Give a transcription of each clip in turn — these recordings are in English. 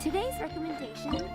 Today's recommendation...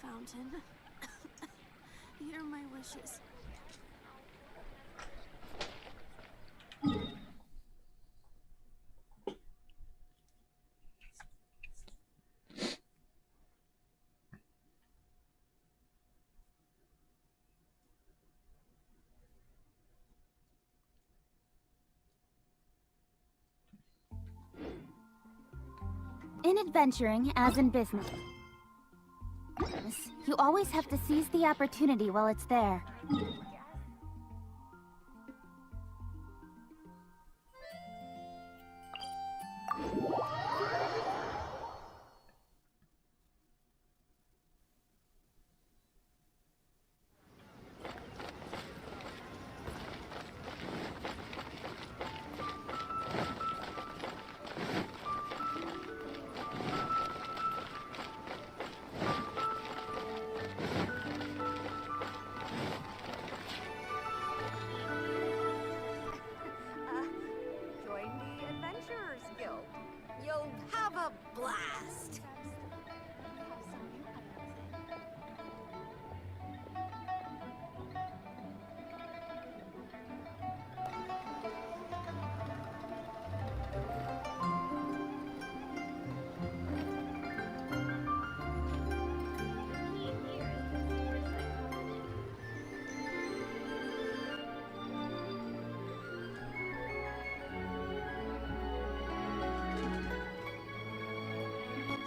Fountain. Hear my wishes. In adventuring, as in business, you always have to seize the opportunity while it's there. Have a blast!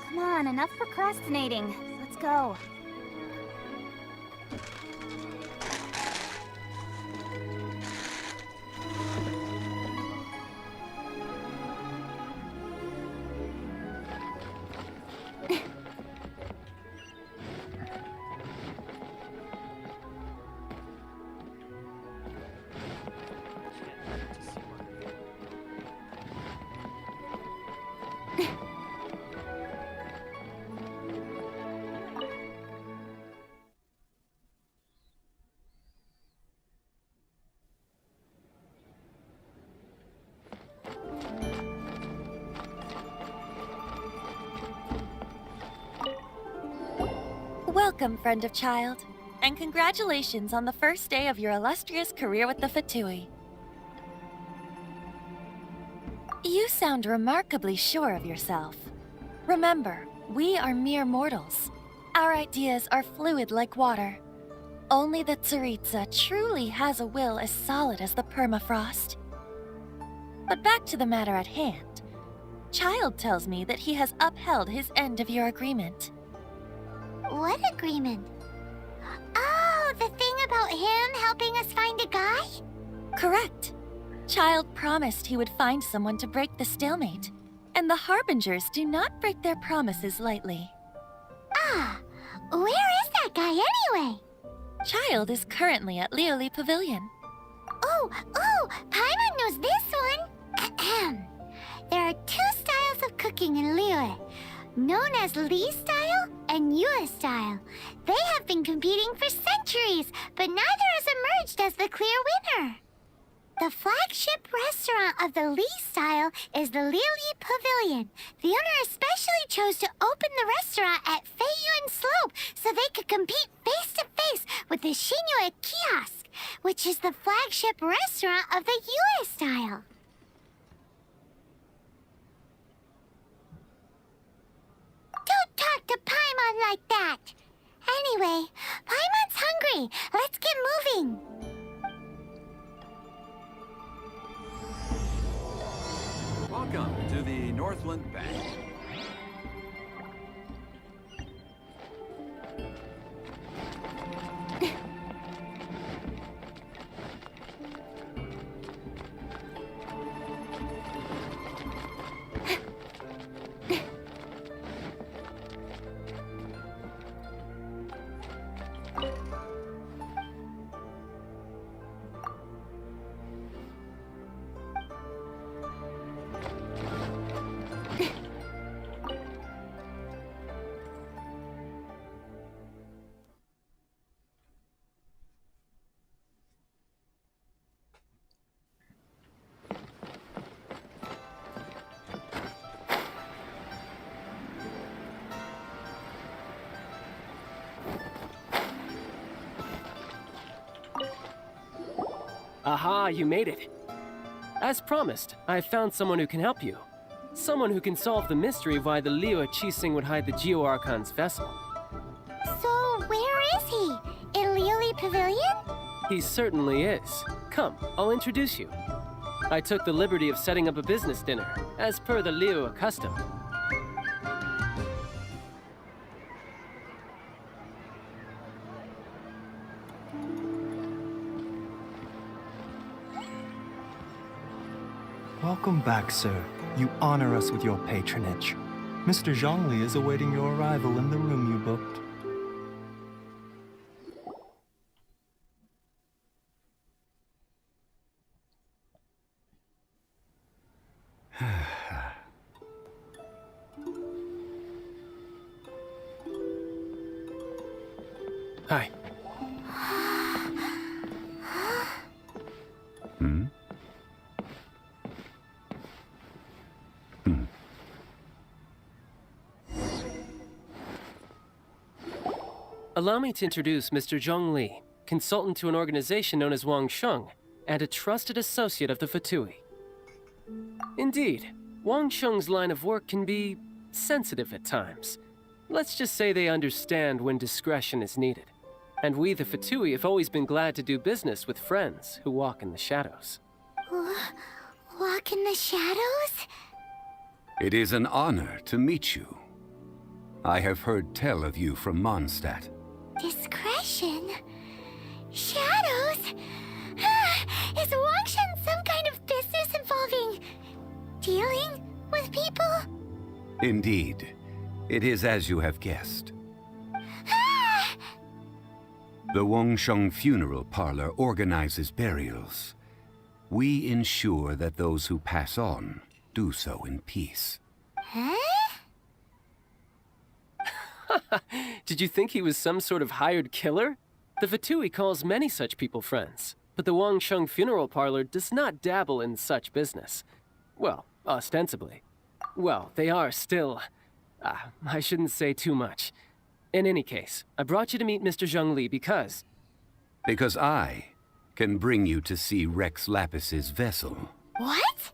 Come on, enough procrastinating. Let's go. Welcome, friend of child, and congratulations on the first day of your illustrious career with the Fatui. You sound remarkably sure of yourself. Remember, we are mere mortals. Our ideas are fluid like water. Only the Tsaritsa truly has a will as solid as the permafrost. But back to the matter at hand. Child tells me that he has upheld his end of your agreement. What agreement? Oh, the thing about him helping us find a guy? Correct. Child promised he would find someone to break the stalemate, and the Harbingers do not break their promises lightly. Ah, where is that guy anyway? Child is currently at Lioli Pavilion. Oh, Paimon knows this one. Ahem. There are two styles of cooking in Lioli, known as Li style and Yue style. They have been competing for centuries, but neither has emerged as the clear winner. The flagship restaurant of the Li style is the Lioli Pavilion. The owner especially chose to open the restaurant at Feiyuan Slope so they could compete face-to-face with the Shinue Kiosk, which is the flagship restaurant of the Yue style. Don't talk to Paimon like that! Anyway, Paimon's hungry. Let's get moving. Welcome to the Northland Bank. Aha, you made it. As promised, I have found someone who can help you. Someone who can solve the mystery of why the Liyue Qixing would hide the Geo-Archon's vessel. So, where is he? In Liuli Pavilion? He certainly is. Come, I'll introduce you. I took the liberty of setting up a business dinner, as per the Liyue custom. Welcome back, sir. You honor us with your patronage. Mr. Zhongli is awaiting your arrival in the room you booked. Hi. Allow me to introduce Mr. Zhong Li, consultant to an organization known as Wang Sheng, and a trusted associate of the Fatui. Indeed, Wang Sheng's line of work can be sensitive at times. Let's just say they understand when discretion is needed. And we, the Fatui, have always been glad to do business with friends who walk in the shadows. Walk in the shadows? It is an honor to meet you. I have heard tell of you from Mondstadt. Discretion? Shadows? Is Wangshan some kind of business involving dealing with people? Indeed. It is as you have guessed. The Wangsheng Funeral Parlor organizes burials. We ensure that those who pass on do so in peace. Huh? Did you think he was some sort of hired killer? The Fatui calls many such people friends, but the Wangsheng Funeral Parlor does not dabble in such business. Well, ostensibly. Well, they are still... I shouldn't say too much. In any case, I brought you to meet Mr. Zhong Li because... Because I can bring you to see Rex Lapis's vessel. What?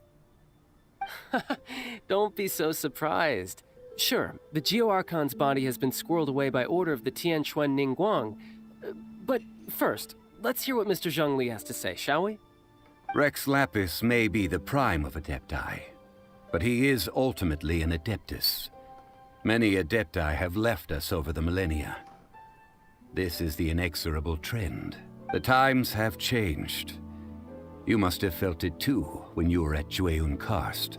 Don't be so surprised. Sure, the Geo-Archon's body has been squirreled away by order of the Tianquan Ningguang. But first, let's hear what Mr. Zhong Li has to say, shall we? Rex Lapis may be the prime of Adepti, but he is ultimately an Adeptus. Many Adepti have left us over the millennia. This is the inexorable trend. The times have changed. You must have felt it too when you were at Jueyun Karst.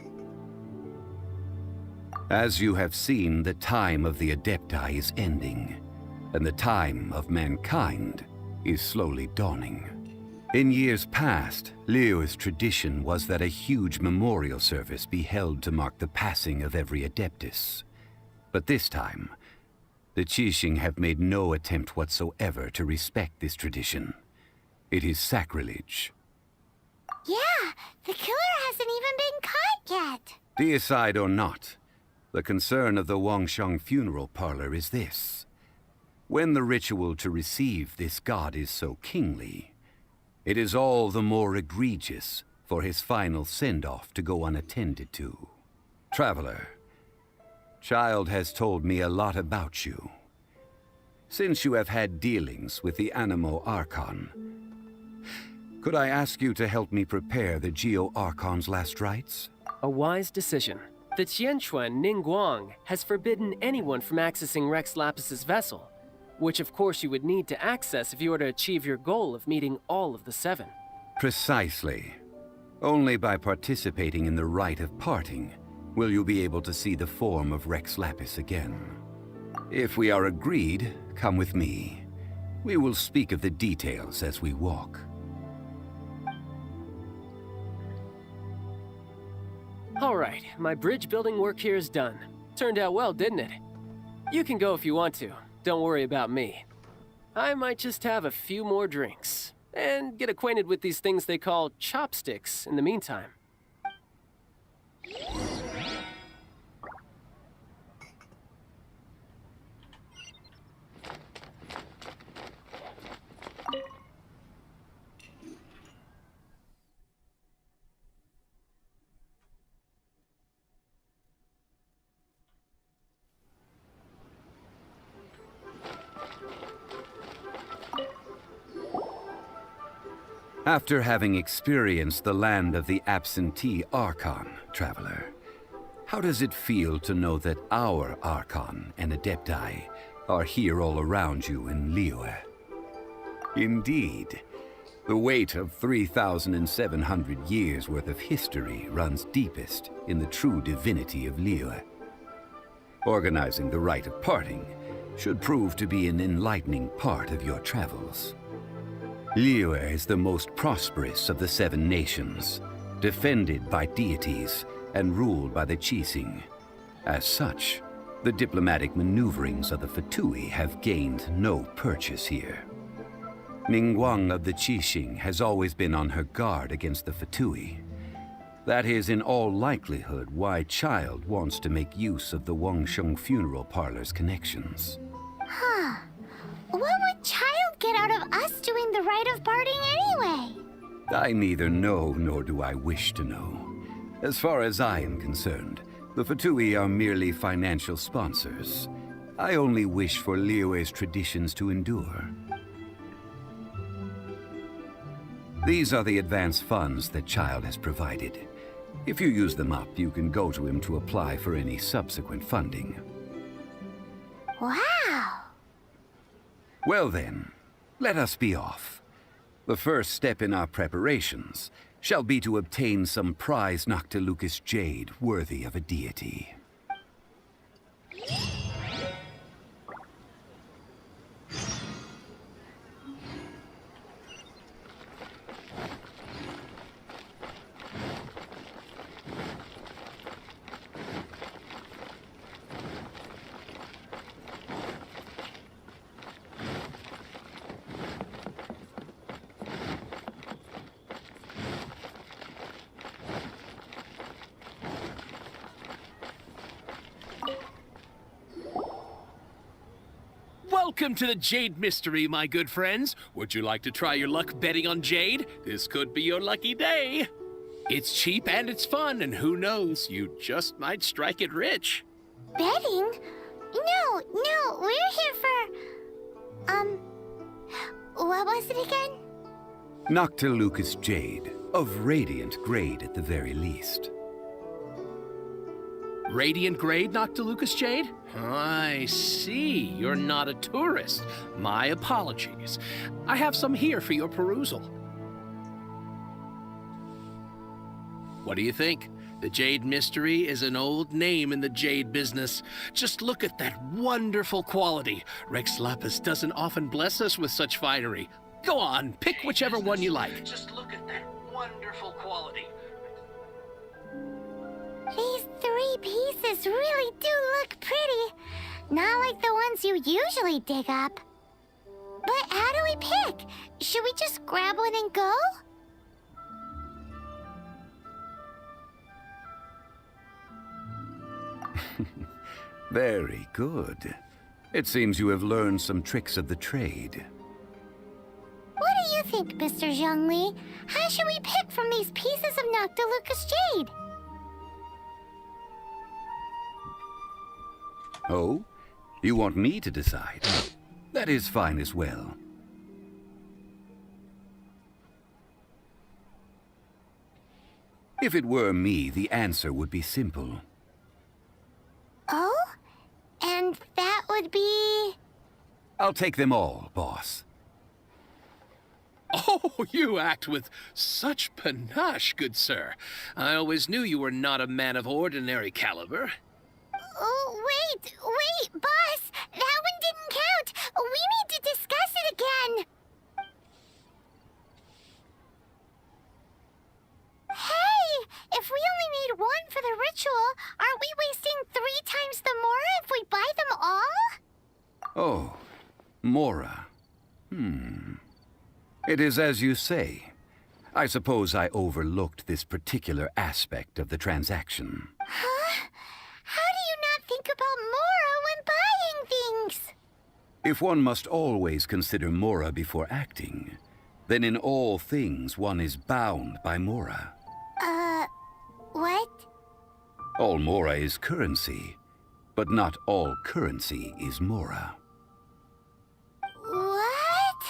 As you have seen, the time of the Adepti is ending, and the time of mankind is slowly dawning. In years past, Liyue's tradition was that a huge memorial service be held to mark the passing of every Adeptus. But this time, the Qixing have made no attempt whatsoever to respect this tradition. It is sacrilege. Yeah, the killer hasn't even been caught yet. Deicide or not, the concern of the Wangsheng Funeral Parlor is this. When the ritual to receive this god is so kingly, it is all the more egregious for his final send-off to go unattended to. Traveler, Child has told me a lot about you. Since you have had dealings with the Animo Archon, could I ask you to help me prepare the Geo-Archon's last rites? A wise decision. The Tianquan Ningguang has forbidden anyone from accessing Rex Lapis's vessel, which of course you would need to access if you were to achieve your goal of meeting all of the seven. Precisely. Only by participating in the rite of parting will you be able to see the form of Rex Lapis again. If we are agreed, come with me. We will speak of the details as we walk. All right, my bridge building work here is done. Turned out well, didn't it? You can go if you want to. Don't worry about me. I might just have a few more drinks and get acquainted with these things they call chopsticks in the meantime. After having experienced the land of the absentee Archon, traveler, how does it feel to know that our Archon and Adepti are here all around you in Liyue? Indeed, the weight of 3,700 years' worth of history runs deepest in the true divinity of Liyue. Organizing the rite of parting should prove to be an enlightening part of your travels. Liyue is the most prosperous of the 7 nations, defended by deities and ruled by the Qixing. As such, the diplomatic maneuverings of the Fatui have gained no purchase here. Ningguang of the Qixing has always been on her guard against the Fatui. That is in all likelihood why Child wants to make use of the Wangsheng funeral parlor's connections. Huh. What would Child get out of us doing the rite of parting anyway? I neither know nor do I wish to know. As far as I am concerned, the Fatui are merely financial sponsors. I only wish for Liyue's traditions to endure. These are the advance funds that Child has provided. If you use them up, you can go to him to apply for any subsequent funding. Wow. Well then, let us be off. The first step in our preparations shall be to obtain some prized Noctilucous jade worthy of a deity. Welcome to the Jade Mystery, my good friends. Would you like to try your luck betting on Jade? This could be your lucky day. It's cheap and it's fun, and who knows, you just might strike it rich. Betting? No, we're here for... what was it again? Noctilucous jade, of radiant grade at the very least. Radiant grade, Noctilucous jade? I see. You're not a tourist. My apologies. I have some here for your perusal. What do you think? The Jade Mystery is an old name in the jade business. Just look at that wonderful quality. Rex Lapis doesn't often bless us with such finery. Go on, pick whichever one you like. Just look at that wonderful quality. These 3 pieces really do look pretty. Not like the ones you usually dig up. But how do we pick? Should we just grab one and go? Very good. It seems you have learned some tricks of the trade. What do you think, Mr. Zhongli? How should we pick from these pieces of Noctilucous jade? Oh? You want me to decide? That is fine as well. If it were me, the answer would be simple. Oh? And that would be... I'll take them all, boss. Oh, you act with such panache, good sir. I always knew you were not a man of ordinary caliber. Oh, wait, boss! That one didn't count! We need to discuss it again! Hey! If we only need one for the ritual, aren't we wasting 3 times the Mora if we buy them all? Oh, Mora. It is as you say. I suppose I overlooked this particular aspect of the transaction. Huh? How do you not think about Mora when buying things? If one must always consider Mora before acting, then in all things one is bound by Mora. What? All Mora is currency, but not all currency is Mora. What?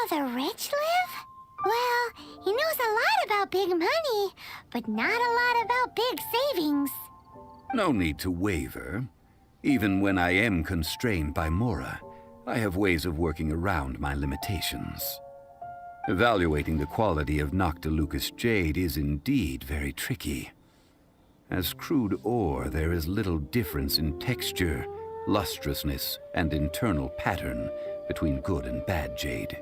the rich live? Well, he knows a lot about big money, but not a lot about big savings. No need to waver. Even when I am constrained by Mora, I have ways of working around my limitations. Evaluating the quality of Noctilucous jade is indeed very tricky. As crude ore, there is little difference in texture, lustrousness, and internal pattern between good and bad jade.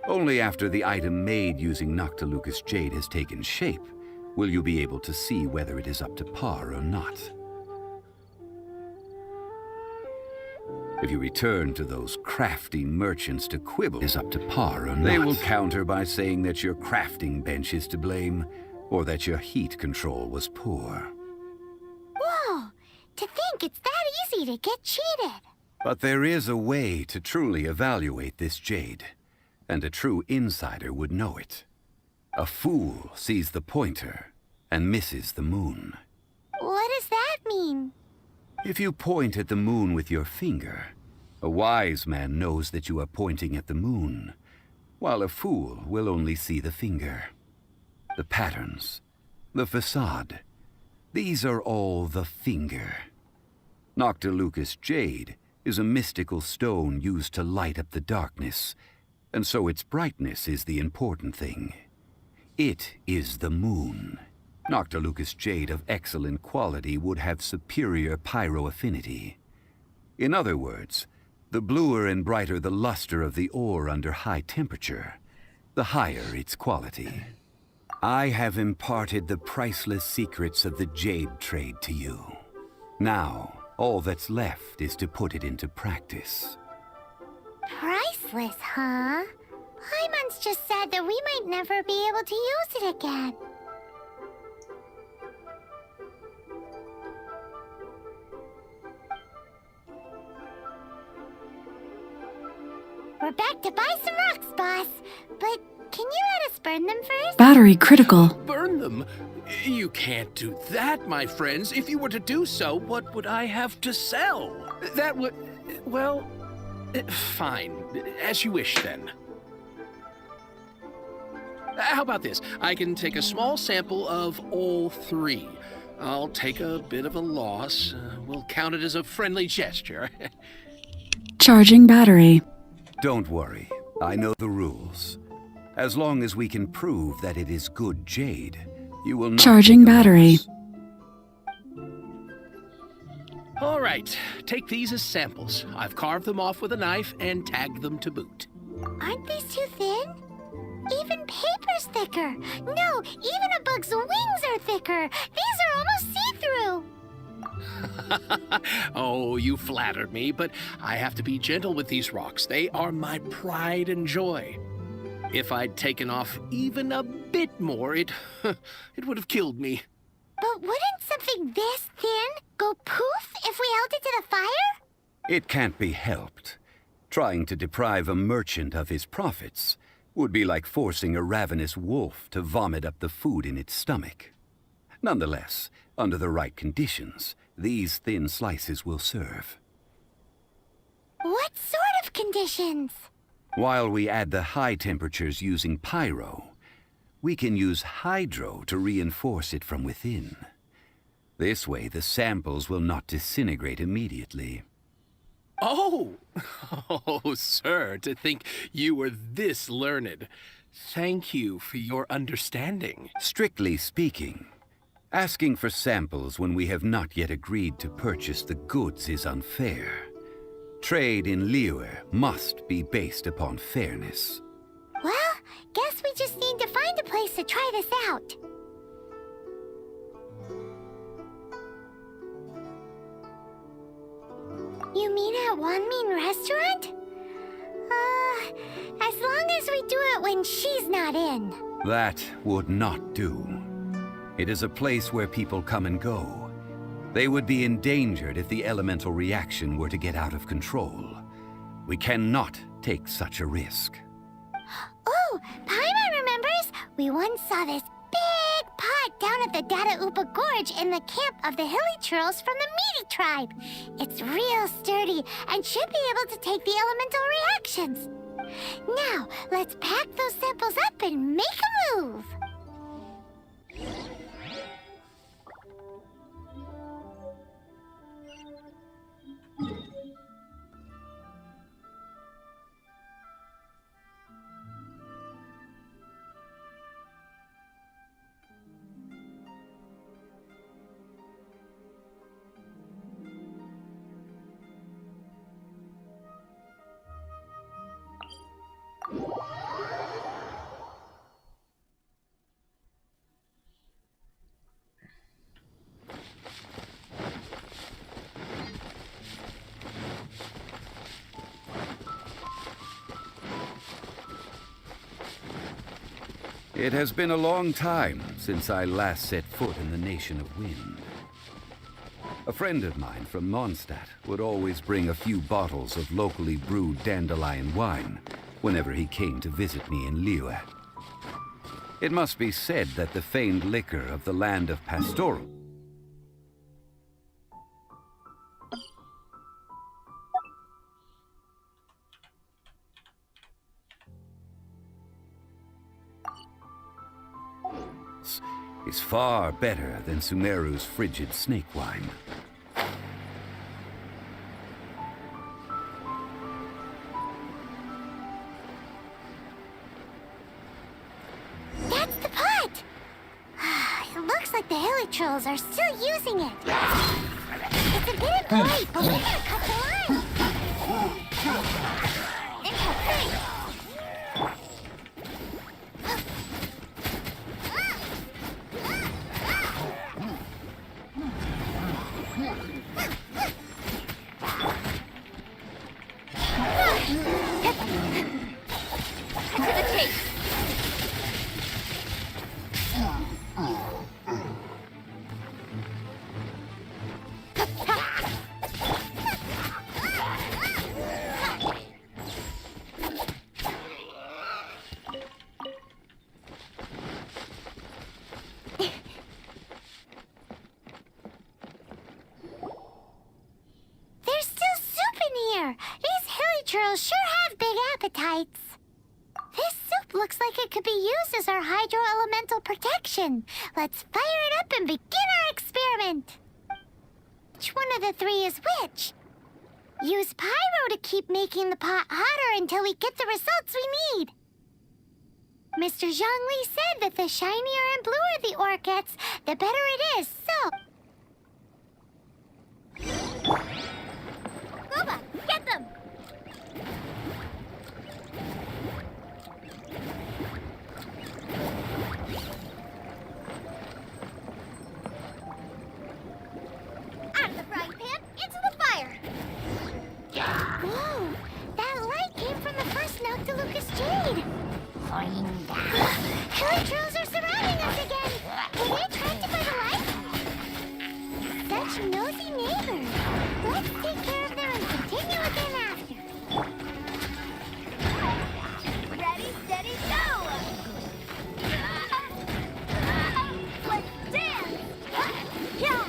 Only after the item made using Noctilucous jade has taken shape will you be able to see whether it is up to par or not. If you return to those crafty merchants to quibble is up to par or not, they will counter by saying that your crafting bench is to blame, or that your heat control was poor. Whoa! To think it's that easy to get cheated. But there is a way to truly evaluate this jade, and a true insider would know it. A fool sees the pointer and misses the moon. What does that mean? If you point at the moon with your finger, a wise man knows that you are pointing at the moon, while a fool will only see the finger. The patterns, the facade, these are all the finger. Noctilucous jade is a mystical stone used to light up the darkness, and so its brightness is the important thing. It is the moon. Noctilucous jade of excellent quality would have superior pyro affinity. In other words, the bluer and brighter the luster of the ore under high temperature, the higher its quality. I have imparted the priceless secrets of the jade trade to you. Now, all that's left is to put it into practice. Priceless, huh? Hyman's just said that we might never be able to use it again. We're back to buy some rocks, boss. But can you let us burn them first? Battery critical. Burn them? You can't do that, my friends. If you were to do so, what would I have to sell? That would... well... fine. As you wish, then. How about this? I can take a small sample of all three. I'll take a bit of a loss. We'll count it as a friendly gesture. Charging battery. Don't worry. I know the rules. As long as we can prove that it is good jade, you will not Charging take a battery. loss. All right. Take these as samples. I've carved them off with a knife and tagged them to boot. Aren't these too thin? Even paper's thicker. No, even a bug's wings are thicker. These are almost see-through. Oh, you flatter me, but I have to be gentle with these rocks. They are my pride and joy. If I'd taken off even a bit more, it would have killed me. But wouldn't something this thin go poof if we held it to the fire? It can't be helped. Trying to deprive a merchant of his profits would be like forcing a ravenous wolf to vomit up the food in its stomach. Nonetheless, under the right conditions, these thin slices will serve. What sort of conditions? While we add the high temperatures using pyro, we can use hydro to reinforce it from within. This way, the samples will not disintegrate immediately. Oh! Oh, sir, to think you were this learned. Thank you for your understanding. Strictly speaking, asking for samples when we have not yet agreed to purchase the goods is unfair. Trade in Liyue must be based upon fairness. Well, guess we just need to find a place to try this out. You mean at Wanmin Restaurant? As long as we do it when she's not in. That would not do. It is a place where people come and go. They would be endangered if the elemental reaction were to get out of control. We cannot take such a risk. Oh, Paimon remembers! We once saw this big pot down at the Dada Upa Gorge in the camp of the hilly churls from the Meaty tribe. It's real sturdy and should be able to take the elemental reactions. Now, let's pack those samples up and make a move. It has been a long time since I last set foot in the Nation of Wind. A friend of mine from Mondstadt would always bring a few bottles of locally brewed dandelion wine whenever he came to visit me in Liyue. It must be said that the famed liquor of the land of Pastoral is far better than Sumeru's frigid snake wine. That's the pot! It looks like the hilly trolls are still using it. It's a bit bright, but we gotta cut the line. Incomplete! Sure have big appetites. This soup looks like it could be used as our hydro-elemental protection. Let's fire it up and begin our experiment. Which one of the three is which? Use pyro to keep making the pot hotter until we get the results we need. Mr. Zhongli said that the shinier and bluer the ore gets, the better it is, so... Booba, get them! Out of the frying pan, into the fire! Whoa! That light came from the first Noctilucous Jade! Hilly trolls are surrounding us again! Were they attracted by the light? Such nosy neighbors! Let's take care of them and continue again after. Ready, steady, go! Let's dance! Yeah!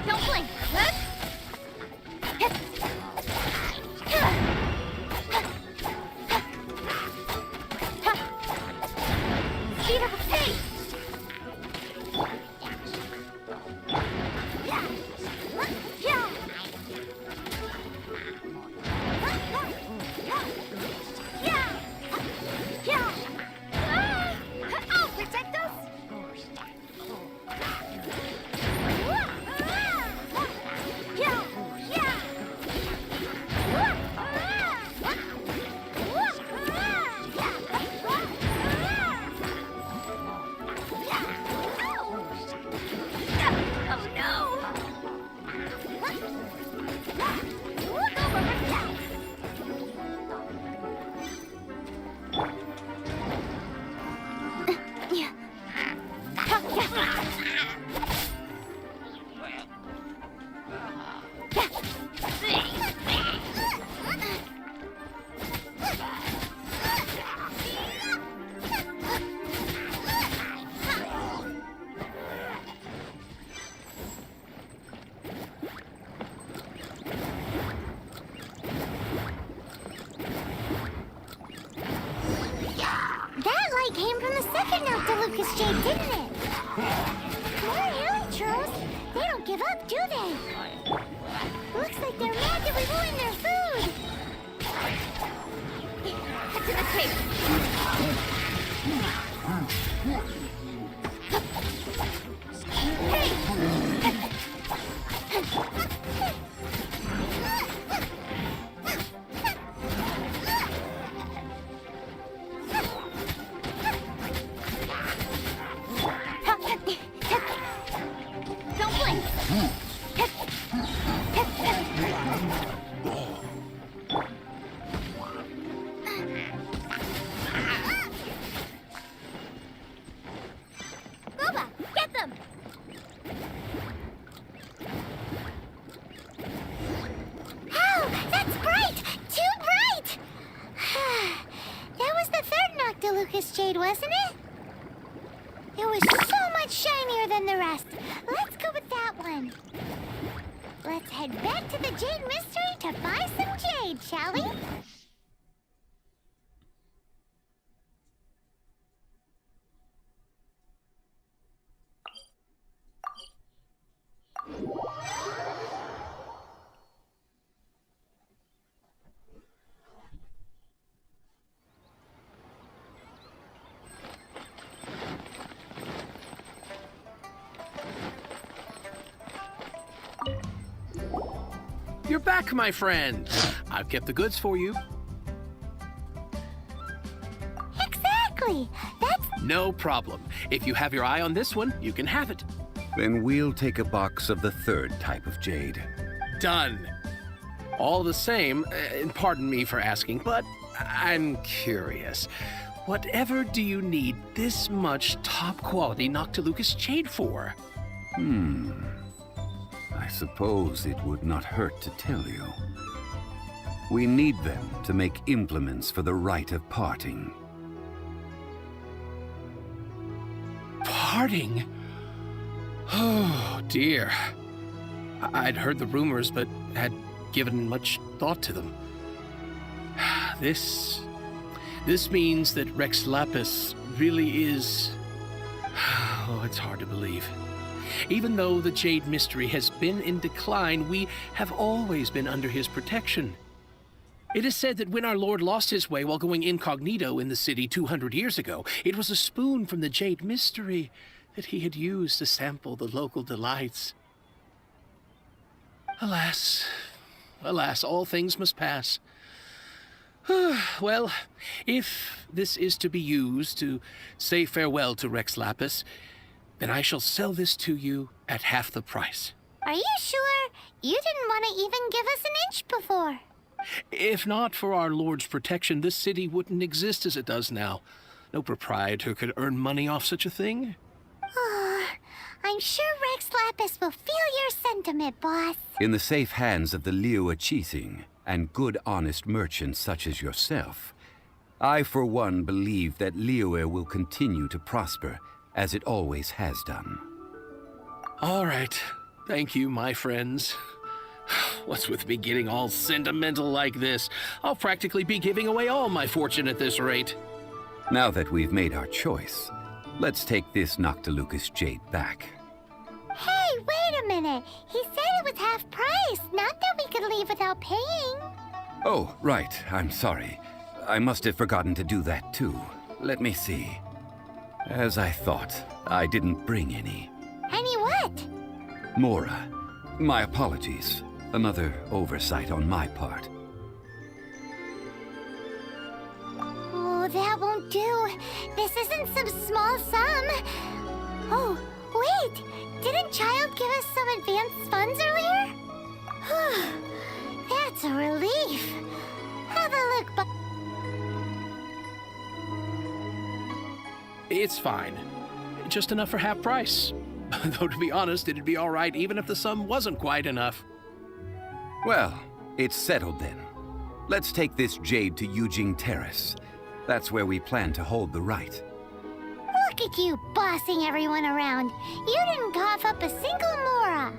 Don't blink! Speed up a pace! I'll protect us! Noctilucous Jade, didn't it? More helichurls? They don't give up, do they? Looks like they're mad that we ruined their food. To the cave. Don't blink. Boba, get them! Oh, that's bright! Too bright! That was the third Noctilucous Jade, wasn't it? It was so much shinier than the rest. Let's go with that one. Let's head back to the Jade Mystery to buy some jade, shall we? You're back, my friend. I've kept the goods for you. Exactly! That's... No problem. If you have your eye on this one, you can have it. Then we'll take a box of the third type of jade. Done. All the same, and pardon me for asking, but I'm curious. Whatever do you need this much top-quality Noctilucous Jade for? I suppose it would not hurt to tell you. We need them to make implements for the rite of parting. Parting? Oh, dear. I'd heard the rumors, but had given much thought to them. This means that Rex Lapis really is... Oh, it's hard to believe. Even though the Jade Mystery has been in decline, we have always been under his protection. It is said that when our Lord lost his way while going incognito in the city 200 years ago, it was a spoon from the Jade Mystery that he had used to sample the local delights. Alas, alas, all things must pass. Well, if this is to be used to say farewell to Rex Lapis, then I shall sell this to you at half the price. Are you sure? You didn't want to even give us an inch before. If not for our Lord's protection, this city wouldn't exist as it does now. No proprietor could earn money off such a thing. I'm sure Rex Lapis will feel your sentiment, boss. In the safe hands of the Liyue Qixing and good honest merchants such as yourself, I for one believe that Liyue will continue to prosper as it always has done. All right. Thank you, my friends. What's with me getting all sentimental like this? I'll practically be giving away all my fortune at this rate. Now that we've made our choice, let's take this Noctilucous Jade back. Hey, wait a minute. He said it was half price, not that we could leave without paying. Oh, right. I'm sorry. I must have forgotten to do that too. Let me see. As I thought, I didn't bring any. Any what? Mora, my apologies. Another oversight on my part. Oh, that won't do. This isn't some small sum. Oh, wait! Didn't Child give us some advanced funds earlier? That's a relief. Have a look, It's fine. Just enough for half price. Though, to be honest, it'd be all right even if the sum wasn't quite enough. Well, it's settled then. Let's take this jade to Yujing Terrace. That's where we plan to hold the rite. Look at you bossing everyone around. You didn't cough up a single Mora.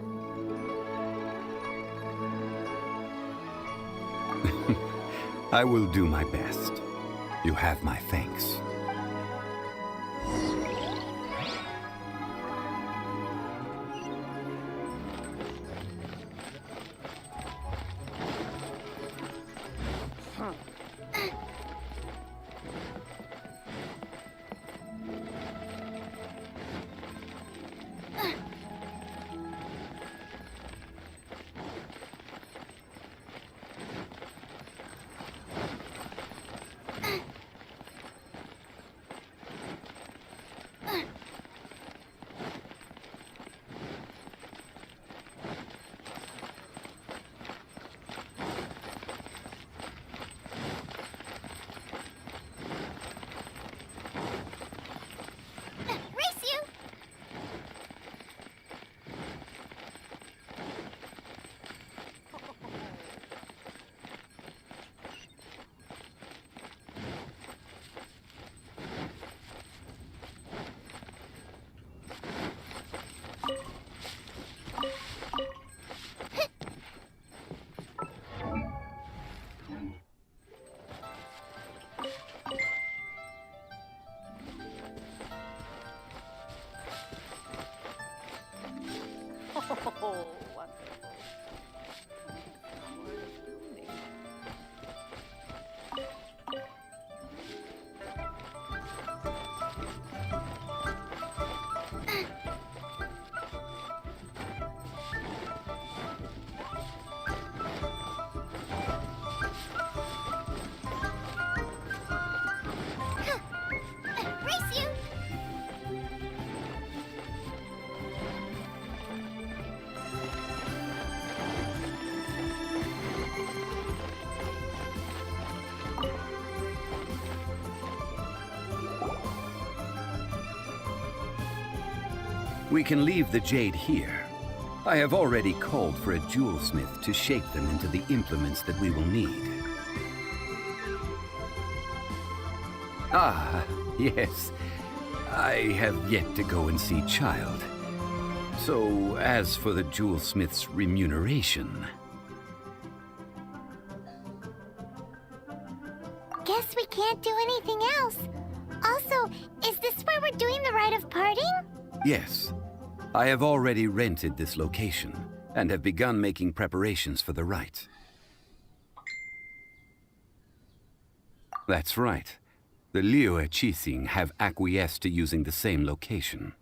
I will do my best. You have my thanks. We can leave the jade here. I have already called for a jewelsmith to shape them into the implements that we will need. Ah, yes. I have yet to go and see Child. So, as for the jewelsmith's remuneration... Guess we can't do anything else. Also, is this where we're doing the rite of parting? Yes. I have already rented this location, and have begun making preparations for the rite. That's right. The Liyue Qixing have acquiesced to using the same location.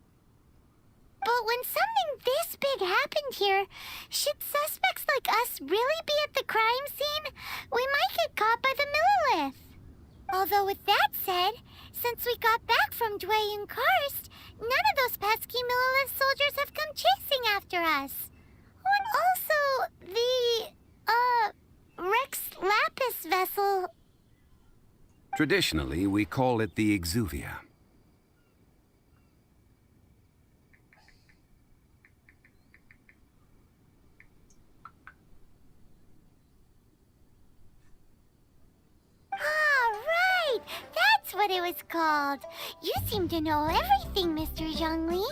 But when something this big happened here, should suspects like us really be at the crime scene? We might get caught by the Millilith. Although with that said, since we got back from Dwayne Karst, none of those pesky Millilith soldiers have come chasing after us. Oh, and also, the, Rex Lapis vessel... Traditionally, we call it the Exuvia. That's what it was called. You seem to know everything, Mr. Zhongli.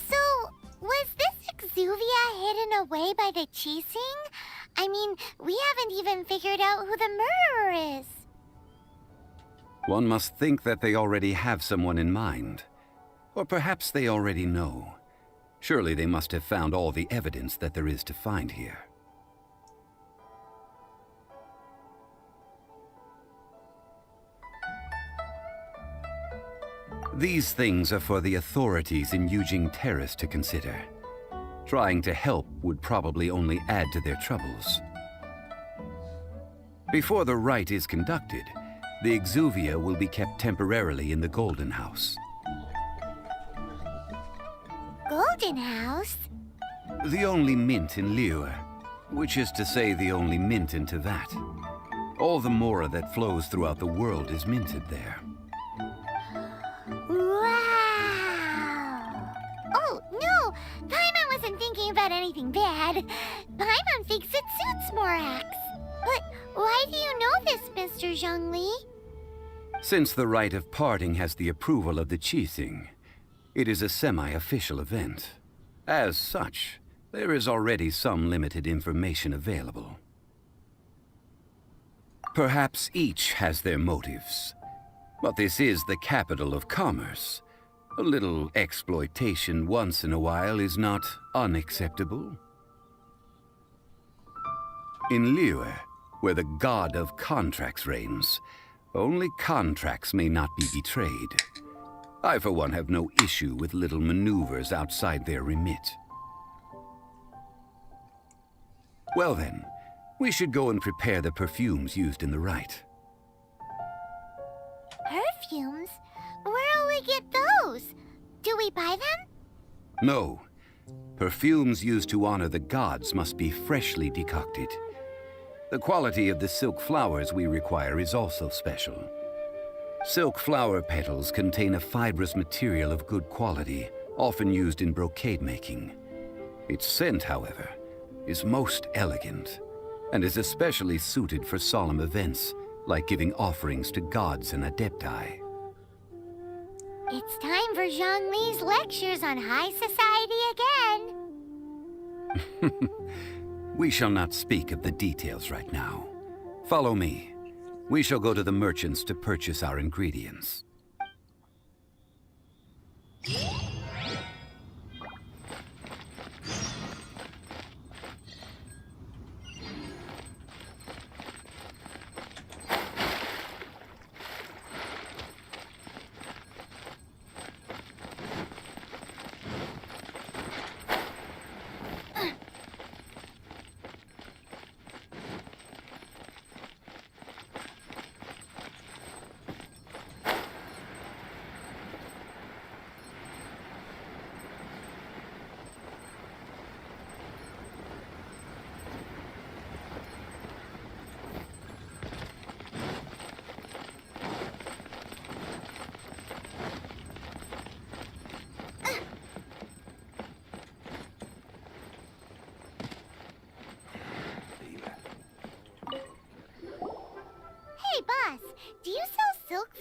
So, was this Exuvia hidden away by the Qixing? I mean, we haven't even figured out who the murderer is. One must think that they already have someone in mind. Or perhaps they already know. Surely they must have found all the evidence that there is to find here. These things are for the authorities in Yujing Terrace to consider. Trying to help would probably only add to their troubles. Before the rite is conducted, the Exuvia will be kept temporarily in the Golden House. Golden House? The only mint in Liyue, which is to say the only mint in Teyvat. All the mora that flows throughout the world is minted there. Wow! Oh, no! Paimon wasn't thinking about anything bad. Paimon thinks it suits Morax. But why do you know this, Mr. Zhongli? Since the rite of parting has the approval of the Qixing, it is a semi-official event. As such, there is already some limited information available. Perhaps each has their motives. But this is the capital of commerce. A little exploitation once in a while is not unacceptable. In Liyue, where the god of contracts reigns, only contracts may not be betrayed. I, for one, have no issue with little maneuvers outside their remit. Well then, we should go and prepare the perfumes used in the rite. Perfumes? Where'll we get those? Do we buy them? No. Perfumes used to honor the gods must be freshly decocted. The quality of the silk flowers we require is also special. Silk flower petals contain a fibrous material of good quality, often used in brocade making. Its scent, however, is most elegant, and is especially suited for solemn events, like giving offerings to gods and adepti. It's time for Zhongli's lectures on high society again. We shall not speak of the details right now. Follow me. We shall go to the merchants to purchase our ingredients.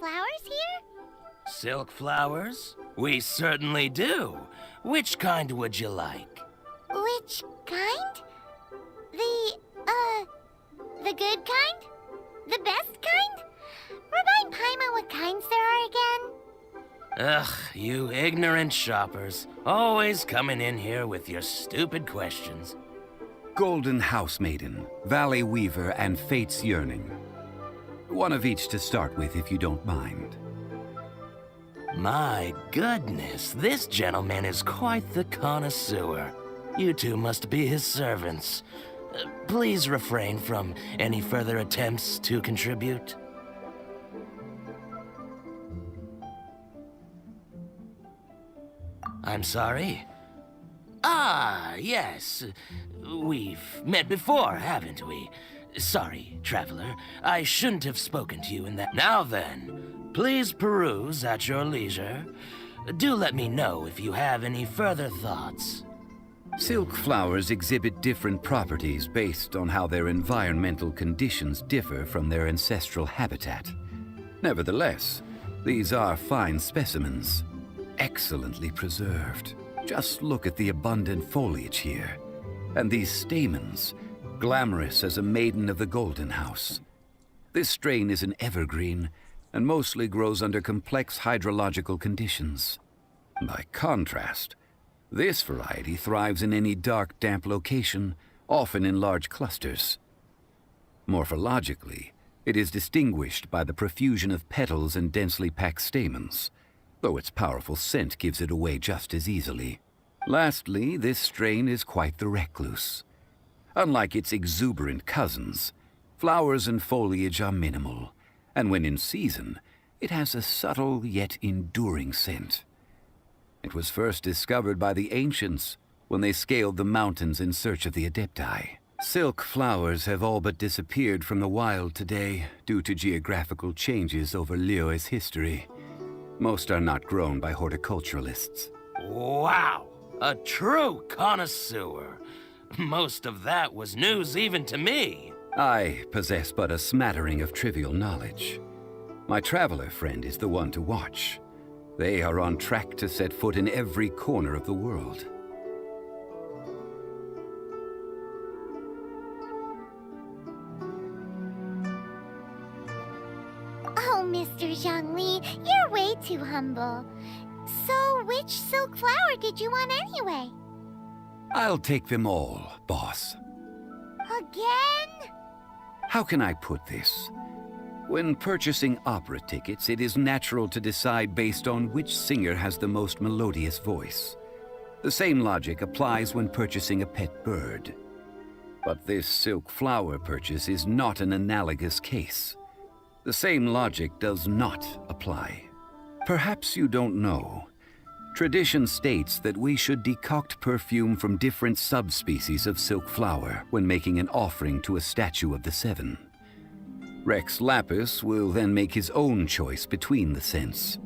flowers here? Silk flowers? We certainly do. Which kind would you like? Which kind? The good kind? The best kind? Remind Paimon what kinds there are again. Ugh, you ignorant shoppers. Always coming in here with your stupid questions. Golden House Maiden, Valley Weaver, and Fate's Yearning. One of each to start with, if you don't mind. My goodness, this gentleman is quite the connoisseur. You two must be his servants. Please refrain from any further attempts to contribute. I'm sorry? Ah, yes. We've met before, haven't we? Sorry, traveler. I shouldn't have spoken to you in that. Now then, please peruse at your leisure. Do let me know if you have any further thoughts. Silk flowers exhibit different properties based on how their environmental conditions differ from their ancestral habitat. Nevertheless, these are fine specimens, excellently preserved. Just look at the abundant foliage here, and these stamens, glamorous as a maiden of the Golden House. This strain is an evergreen, and mostly grows under complex hydrological conditions. By contrast, this variety thrives in any dark, damp location, often in large clusters. Morphologically, it is distinguished by the profusion of petals and densely packed stamens, though its powerful scent gives it away just as easily. Lastly, this strain is quite the recluse. Unlike its exuberant cousins, flowers and foliage are minimal, and when in season, it has a subtle yet enduring scent. It was first discovered by the ancients when they scaled the mountains in search of the Adepti. Silk flowers have all but disappeared from the wild today due to geographical changes over Liyue's history. Most are not grown by horticulturalists. Wow! A true connoisseur. Most of that was news even to me. I possess but a smattering of trivial knowledge. My traveler friend is the one to watch. They are on track to set foot in every corner of the world. Oh, Mr. Zhongli, you're way too humble. So, which silk flower did you want anyway? I'll take them all, boss. Again? How can I put this? When purchasing opera tickets, it is natural to decide based on which singer has the most melodious voice. The same logic applies when purchasing a pet bird. But this silk flower purchase is not an analogous case. The same logic does not apply. Perhaps you don't know. Tradition states that we should decoct perfume from different subspecies of silk flower when making an offering to a statue of the Seven. Rex Lapis will then make his own choice between the scents.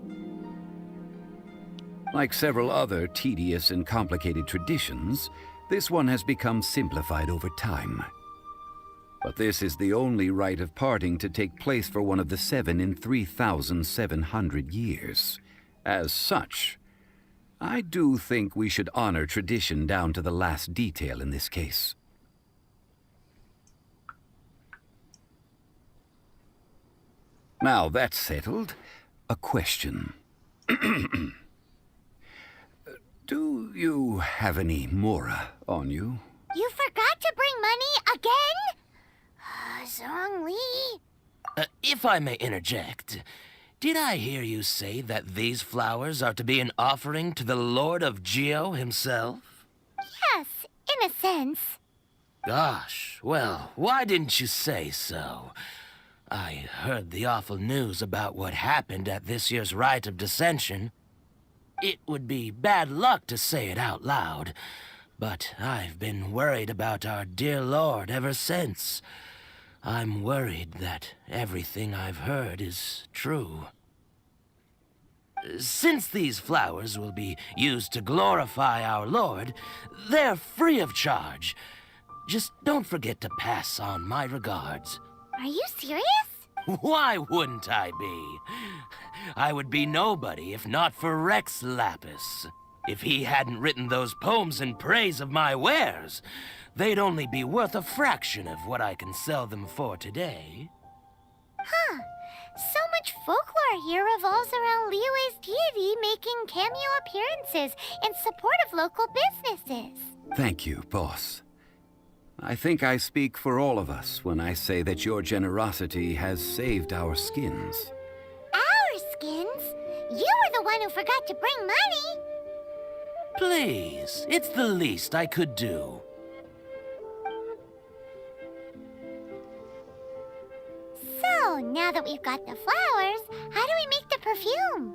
Like several other tedious and complicated traditions, this one has become simplified over time. But this is the only rite of parting to take place for one of the Seven in 3,700 years. As such, I do think we should honor tradition down to the last detail in this case. Now that's settled, a question. Do you have any mora on you? You forgot to bring money again? Zhongli. If I may interject, did I hear you say that these flowers are to be an offering to the Lord of Geo himself? Yes, in a sense. Gosh, well, why didn't you say so? I heard the awful news about what happened at this year's Rite of Dissension. It would be bad luck to say it out loud, but I've been worried about our dear Lord ever since. I'm worried that everything I've heard is true. Since these flowers will be used to glorify our Lord, they're free of charge. Just don't forget to pass on my regards. Are you serious? Why wouldn't I be? I would be nobody if not for Rex Lapis. If he hadn't written those poems in praise of my wares, they'd only be worth a fraction of what I can sell them for today. Huh. So much folklore here revolves around Liyue's deity making cameo appearances in support of local businesses. Thank you, boss. I think I speak for all of us when I say that your generosity has saved our skins. Our skins? You were the one who forgot to bring money. Please, it's the least I could do. So, now that we've got the flowers, how do we make the perfume?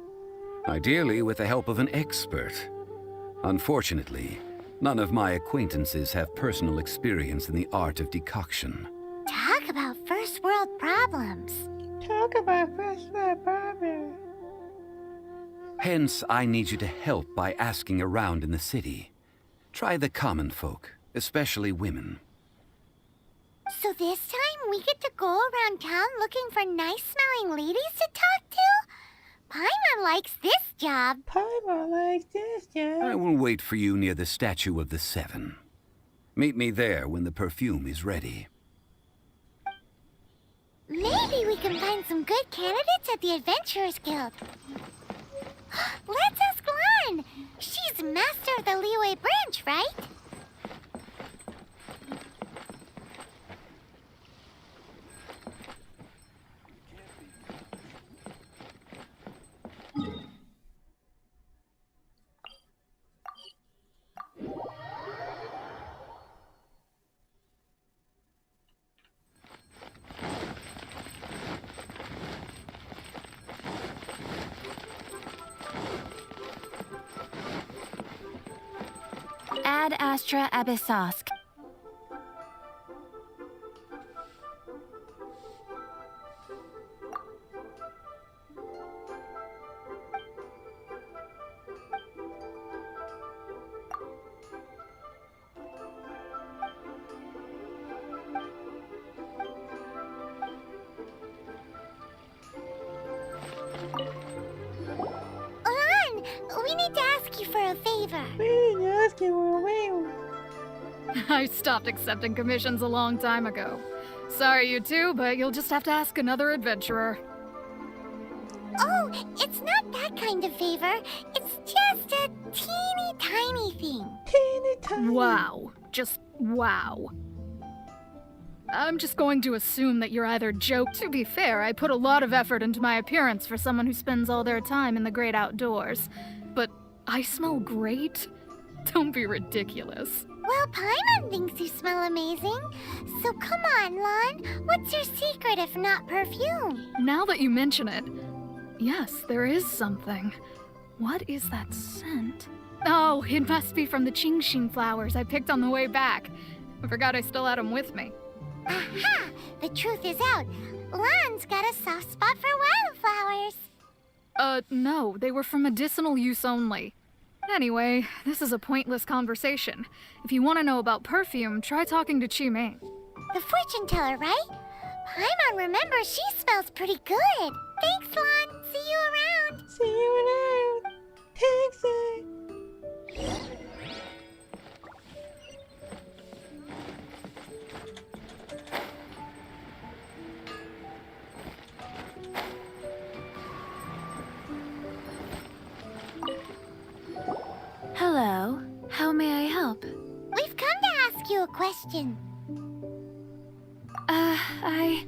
Ideally with the help of an expert. Unfortunately, none of my acquaintances have personal experience in the art of decoction. Talk about first world problems. Hence, I need you to help by asking around in the city. Try the common folk, especially women. So this time we get to go around town looking for nice-smelling ladies to talk to? Paimon likes this job. I will wait for you near the Statue of the Seven. Meet me there when the perfume is ready. Maybe we can find some good candidates at the Adventurers Guild. Let's ask Lan. She's master of the Liyue branch, right? Ad Astra Abyssosk. Lan, we need to ask you for a favor. I stopped accepting commissions a long time ago. Sorry, you two, but you'll just have to ask another adventurer. Oh, it's not that kind of favor. It's just a teeny tiny thing. Wow. Just wow. I'm just going to assume that you're either joking. To be fair, I put a lot of effort into my appearance for someone who spends all their time in the great outdoors. But I smell great? Don't be ridiculous. Well, Paimon thinks you smell amazing. So come on, Lan. What's your secret if not perfume? Now that you mention it, yes, there is something. What is that scent? Oh, it must be from the Genshin flowers I picked on the way back. I forgot I still had them with me. Aha! The truth is out. Lan's got a soft spot for wildflowers. No, they were for medicinal use only. Anyway, this is a pointless conversation. If you want to know about perfume, try talking to Chi-Ming. The fortune teller, right? Paimon remembers she smells pretty good. Thanks, Lan. See you around. Hello. How may I help? We've come to ask you a question.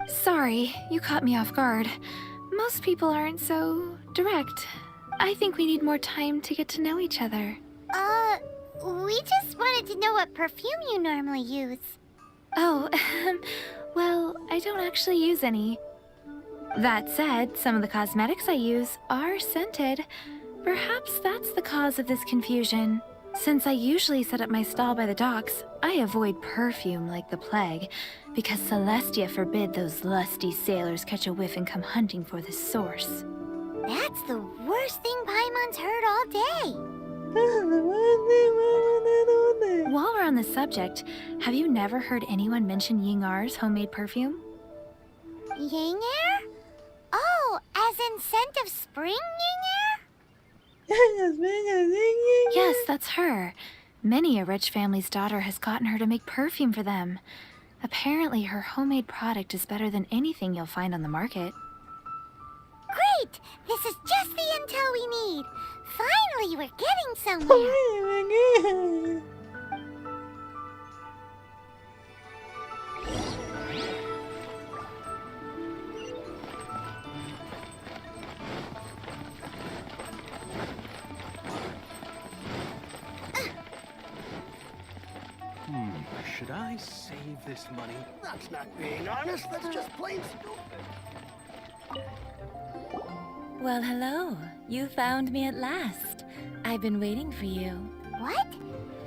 Sorry, you caught me off guard. Most people aren't so direct. I think we need more time to get to know each other. We just wanted to know what perfume you normally use. Oh, well, I don't actually use any. That said, some of the cosmetics I use are scented. Perhaps that's the cause of this confusion. Since I usually set up my stall by the docks, I avoid perfume like the plague, because Celestia forbid those lusty sailors catch a whiff and come hunting for the source. That's the worst thing Paimon's heard all day. While we're on the subject, have you never heard anyone mention Ying R's homemade perfume? Yang Air? Oh, as in scent of spring, Yin Yes, that's her. Many a rich family's daughter has gotten her to make perfume for them. Apparently, her homemade product is better than anything you'll find on the market. Great! This is just the intel we need. Finally, we're getting somewhere. Should I save this money? That's not being honest. That's just plain stupid. Well, hello. You found me at last. I've been waiting for you. What?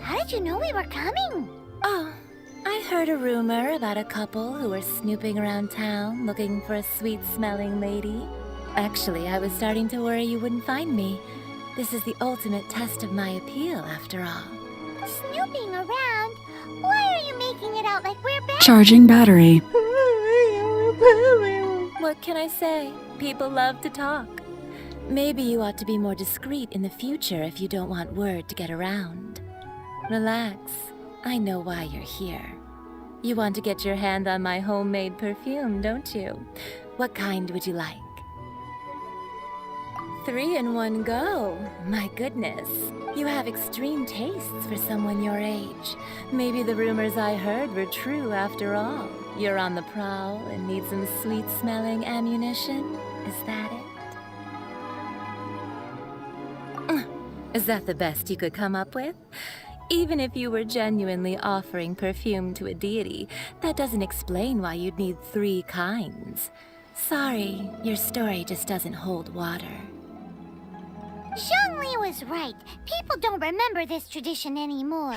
How did you know we were coming? Oh, I heard a rumor about a couple who were snooping around town looking for a sweet-smelling lady. Actually, I was starting to worry you wouldn't find me. This is the ultimate test of my appeal, after all. Snooping around? Why are you making it out like we're bad? Charging battery. What can I say? People love to talk. Maybe you ought to be more discreet in the future if you don't want word to get around. Relax. I know why you're here. You want to get your hand on my homemade perfume, don't you? What kind would you like? 3 in one go. My goodness. You have extreme tastes for someone your age. Maybe the rumors I heard were true after all. You're on the prowl and need some sweet-smelling ammunition? Is that it? Is that the best you could come up with? Even if you were genuinely offering perfume to a deity, that doesn't explain why you'd need 3 kinds. Sorry, your story just doesn't hold water. Zhongli was right. People don't remember this tradition anymore.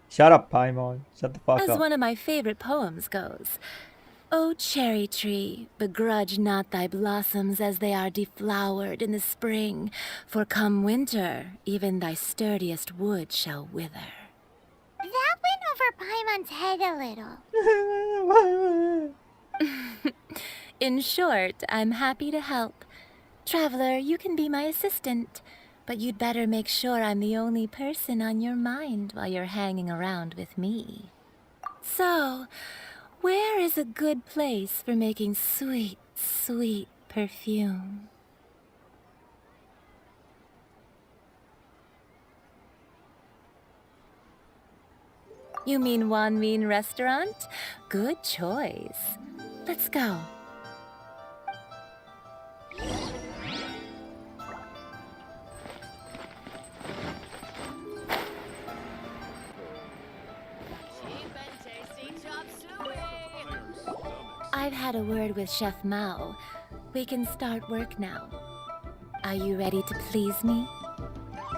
Shut up, Paimon. Shut the fuck As up. one of my favorite poems goes, O cherry tree, begrudge not thy blossoms as they are deflowered in the spring, for come winter, even thy sturdiest wood shall wither. That went over Paimon's head a little. In short, I'm happy to help. Traveler, you can be my assistant, but you'd better make sure I'm the only person on your mind while you're hanging around with me. So, where is a good place for making sweet, sweet perfume? You mean Wanmin Restaurant? Good choice. Let's go. I've had a word with Chef Mao. We can start work now. Are you ready to please me?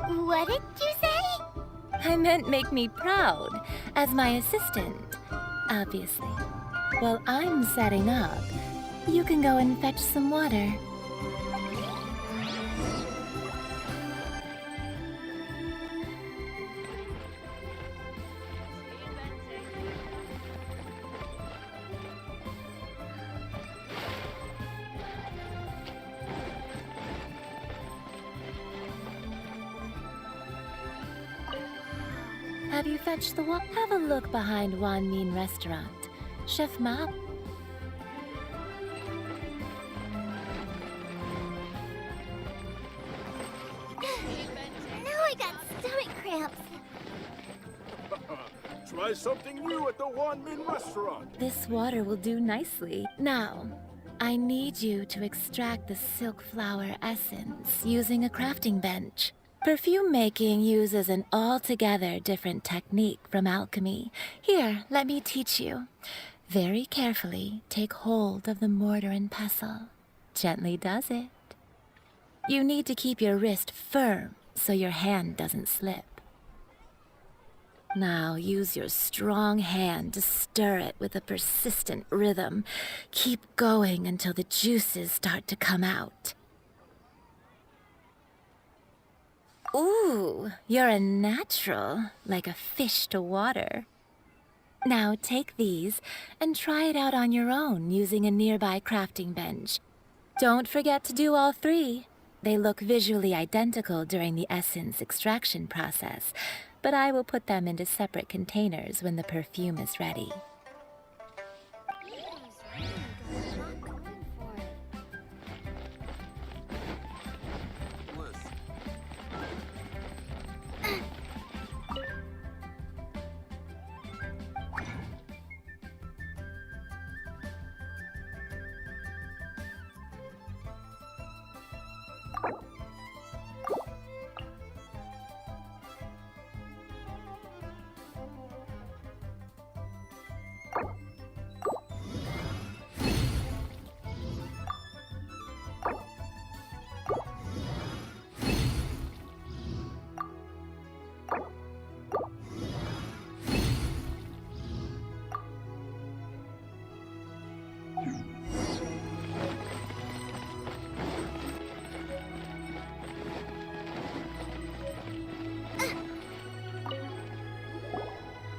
What did you say? I meant make me proud, as my assistant, obviously. While I'm setting up, you can go and fetch some water. Have you fetched the water? Have a look behind Wanmin Restaurant. Chef Mao. Now I got stomach cramps. Try something new at the Wanmin Restaurant. This water will do nicely. Now, I need you to extract the silk flower essence using a crafting bench. Perfume making uses an altogether different technique from alchemy. Here, let me teach you. Very carefully, take hold of the mortar and pestle. Gently does it. You need to keep your wrist firm so your hand doesn't slip. Now use your strong hand to stir it with a persistent rhythm. Keep going until the juices start to come out. Ooh, you're a natural, like a fish to water. Now take these and try it out on your own using a nearby crafting bench. Don't forget to do all three. They look visually identical during the essence extraction process, but I will put them into separate containers when the perfume is ready.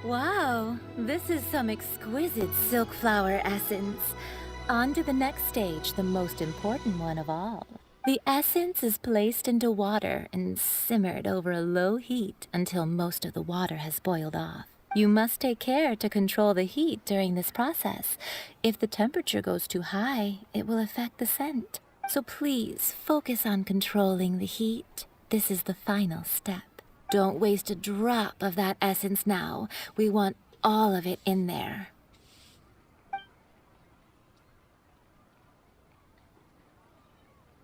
Wow, this is some exquisite silk flower essence. On to the next stage, the most important one of all. The essence is placed into water and simmered over a low heat until most of the water has boiled off. You must take care to control the heat during this process. If the temperature goes too high, it will affect the scent. So please focus on controlling the heat. This is the final step. Don't waste a drop of that essence now. We want all of it in there.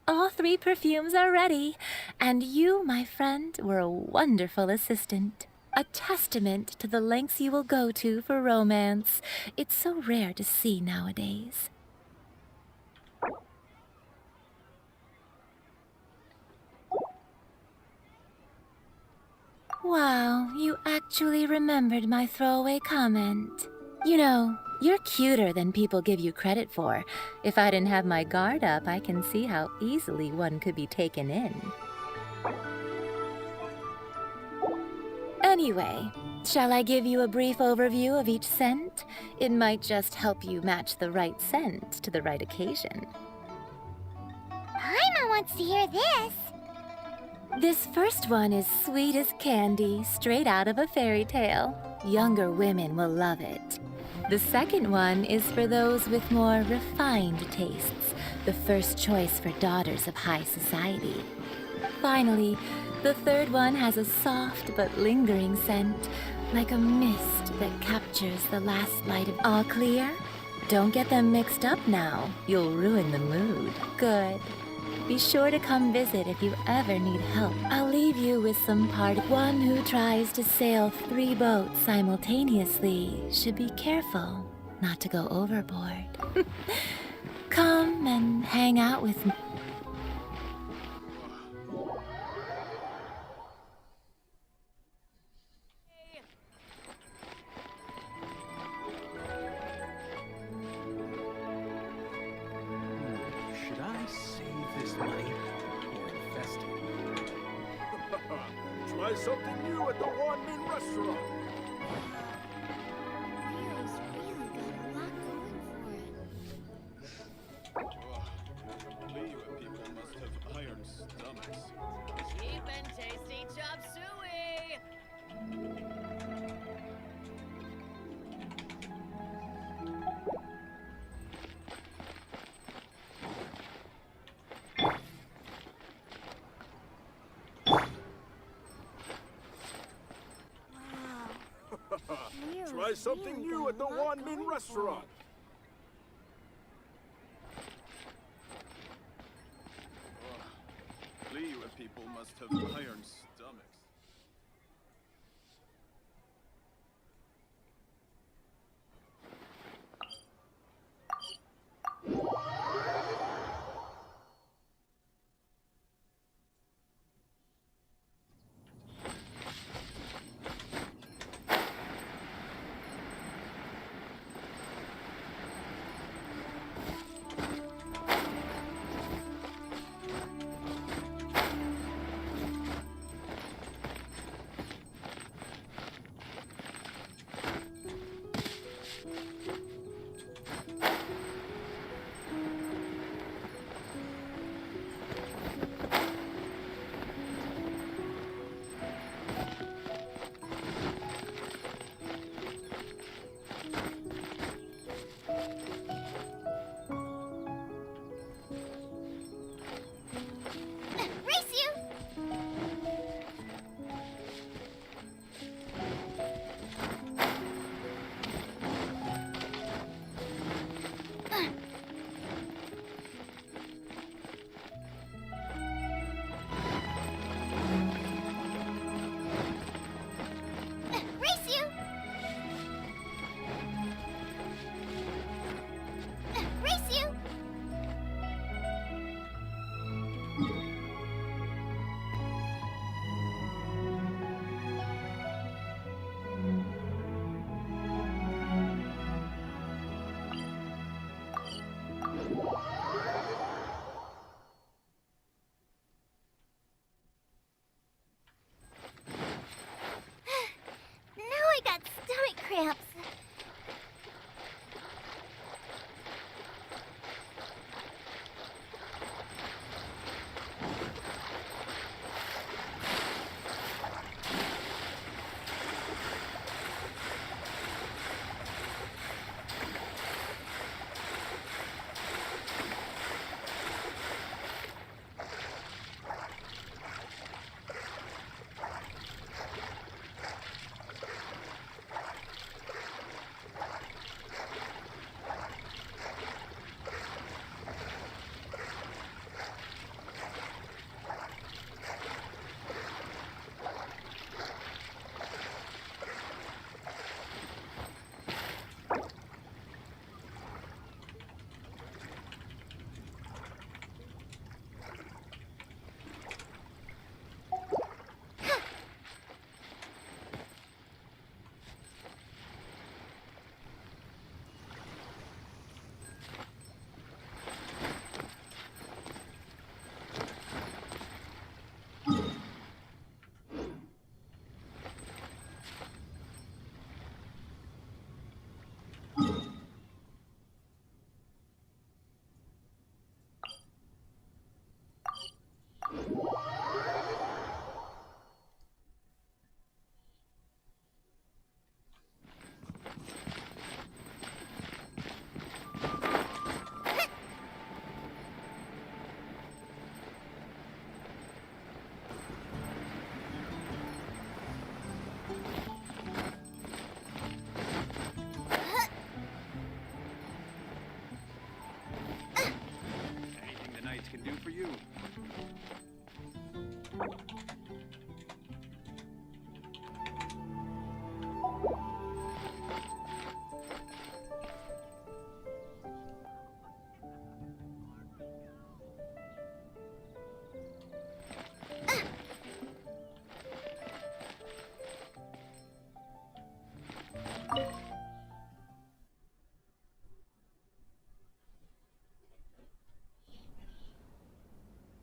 All three perfumes are ready, and you, my friend, were a wonderful assistant. A testament to the lengths you will go to for romance. It's so rare to see nowadays. Wow, you actually remembered my throwaway comment. You know, you're cuter than people give you credit for. If I didn't have my guard up, I can see how easily one could be taken in. Anyway, shall I give you a brief overview of each scent? It might just help you match the right scent to the right occasion. Paimon wants to hear this. This first one is sweet as candy, straight out of a fairy tale. Younger women will love it. The second one is for those with more refined tastes, the first choice for daughters of high society. Finally, the third one has a soft but lingering scent, like a mist that captures the last light of... All clear? Don't get them mixed up now. You'll ruin the mood. Good. Be sure to come visit if you ever need help. I'll leave you with some part. One who tries to sail 3 boats simultaneously should be careful not to go overboard. Come and hang out with me. Should I save this money or invest it? Try something new at the Wanmin restaurant. Leo's really got a lot going for it. Liyue people must have iron stomachs. Cheap and tasty chop suey. Try something new at the Wanmin restaurant. Liyue people must have iron stomachs.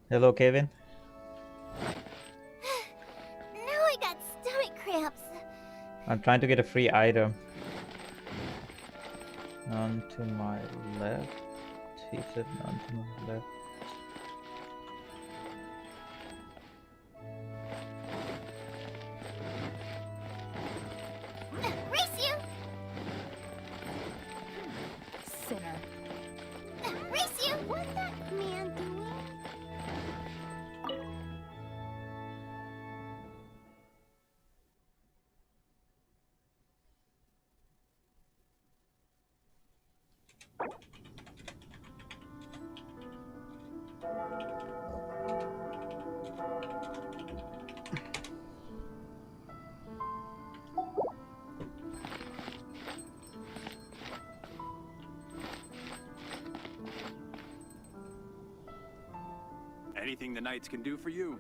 Hello, Kevin. Now I got stomach cramps. I'm trying to get a free item. None to my left. He said none to my left. Race you! Sinner. Race you! What's that man doing? Anything the knights can do for you.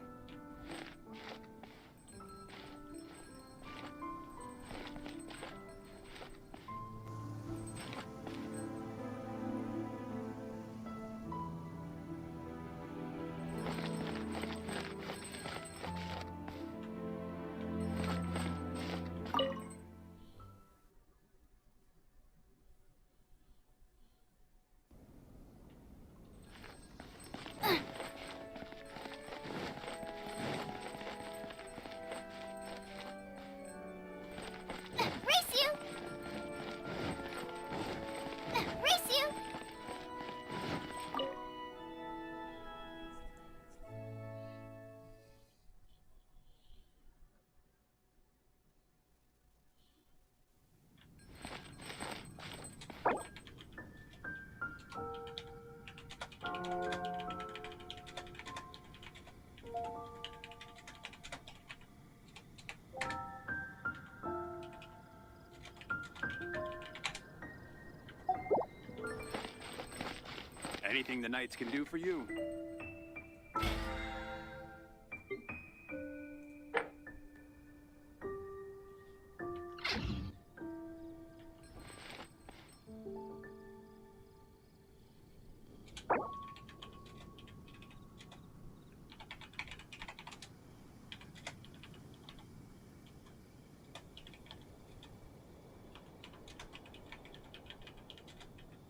Race you! Race you! Anything the knights can do for you.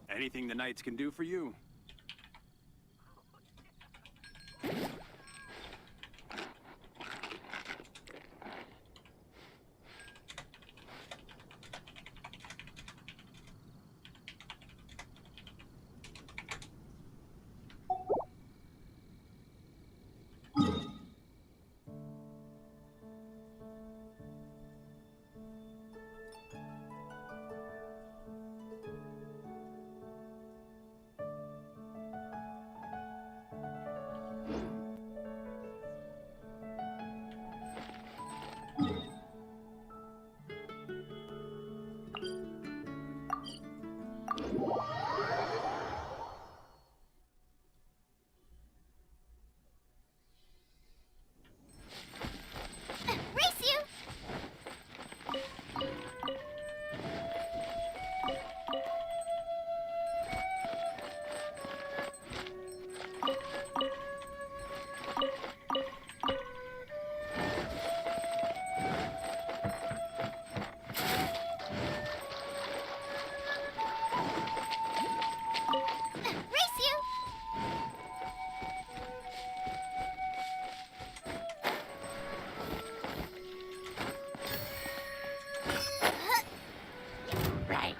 Anything the knights can do for you. Race you! Race you! Right.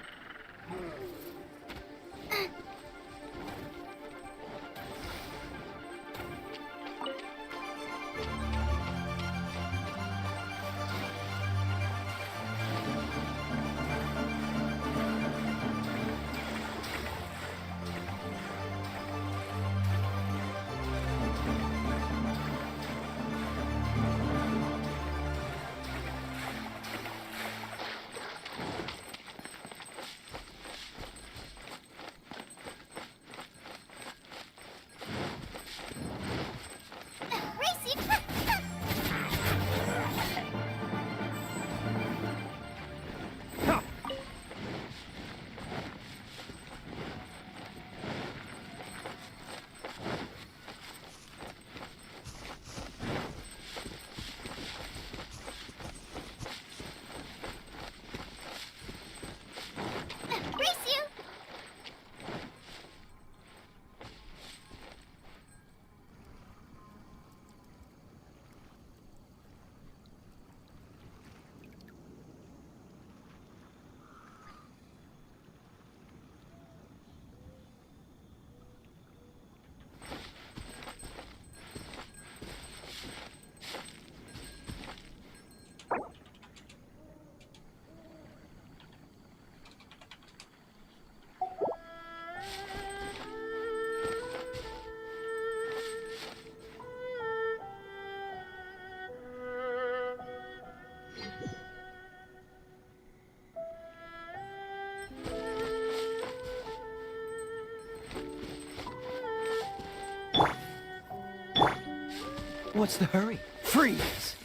What's the hurry? Freeze!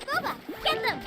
Boba, get them!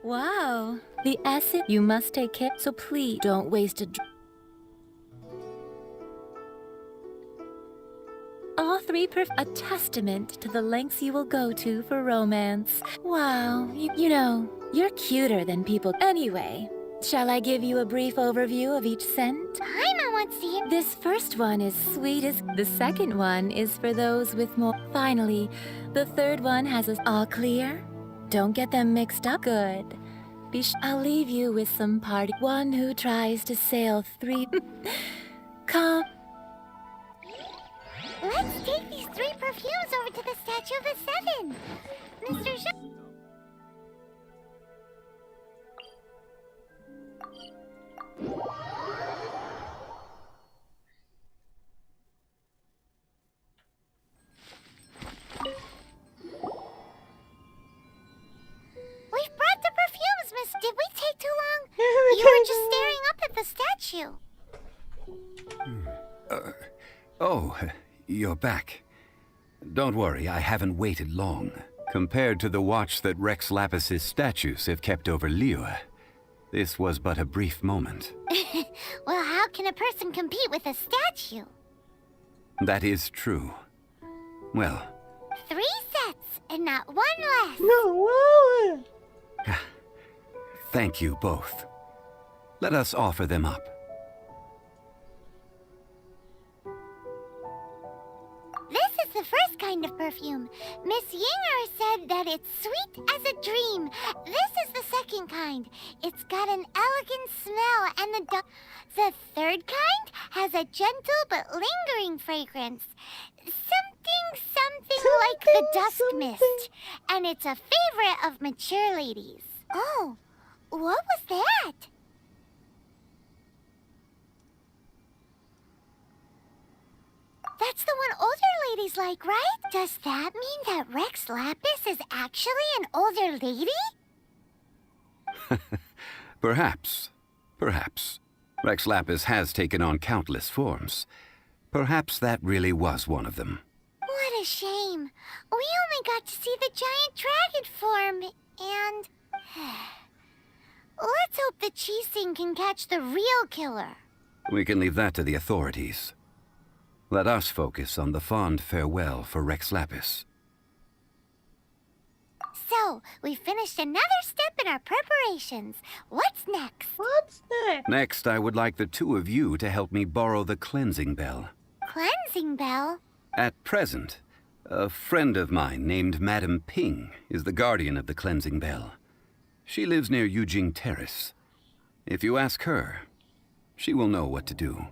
Wow. The acid you must take care, so please don't waste a all three a testament to the lengths you will go to for romance. Wow, you know, you're cuter than people. Anyway, shall I give you a brief overview of each scent? Paimon wants to hear. This first one is sweet as the second one is for those with more. Finally, the third one has us all clear. Don't get them mixed up. Good. I'll leave you with some party. One who tries to sail 3. Come. Let's take these 3 perfumes over to the Statue of the Seven. Mr. Jean. We've brought the perfumes, miss. Did we take too long? You were just staring up at the statue. Oh, you're back. Don't worry, I haven't waited long. Compared to the watch that Rex Lapis's statues have kept over Liyue, this was but a brief moment. Well, how can a person compete with a statue? That is true. Well... 3 sets, and not 1 less. No! Thank you both. Let us offer them up. This is the first kind of perfume. Miss Yinger said that it's sweet as a dream. This is the second kind. It's got an elegant smell, and the third kind has a gentle but lingering fragrance. Something like the dusk mist. And it's a favorite of mature ladies. Oh, what was that? That's the one older ladies like, right? Does that mean that Rex Lapis is actually an older lady? Perhaps. Perhaps. Rex Lapis has taken on countless forms. Perhaps that really was one of them. What a shame. We only got to see the giant dragon form, and... Let's hope the Chising can catch the real killer. We can leave that to the authorities. Let us focus on the fond farewell for Rex Lapis. So, we finished another step in our preparations. What's next? Next, I would like the 2 of you to help me borrow the cleansing bell. Cleansing bell? At present, a friend of mine named Madame Ping is the guardian of the cleansing bell. She lives near Yujing Terrace. If you ask her, she will know what to do.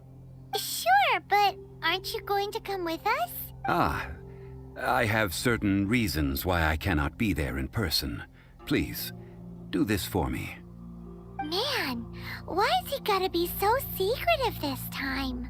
Sure, but aren't you going to come with us? Ah, I have certain reasons why I cannot be there in person. Please, do this for me. Man, why's he gotta be so secretive this time?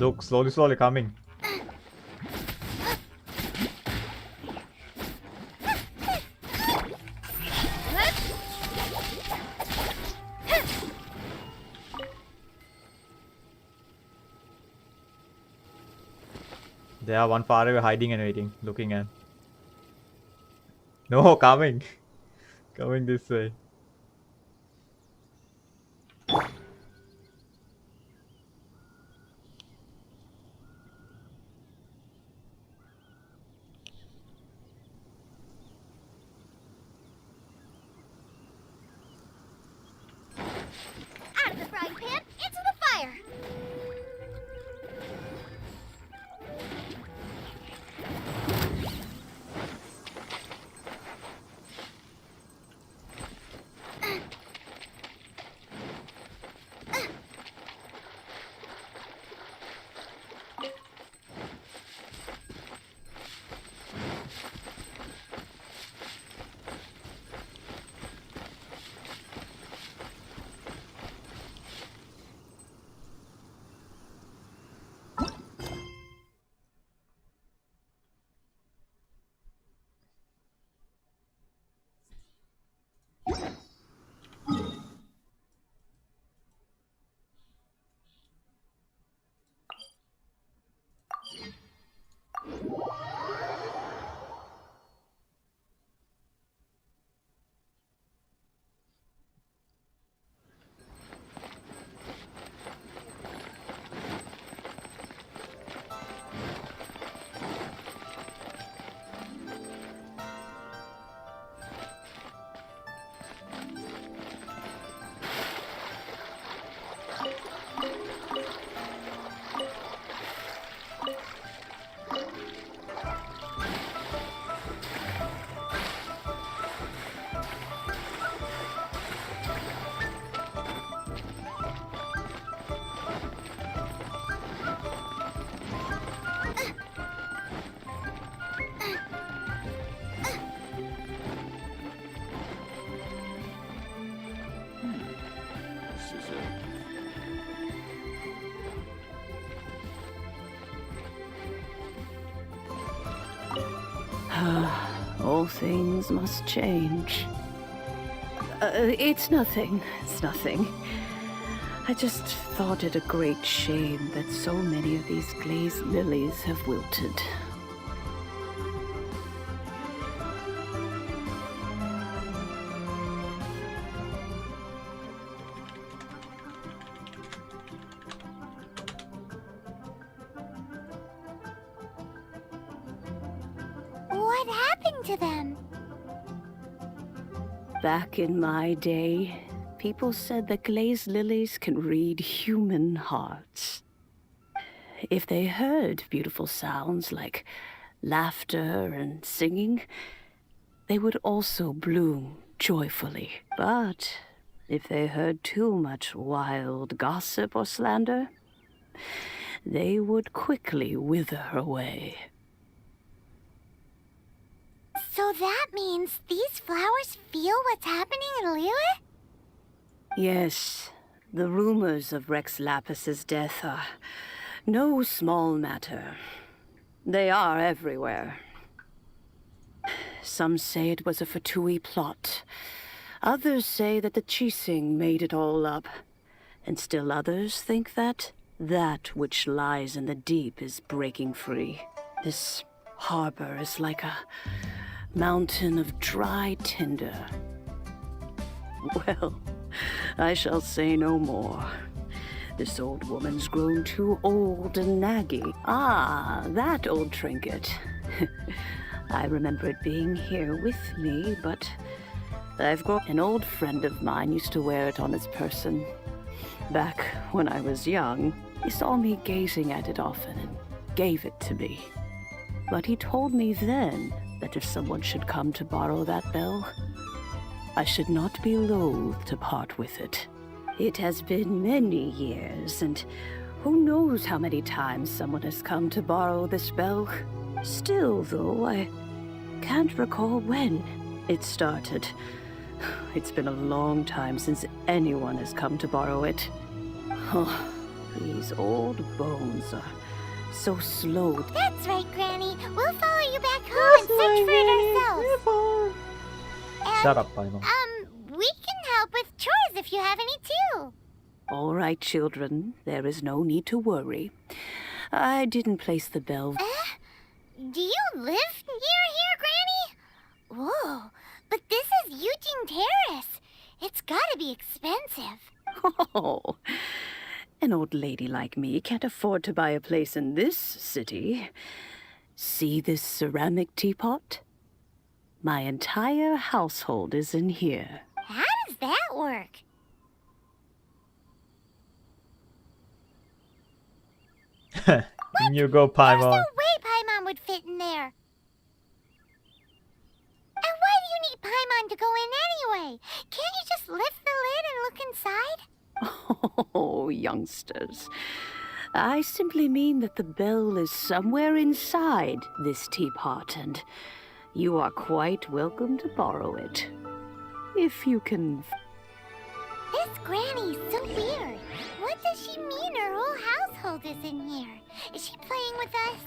Look, slowly coming. They are one far away, hiding and waiting, looking at. No, coming. Coming this way. Out of the frying pan, into the fire! All things must change. It's nothing. It's nothing. I just thought it a great shame that so many of these glazed lilies have wilted. What happened to them? Back in my day, people said that glazed lilies can read human hearts. If they heard beautiful sounds like laughter and singing, they would also bloom joyfully. But if they heard too much wild gossip or slander, they would quickly wither away. So that means these flowers feel what's happening in Liyue? Yes, the rumors of Rex Lapis's death are no small matter. They are everywhere. Some say it was a Fatui plot. Others say that the Chising made it all up. And still others think that which lies in the deep is breaking free. This harbor is like a mountain of dry tinder. Well, I shall say no more. This old woman's grown too old and naggy. Ah, that old trinket. I remember it being here with me, but I've got an old friend of mine used to wear it on his person. Back when I was young, he saw me gazing at it often and gave it to me. But he told me then that if someone should come to borrow that bell, I should not be loath to part with it. It has been many years, and who knows how many times someone has come to borrow this bell. Still, though, I can't recall when it started. It's been a long time since anyone has come to borrow it. Oh, These old bones are so slow. That's right, Granny. We'll follow you back home and search for it ourselves. Shut up, Paimon. We can help with chores if you have any too. All right, children. There is no need to worry. I didn't place the bell. Do you live near here, Granny? Whoa, but this is Eugene Terrace. It's gotta be expensive. Oh, an old lady like me can't afford to buy a place in this city. See this ceramic teapot? My entire household is in here. How does that work? In you go, Paimon. There's no way Paimon would fit in there. And why do you need Paimon to go in anyway? Can't you just lift the lid and look inside? Oh, youngsters. I simply mean that the bell is somewhere inside this teapot, and you are quite welcome to borrow it. If you can... This Granny's so weird. What does she mean her whole household is in here? Is she playing with us?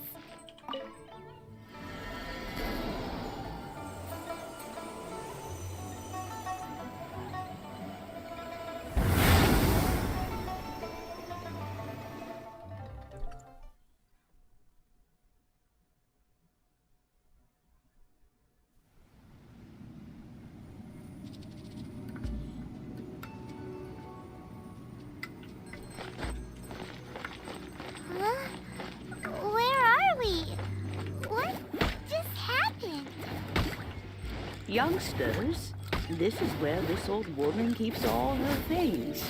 Youngsters, this is where this old woman keeps all her things.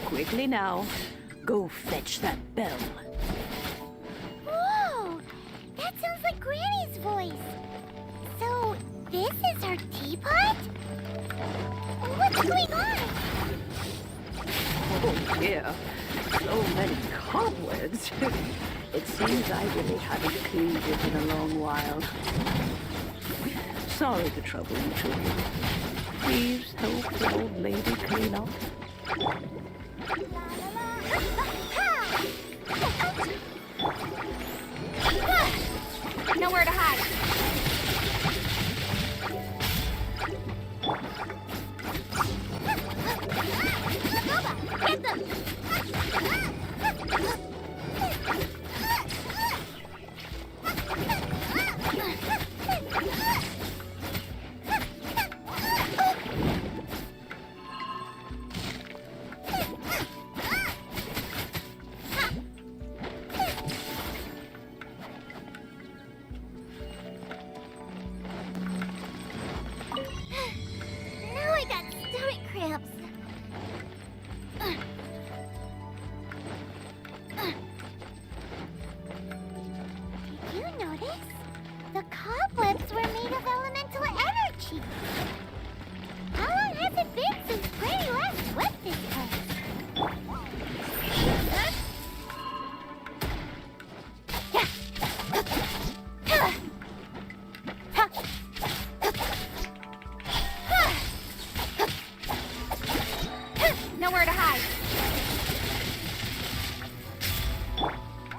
Quickly now, go fetch that bell. Whoa! That sounds like Granny's voice. So, this is her teapot? What's going on? Oh dear, so many cobwebs. It seems I really haven't cleaned it in a long while. Sorry to trouble you children. Please help the old lady clean up. Nowhere to hide. Get them!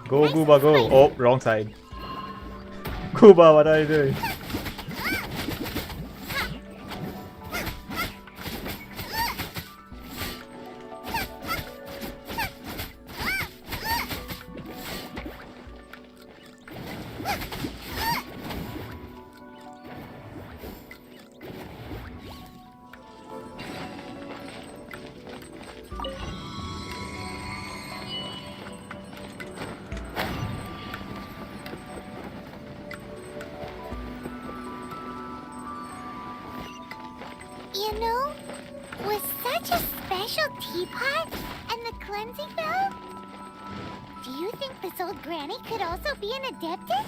Go, Gooba, go. Oh, wrong side. Gooba, what are you doing? You know, with such a special teapot and the cleansing bell, do you think this old granny could also be an adeptus?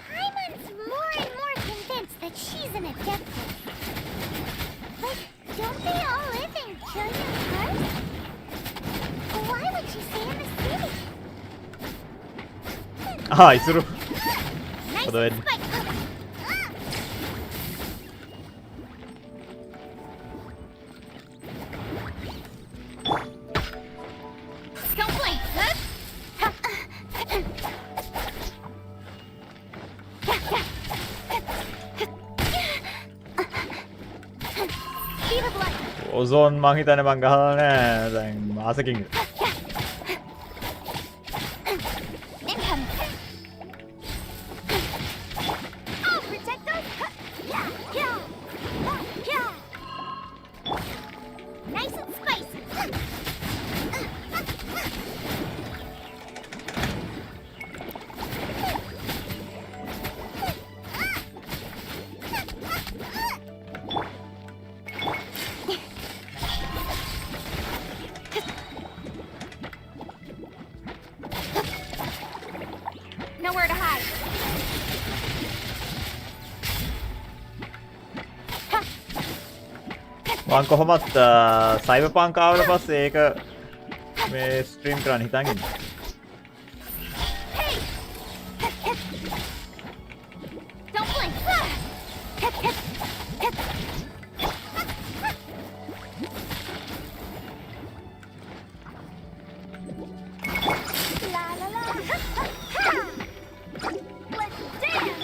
Paimon's more and more convinced that she's an adeptus. But don't they all live in Chillian Park? Why would she stay in the city? Ai, suruh. Odoin. Ozon මං හිතන්නේ මං ගහලා නෑ දැන් මාසකින්. Nowhere to hide. මං කොහොමත් සයිබර්පන්ක් ආවට පස්සේ ඒක මේ ස්ට්‍රීම් කරන්න හිතන් ඉන්නේ. Don't blink. La la la. Let's dance.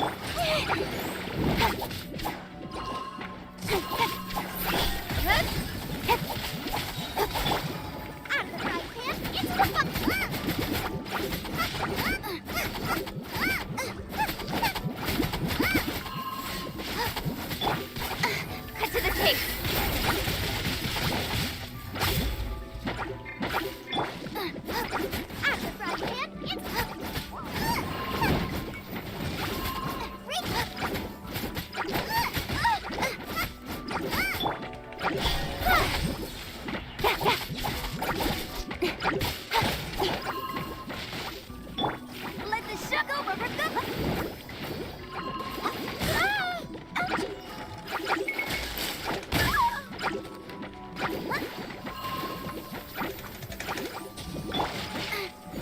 Cut to the chase. Let the shock over recover.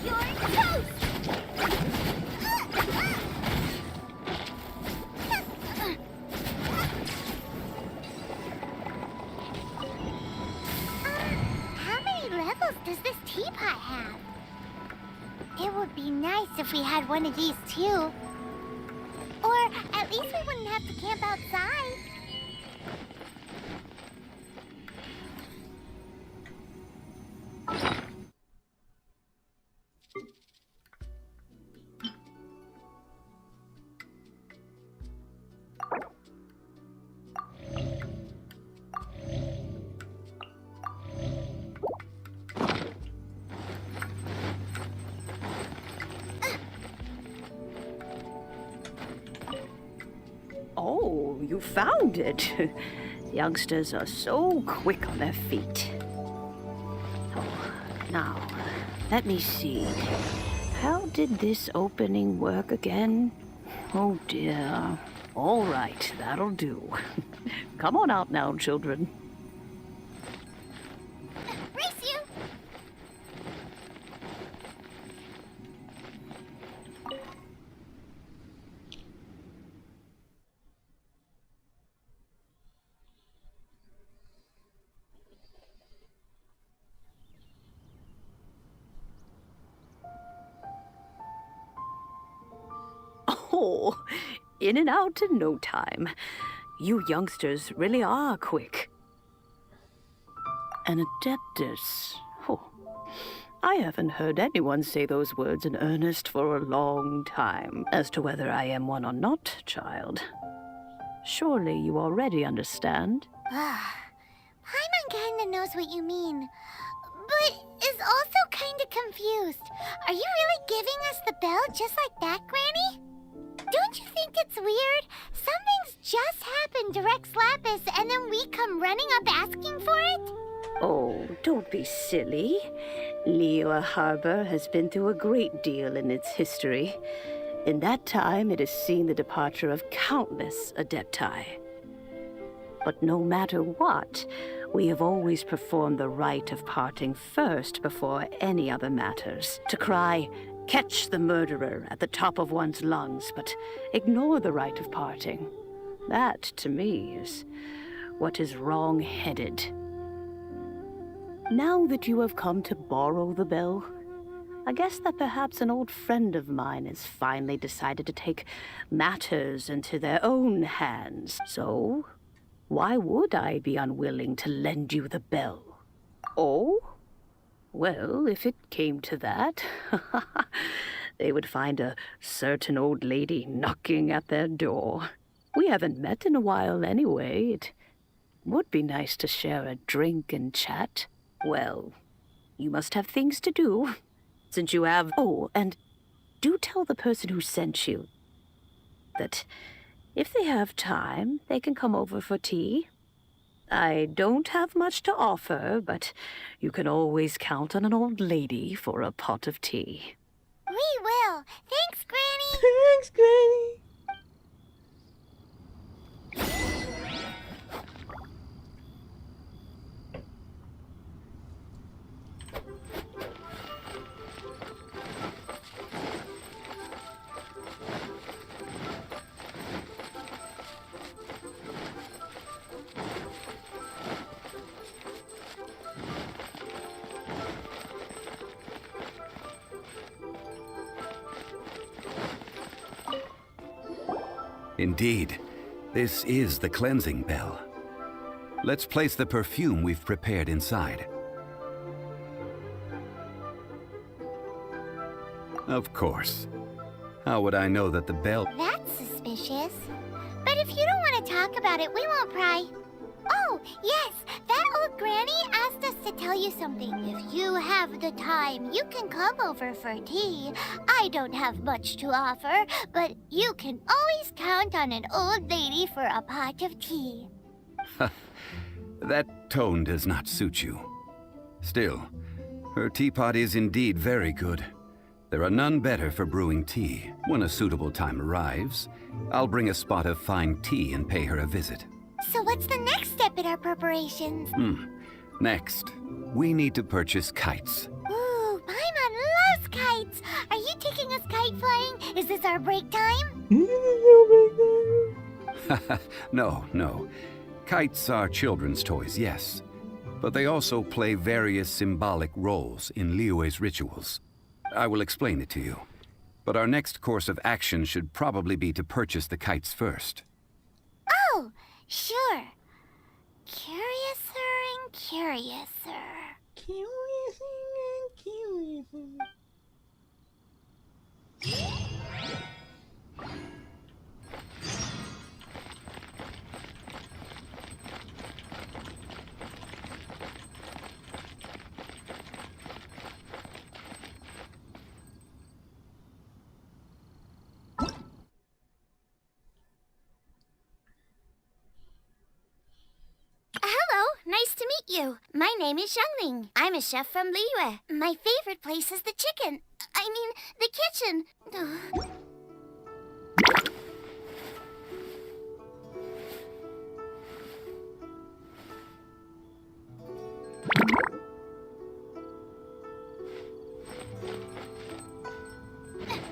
You're toast. How many levels does this teapot have? It would be nice if we had one of these too. Or at least we wouldn't have to camp outside. Oh, you found it. Youngsters are so quick on their feet. Oh, now, let me see. How did this opening work again? Oh dear. All right, that'll do. Come on out now, children. Race you! Oh, in and out in no time. You youngsters really are quick. An adeptus. Oh, I haven't heard anyone say those words in earnest for a long time. As to whether I am one or not, child. Surely you already understand. Paimon kinda knows what you mean, but is also kinda confused. Are you really giving us the bell just like that, Granny? Don't you think it's weird? Something's just happened to Rex Lapis and then we come running up asking for it? Oh, don't be silly. Liyue Harbor has been through a great deal in its history. In that time, it has seen the departure of countless Adepti. But no matter what, we have always performed the rite of parting first before any other matters. To cry, catch the murderer at the top of one's lungs, but ignore the rite of parting. That, to me, is what is wrong-headed. Now that you have come to borrow the bell, I guess that perhaps an old friend of mine has finally decided to take matters into their own hands. So, why would I be unwilling to lend you the bell? Oh? Well, if it came to that, they would find a certain old lady knocking at their door. We haven't met in a while anyway. It would be nice to share a drink and chat. Well, you must have things to do, since you have... Oh, and do tell the person who sent you that if they have time, they can come over for tea. I don't have much to offer, but you can always count on an old lady for a pot of tea. We will. Thanks, Granny. Thanks, Granny. Indeed, this is the cleansing bell. Let's place the perfume we've prepared inside. Of course. How would I know that the bell... That's suspicious. But if you don't want to talk about it, we won't pry. Oh, yes, that old granny asked us to tell you something. If you have the time, you can come over for tea. I don't have much to offer, but you can always count on an old lady for a pot of tea. That tone does not suit you. Still, her teapot is indeed very good. There are none better for brewing tea. When a suitable time arrives, I'll bring a spot of fine tea and pay her a visit. So what's the next step in our preparations? Next, we need to purchase kites. Ooh, Paimon loves kites! Are you taking us kite flying? Is this our break time? No. Kites are children's toys, yes. But they also play various symbolic roles in Liyue's rituals. I will explain it to you. But our next course of action should probably be to purchase the kites first. Oh, sure. Curiouser and curiouser. Curiouser and curiouser. Hello, nice to meet you. My name is Xiangling. I'm a chef from Liyue. My favorite place is the chicken. I mean, the kitchen.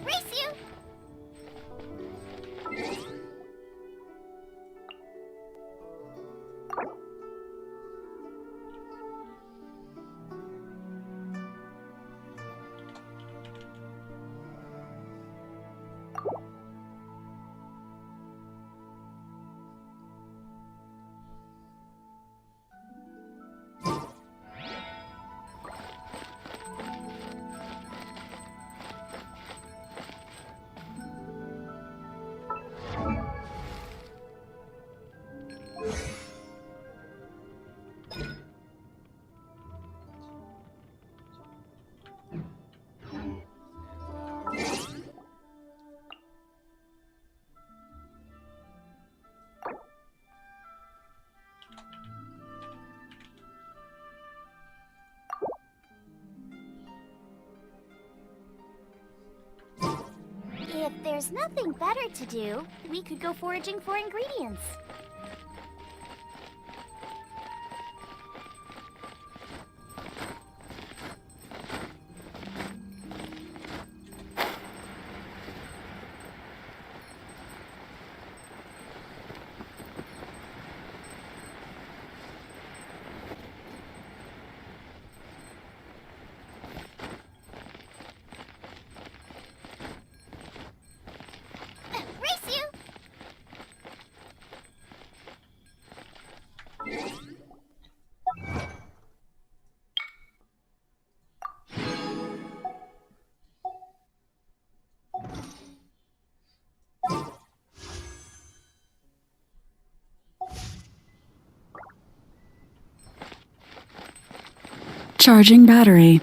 Race you! If there's nothing better to do, we could go foraging for ingredients. Charging battery.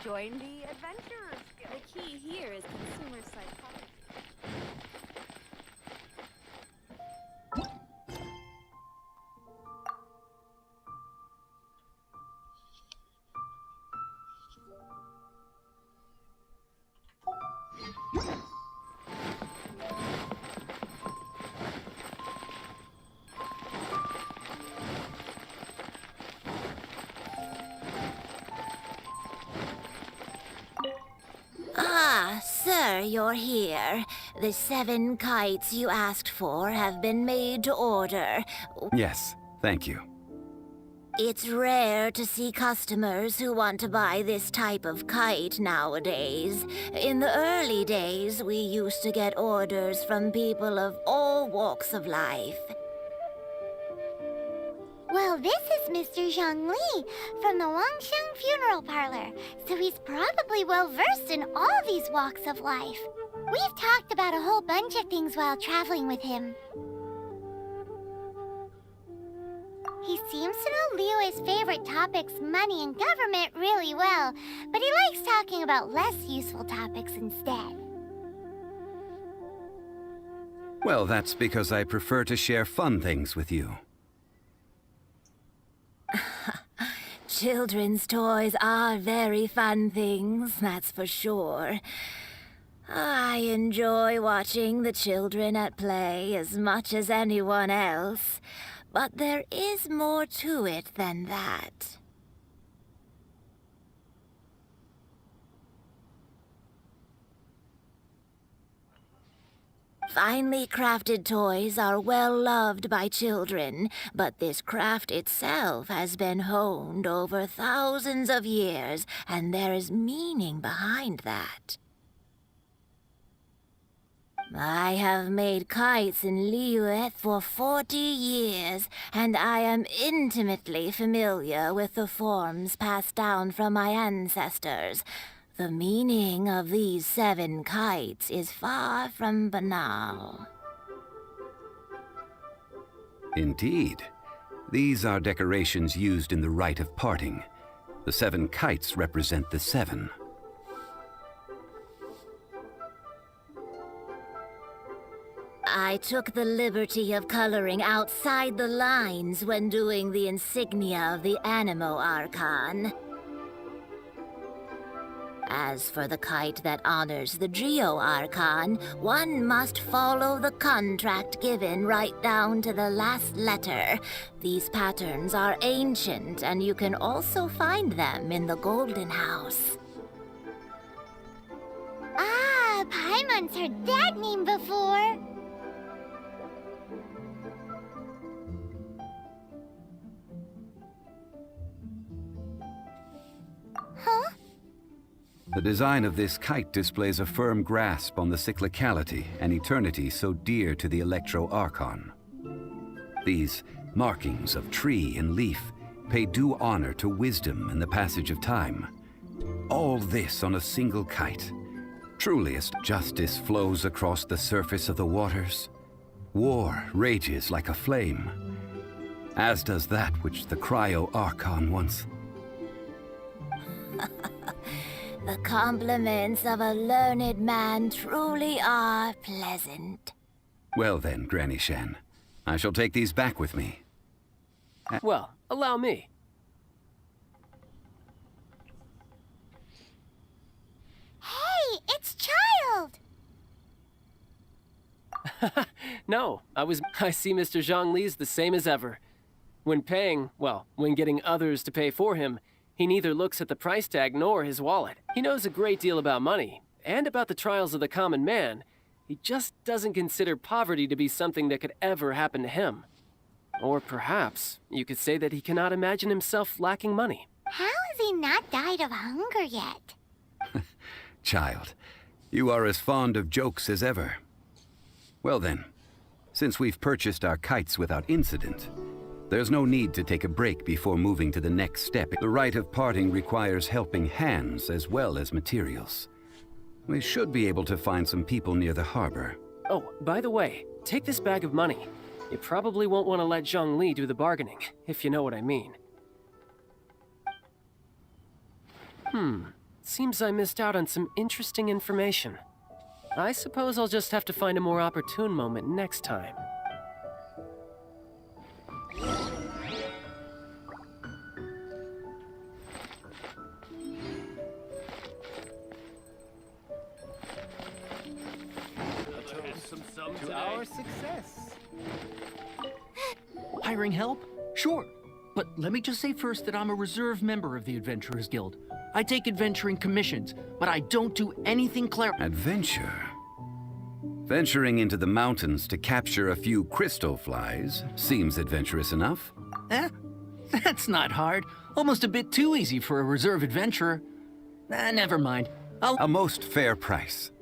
Join the Adventurers Guild. The key here is consumer psychology. Ah, sir, you're here. The 7 kites you asked for have been made to order. Yes, thank you. It's rare to see customers who want to buy this type of kite nowadays. In the early days, we used to get orders from people of all walks of life. Well, this is Mr. Zhongli from the Wangsheng Funeral Parlor, so he's probably well-versed in all these walks of life. We've talked about a whole bunch of things while traveling with him. He seems to know Liyue's favorite topics, money and government, really well, but he likes talking about less useful topics instead. Well, that's because I prefer to share fun things with you. Children's toys are very fun things, that's for sure. I enjoy watching the children at play as much as anyone else, but there is more to it than that. Finely crafted toys are well loved by children, but this craft itself has been honed over thousands of years, and there is meaning behind that. I have made kites in Liyue for 40 years, and I am intimately familiar with the forms passed down from my ancestors. The meaning of these 7 kites is far from banal. Indeed. These are decorations used in the rite of parting. The 7 kites represent the 7. I took the liberty of coloring outside the lines when doing the insignia of the Animo Archon. As for the kite that honors the Geo Archon, one must follow the contract given right down to the last letter. These patterns are ancient, and you can also find them in the Golden House. Ah, Paimon's heard that name before. Huh? The design of this kite displays a firm grasp on the cyclicality and eternity so dear to the Electro Archon. These markings of tree and leaf pay due honor to wisdom and the passage of time. All this on a single kite. Truliest justice flows across the surface of the waters. War rages like a flame, as does that which the Cryo Archon once... The compliments of a learned man truly are pleasant. Well then, Granny Shen, I shall take these back with me. Well, allow me. Hey, it's Child! No, I see Mr. Zhongli's the same as ever. When paying, well, when getting others to pay for him, he neither looks at the price tag nor his wallet. He knows a great deal about money, and about the trials of the common man. He just doesn't consider poverty to be something that could ever happen to him. Or perhaps you could say that he cannot imagine himself lacking money. How has he not died of hunger yet? Child, you are as fond of jokes as ever. Well then, since we've purchased our kites without incident, There's no need to take a break before moving to the next step. The rite of parting requires helping hands as well as materials. We should be able to find some people near the harbor. Oh, by the way, take this bag of money. You probably won't want to let Zhongli do the bargaining, if you know what I mean. Seems I missed out on some interesting information. I suppose I'll just have to find a more opportune moment next time. To our success. Hiring help? Sure. But let me just say first that I'm a reserve member of the Adventurers Guild. I take adventuring commissions, but I don't do anything Adventure? Venturing into the mountains to capture a few crystal flies seems adventurous enough. Eh? That's not hard. Almost a bit too easy for a reserve adventurer. Never mind. A most fair price.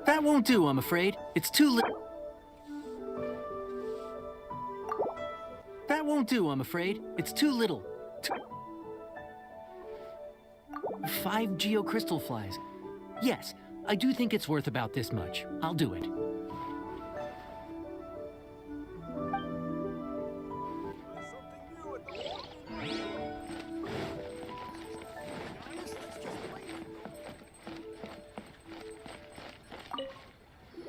That won't do, I'm afraid. It's too little. That won't do, I'm afraid. It's too little. 5 geocrystal flies. Yes, I do think it's worth about this much. I'll do it.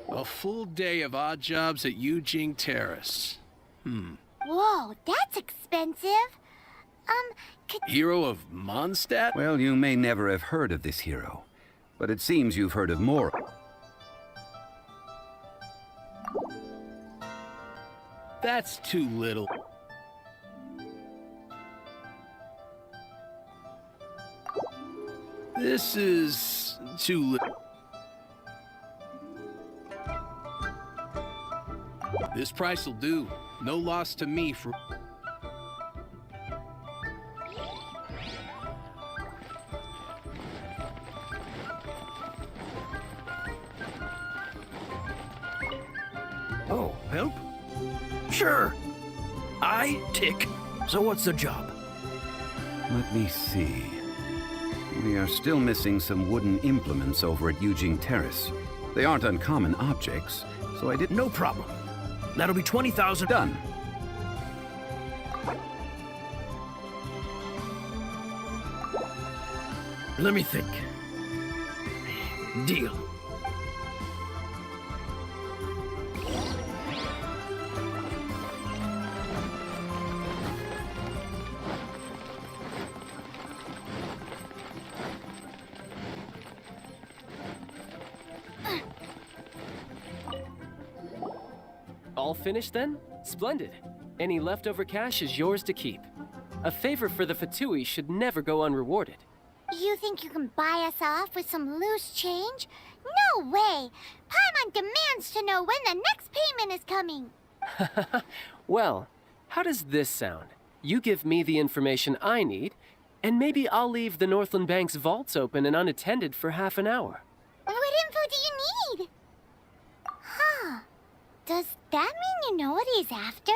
A full day of odd jobs at Eugene Terrace. Whoa, that's expensive. Hero of Mondstadt? Well, you may never have heard of this hero, but it seems you've heard of more. That's too little. This is too little. This price will do. No loss to me for... Oh, help? Sure. I tick. So what's the job? Let me see. We are still missing some wooden implements over at Eugene Terrace. They aren't uncommon objects, so I did... No problem. That'll be 20,000. Done. Let me think. Deal. All finished then? Splendid. Any leftover cash is yours to keep. A favor for the Fatui should never go unrewarded. You think you can buy us off with some loose change? No way! Paimon demands to know when the next payment is coming. Well, how does this sound? You give me the information I need, and maybe I'll leave the Northland Bank's vaults open and unattended for half an hour. What info do you need? Huh. Does that mean you know what he's after?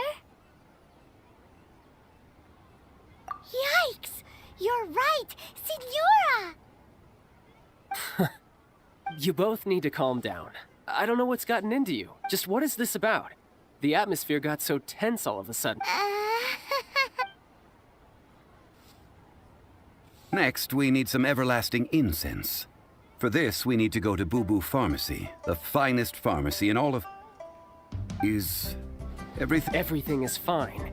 Yikes! You're right! Signora! You both need to calm down. I don't know what's gotten into you. Just what is this about? The atmosphere got so tense all of a sudden. Next, we need some everlasting incense. For this, we need to go to Boo Boo Pharmacy, the finest pharmacy in all of... Is... everything... Everything is fine.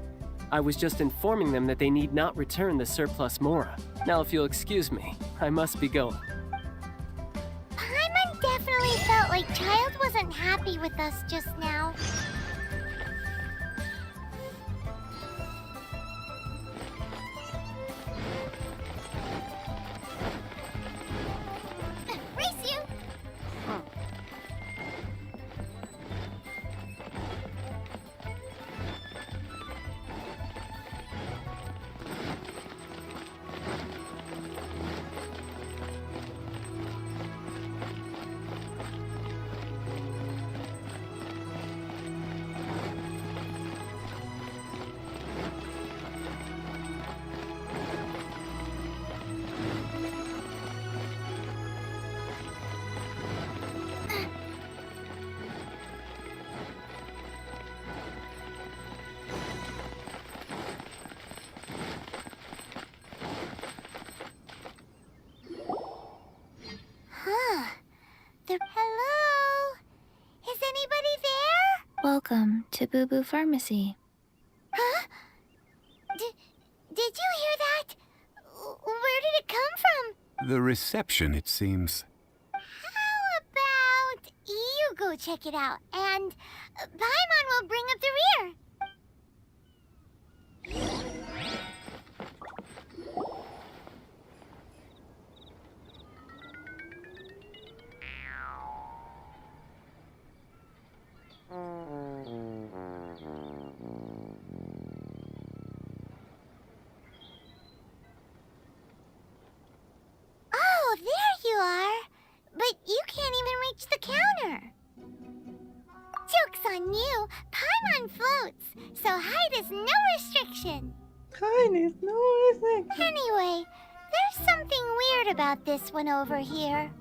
I was just informing them that they need not return the surplus Mora. Now, if you'll excuse me, I must be going. Paimon definitely felt like Child wasn't happy with us just now. Race you! Welcome to Boo Boo Pharmacy. Huh? Did you hear that? Where did it come from? The reception, it seems. How about you go check it out, and Paimon will bring up the rear. Oh, there you are. But you can't even reach the counter. Joke's on you. Paimon floats, so height is no restriction. Height is no restriction. Anyway, there's something weird about this one over here.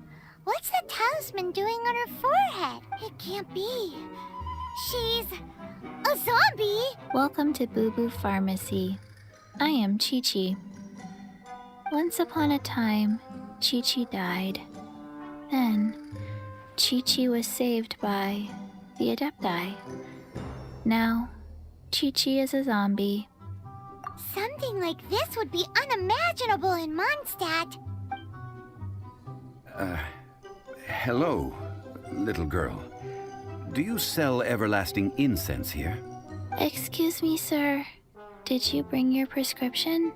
What's the talisman doing on her forehead? It can't be. She's a zombie. Welcome to Boo Boo Pharmacy. I am Chi-Chi. Once upon a time, Chi-Chi died. Then, Chi-Chi was saved by the Adepti. Now, Chi-Chi is a zombie. Something like this would be unimaginable in Mondstadt. Hello, little girl. Do you sell everlasting incense here? Excuse me, sir. Did you bring your prescription?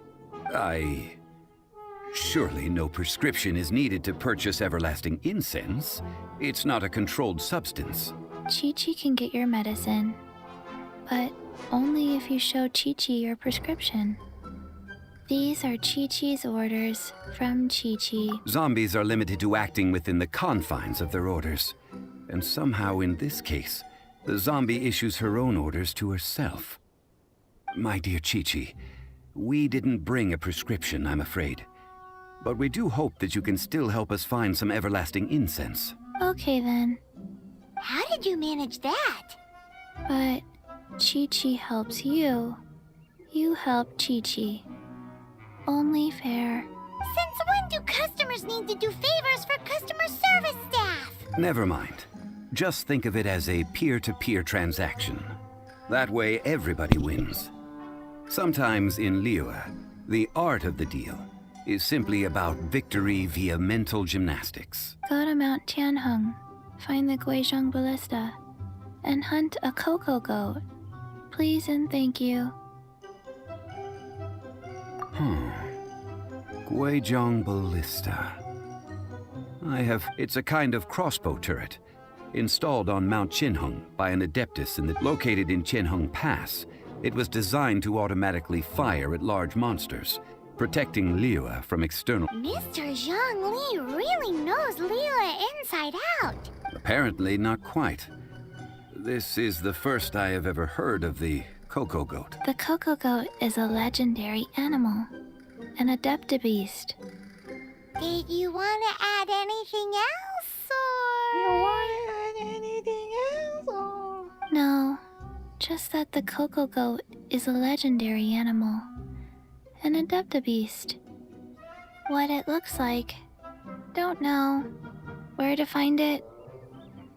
Surely no prescription is needed to purchase everlasting incense. It's not a controlled substance. Chi-Chi can get your medicine, but only if you show Chi-Chi your prescription. These are Chi-Chi's orders from Chi-Chi. Zombies are limited to acting within the confines of their orders. And somehow in this case, the zombie issues her own orders to herself. My dear Chi-Chi, we didn't bring a prescription, I'm afraid. But we do hope that you can still help us find some everlasting incense. Okay then. How did you manage that? But Chi-Chi helps you. You help Chi-Chi. Only fair. Since when do customers need to do favors for customer service staff? Never mind. Just think of it as a peer-to-peer transaction. That way everybody wins. Sometimes in Liyue, the art of the deal is simply about victory via mental gymnastics. Go to Mount Tianheng, find the Guizhong Ballista, and hunt a cocoa goat. Please and thank you. Guizhong Ballista. It's a kind of crossbow turret, installed on Mount Tianheng by an Adeptus located in Tianheng Pass. It was designed to automatically fire at large monsters, protecting Liyue from external... Mr. Zhongli really knows Liyue inside out. Apparently not quite. This is the first I have ever heard of the cocoa goat. The cocoa goat is a legendary animal, an Adeptibeast. Did you want to add anything else, or...? No, just that the cocoa goat is a legendary animal, an Adeptibeast. What it looks like, don't know. Where to find it,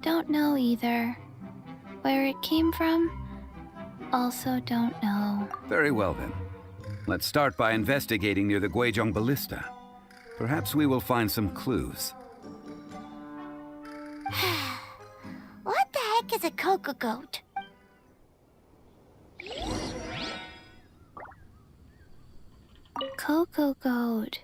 don't know either. Where it came from, also don't know. Very well then. Let's start by investigating near the Guizhong Ballista. Perhaps we will find some clues. What the heck is a cocoa goat? Cocoa goat.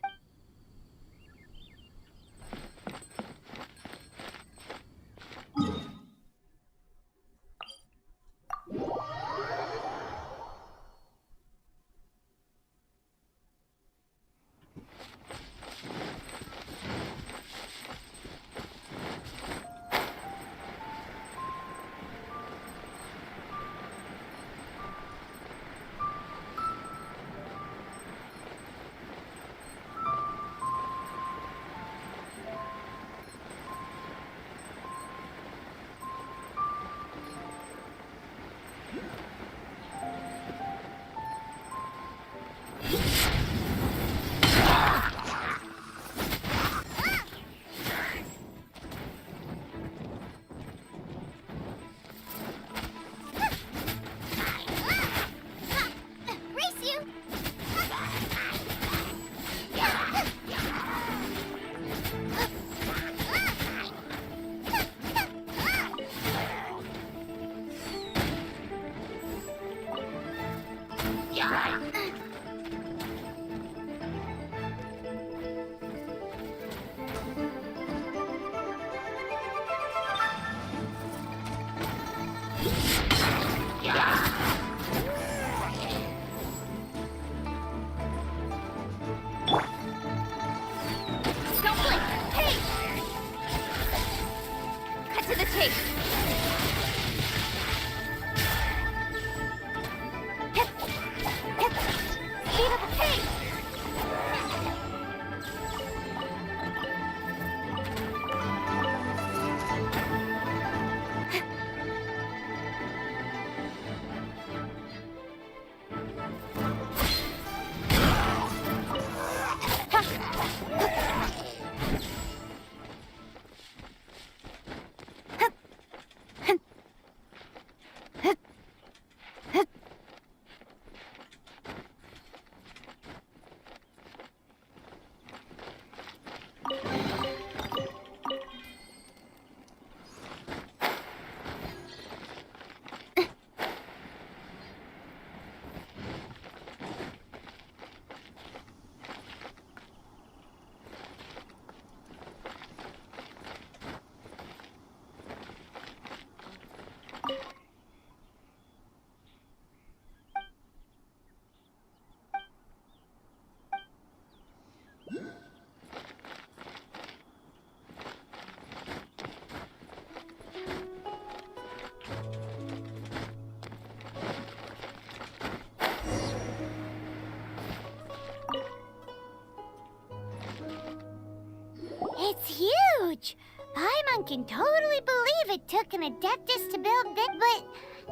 That's huge! Paimon can totally believe it took an Adeptus to build this, but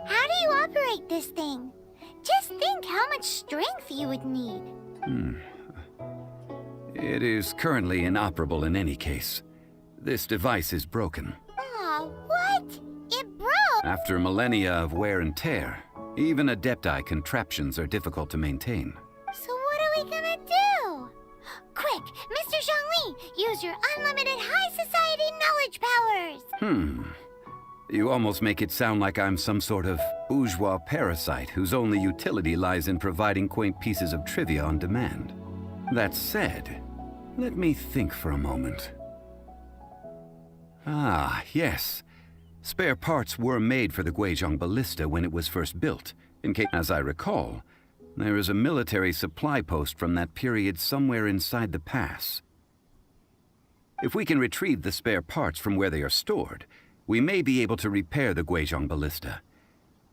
how do you operate this thing? Just think how much strength you would need. It is currently inoperable in any case. This device is broken. Aw, what? It broke! After millennia of wear and tear, even Adepti contraptions are difficult to maintain. So what are we gonna do? Quick, Mr. Zhongli, use your unlimited high society knowledge powers! You almost make it sound like I'm some sort of bourgeois parasite whose only utility lies in providing quaint pieces of trivia on demand. That said, let me think for a moment. Ah, yes. Spare parts were made for the Guizhong Ballista when it was first built. As I recall, there is a military supply post from that period somewhere inside the pass. If we can retrieve the spare parts from where they are stored, we may be able to repair the Guizhong Ballista.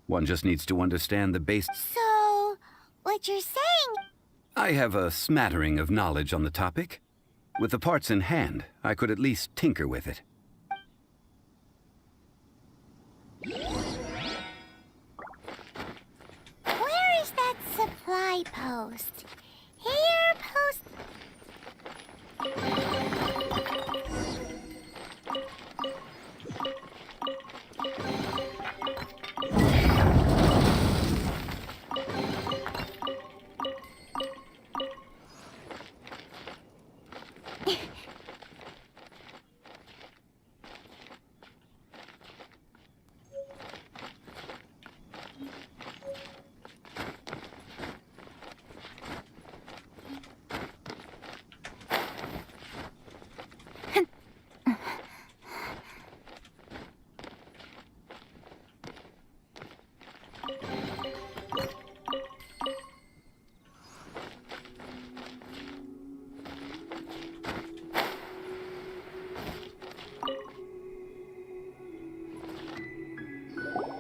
One just needs to understand the base... So, what you're saying... I have a smattering of knowledge on the topic. With the parts in hand, I could at least tinker with it. Where is that supply post? Here, post...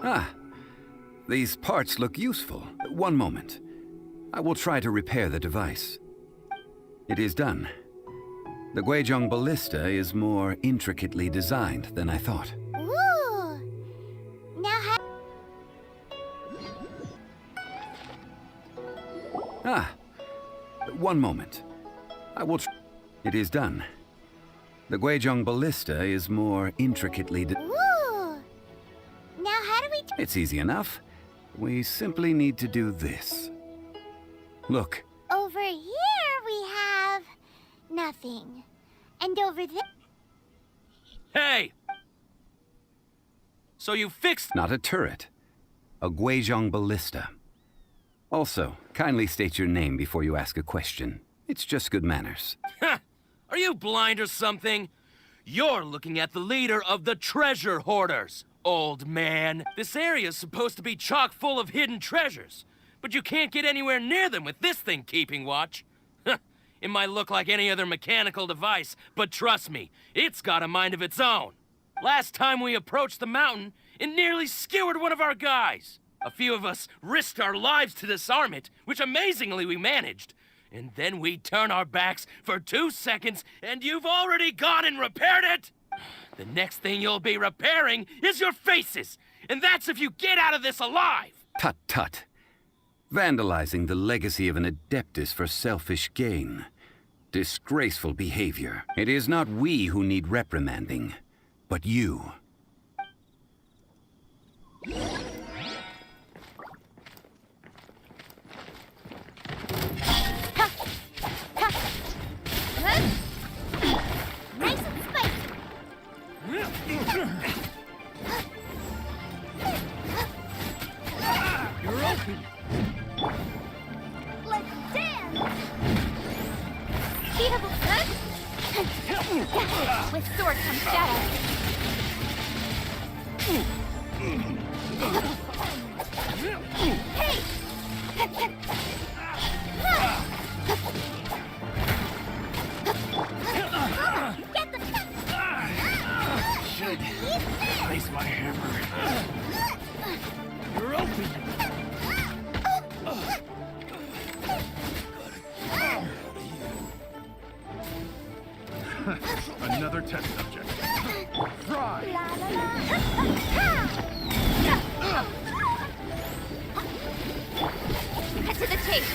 Ah, these parts look useful. One moment. I will try to repair the device. It is done. The Guizhong Ballista is more intricately designed than I thought. Ooh! Now Ah, one moment. I will It is done. The Guizhong Ballista is more intricately Ooh! Now how do we... It's easy enough. We simply need to do this. Look. Over here we have... nothing. And over there... Hey! So you fixed... Not a turret. A Guizhong Ballista. Also, kindly state your name before you ask a question. It's just good manners. Are you blind or something? You're looking at the leader of the treasure hoarders, old man. This area's supposed to be chock full of hidden treasures, but you can't get anywhere near them with this thing keeping watch. It might look like any other mechanical device, but trust me, it's got a mind of its own. Last time we approached the mountain, it nearly skewered one of our guys. A few of us risked our lives to disarm it, which amazingly we managed. And then we turn our backs for 2 seconds, and you've already gone and repaired it? The next thing you'll be repairing is your faces, and that's if you get out of this alive! Tut tut. Vandalizing the legacy of an Adeptus for selfish gain. Disgraceful behavior. It is not we who need reprimanding, but you. Nice and spicy. You're open. Let's dance. Beatable good. With sword comes shadow. Hey! Get the... Should place my hammer. You're open. Another test subject. Fry! Cut to the chase.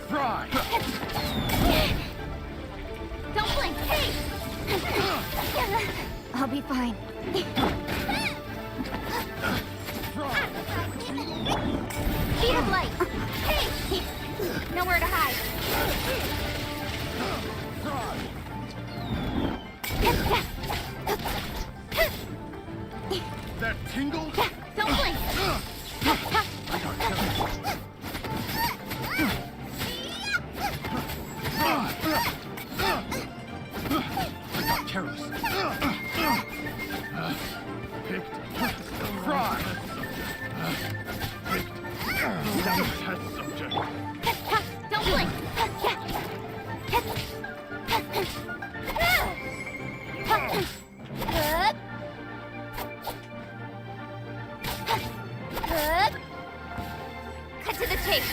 Fry! Don't blink. Hey! I'll be fine. Speed of light. Hey! Nowhere to hide. That tingle? Don't blink. I got careless. Picked. Fry! Picked. Test subject. Don't blink. Good. Good. Cut to the chase.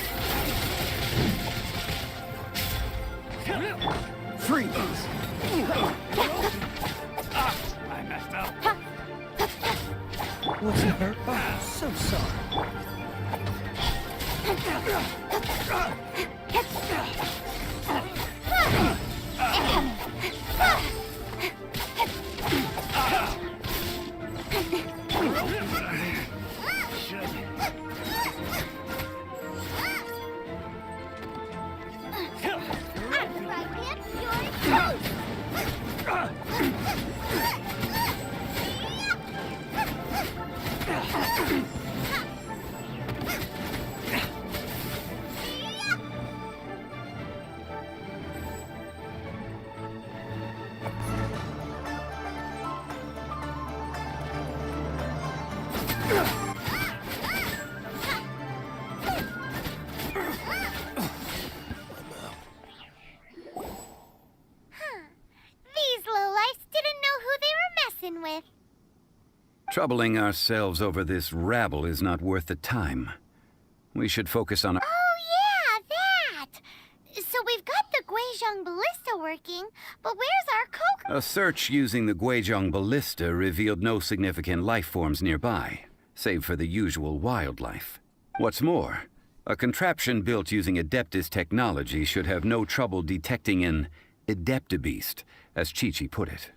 Freeze! I messed up. Wasn't hurt? Oh, so sorry. These lowlifes didn't know who they were messing with. Troubling ourselves over this rabble is not worth the time. We should focus on... Oh, yeah, that! So we've got the Guizhong ballista working, but where's our Coco? A search using the Guizhong ballista revealed no significant life forms nearby, save for the usual wildlife. What's more, a contraption built using Adeptus technology should have no trouble detecting an Adeptabeast, as Chi-Chi put it.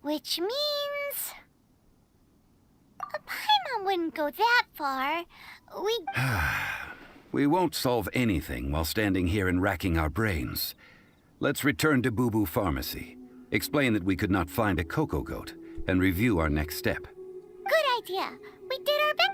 Which means... Paimon wouldn't go that far. We won't solve anything while standing here and racking our brains. Let's return to Boo Boo Pharmacy, explain that we could not find a Coco Goat, and review our next step. Good idea. We did our best.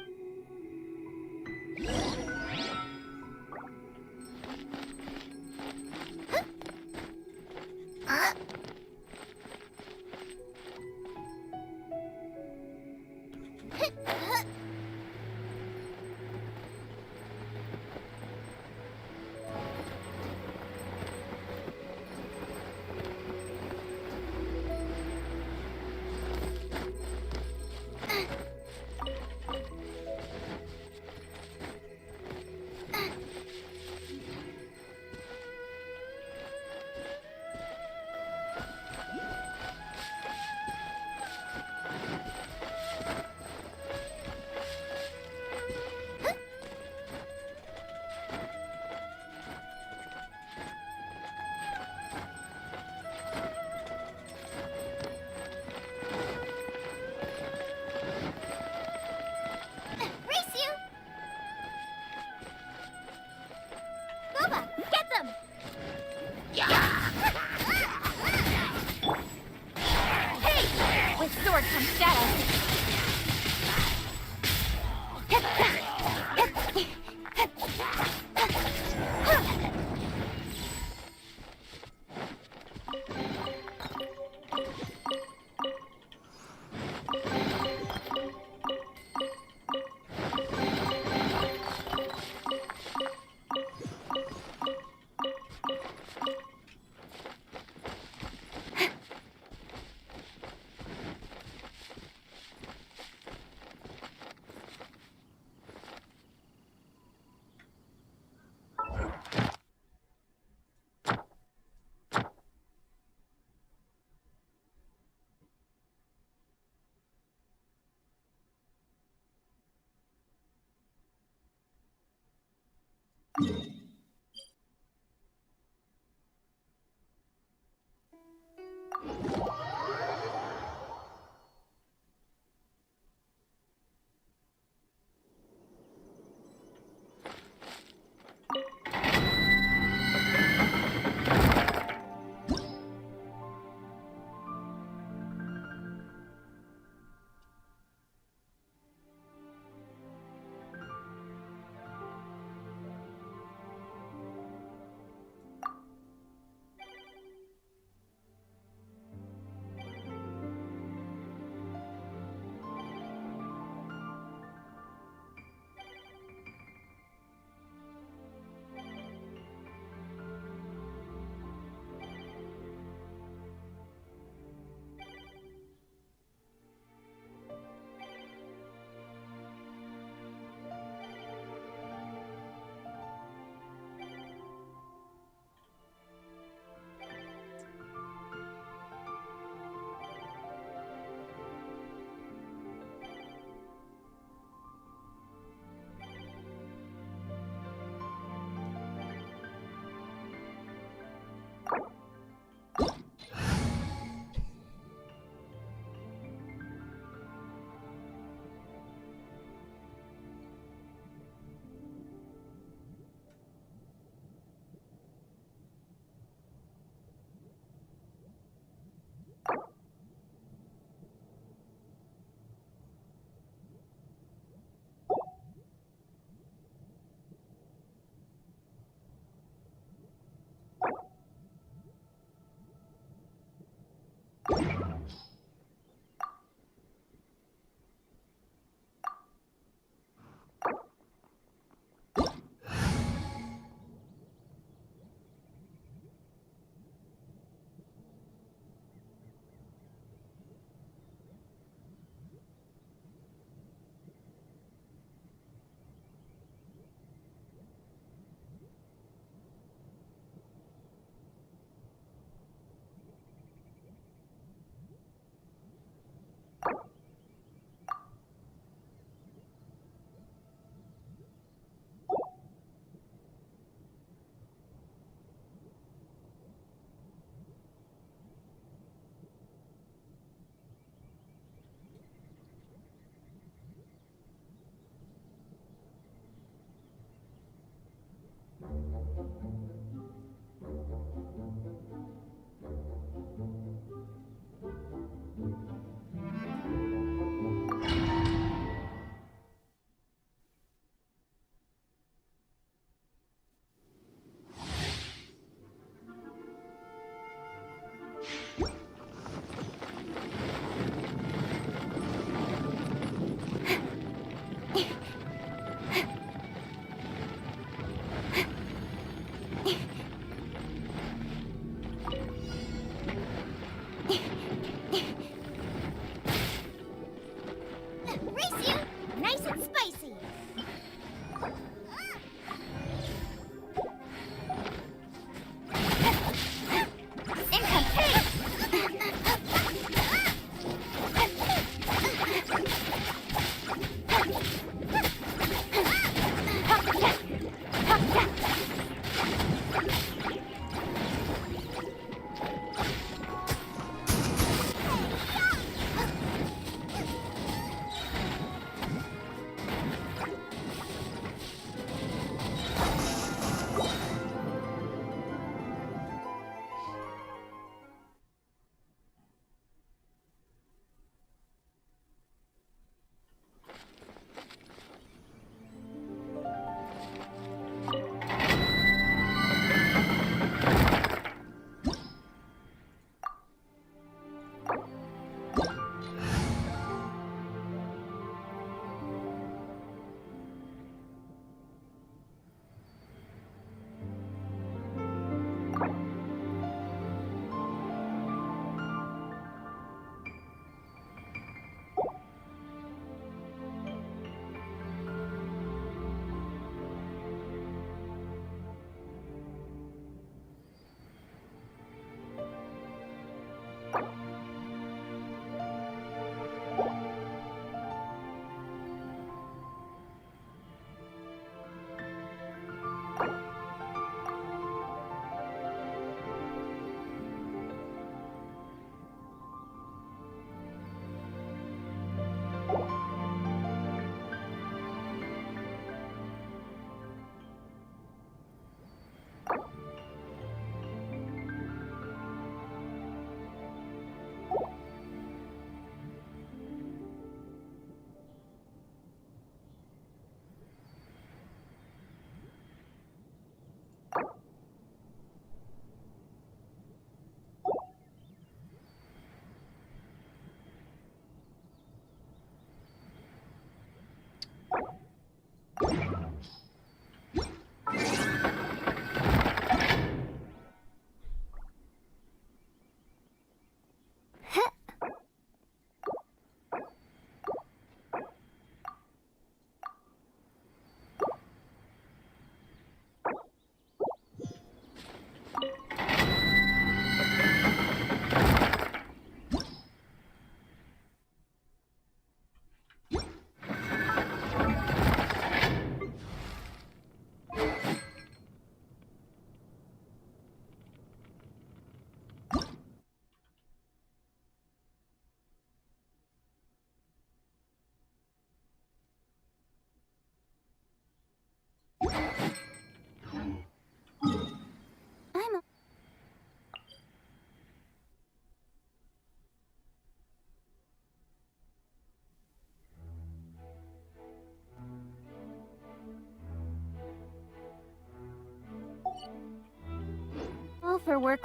for work.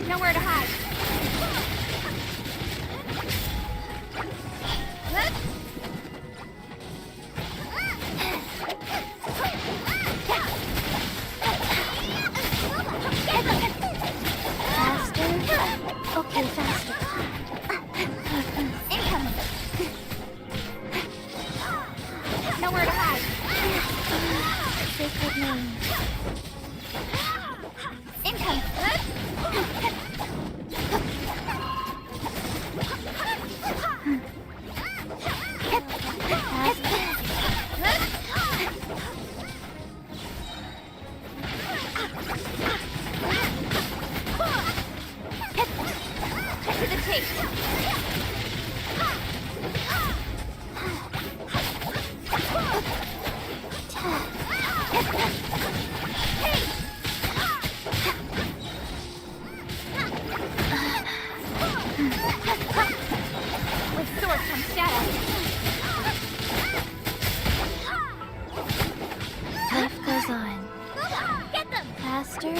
Nowhere to hide. Faster. Okay, faster. Incoming. Nowhere to hide. Sacred name. Incoming. To the tape. With sword comes shadow. Life goes on. Get them! Faster.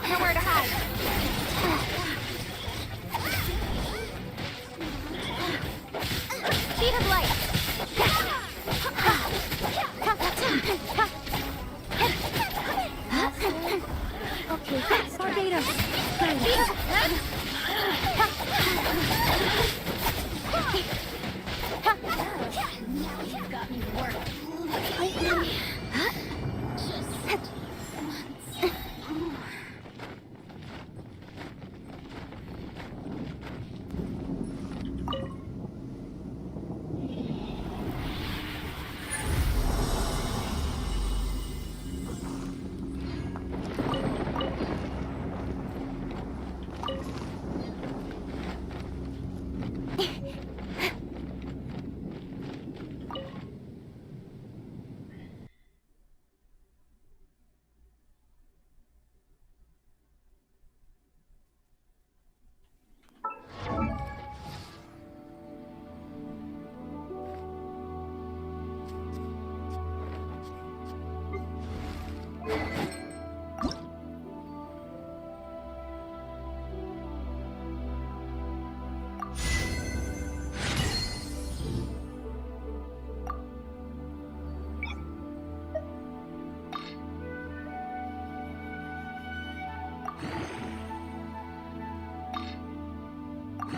Nowhere to hide. Speed of light. Okay, Barbados. Now you've got me worked. Just once.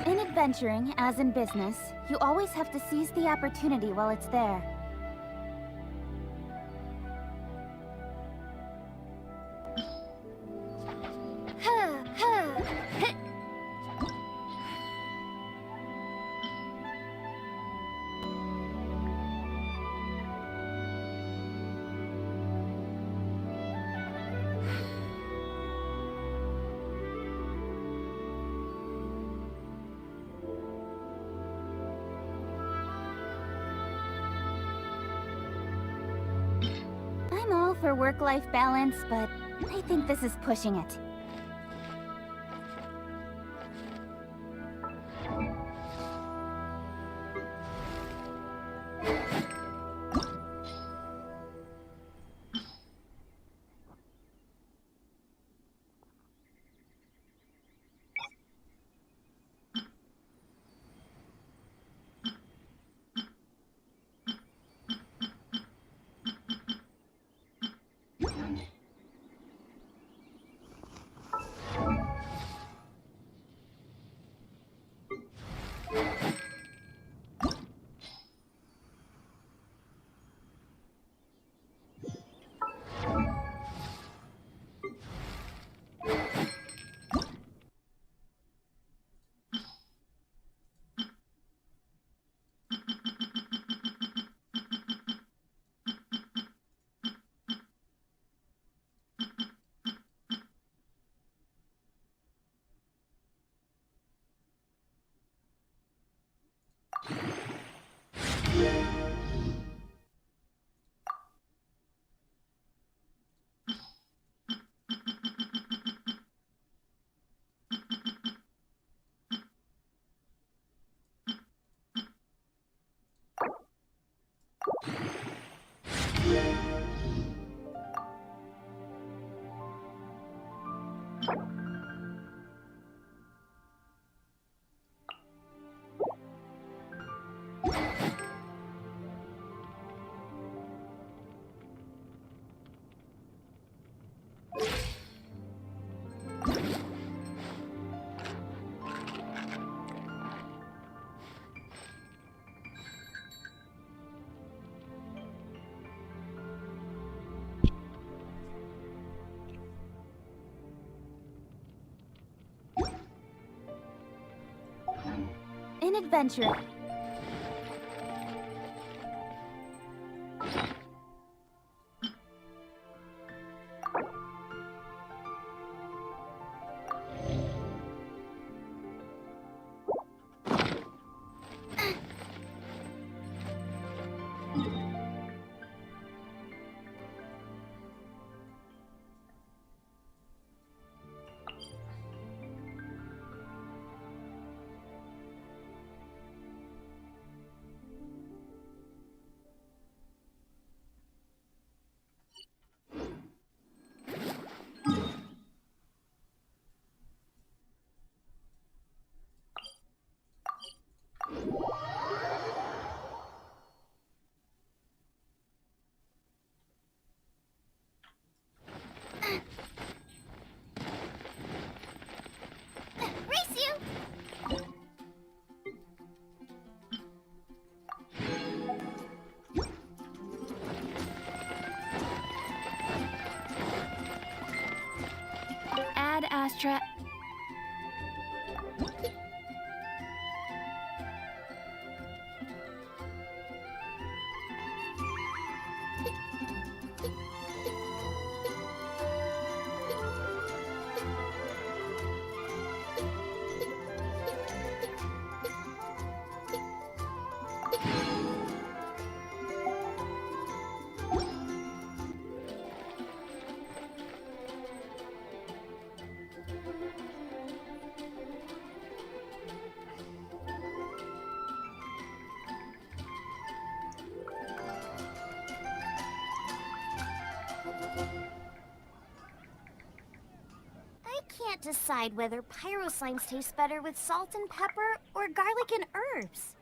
In adventuring, as in business, you always have to seize the opportunity while it's there. I'm all for work-life balance, but I think this is pushing it. In adventure. Ad Astra. I can't decide whether pyro slimes taste better with salt and pepper or garlic and herbs.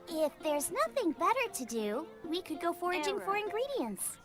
If there's nothing better to do, we could go foraging for ingredients.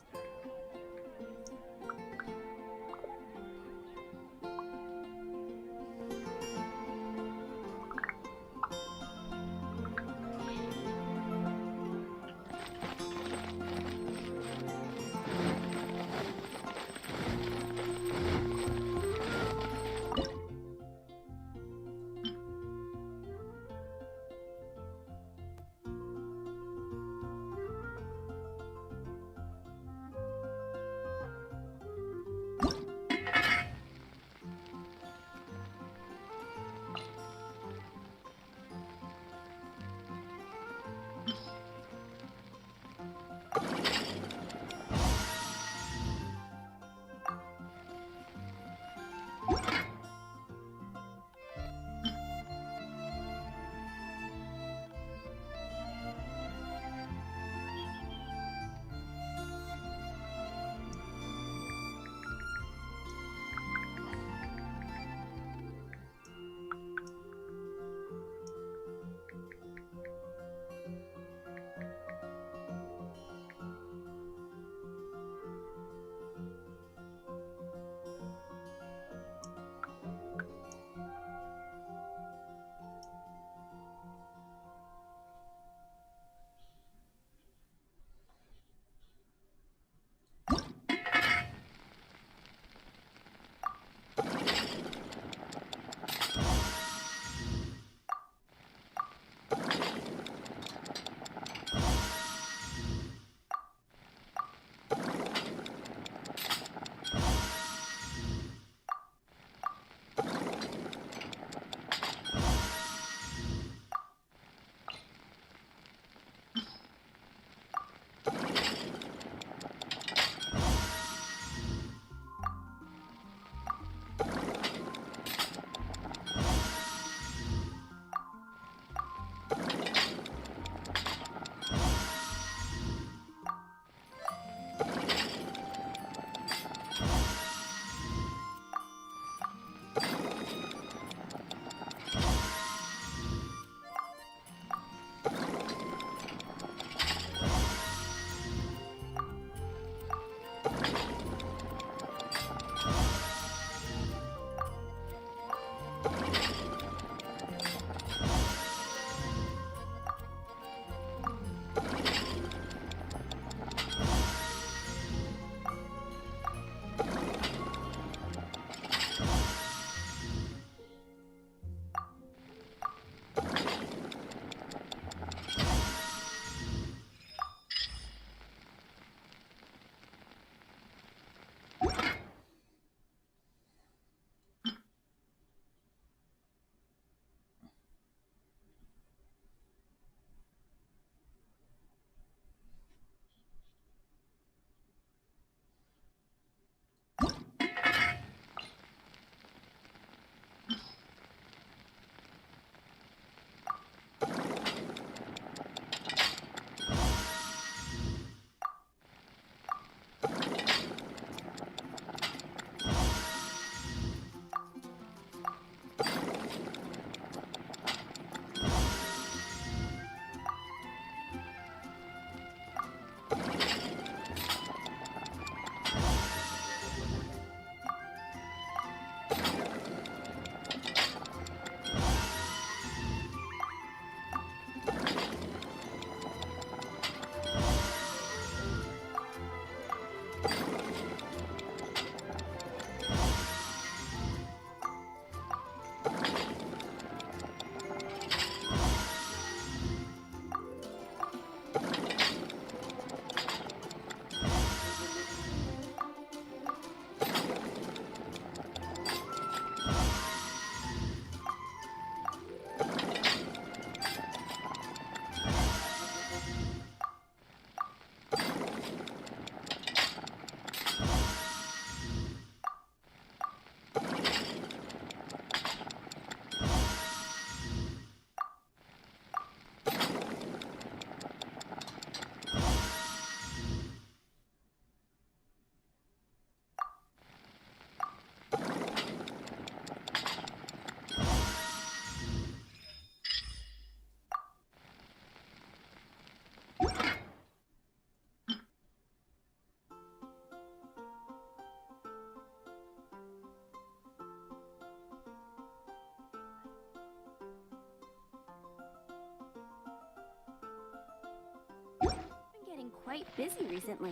quite busy recently.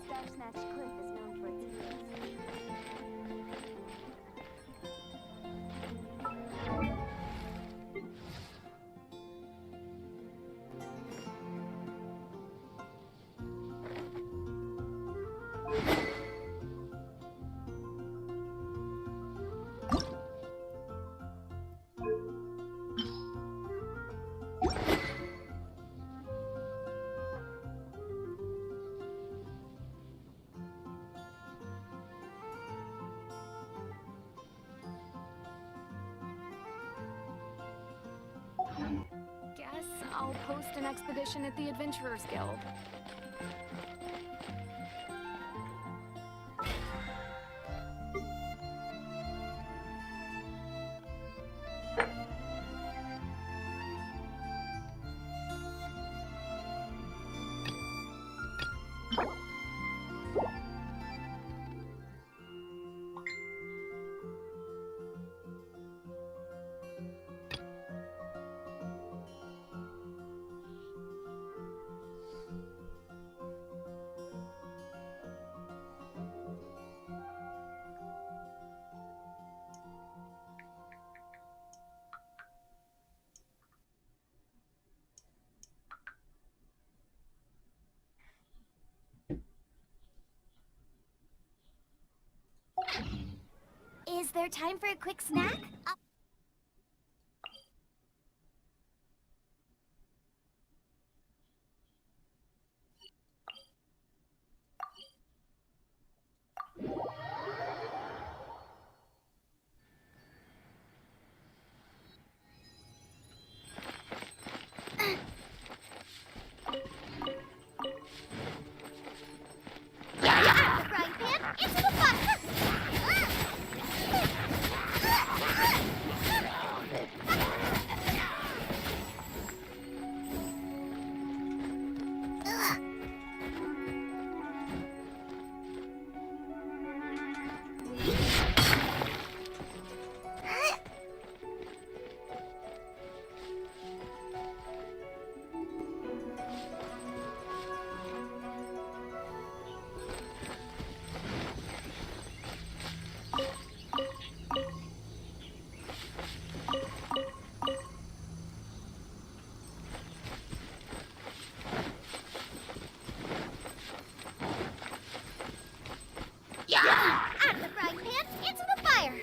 Star Snatch Cliff is known for its heroes. Guess I'll post an expedition at the Adventurers Guild. Is there time for a quick snack? The frying pan into the pot! Out of the frying pan into the fire!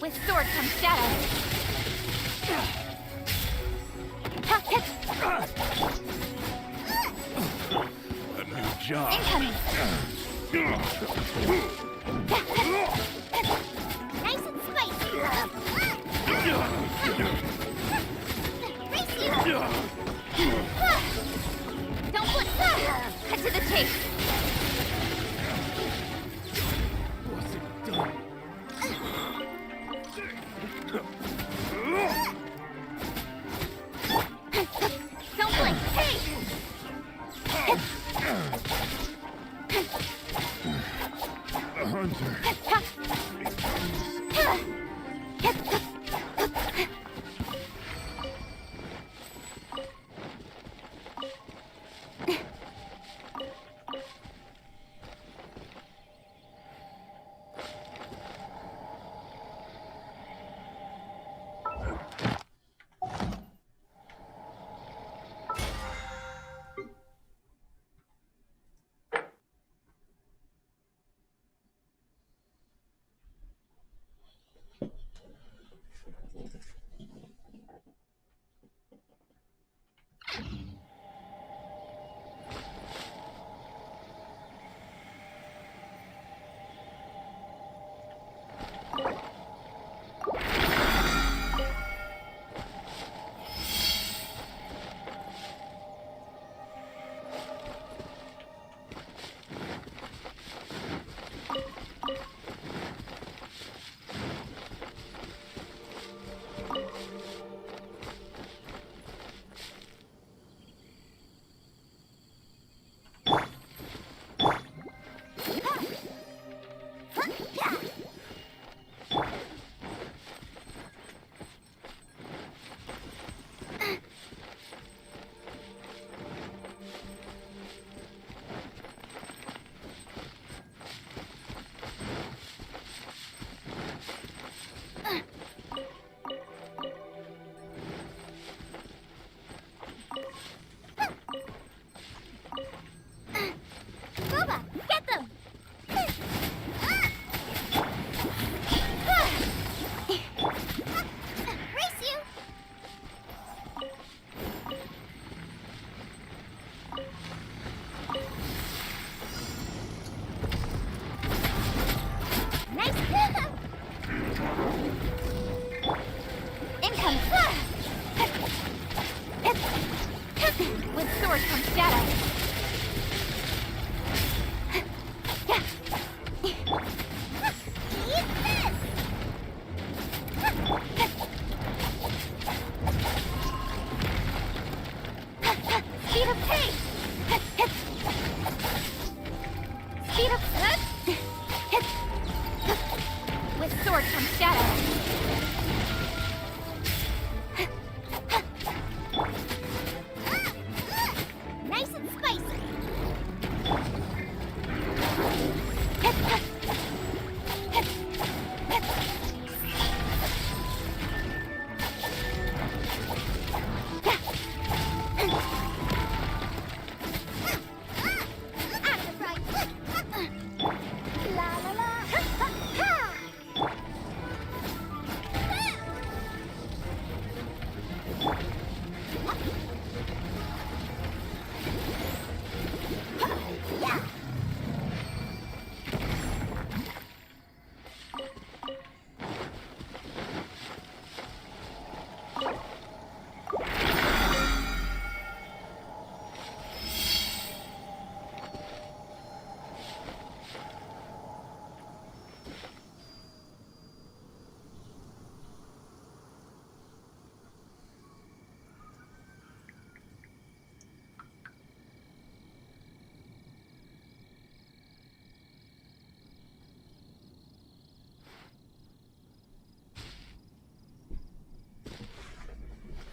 With sword comes shadow. A new job. Incoming. Nice and spicy! Race you! Don't put. Cut to the chase. What's it done? Don't blink. Hey! A hunter.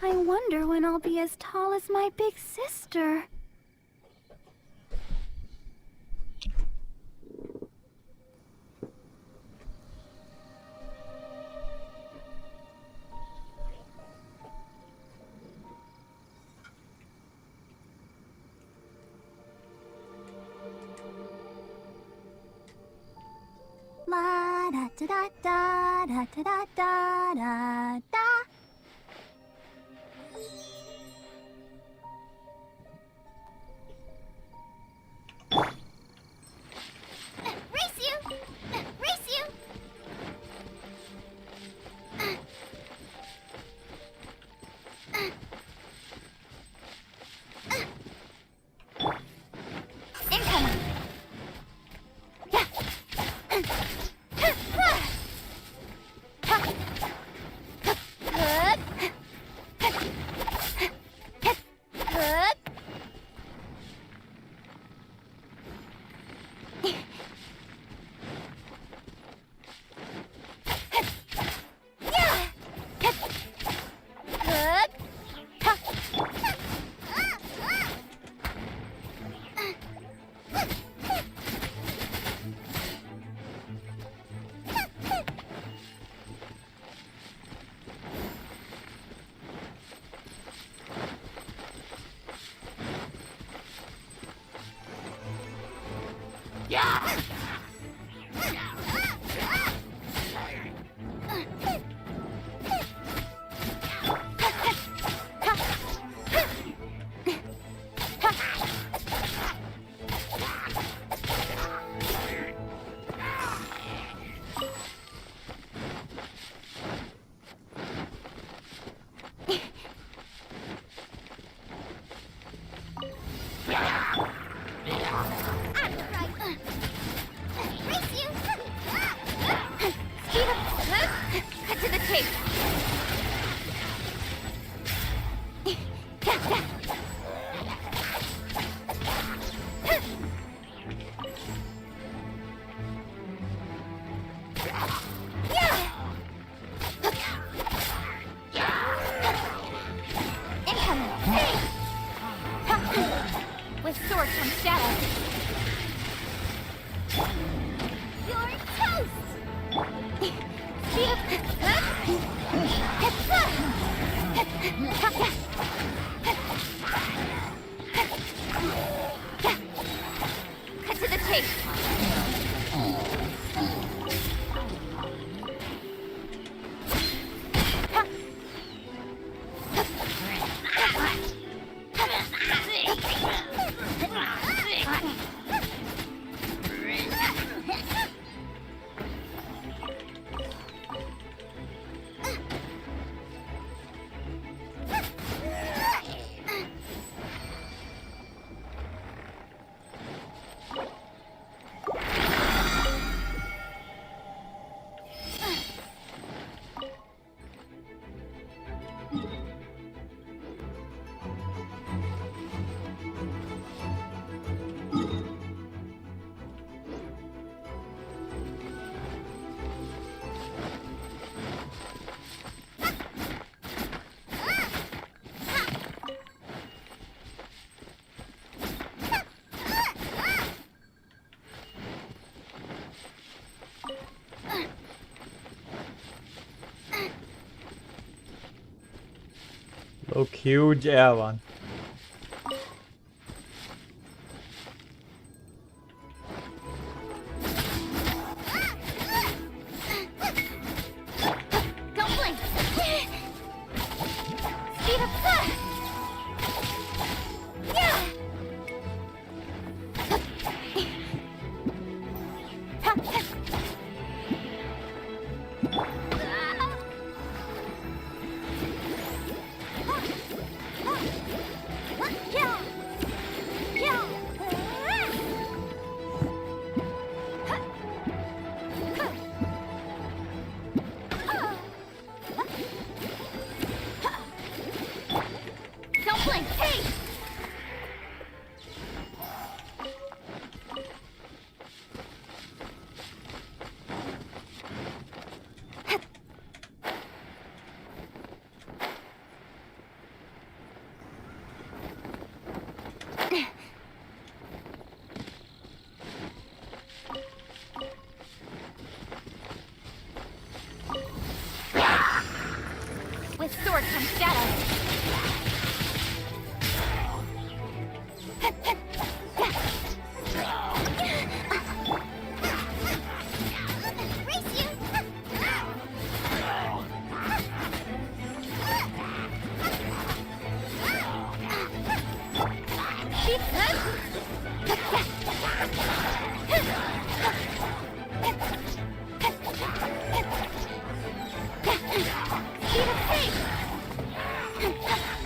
I wonder when I'll be as tall as my big sister. La da da da da da da da da da. Race you! Race you! Incoming! Yeah! With swords from shadow. You're toast! Cut to the chase. Look huge air one. Don't blink! Speed up! Yeah! this sword come shadow.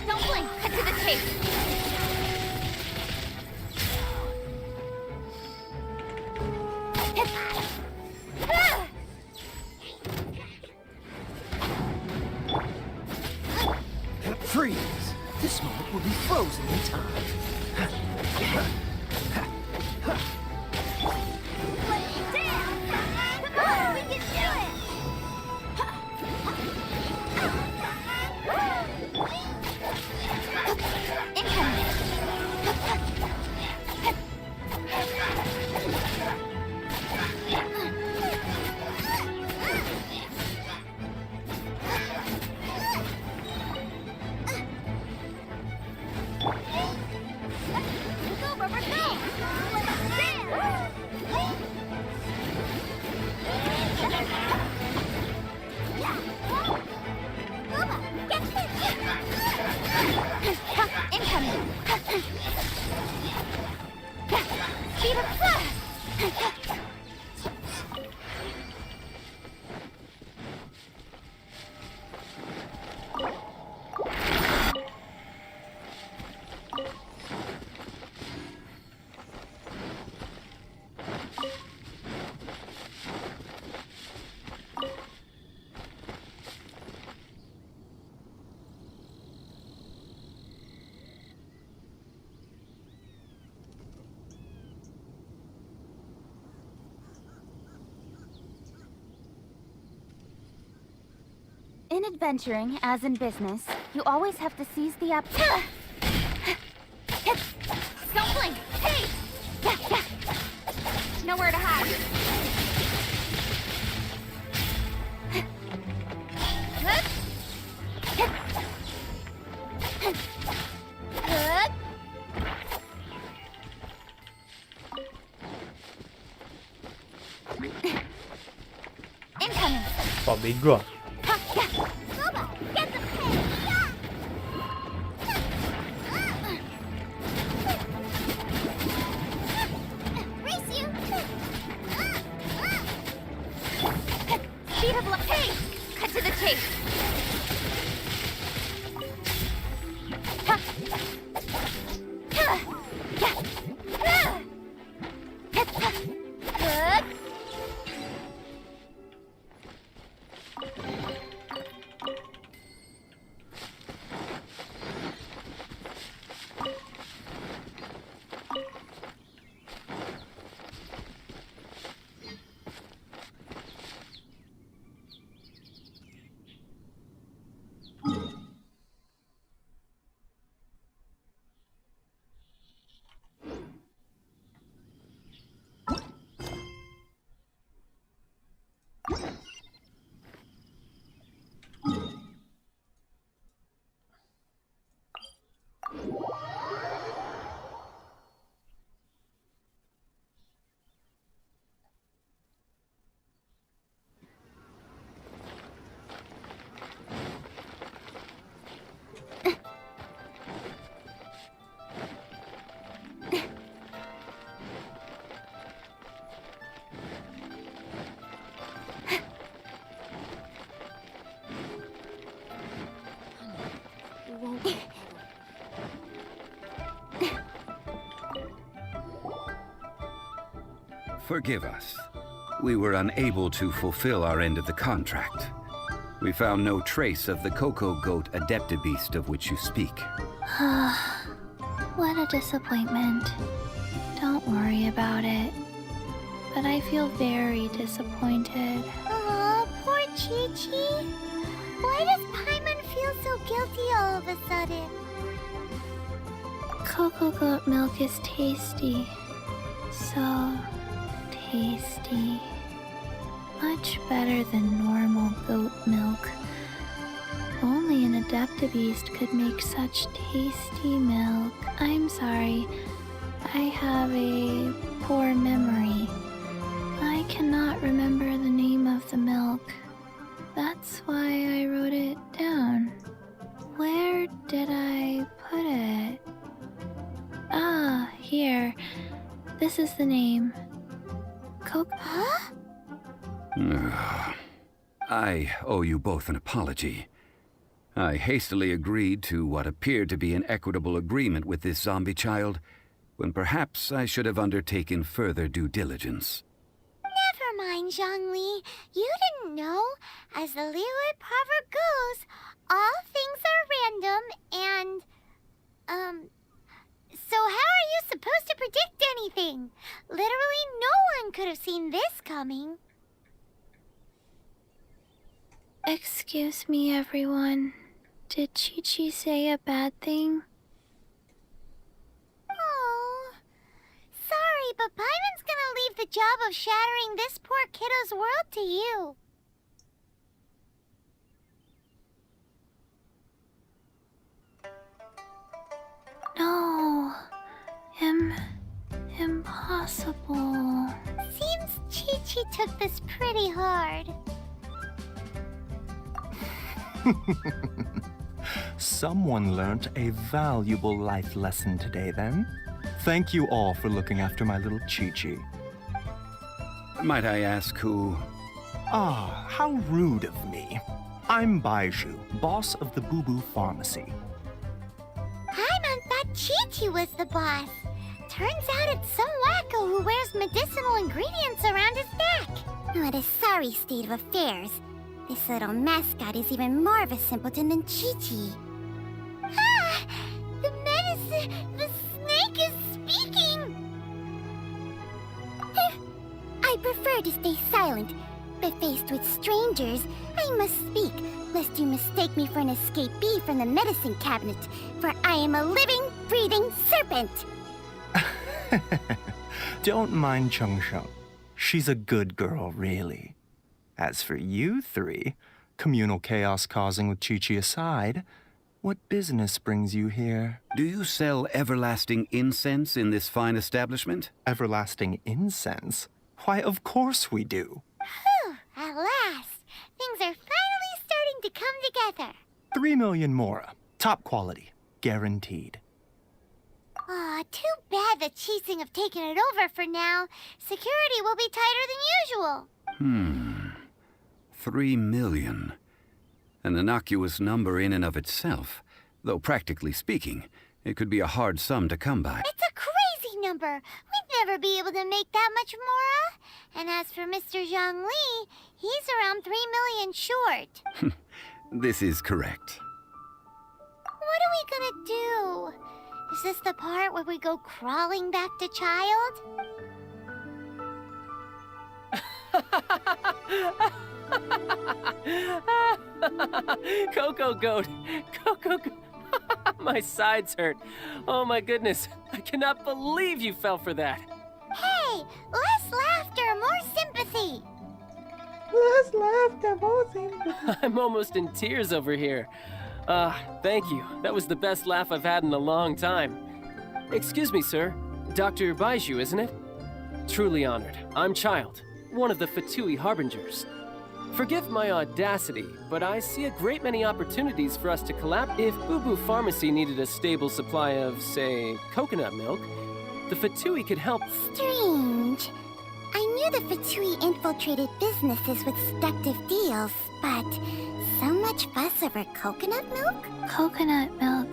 Don't blink, cut to the chase. Freeze! This moment will be frozen in time. In adventuring, as in business, you always have to seize the opportunity. Don't blink! Hey! Nowhere to hide. Incoming! Pabigo. Speed of hey! Cut to the chase. Forgive us. We were unable to fulfill our end of the contract. We found no trace of the Cocoa Goat Adeptabeast of which you speak. What a disappointment. Don't worry about it. But I feel very disappointed. Aw, poor Chi-Chi. Why does Paimon feel so guilty all of a sudden? Cocoa goat milk is tasty. So tasty. Much better than normal goat milk. Only in a Adeptabeast could make such tasty milk. I'm sorry. I have a poor memory. I cannot remember the name of the milk. That's why I wrote it down. Where did I put it? Ah, here. This is the name. Huh? I owe you both an apology. I hastily agreed to what appeared to be an equitable agreement with this zombie child, when perhaps I should have undertaken further due diligence. Never mind, Zhongli. You didn't know. As the Liyue proverb goes, all things are random and, so how are you supposed to predict anything? Literally no one could have seen this coming. Excuse me, everyone. Did Chi-Chi say a bad thing? Oh, sorry, but Paimon's gonna leave the job of shattering this poor kiddo's world to you. No. Impossible. Seems Chi-Chi took this pretty hard. Someone learnt a valuable life lesson today, then. Thank you all for looking after my little Chi-Chi. Might I ask who... Ah, how rude of me. I'm Baiju, boss of the Boo Boo Pharmacy. Paimon thought Chi-Chi was the boss. Turns out it's some wacko who wears medicinal ingredients around his neck. What a sorry state of affairs. This little mascot is even more of a simpleton than Chi-Chi. Ah! The medicine... the snake is speaking! I prefer to stay silent, but faced with strangers, I must speak, lest you mistake me for an escapee from the medicine cabinet, for I am a living, breathing serpent! Don't mind Chung Sheng. She's a good girl, really. As for you three, communal chaos causing with Chi-Chi aside, what business brings you here? Do you sell everlasting incense in this fine establishment? Everlasting incense? Why, of course we do. Whew, at last. Things are finally starting to come together. 3 million mora. Top quality. Guaranteed. Aw, too bad the Chising have taken it over for now. Security will be tighter than usual. 3 million. An innocuous number in and of itself. Though practically speaking, it could be a hard sum to come by. It's a crazy number. We'd never be able to make that much mora. And as for Mr. Zhongli, he's around 3 million short. This is correct. What are we gonna do? Is this the part where we go crawling back to child? Coco Goat! Coco Goat! My sides hurt. Oh my goodness. I cannot believe you fell for that. Hey, less laughter, more sympathy. Less laughter, more sympathy. I'm almost in tears over here. Thank you. That was the best laugh I've had in a long time. Excuse me, sir. Dr. Baiju, isn't it? Truly honored. I'm Child, one of the Fatui Harbingers. Forgive my audacity, but I see a great many opportunities for us to collab. If Boo Boo Pharmacy needed a stable supply of, say, coconut milk, the Fatui could help. Strange. I knew the Fatui infiltrated businesses with seductive deals, but so much fuss over coconut milk? Coconut milk.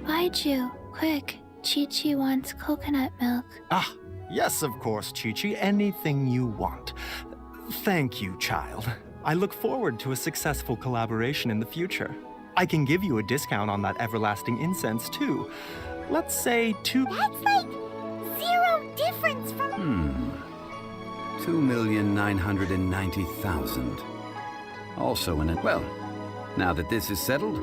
Baiju, quick. Chi-Chi wants coconut milk. Ah, yes, of course, Chi-Chi. Anything you want. Thank you, child. I look forward to a successful collaboration in the future. I can give you a discount on that everlasting incense, too. Let's say 2... That's like 0 difference from... 2,990,000. Also in it. Well, now that this is settled,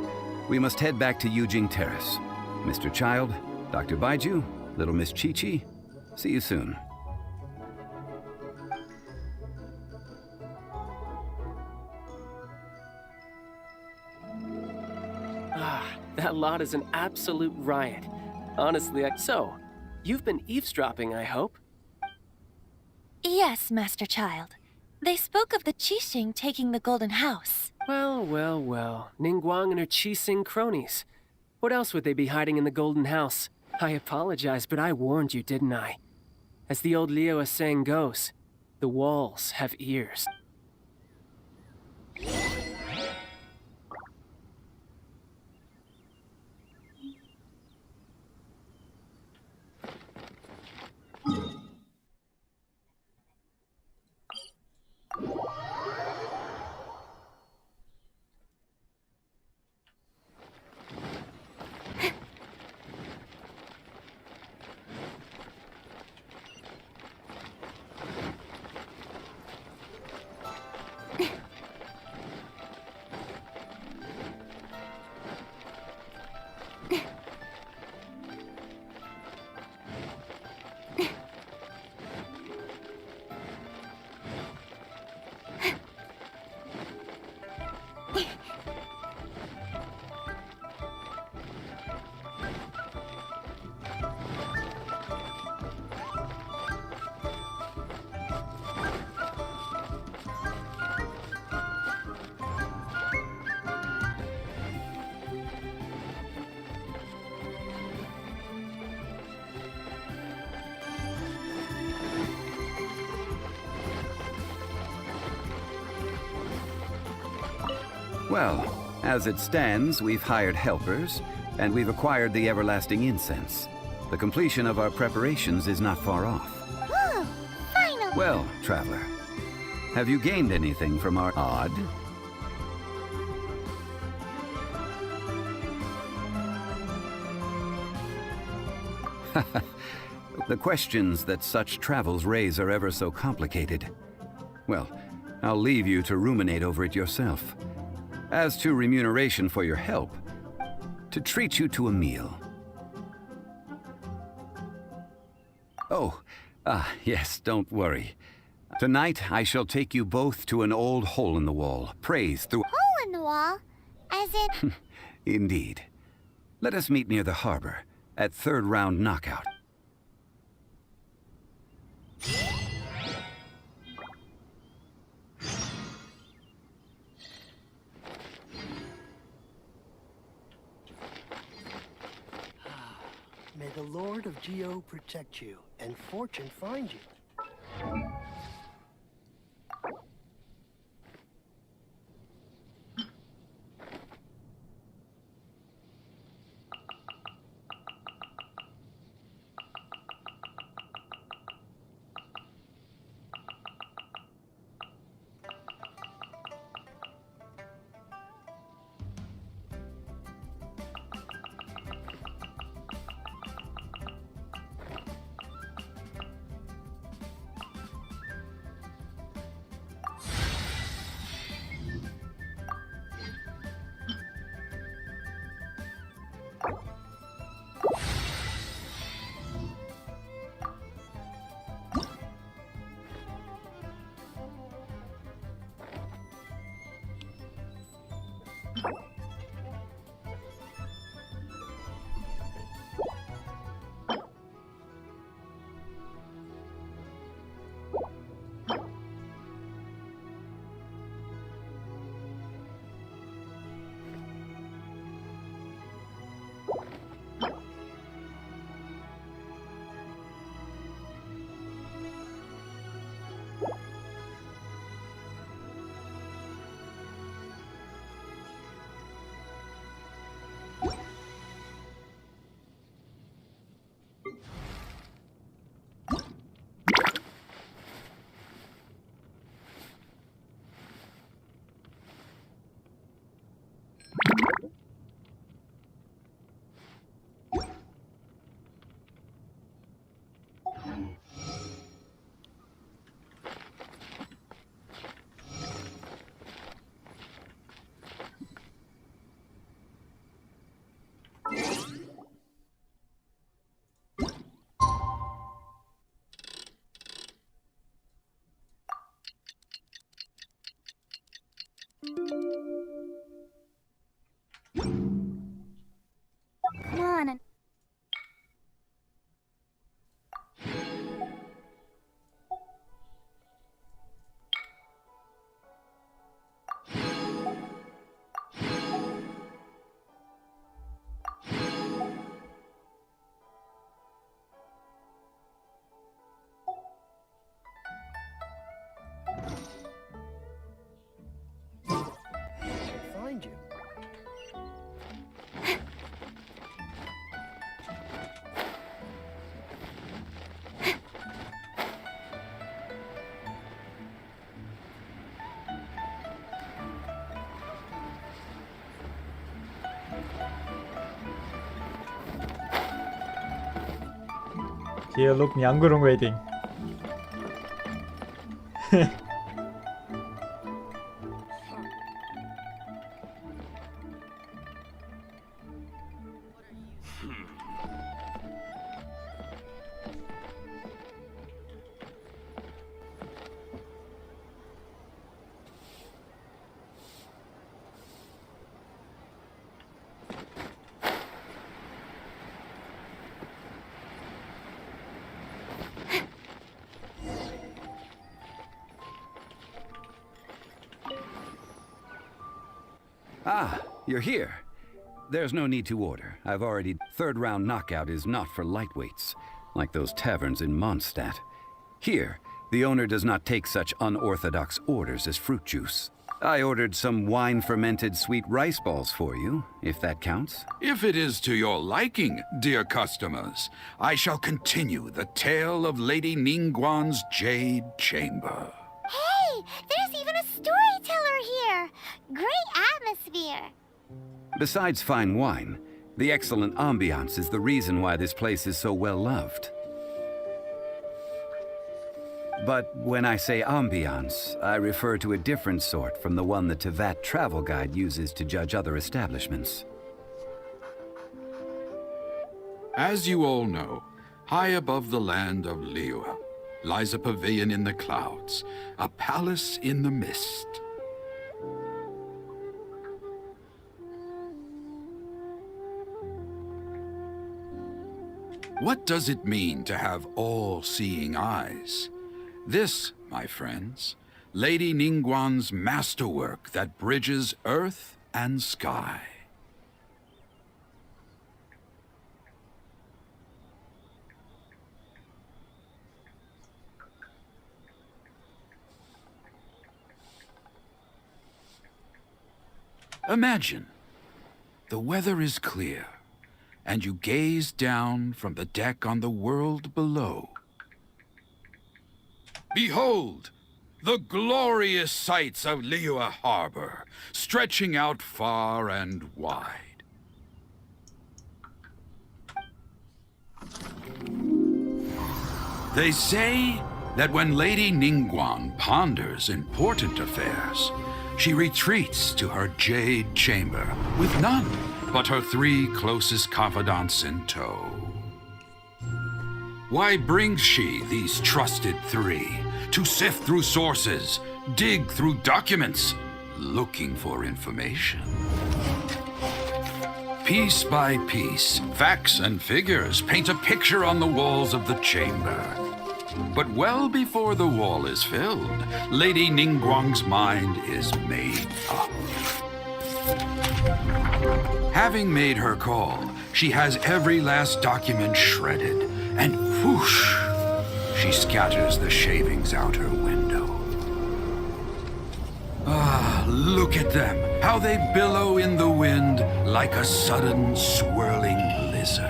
we must head back to Yujing Terrace. Mr. Child, Dr. Baiju, little Miss Chi-Chi, see you soon. That lot is an absolute riot. Honestly, So, you've been eavesdropping, I hope? Yes, Master Child. They spoke of the Qixing taking the Golden House. Well, well, well. Ningguang and her Qixing cronies. What else would they be hiding in the Golden House? I apologize, but I warned you, didn't I? As the old Liyue saying goes, the walls have ears. Well, as it stands, we've hired helpers, and we've acquired the everlasting incense. The completion of our preparations is not far off. Woo! Finally! Well, traveler, have you gained anything from our odd? The questions that such travels raise are ever so complicated. Well, I'll leave you to ruminate over it yourself. As to remuneration for your help, to treat you to a meal. Oh, yes, don't worry. Tonight, I shall take you both to an old hole in the wall, praised through— Hole in the wall? As in... Indeed. Let us meet near the harbor, at third round knockout. May the Lord of Geo protect you, and fortune find you. Here, look, Nyangurung waiting. Ah, you're here. There's no need to order. I've already... Third round knockout is not for lightweights, like those taverns in Mondstadt. Here, the owner does not take such unorthodox orders as fruit juice. I ordered some wine-fermented sweet rice balls for you, if that counts. If it is to your liking, dear customers, I shall continue the tale of Lady Ningguang's Jade Chamber. Hey, there's even a storyteller here. Great atmosphere. Besides fine wine, the excellent ambiance is the reason why this place is so well loved. But when I say ambiance, I refer to a different sort from the one the Tevat travel guide uses to judge other establishments. As you all know, high above the land of Liyue lies a pavilion in the clouds, a palace in the mist. What does it mean to have all-seeing eyes? This, my friends, Lady Ningguang's masterwork that bridges earth and sky. Imagine, the weather is clear, and you gaze down from the deck on the world below. Behold, the glorious sights of Liyue Harbor, stretching out far and wide. They say that when Lady Ningguang ponders important affairs, she retreats to her jade chamber with none but her 3 closest confidants in tow. Why brings she these trusted 3 to sift through sources, dig through documents, looking for information? Piece by piece, facts and figures paint a picture on the walls of the chamber. But well before the wall is filled, Lady Ningguang's mind is made up. Having made her call, she has every last document shredded, and whoosh, she scatters the shavings out her window. Ah, look at them, how they billow in the wind like a sudden swirling lizard.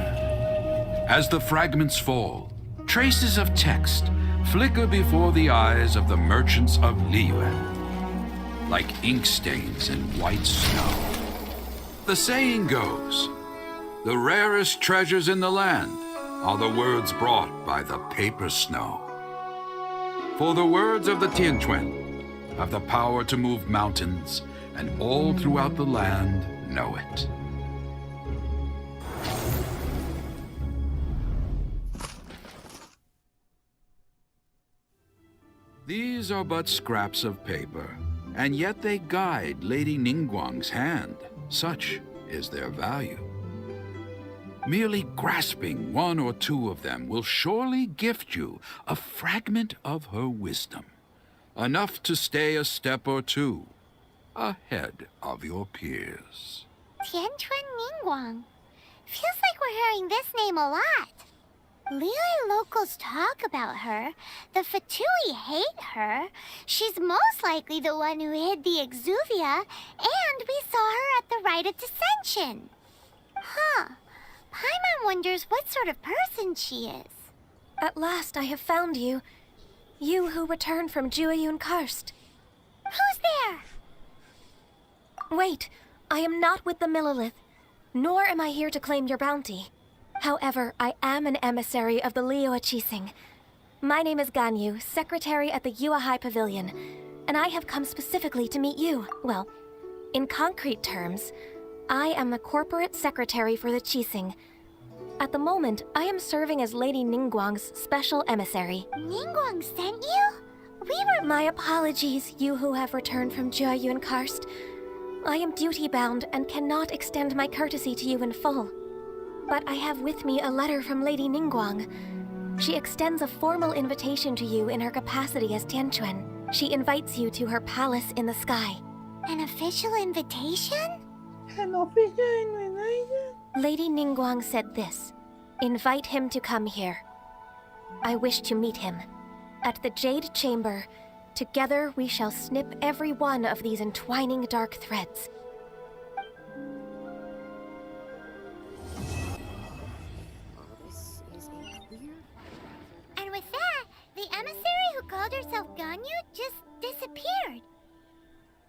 As the fragments fall, traces of text flicker before the eyes of the merchants of Liyue, like ink stains in white snow. The saying goes, the rarest treasures in the land are the words brought by the paper snow. For the words of the Tianquan have the power to move mountains, and all throughout the land know it. These are but scraps of paper, and yet they guide Lady Ningguang's hand. Such is their value. Merely grasping 1 or 2 of them will surely gift you a fragment of her wisdom, enough to stay a step or 2 ahead of your peers. Tianquan Ningguang. Feels like we're hearing this name a lot. Liyue locals talk about her. The Fatui hate her. She's most likely the one who hid the exuvia, and we saw her at the rite of dissension. Huh. Paimon wonders what sort of person she is. At last I have found you. You who returned from Jueyun Karst. Who's there? Wait, I am not with the Millelith, nor am I here to claim your bounty. However, I am an emissary of the Liyue Qixing. My name is Ganyu, secretary at the Yuehai Pavilion, and I have come specifically to meet you. Well, in concrete terms, I am the corporate secretary for the Qixing. At the moment, I am serving as Lady Ningguang's special emissary. Ningguang sent you? My apologies, you who have returned from Jueyun Karst. I am duty-bound and cannot extend my courtesy to you in full. But I have with me a letter from Lady Ningguang. She extends a formal invitation to you in her capacity as Tianquan. She invites you to her palace in the sky. An official invitation? An official invitation? Lady Ningguang said this. Invite him to come here. I wish to meet him. At the Jade Chamber, together we shall snip every one of these entwining dark threads. And with that, the emissary who called herself Ganyu just disappeared.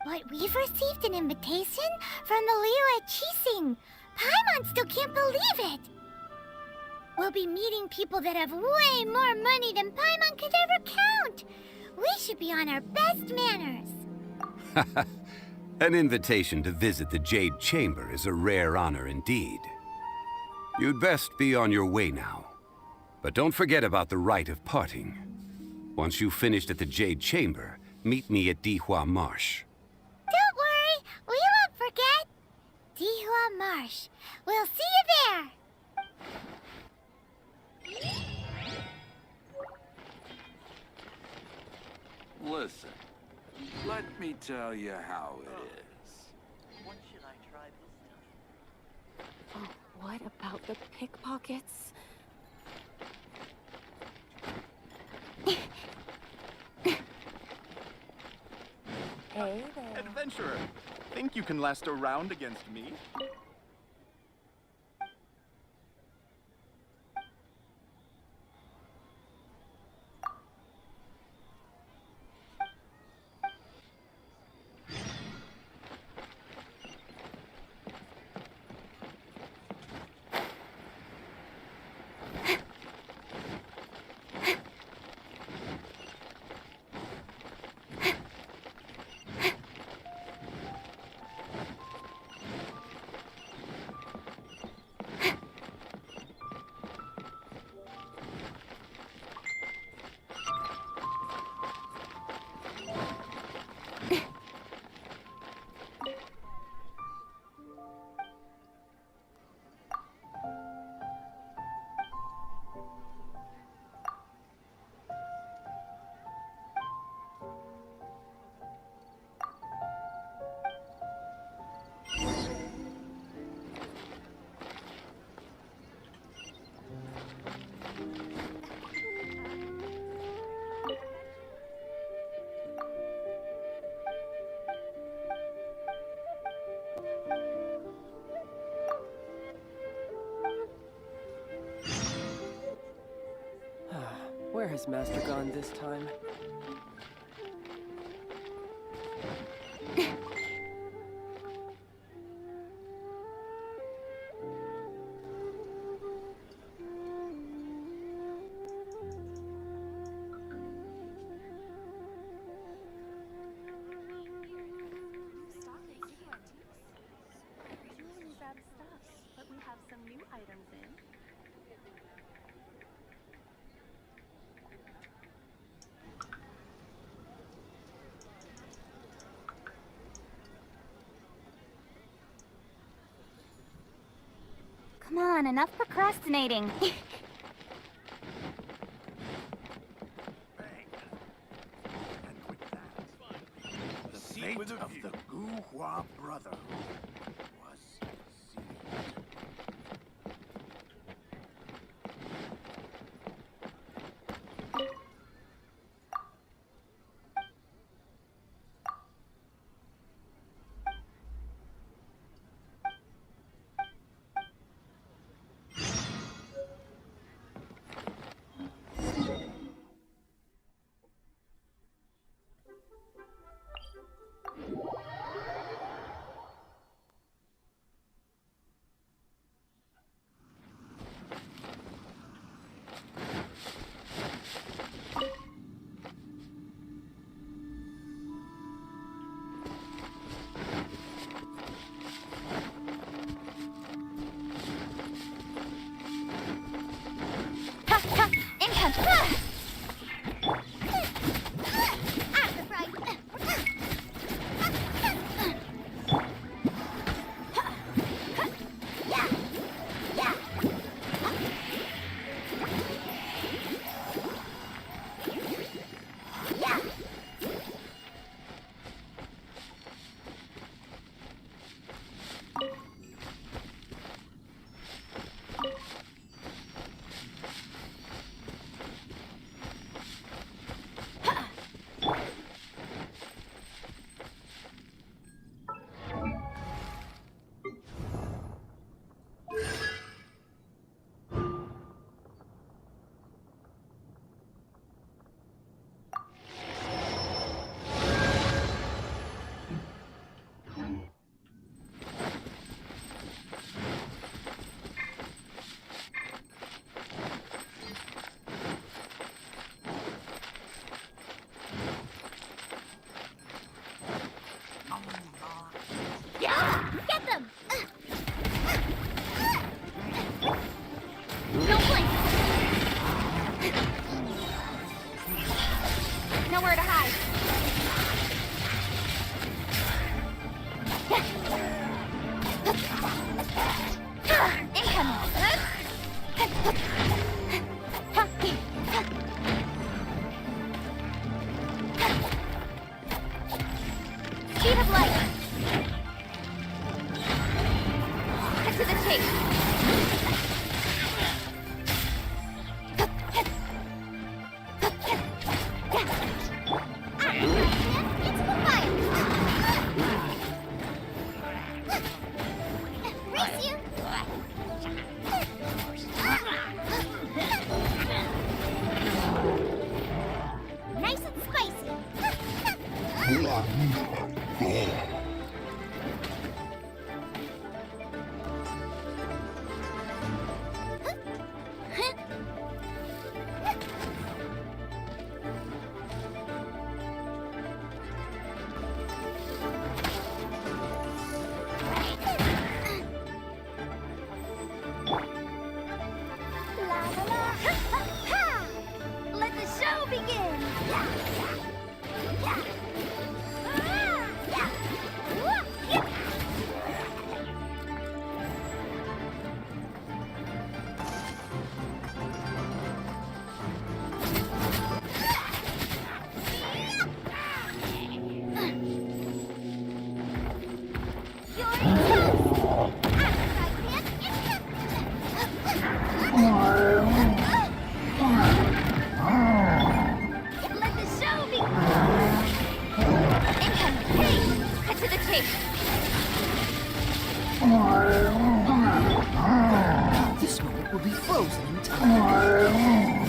But we've received an invitation from the Liyue Qixing. Paimon still can't believe it. We'll be meeting people that have way more money than Paimon could ever count. We should be on our best manners. An invitation to visit the Jade Chamber is a rare honor indeed. You'd best be on your way now. But don't forget about the rite of parting. Once you've finished at the Jade Chamber, meet me at Dihua Marsh. Don't worry, we won't forget. Dihua Marsh. We'll see you there. Listen, let me tell you how it is. What should I try this time? Oh, what about the pickpockets? Hey there. Adventurer, think you can last a round against me? Where has Master gone this time? But we have some new items in. Come on, enough procrastinating. The fate of the Guhua Brotherhood was sealed. Speed of light. Cut to the chase. Into the fire. Race you. Nice and spicy. Let the show begin! Let the show begin! Incoming! Hey! Cut to the chase! This moment will be frozen in time.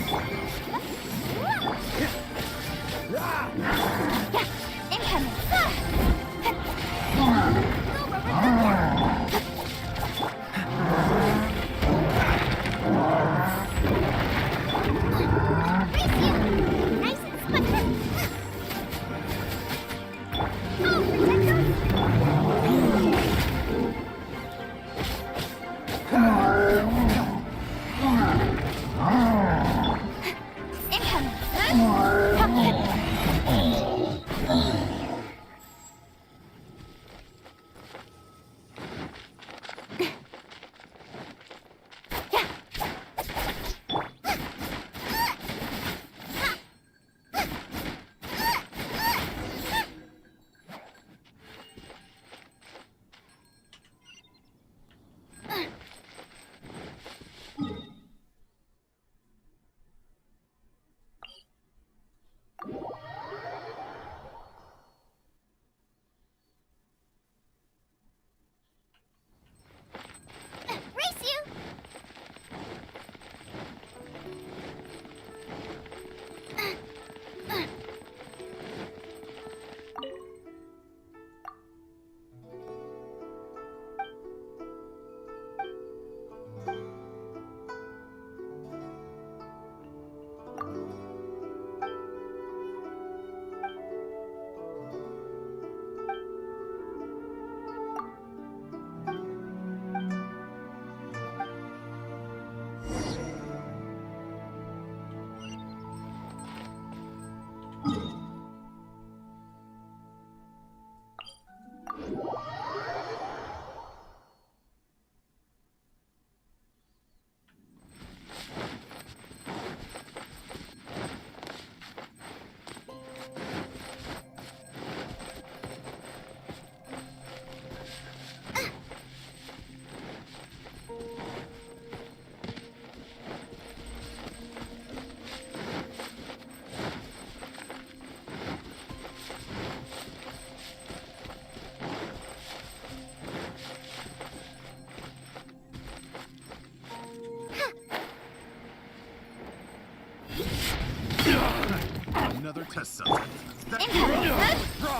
Another test subject. Incoming!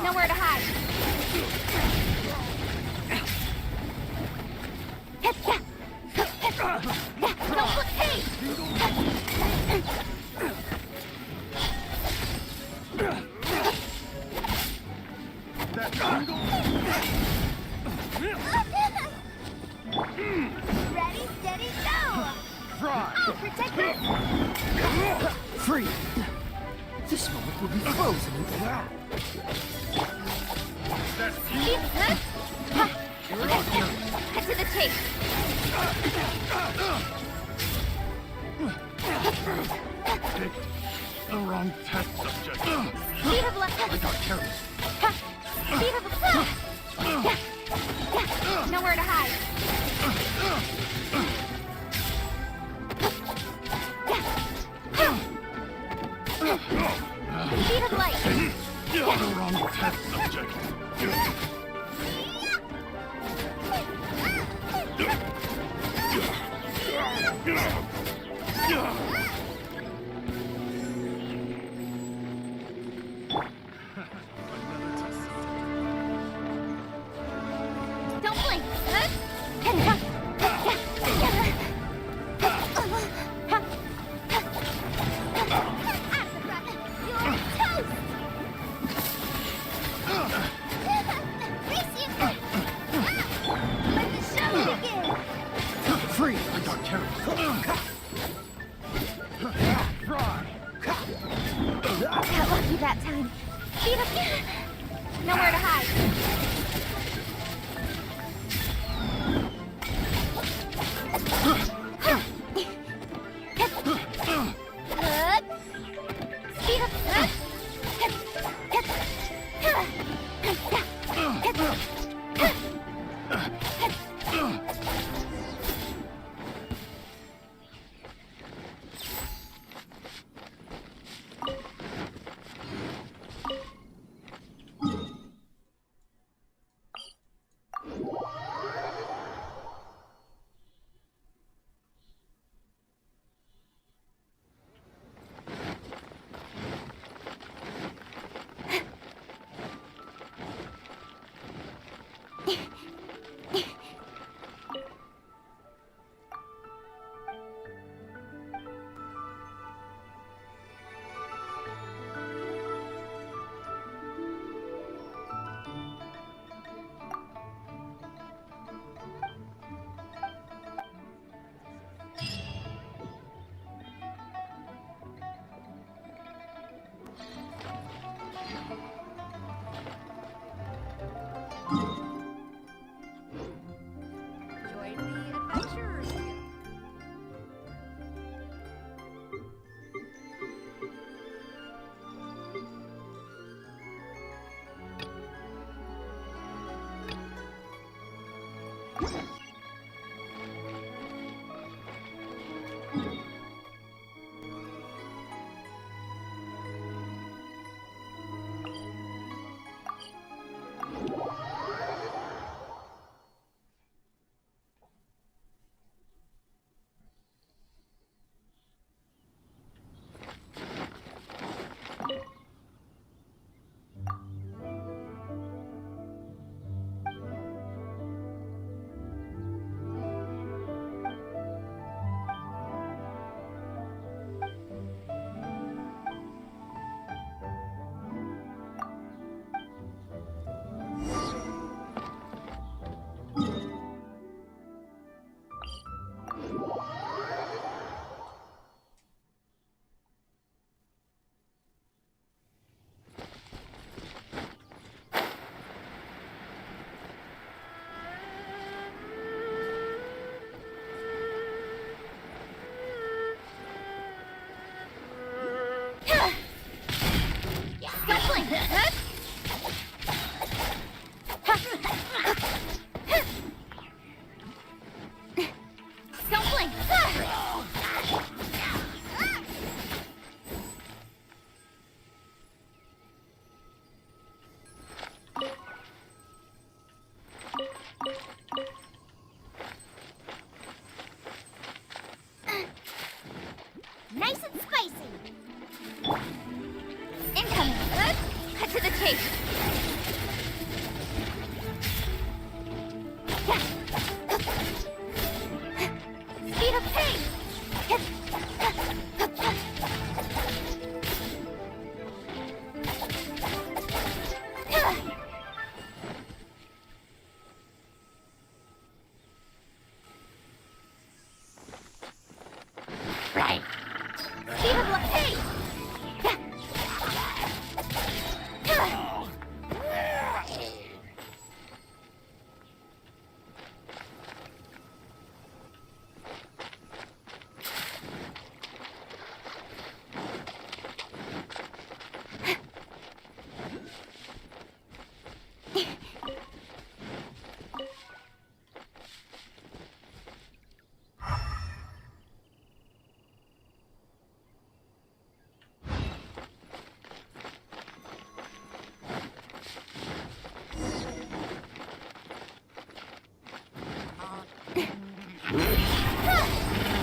Nowhere to hide! Ready, steady, go! I'll protect this! Free! This moment will be frozen in time. Cut to the chase! wrong test subject. Speed of left. I got carried. Speed of nowhere to hide. Speed of light. The wrong test subject. Don't blink. Free! I got carried. Got lucky that time. Speed up. Nowhere to hide. Speed up.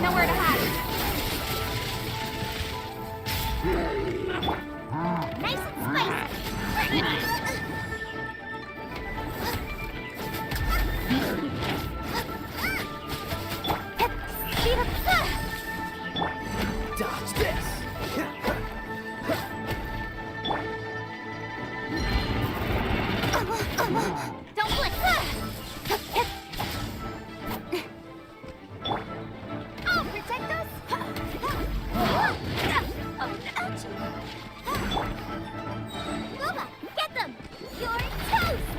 Nowhere to hide. Nice and spicy. Speed up. Dodge this. Don't blink. Oh, protect us. Oh, ouch. Booba, get them. You're toast.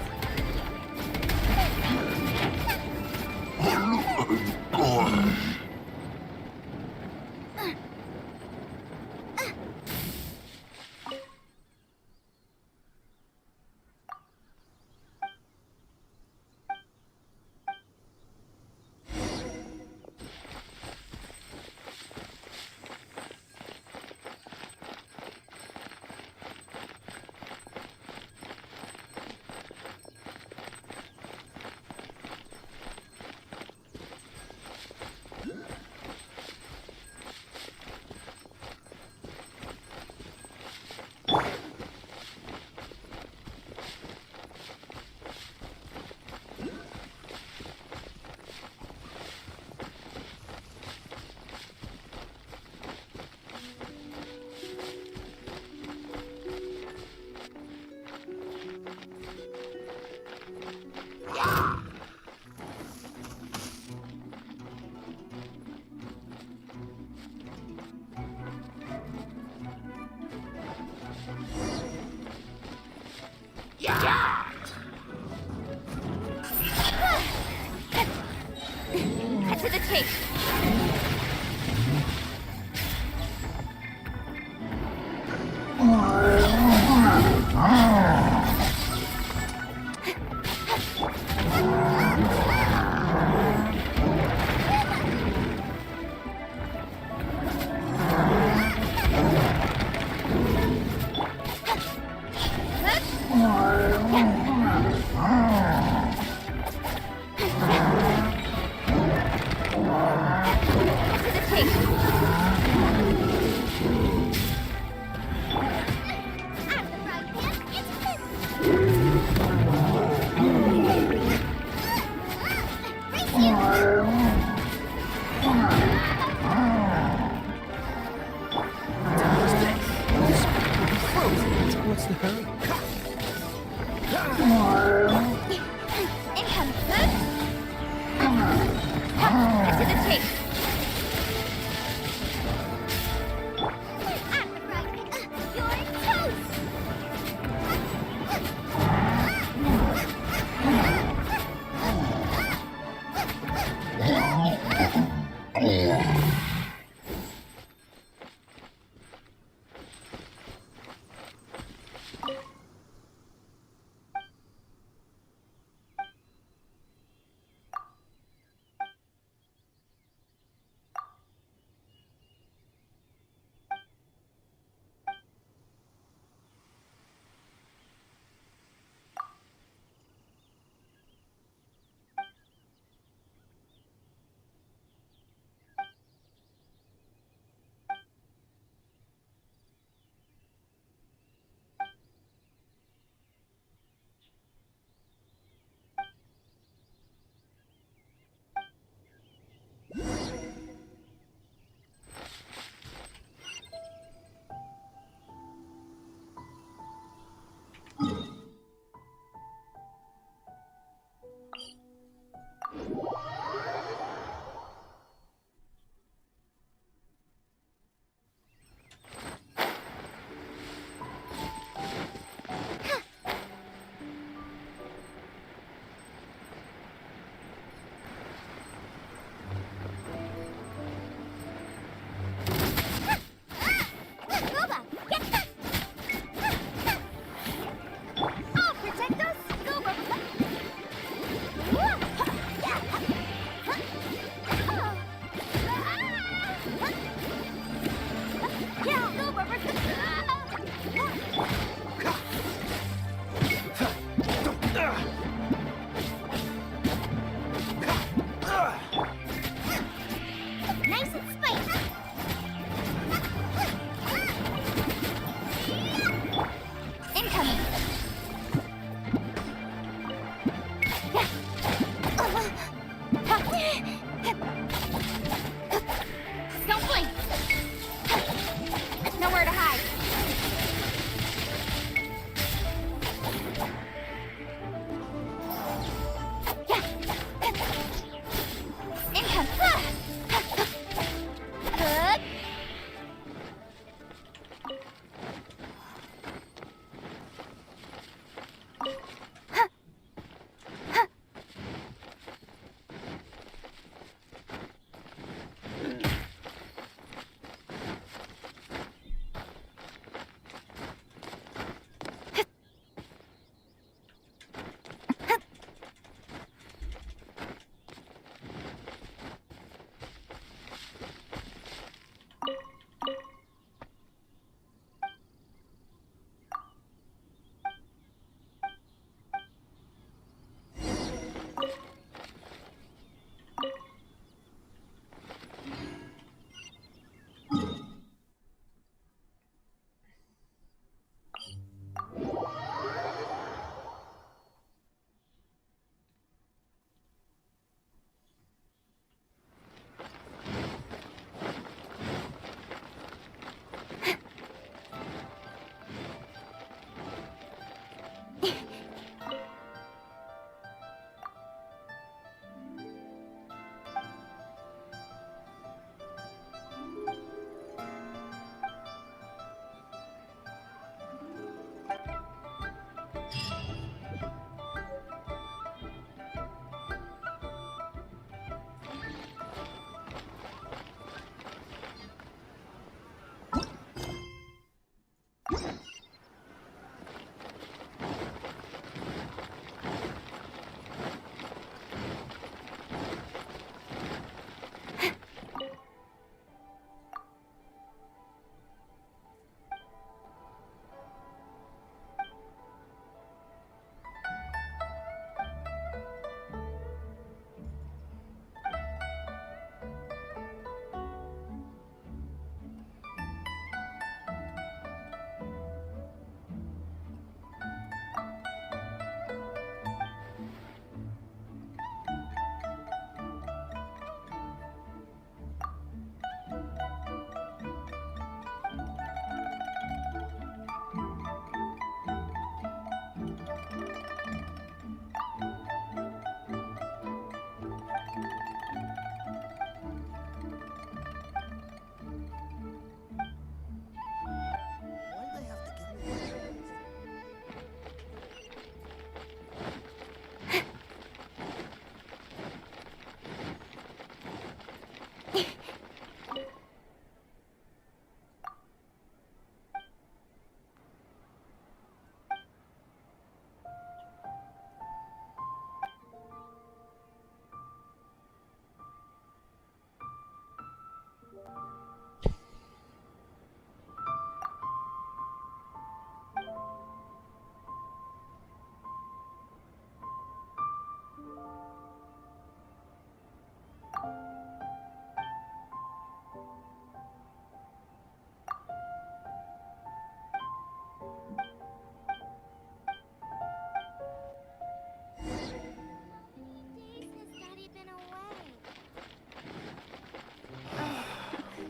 Cut to the chase. What's the hurry? Income. Cut to the chase. You're toast.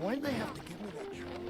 Why'd they have to give me that trophy?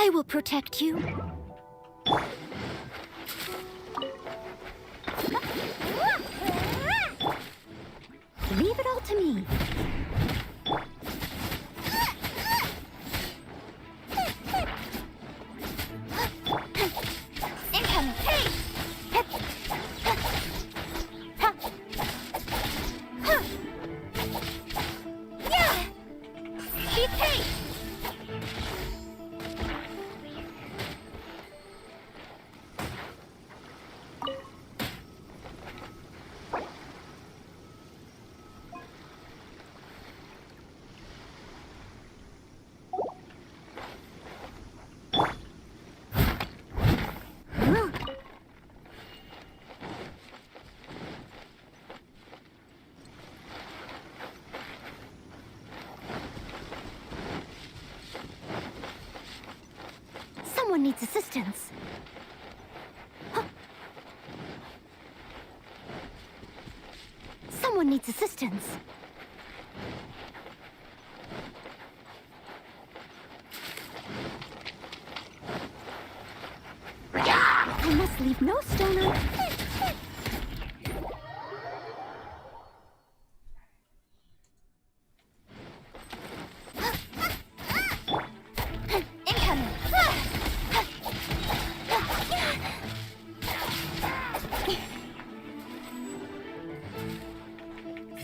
I will protect you. Leave it all to me. Incoming! Hey! Yeah! Keep pace! Someone needs assistance. Someone needs assistance. I must leave no stone unturned. Incoming!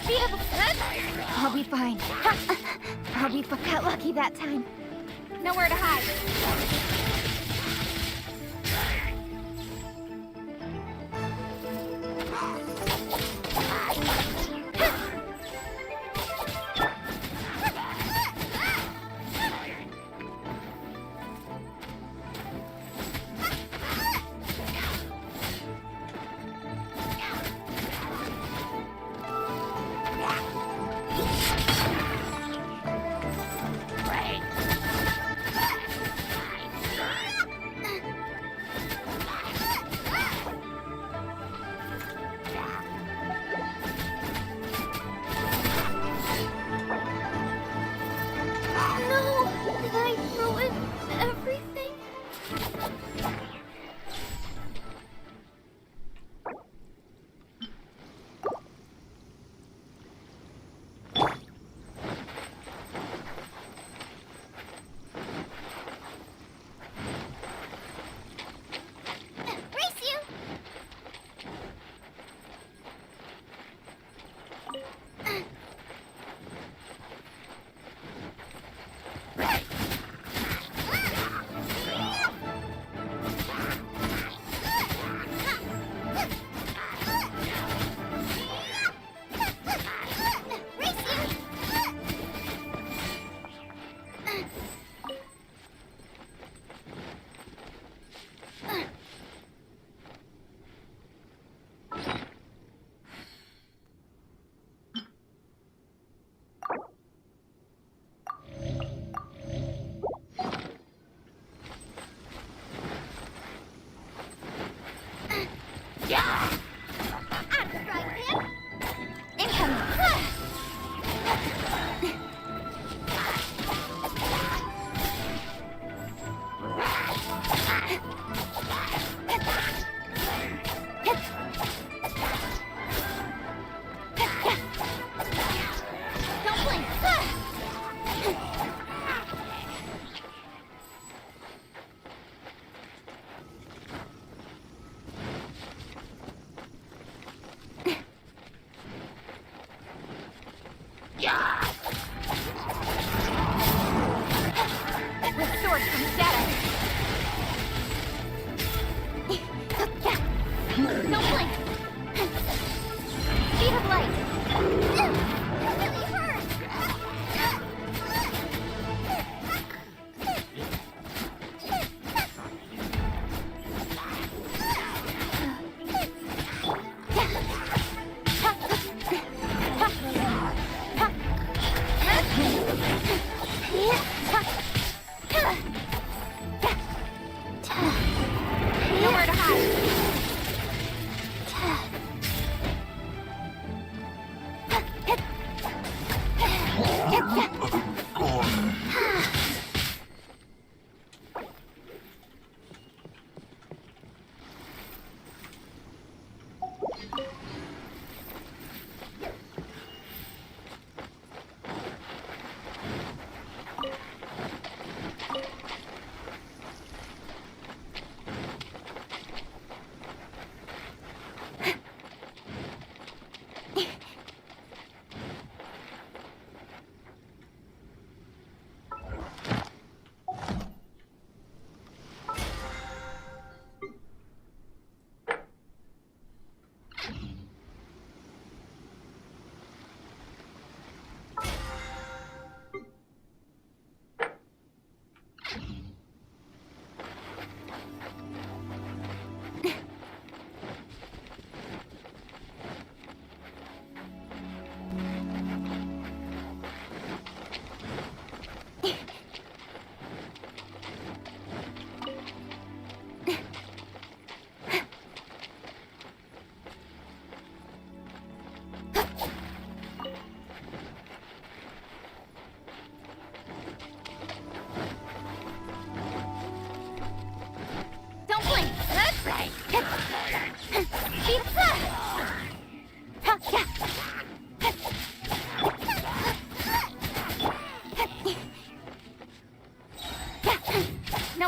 Speed up! I'll be fine. I'll be got lucky that time. Nowhere to hide.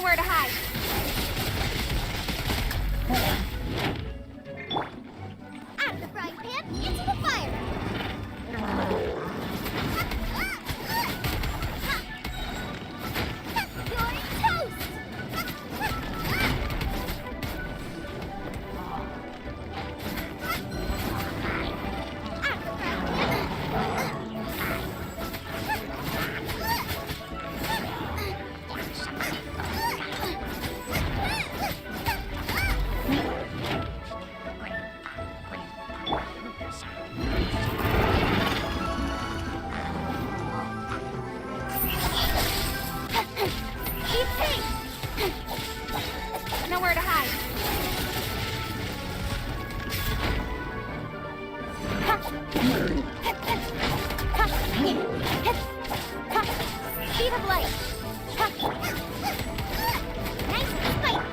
Nowhere to hide. Out of the frying pan, into the fire! You're toast! Nowhere to hide. Speed of light! Nice spike!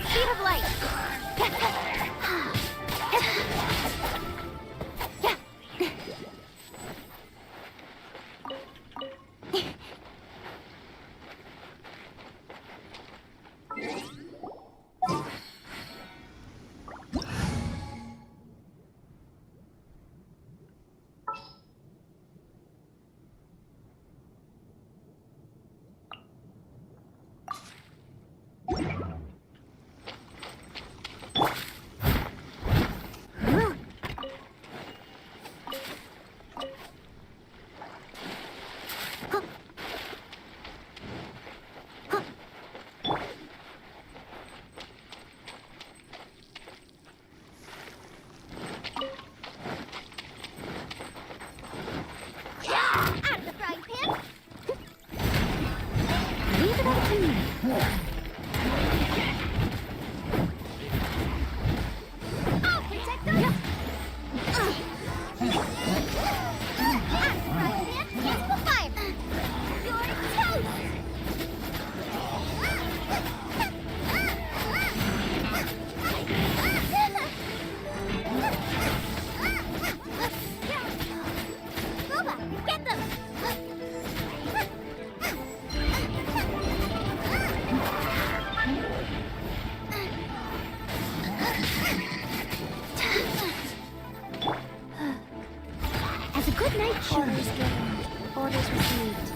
Speed of light! Out of the frying pan! Leave it up to me! I'll protect them! Out of the frying pan, into the fire! You're toast! Boba, get them! As a good night shooter. Orders given. Orders received.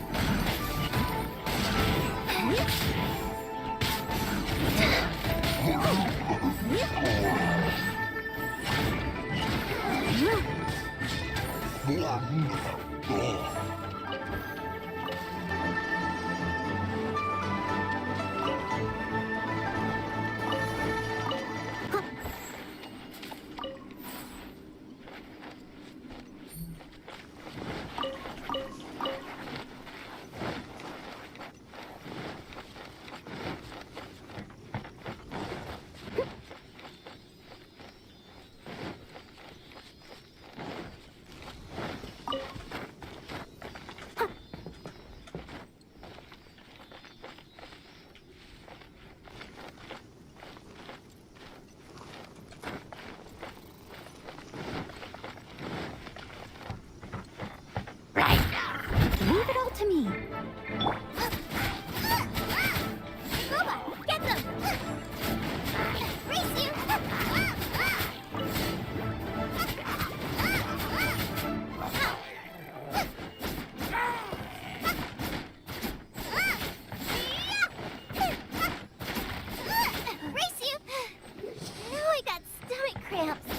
to me. Scuba, get them! Race you! Race you! Now I got stomach cramps.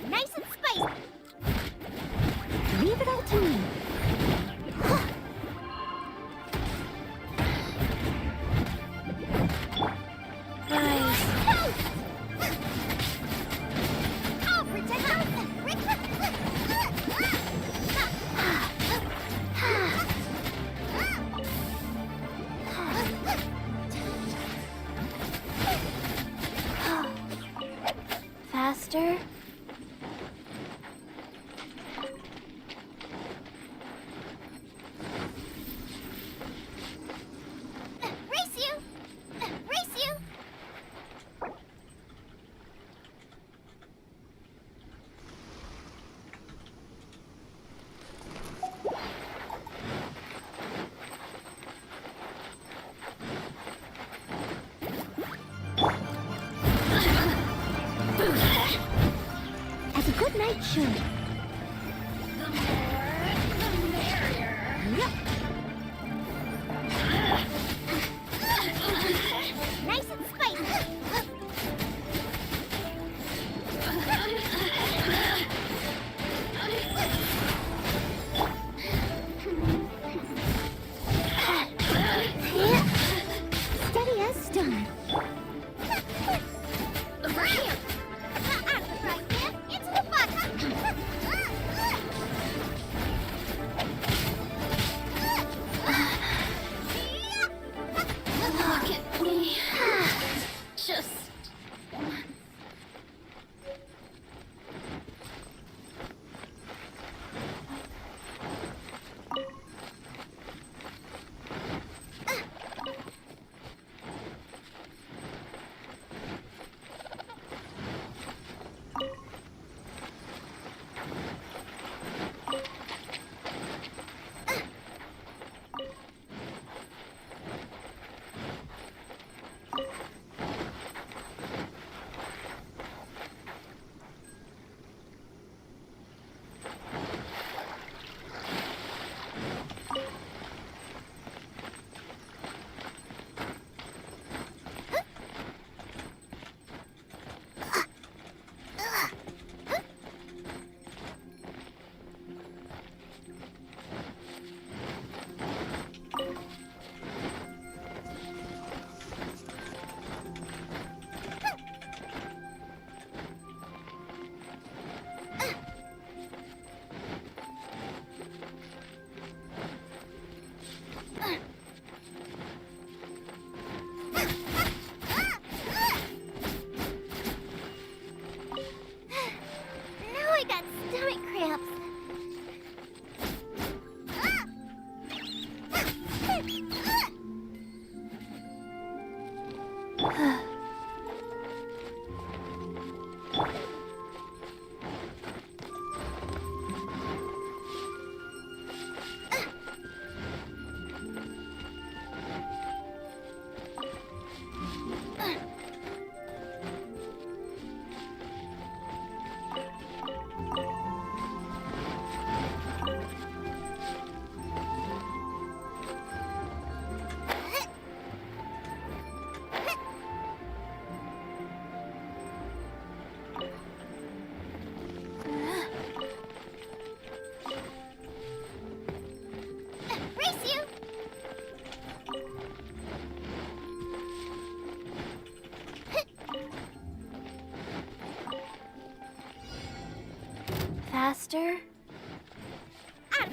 Nice and spicy. Leave it all to me. I'll protect Faster. Race you! Race you! As a good knight should. The more, the merrier. Yep. Nice and spicy. Steady as stone. Over here. Out of the frying pan, into the pot.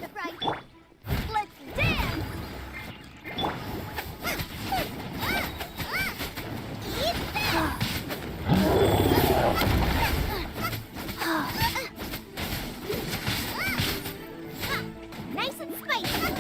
got the right. Let's dance! Eat this! Nice and spicy!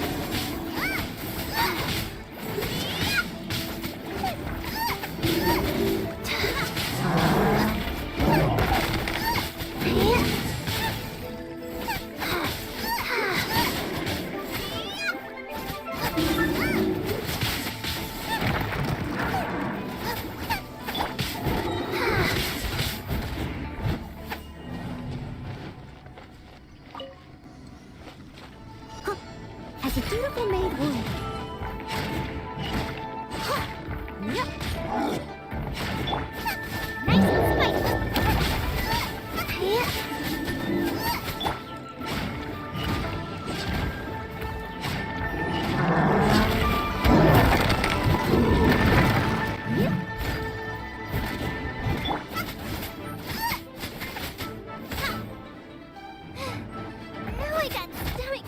As a dutiful maid would. Yep. Nice and spicy. Now I got stomach.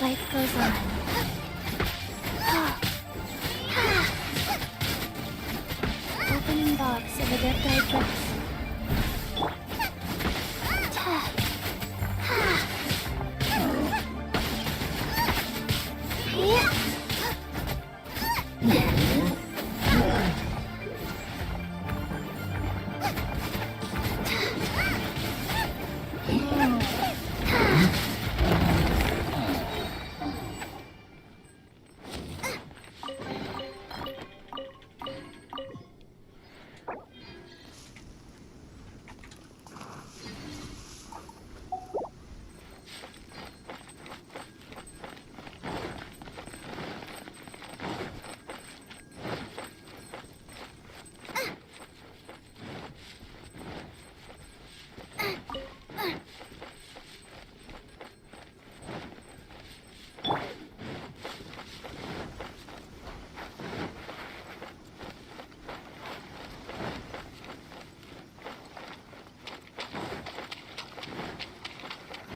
Life goes on. Opening box of a death dress.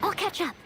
I'll catch up.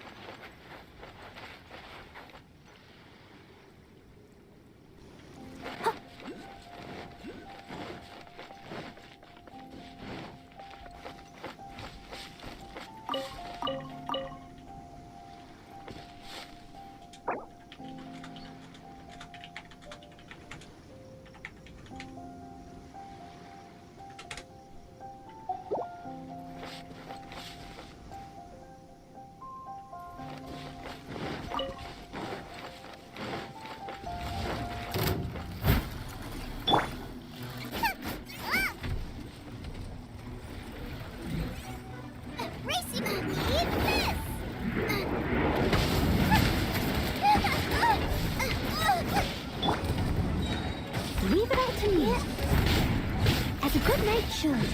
Leave it all to me. As a good knight should.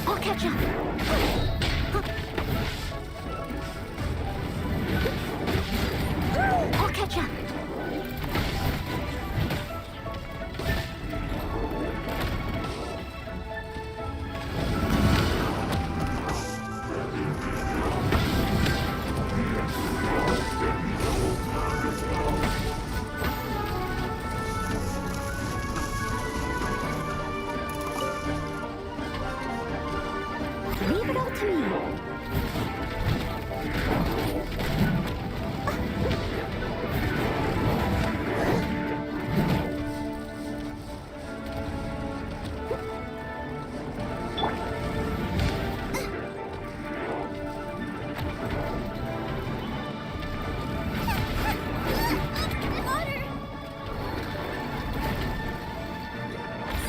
I'll catch catch up. I'll catch up. Leave it all to me.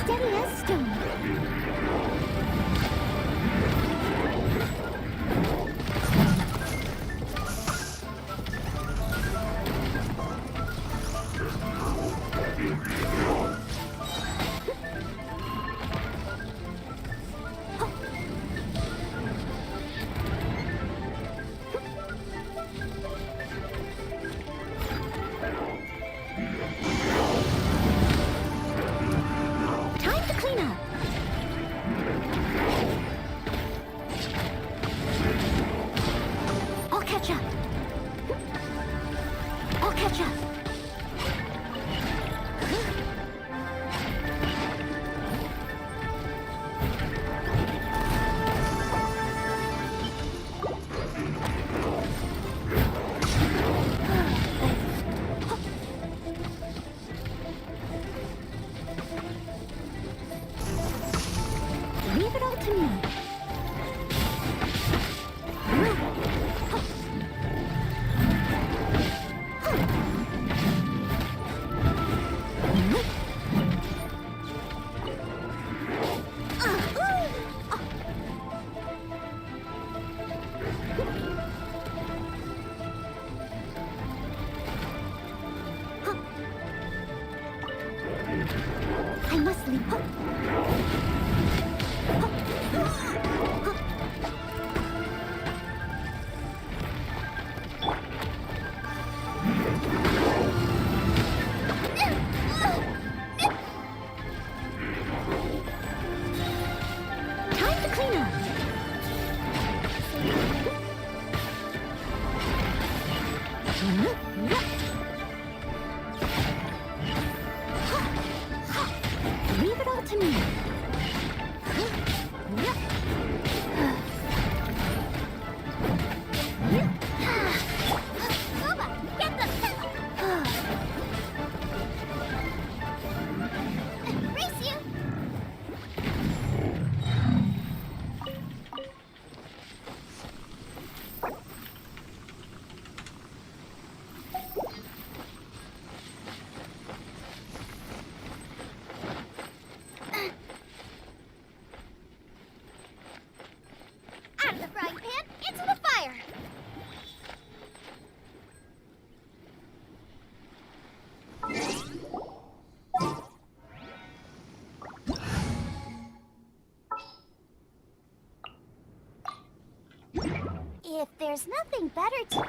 Steady as stone. Time to clean up. I'll catch up. I'll catch up. Leave it all to me. I must leave. Time to clean up. Leave it all to me. Get the race you. Out of the frying pan, into the fire! If there's nothing better to...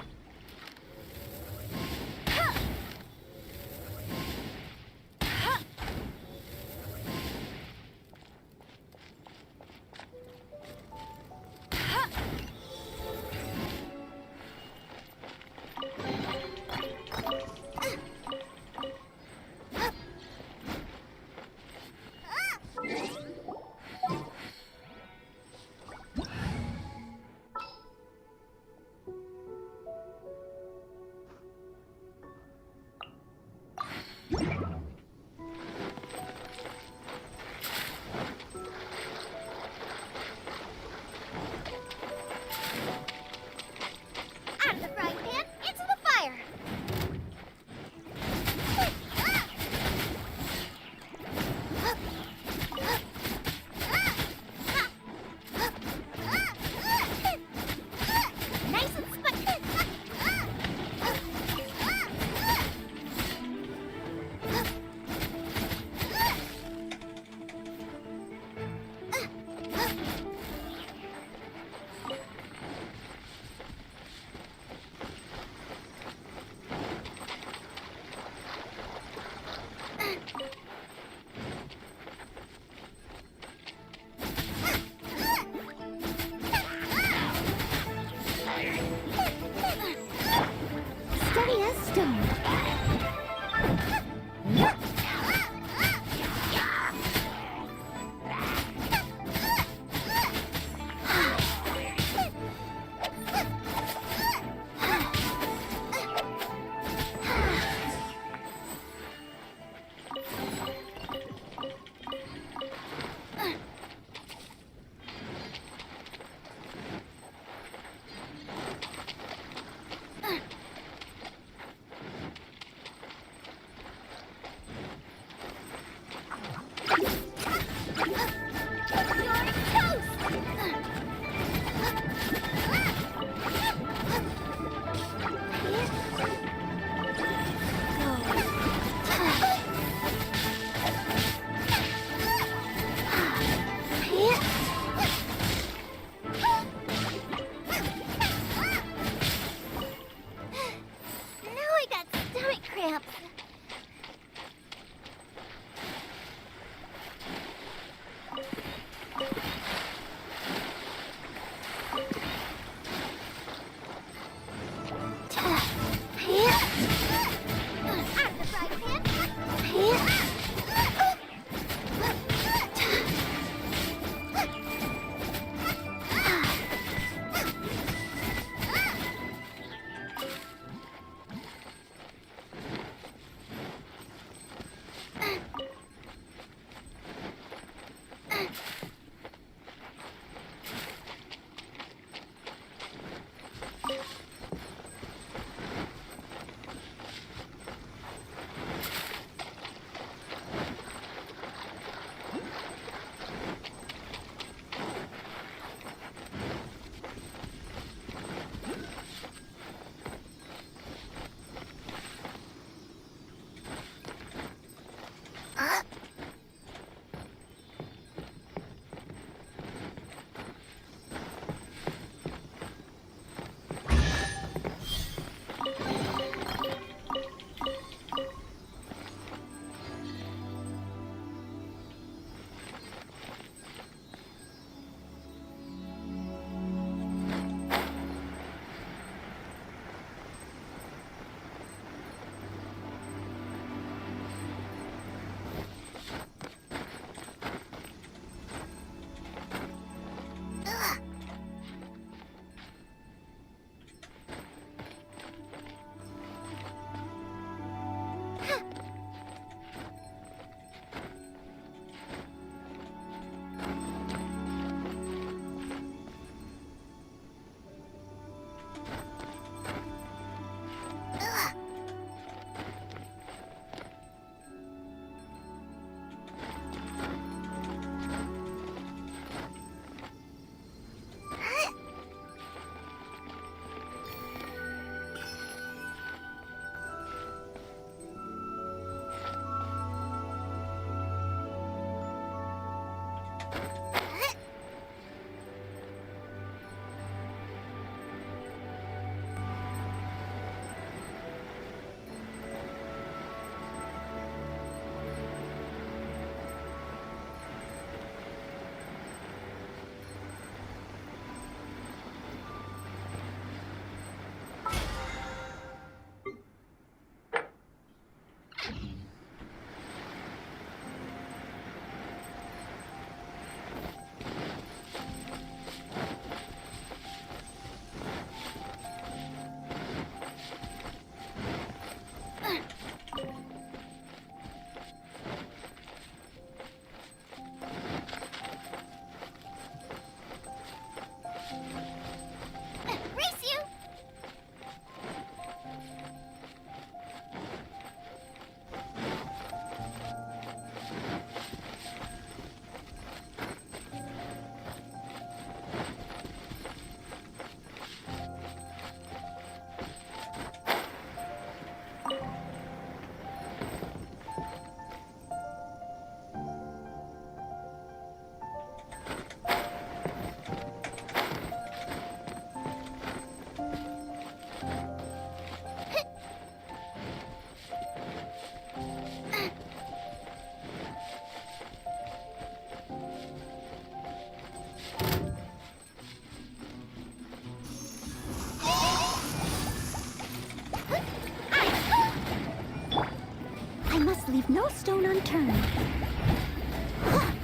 leave no stone unturned.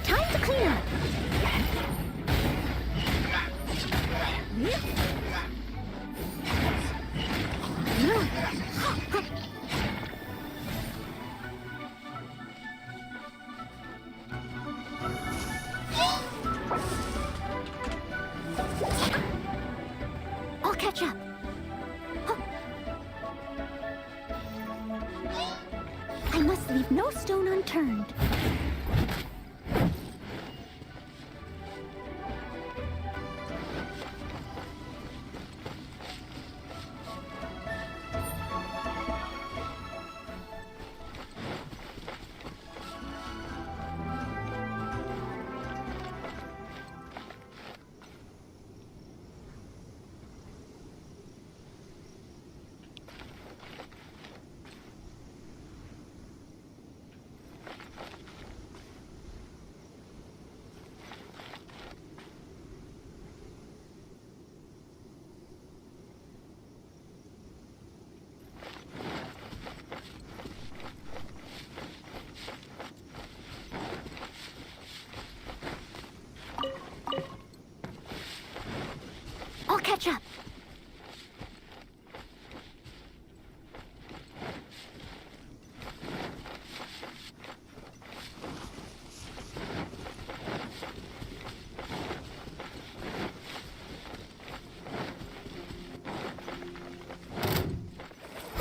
Time to clean up. I'll catch up. I must leave no stone unturned. I'll catch up.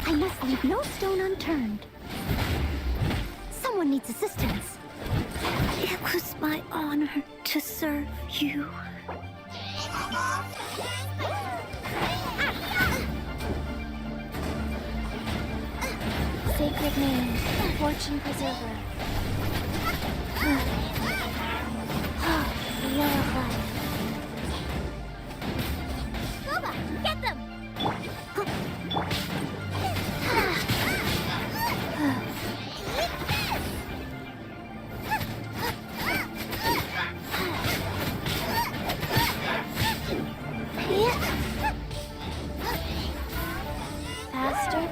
I must leave no stone unturned. Someone needs assistance. It was my honor to serve you. Sacred name, fortune preserver. The well of life. Suba, get them! Faster.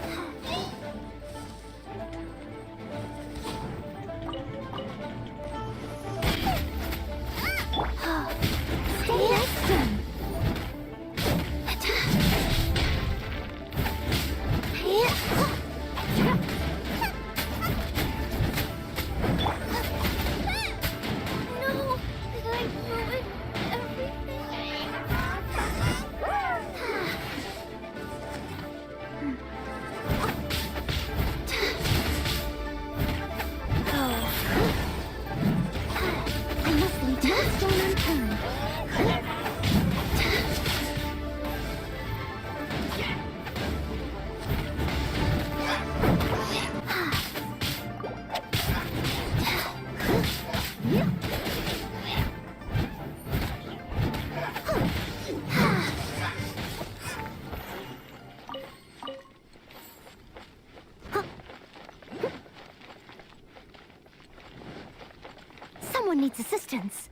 Stay next to him. No, I ruined I must leave no stone unturned. Someone needs assistance.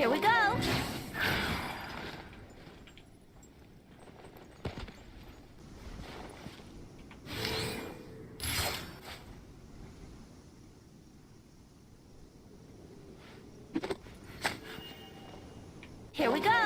Here we go. Here we go.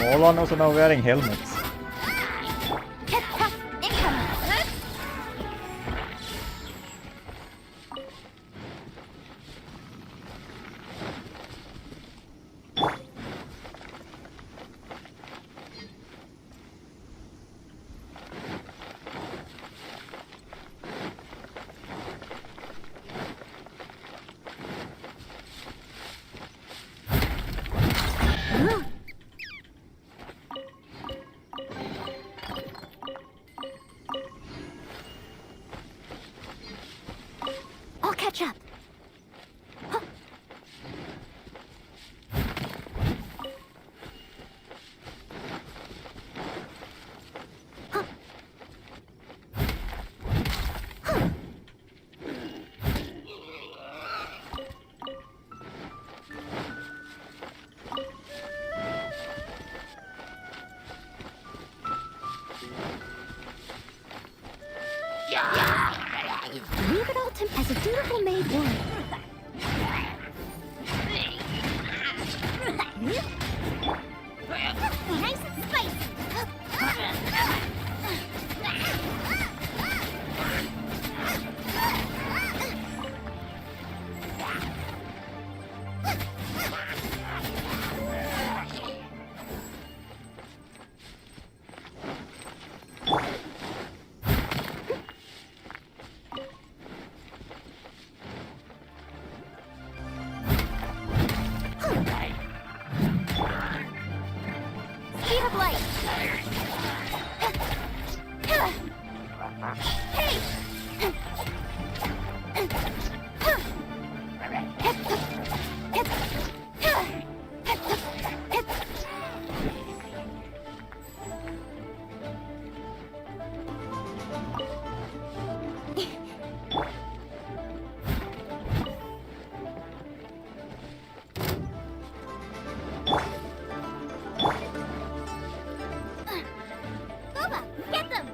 All are also now wearing helmets. I'll catch up. Leave it all to as a dutiful maid would. Nice and spicy. Speed of light. Hey! Bubba, get them!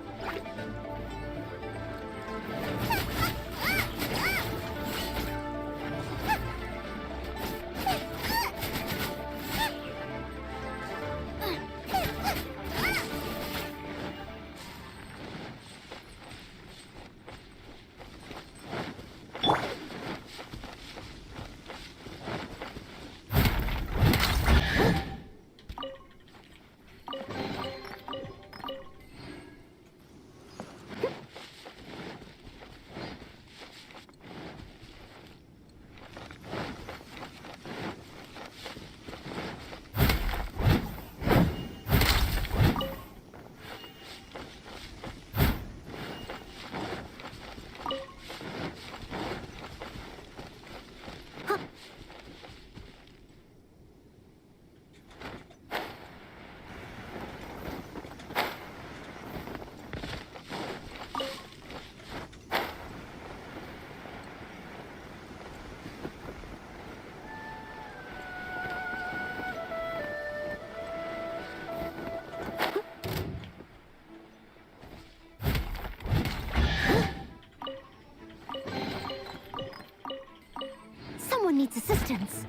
Someone needs assistance.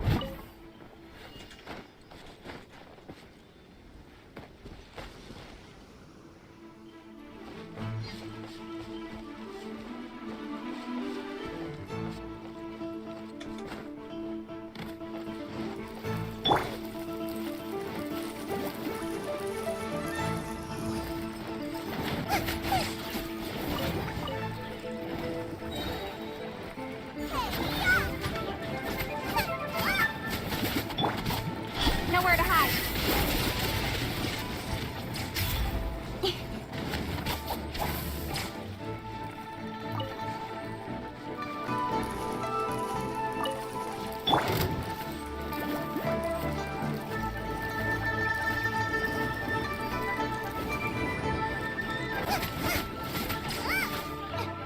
Nowhere to hide.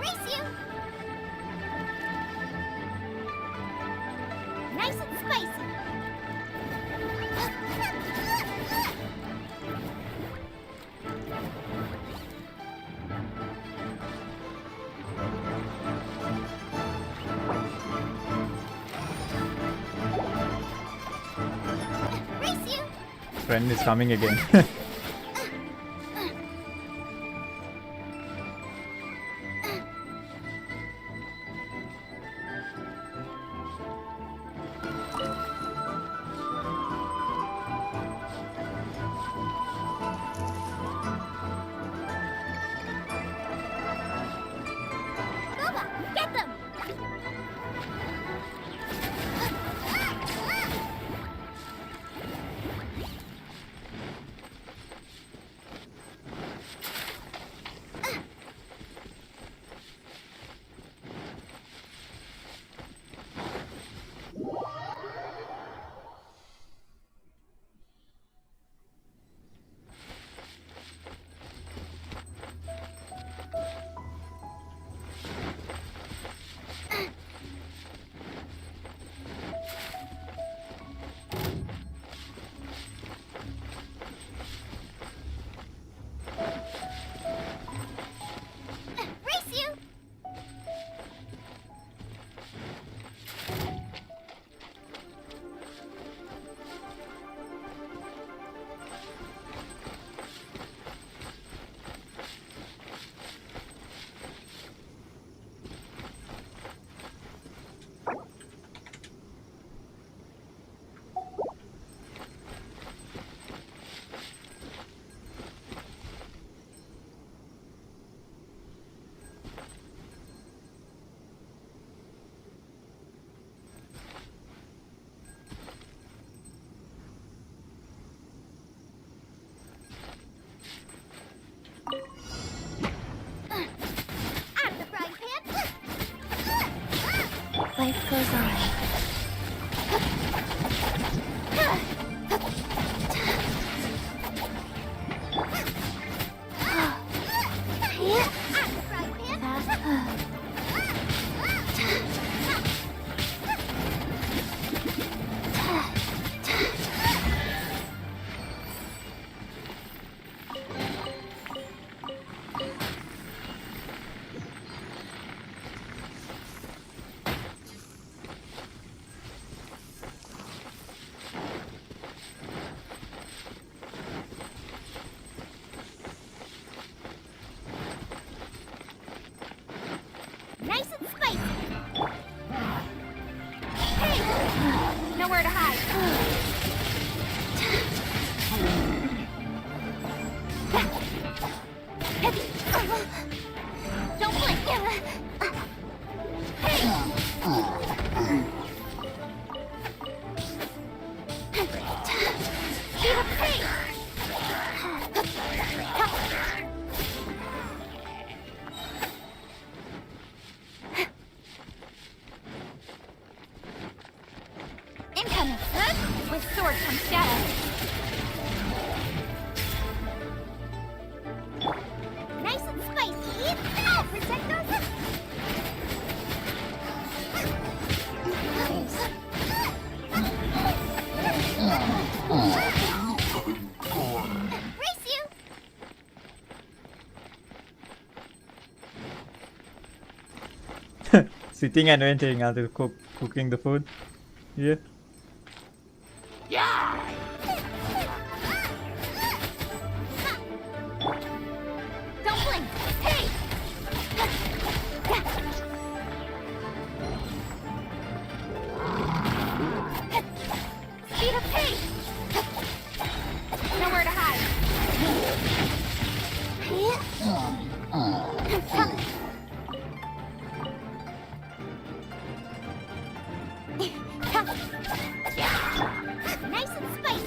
Race you. Nice and spicy. Friend is coming again. Get them! Race you! Life goes on. Nice and spicy! Hey! Nowhere to hide! Don't blink! Keep up pace! Incoming! With sword comes shadow. Nice and spicy! I'll protect us! Race you! Sitting and waiting after cooking the food. Yeah. Don't blink! Hey! Speed of pace! Nowhere to hide! Nice and spicy!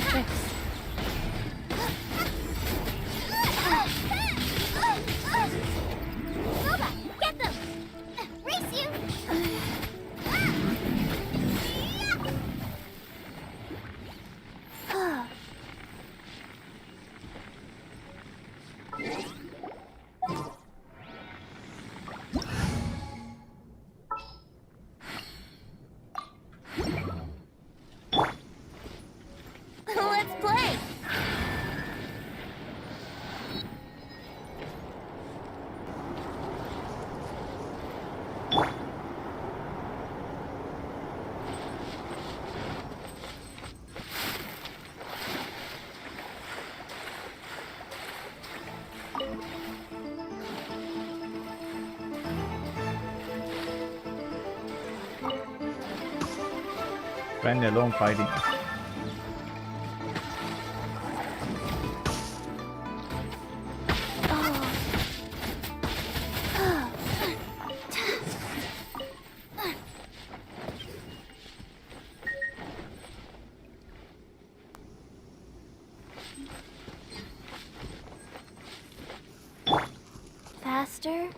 tricks. Boba, get them! Race you! Let's play! Friend alone fighting. Faster?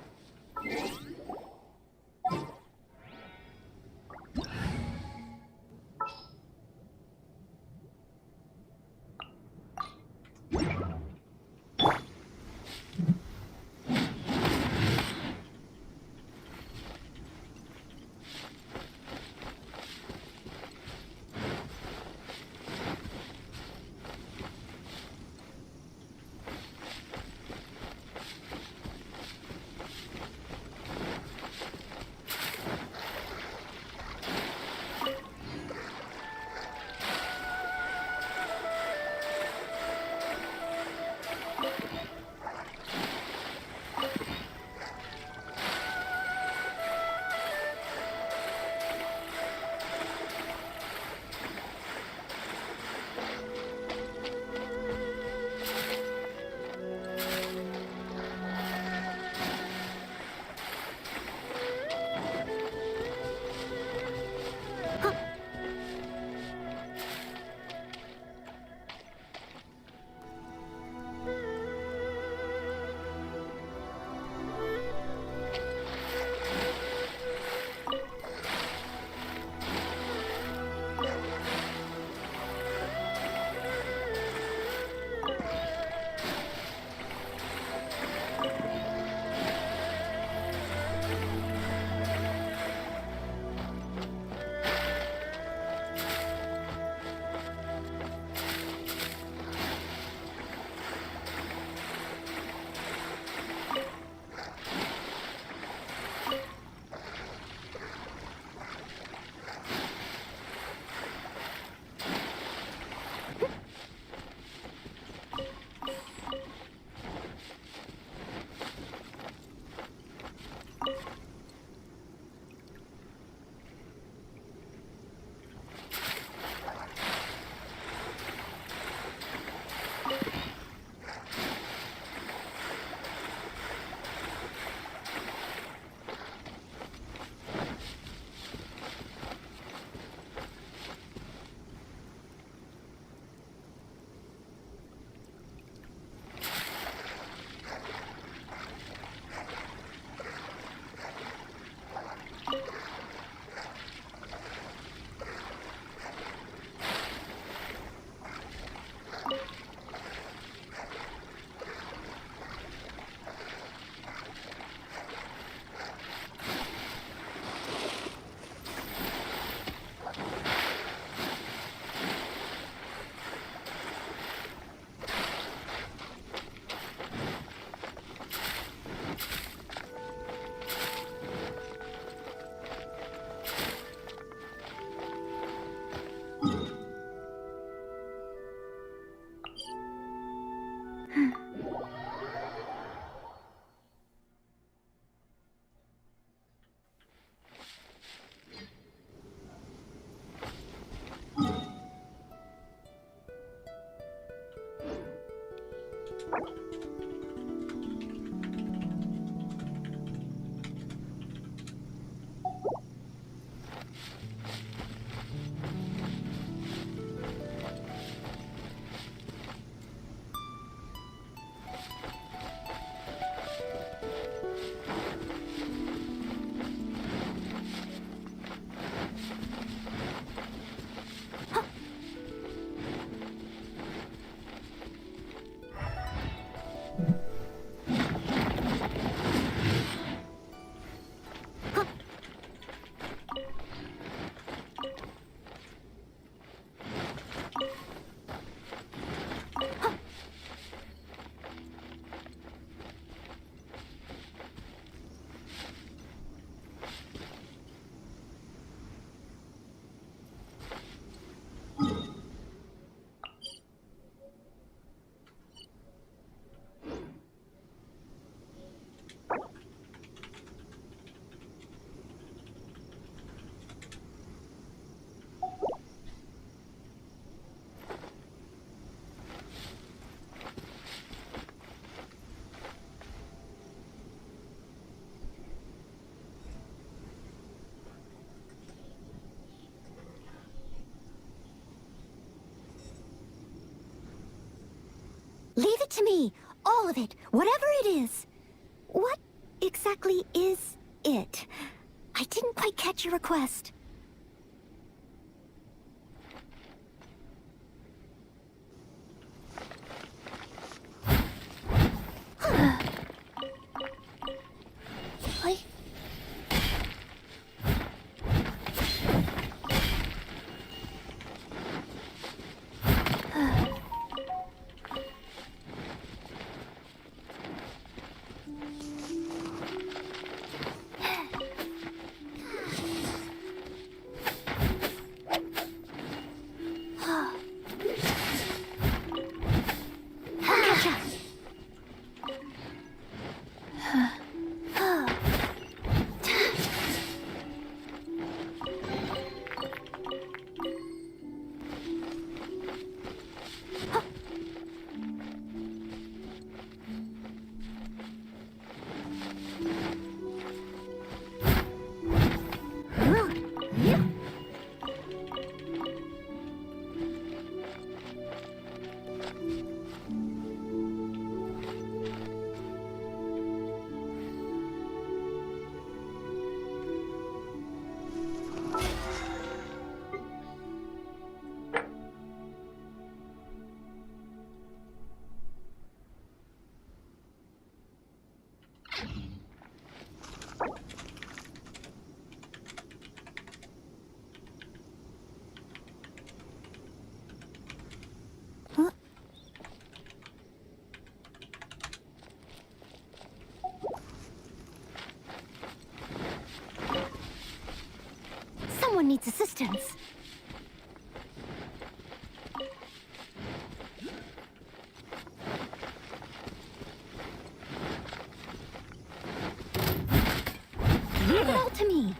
it to me! All of it, whatever it is. What exactly is it? I didn't quite catch your request. What? Someone needs assistance. Leave it all to me.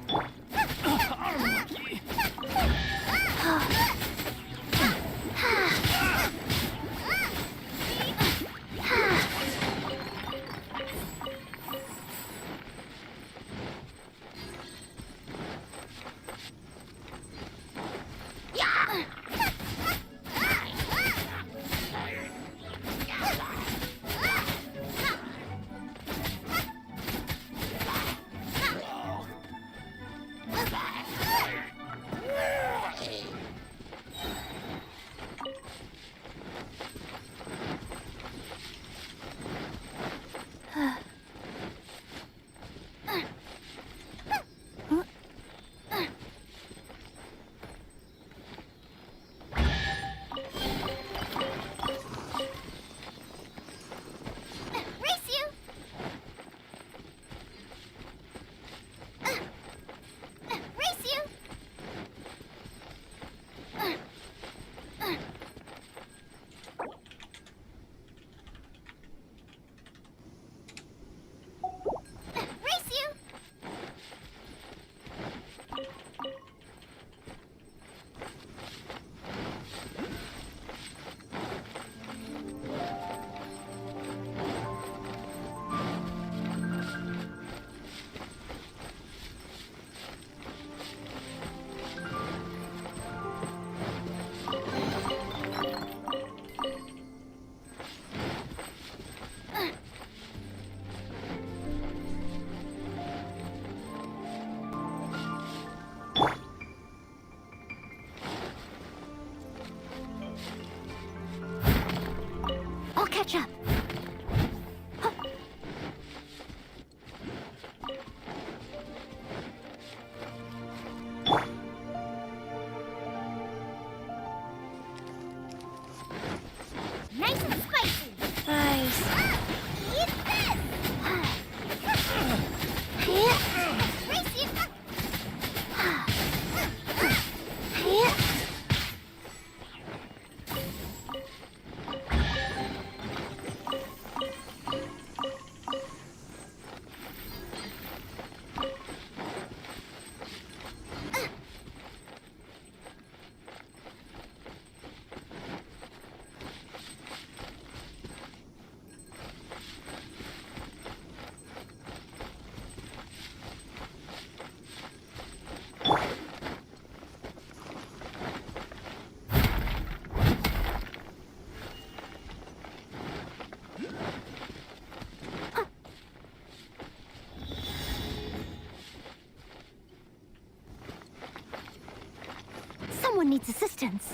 anyone needs assistance.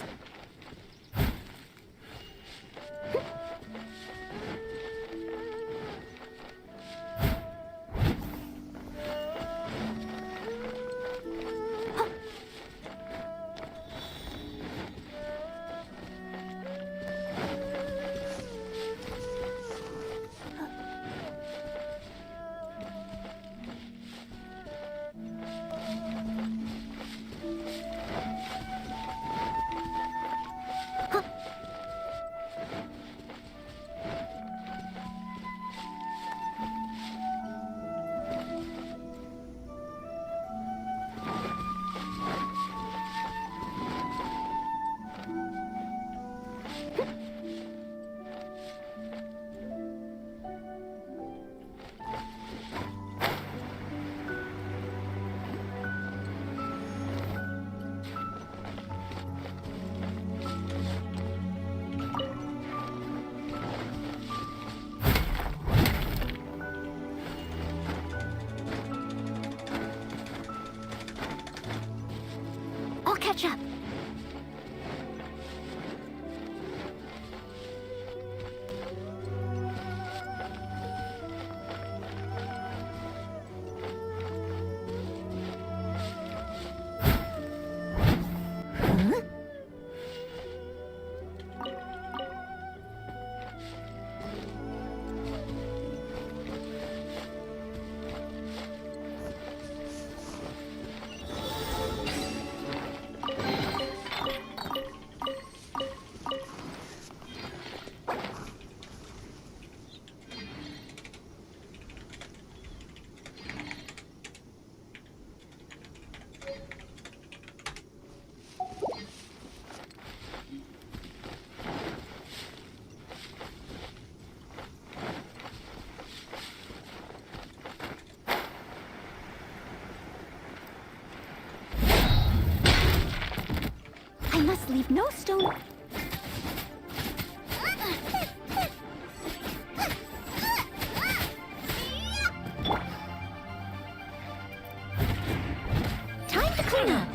I'll catch up. I must leave no stone. Time to clean up.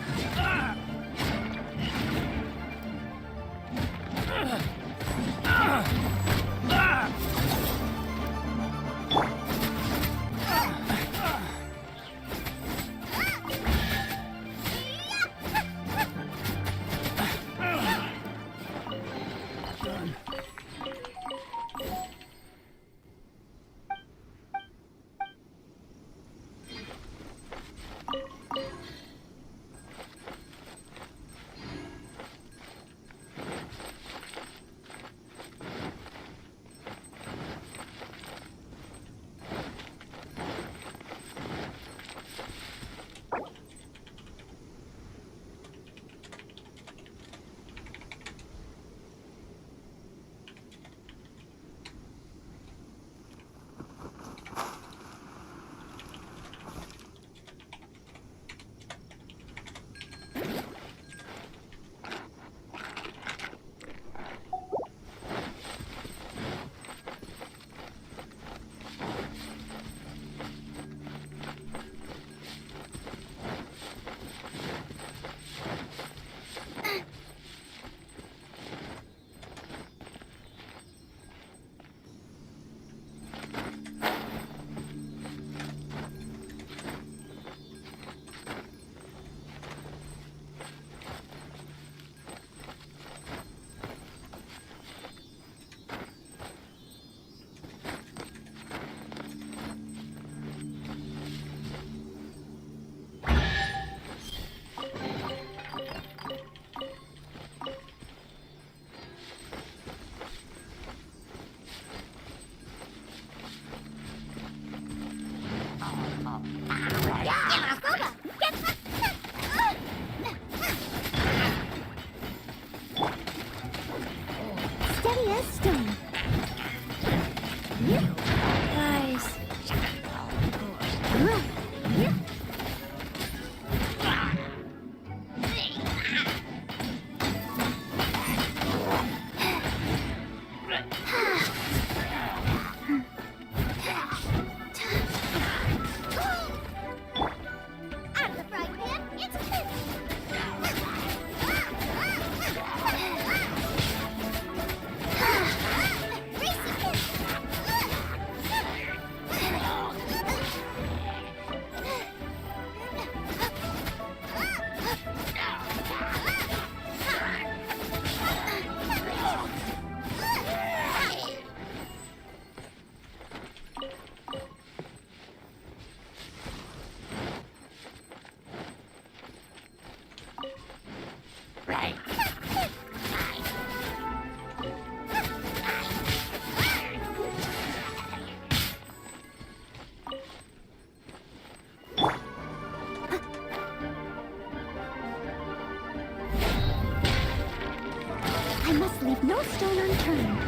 I must leave no stone unturned.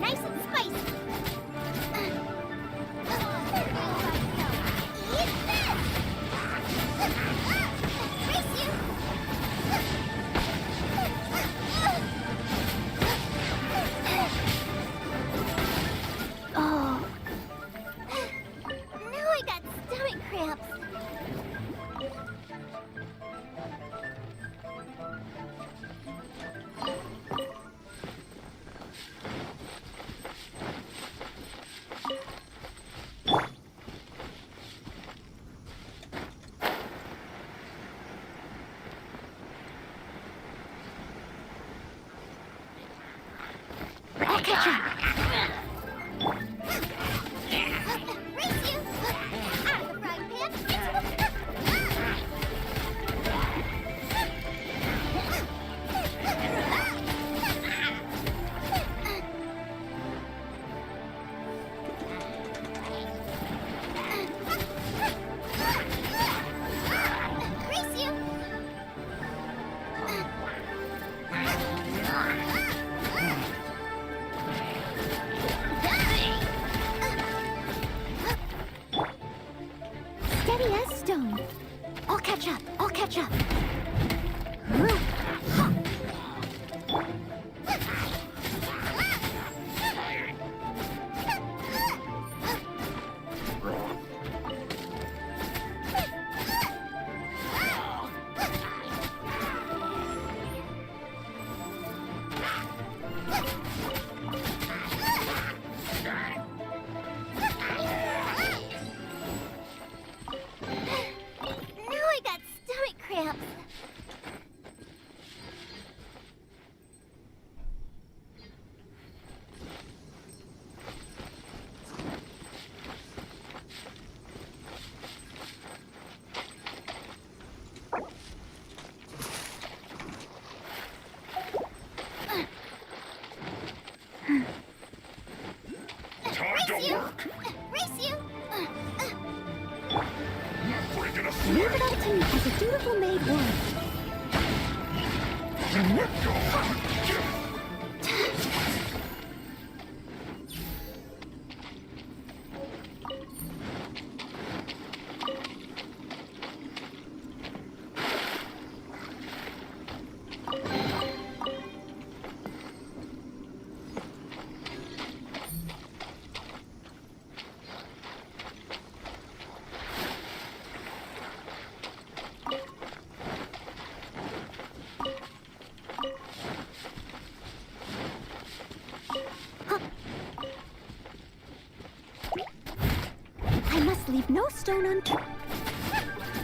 Nice and spicy. Eat this! Race you! Oh. Now I got stomach cramps. I'll catch up. Race you! Out of the frying pan, into the... Race you! Steady as stone. I'll catch up. I'll catch up. Now I got stomach cramps. Race you! Race you! Leave it up to me as a dutiful maid would. I must leave no stone unturned.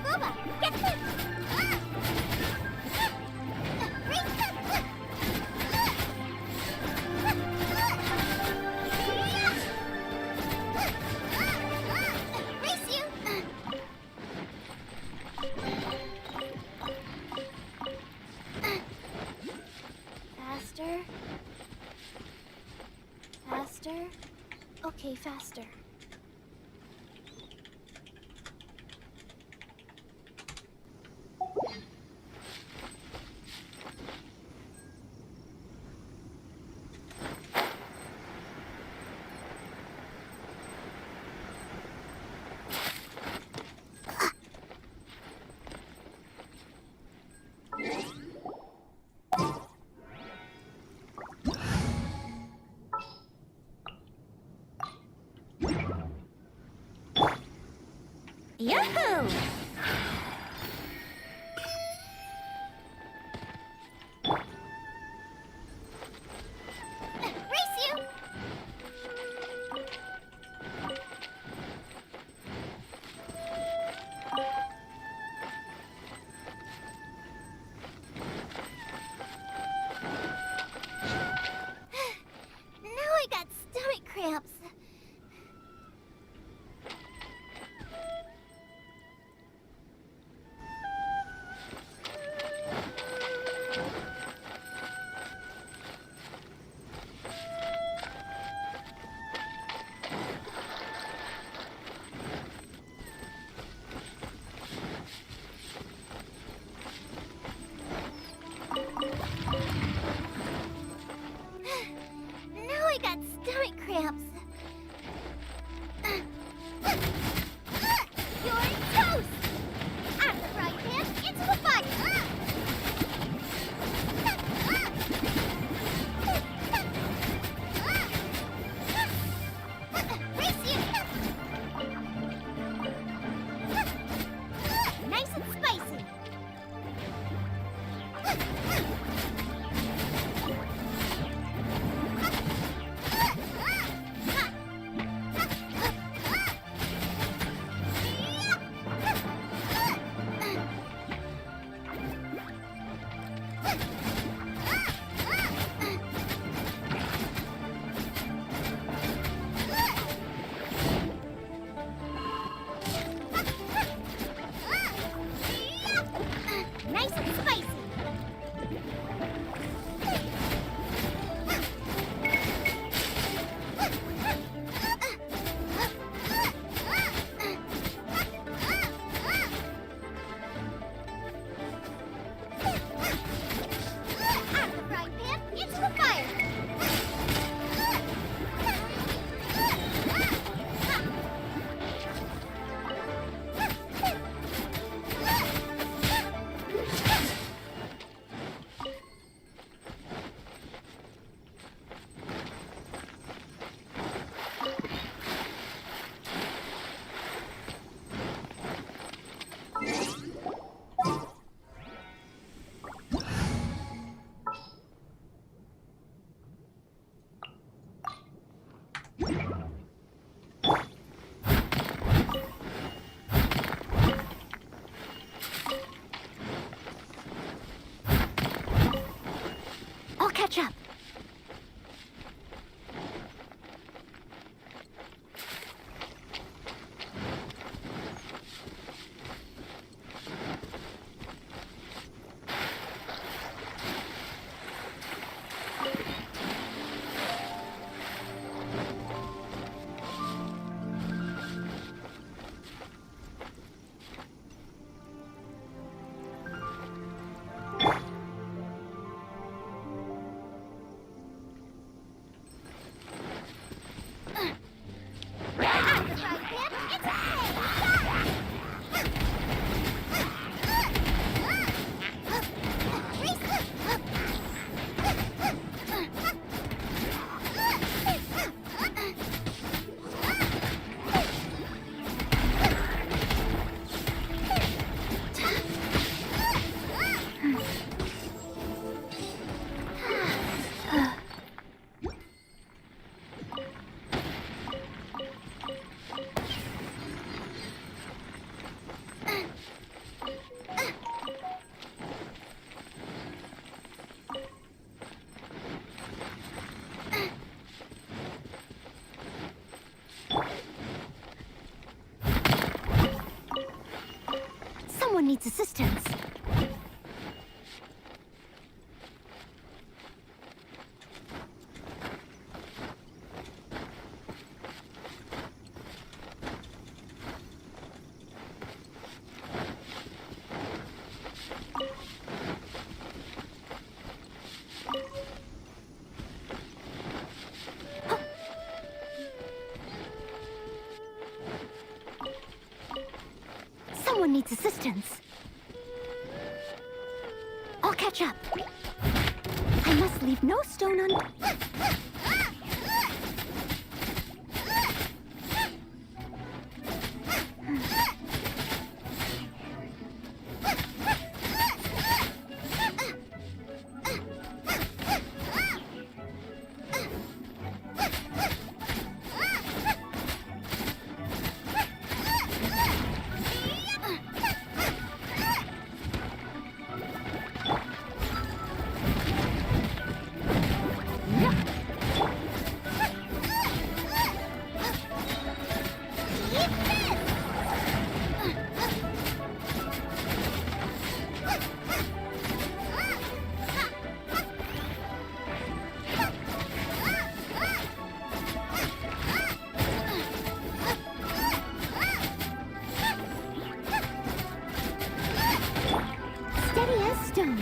Booba, get this! Race you! Faster. Faster. Okay, faster. Yahoo! Race you! Now I got stomach cramps. I've got stomach cramps. You're toast! Out of the frying pan, into the fire! Race you! Nice and spicy! Nice and spicy! Out of the frying pan, into the fire! I'll catch up. Someone needs assistance. Someone needs assistance. I'll catch up. I must leave no stone unturned. Steady as stone.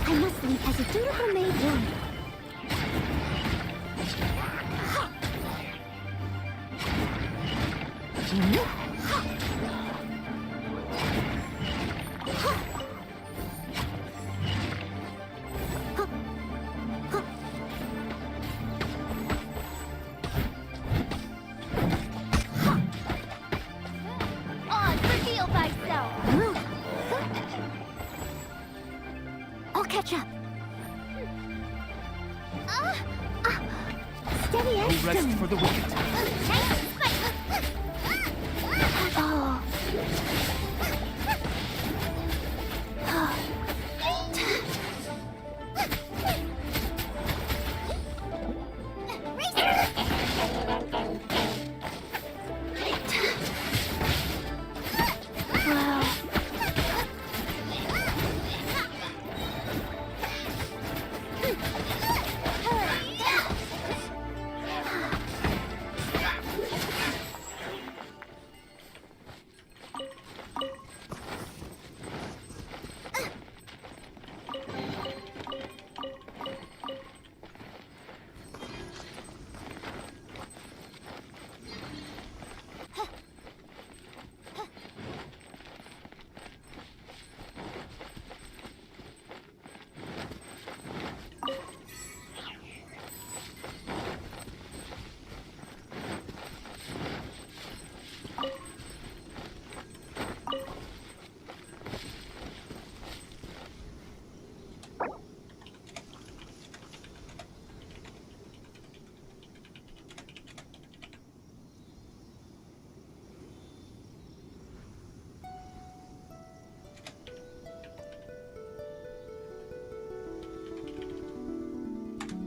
I must leave as a dutiful maid would. On, reveal thyself! I'll catch up. Steady as No rest stone. for the wicked. Oh. Wow.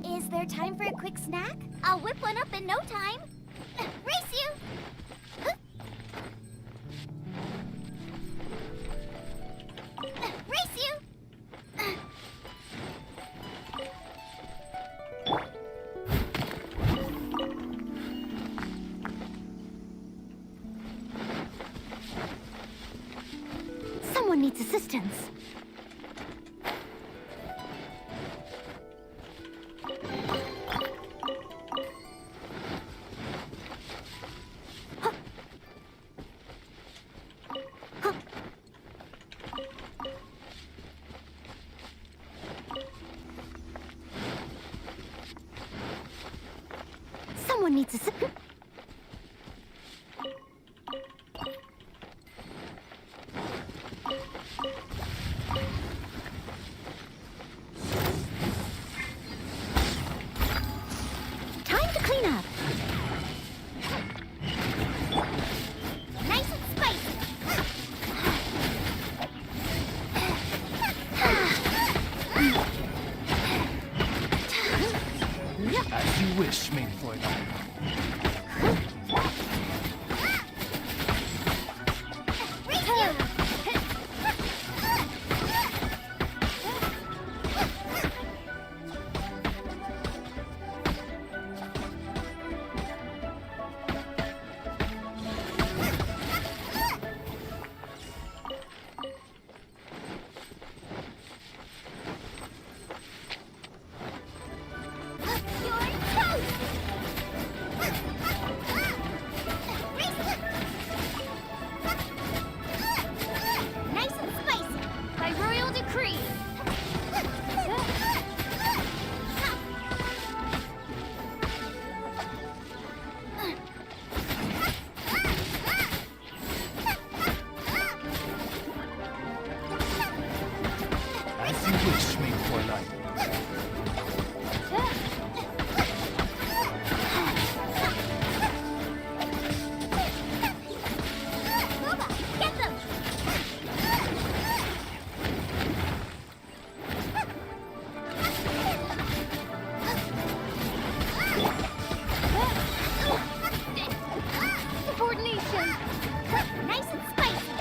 Is there time for a quick snack? I'll whip one up in no time. Race you! Race you! Someone needs assistance. Someone needs assistance. Time to clean up. Nice and spicy! As you wish, Mainfloyd. tonight. Get them! Coordination! Nice and spicy!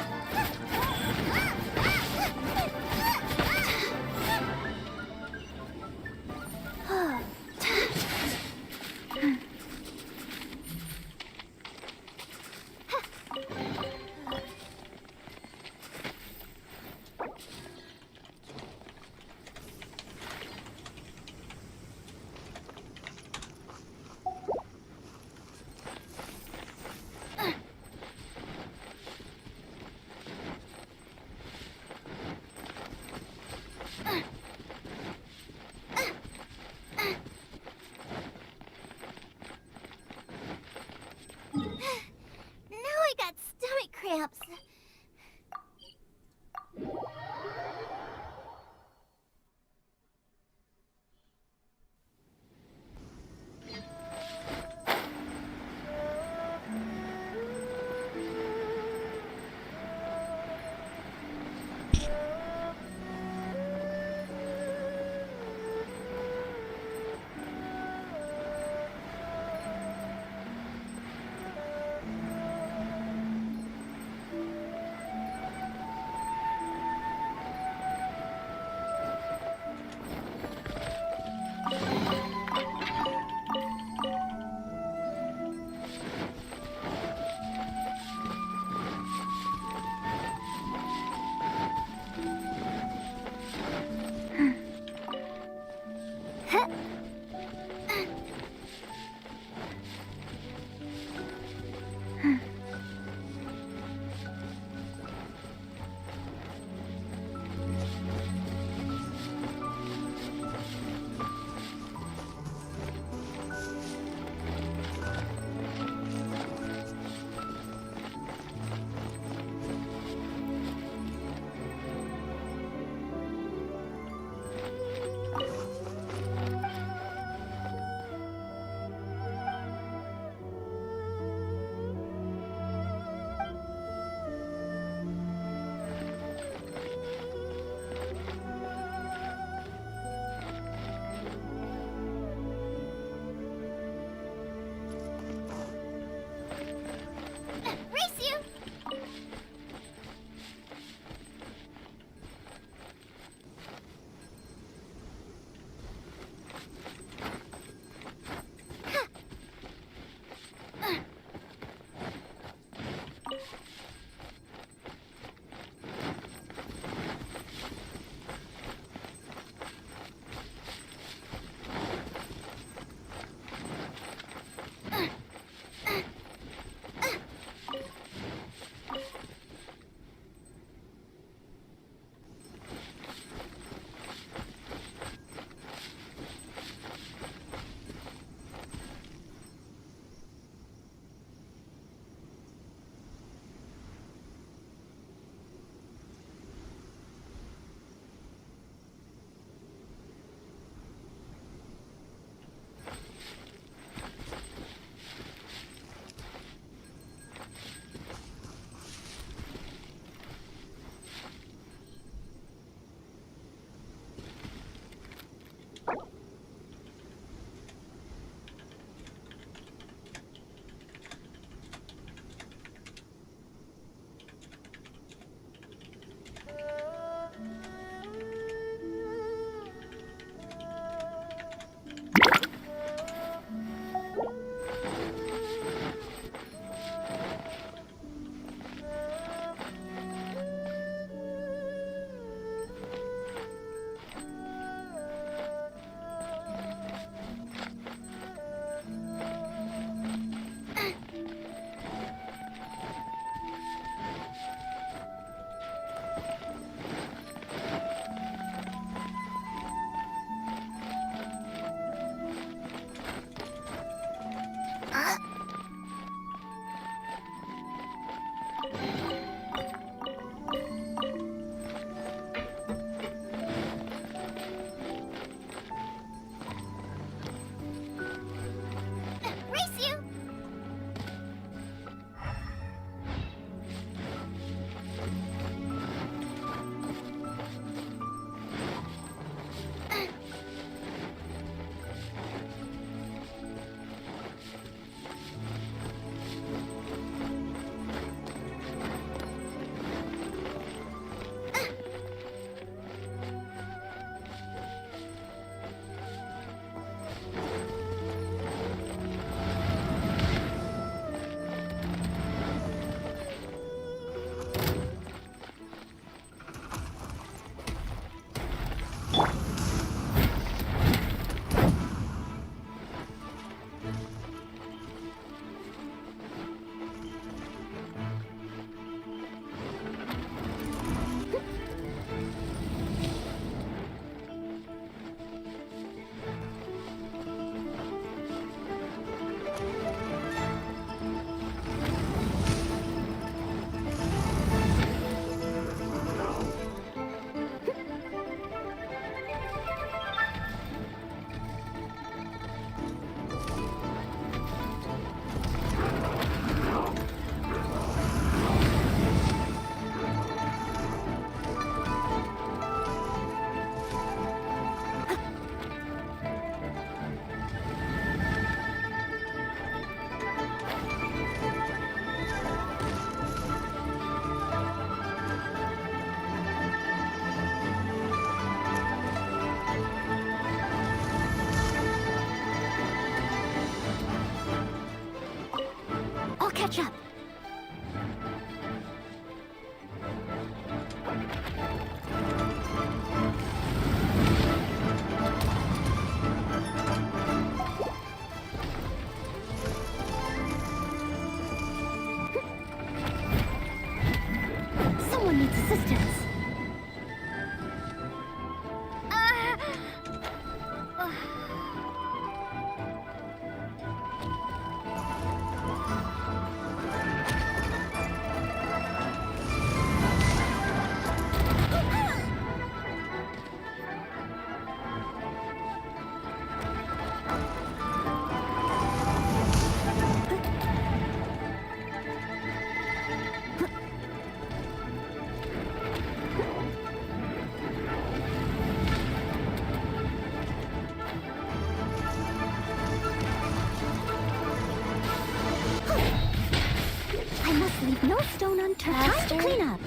Time to clean up.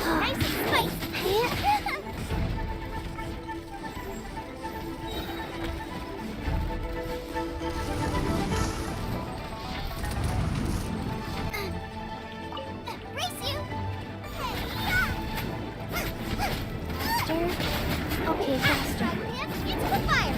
Nice and spicy. Okay, faster. Into the fire.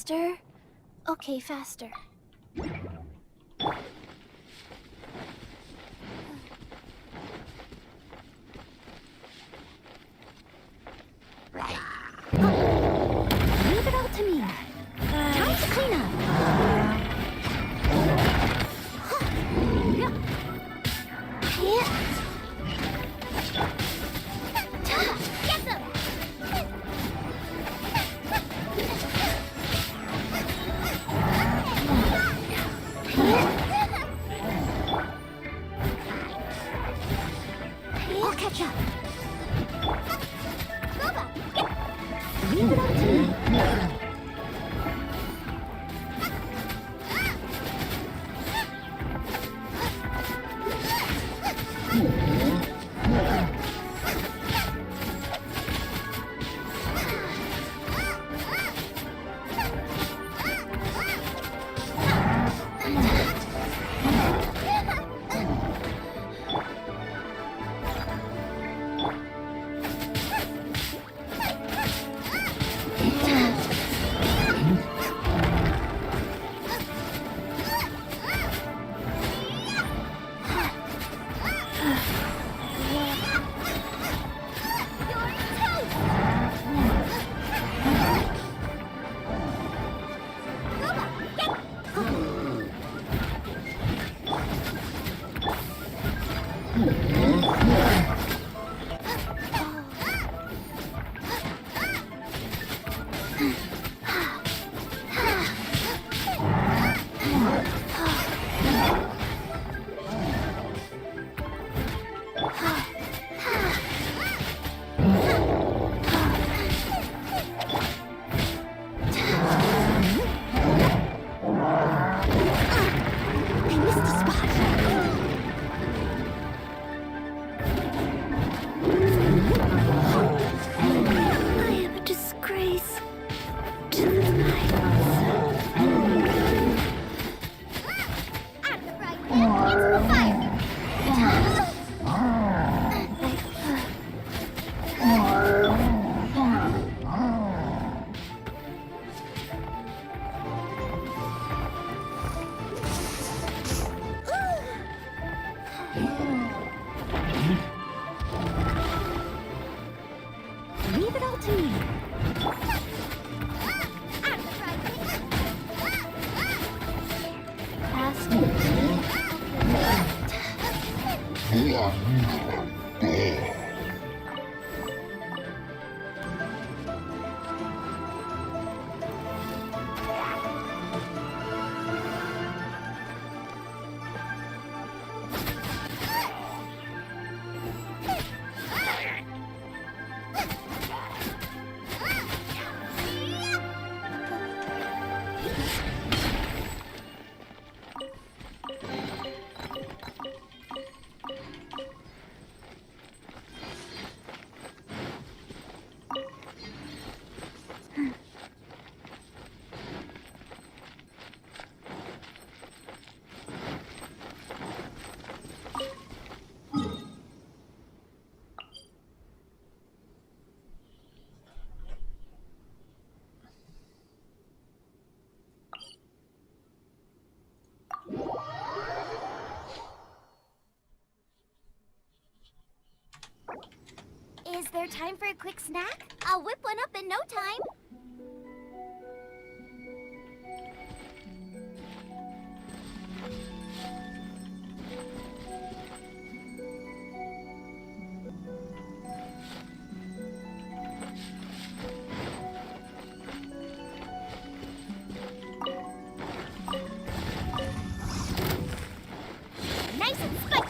Faster? Okay, faster. Leave it all to me. Time to clean up. Get them! I'll catch up. Leave it all to me. Leave it all to me. Is there time for a quick snack? I'll whip one up in no time. Nice and spicy.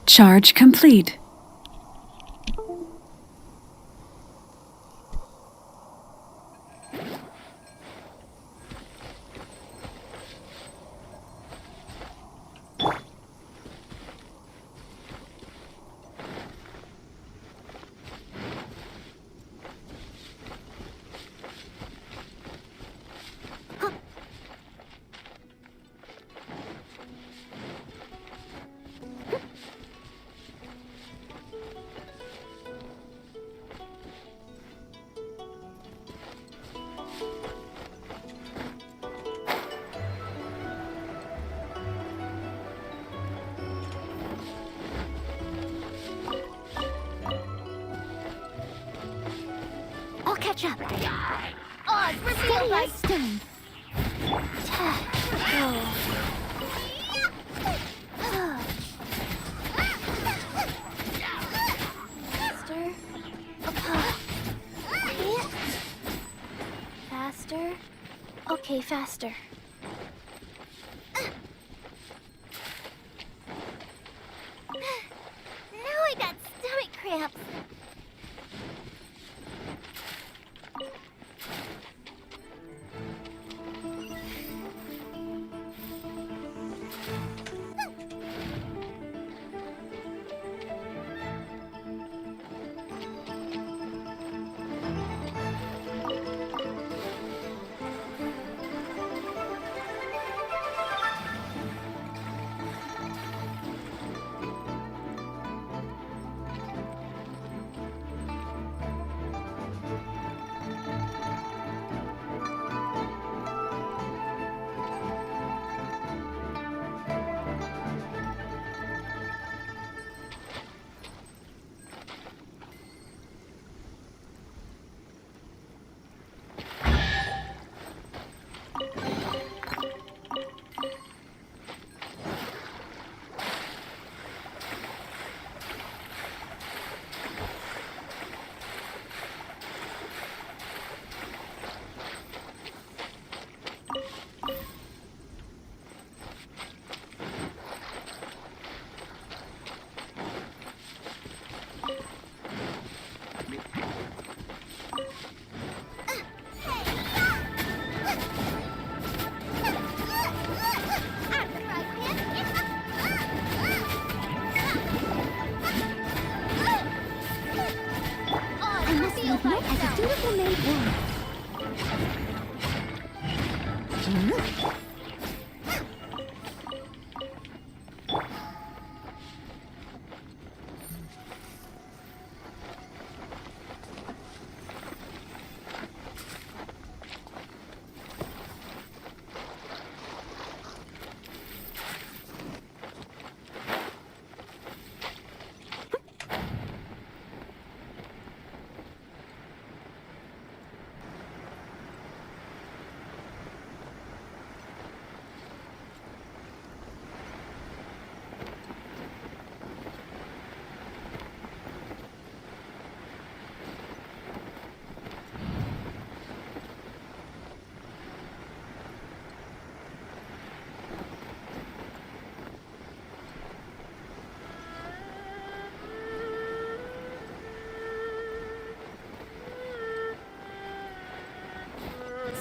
Charge complete. I'll catch up. Oh, steady as stone. Faster. Faster. Okay, faster. Now I got stomach cramps.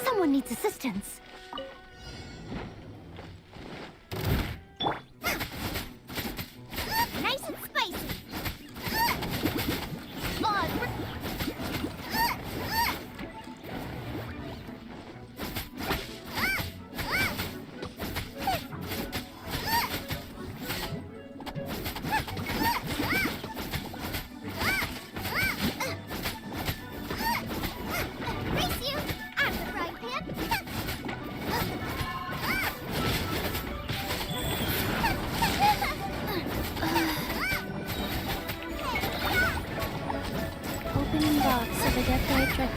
Someone needs assistance. Nice and spicy. Opening box of a decorated trick.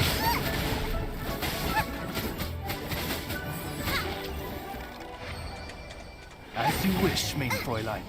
As you wish, mein Fräulein.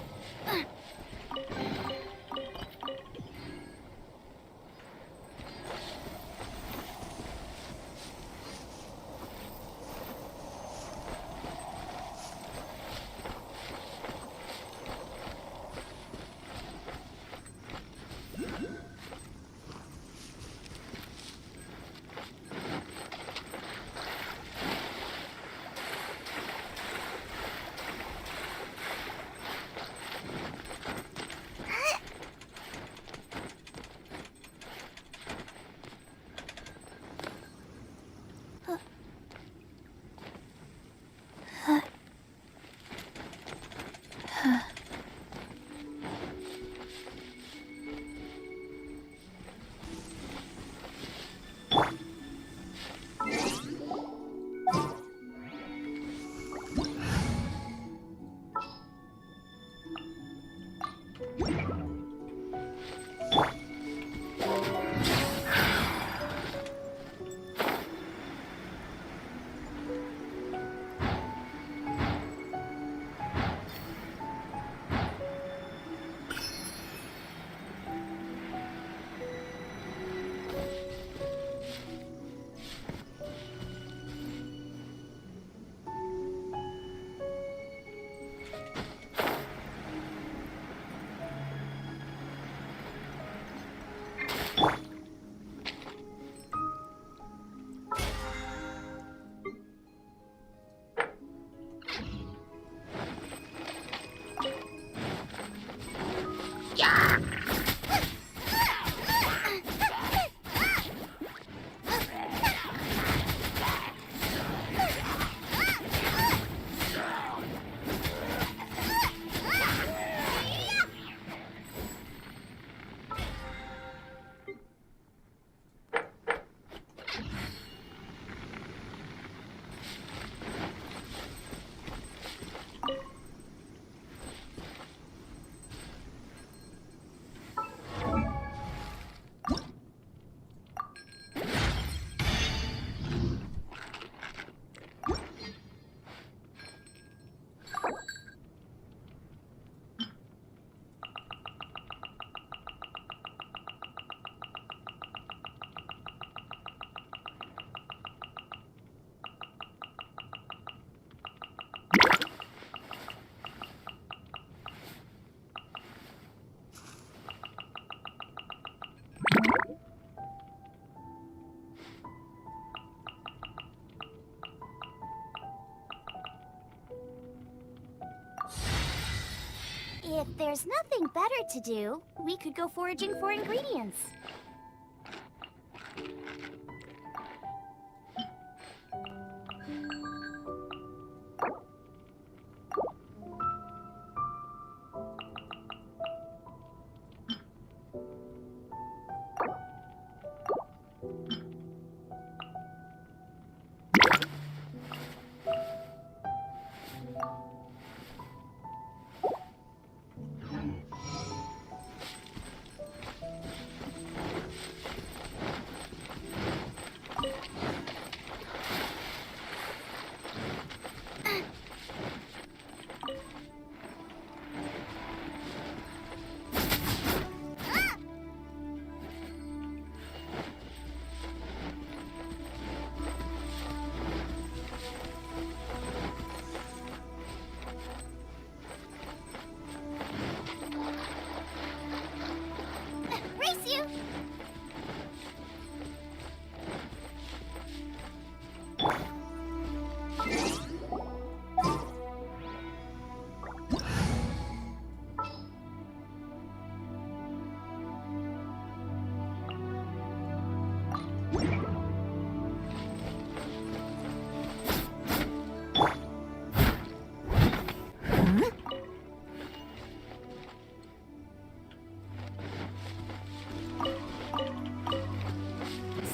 If there's nothing better to do, we could go foraging for ingredients.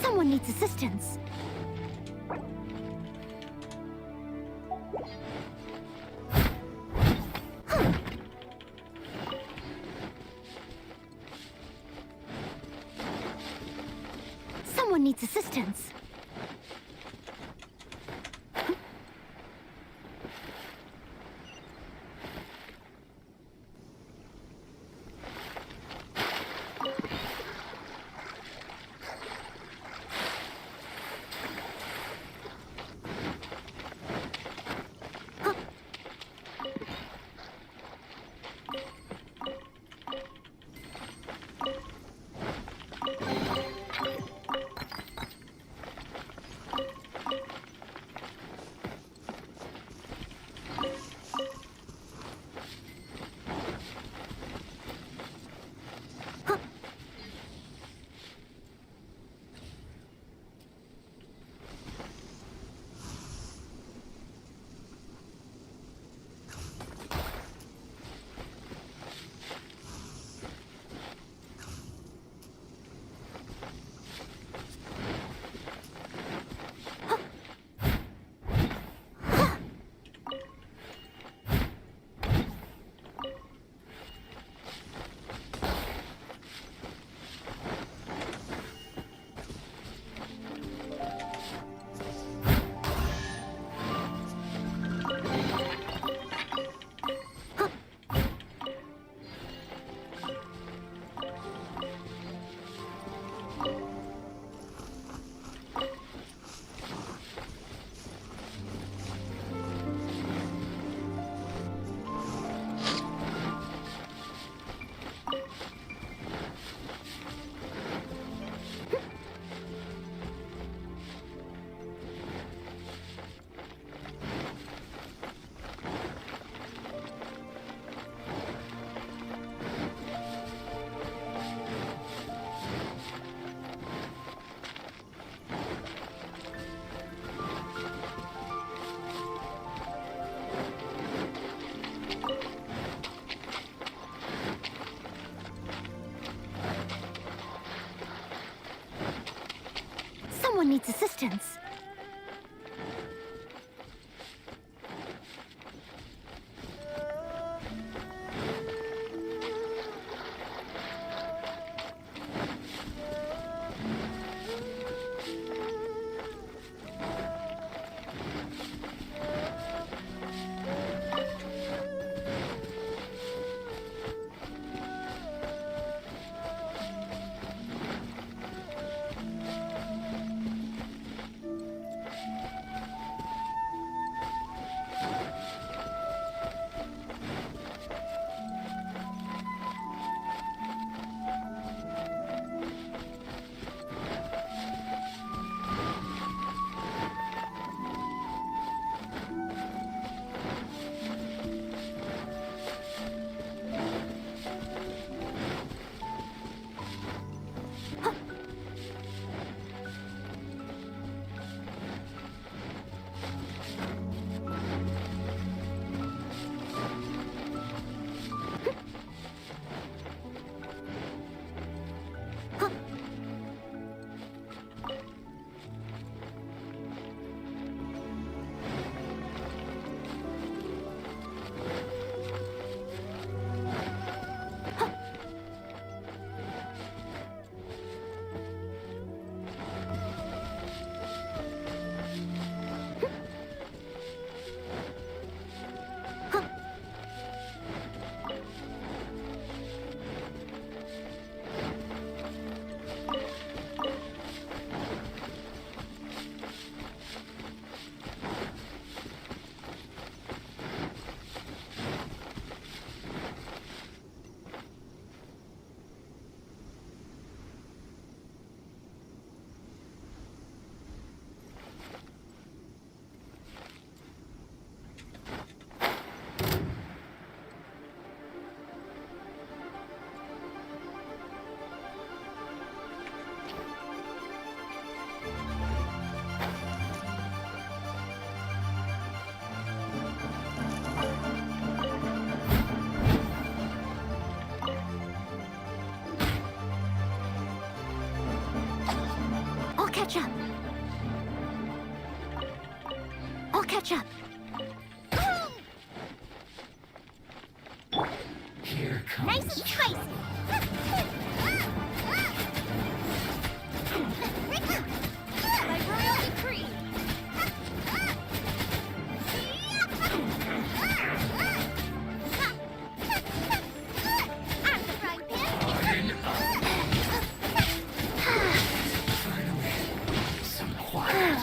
Someone needs assistance. Someone needs assistance. needs assistance. Catch up. I'll catch up. Here comes Nice and spicy. Like royal decree. I'm the frying pan. some quiet.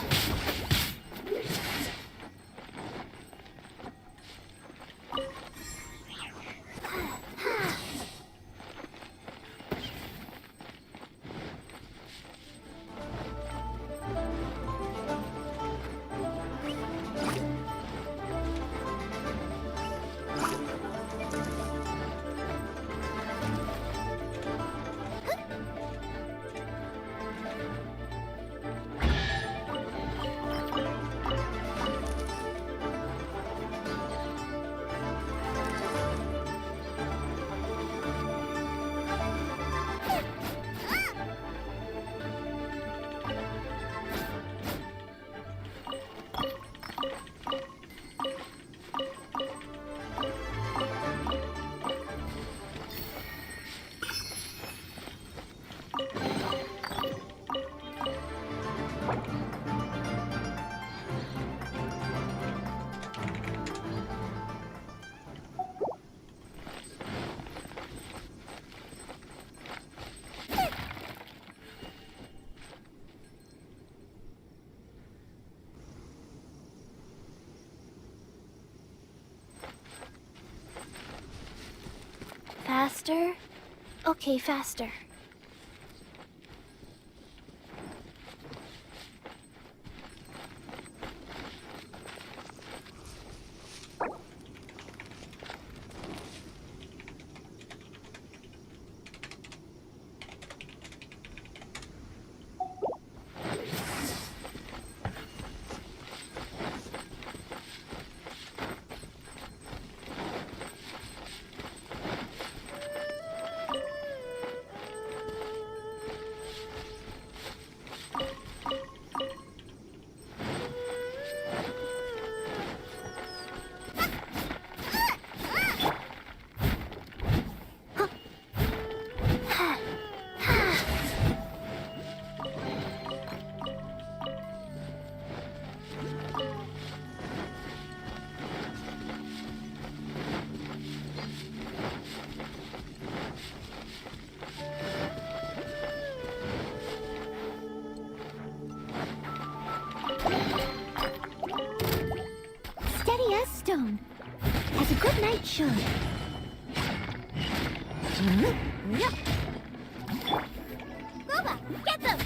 Faster? Okay, faster. Shun. Yep. Goba, get them!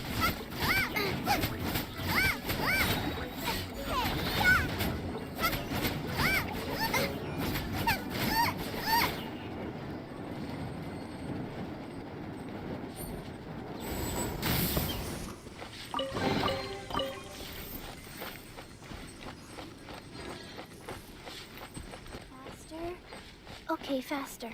Faster? Okay, faster.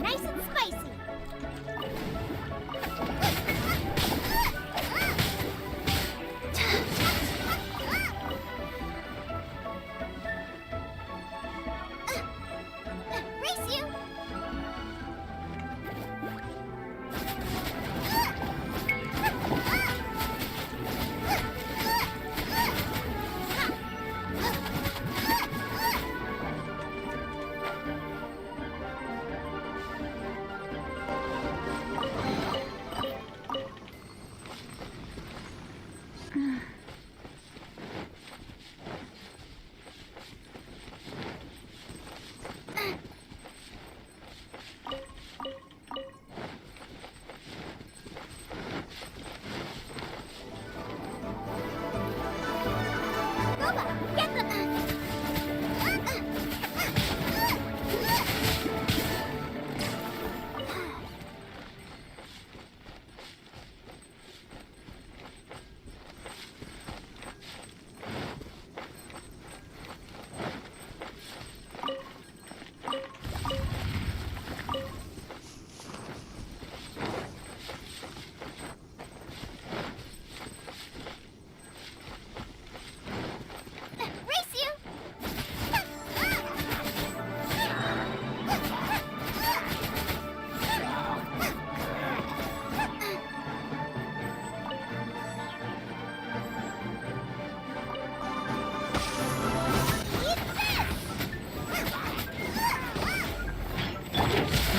Nice and spicy. Race you.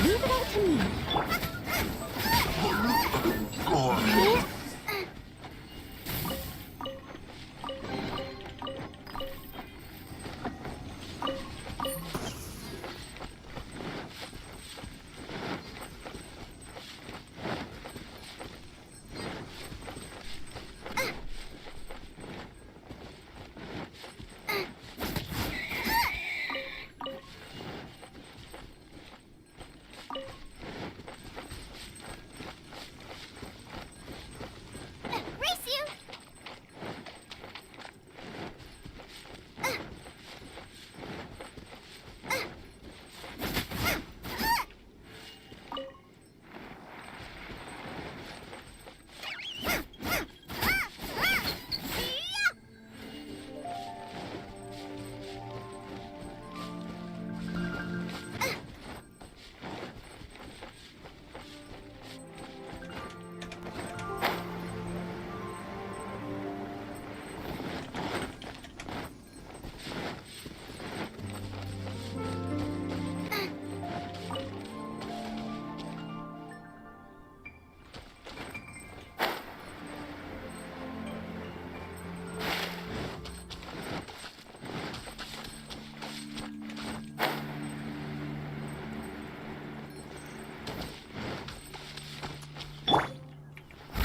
Leave it all to me.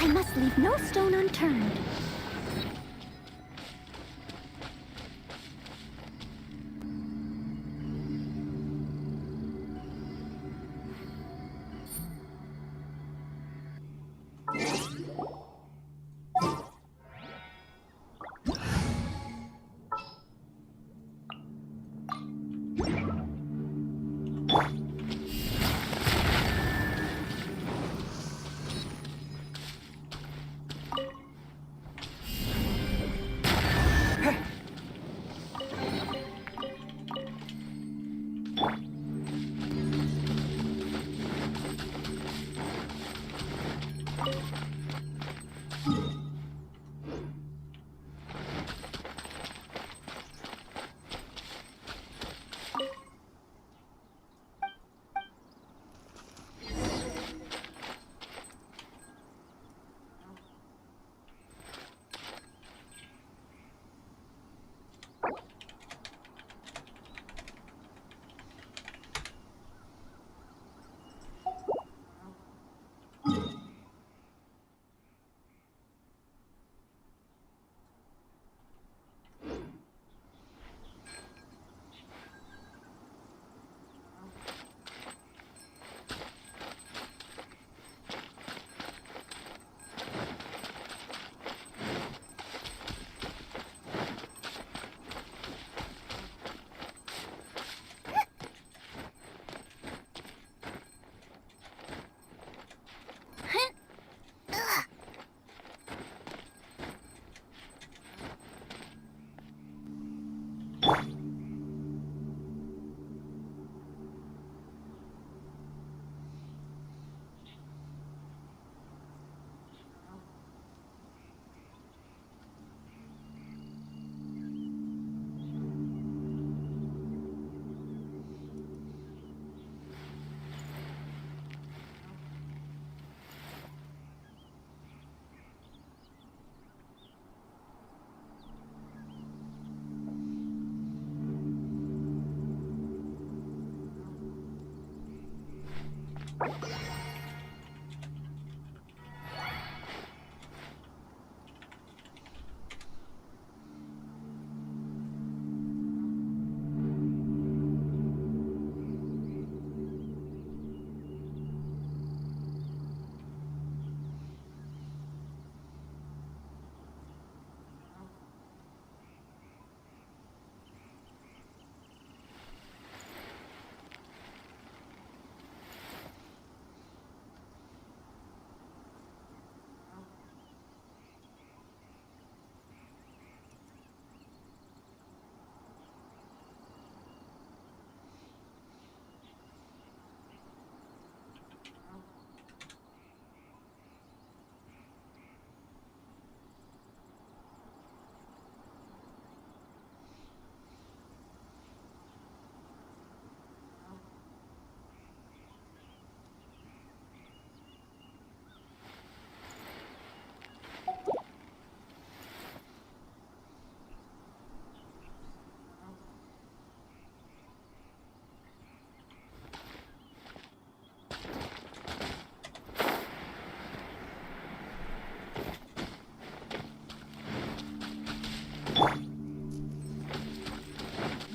I must leave no stone unturned.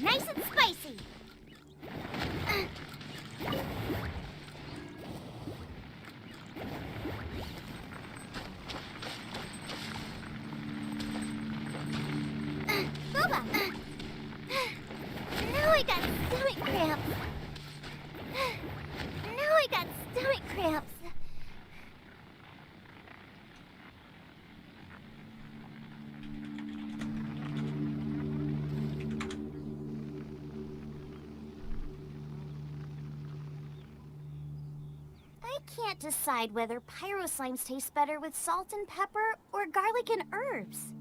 Nice and spicy. Booba! Now I got stomach cramps. Now I got stomach cramps. I can't decide whether pyro slimes taste better with salt and pepper or garlic and herbs.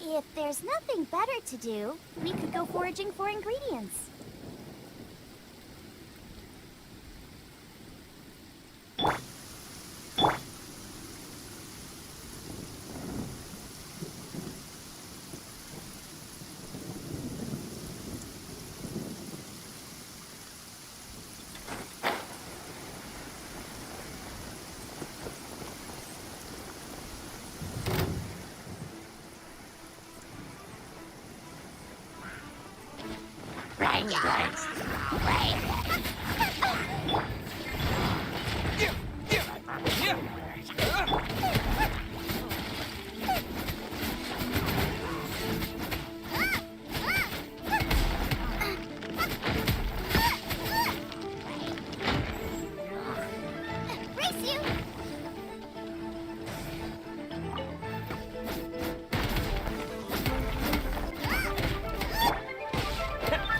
If there's nothing better to do, we could go foraging for ingredients.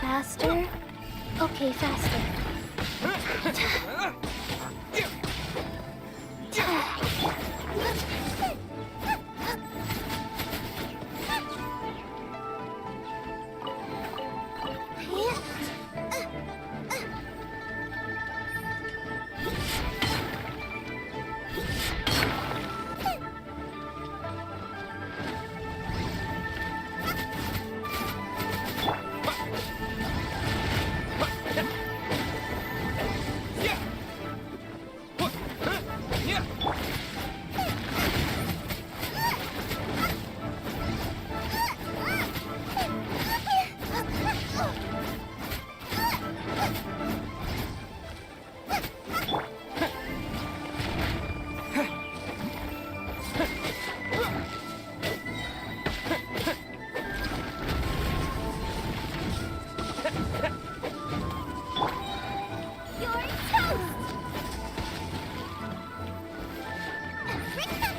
Faster? Okay, faster.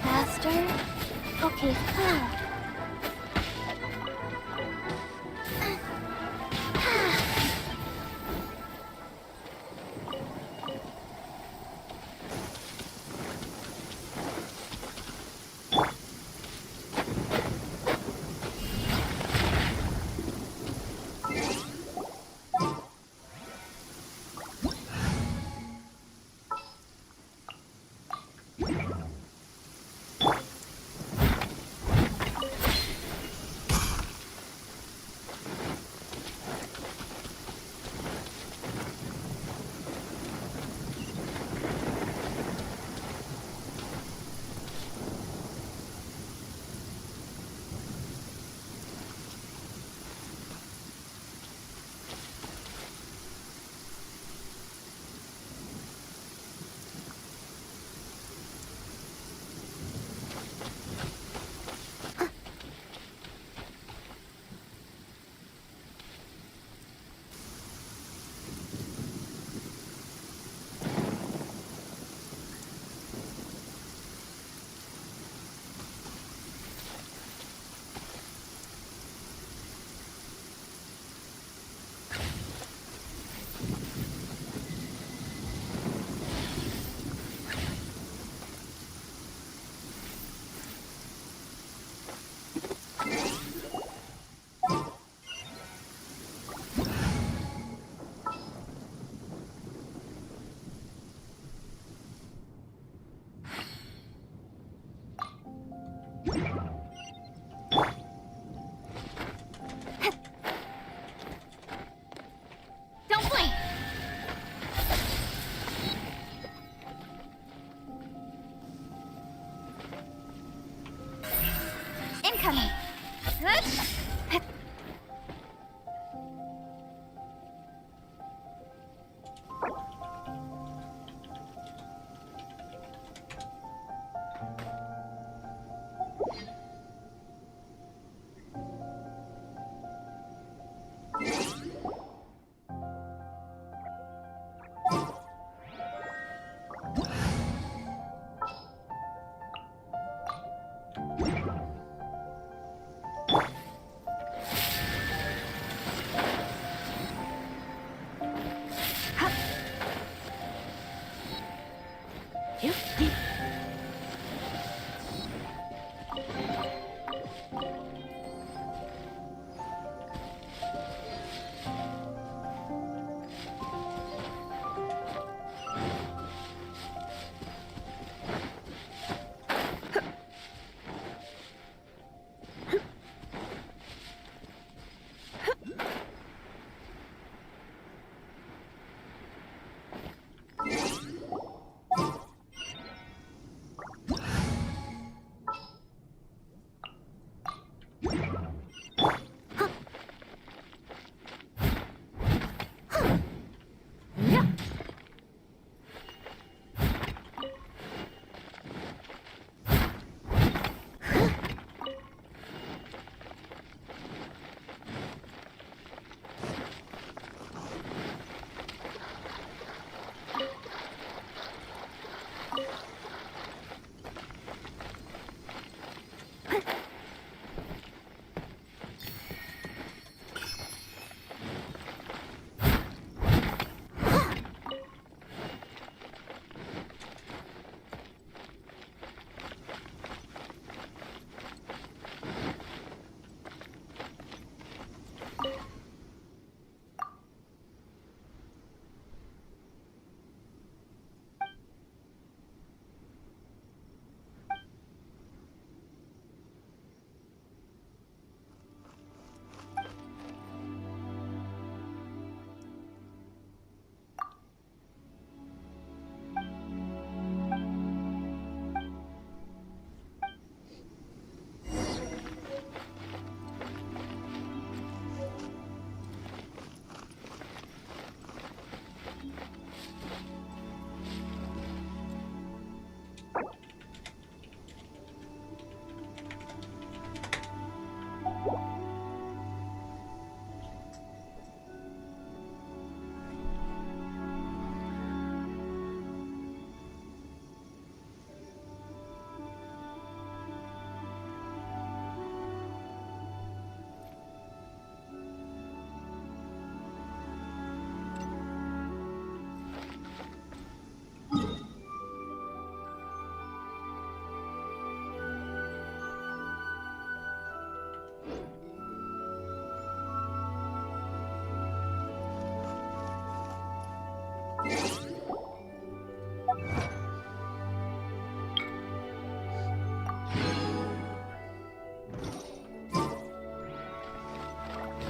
Faster? Okay, fast. Incoming!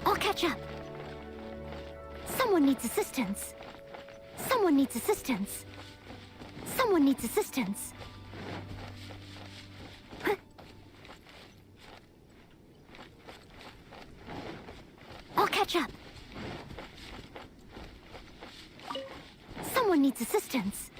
I'll catch up. Someone needs assistance. Someone needs assistance. Someone needs assistance. I'll catch up. Someone needs assistance.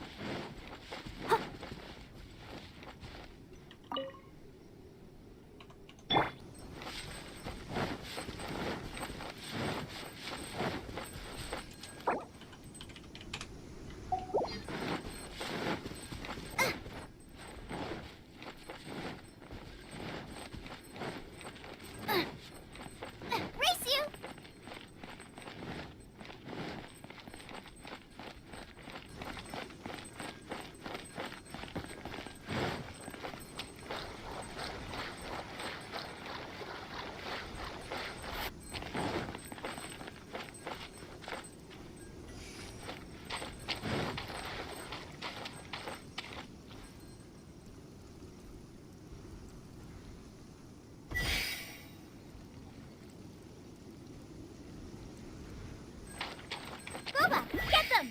Get them!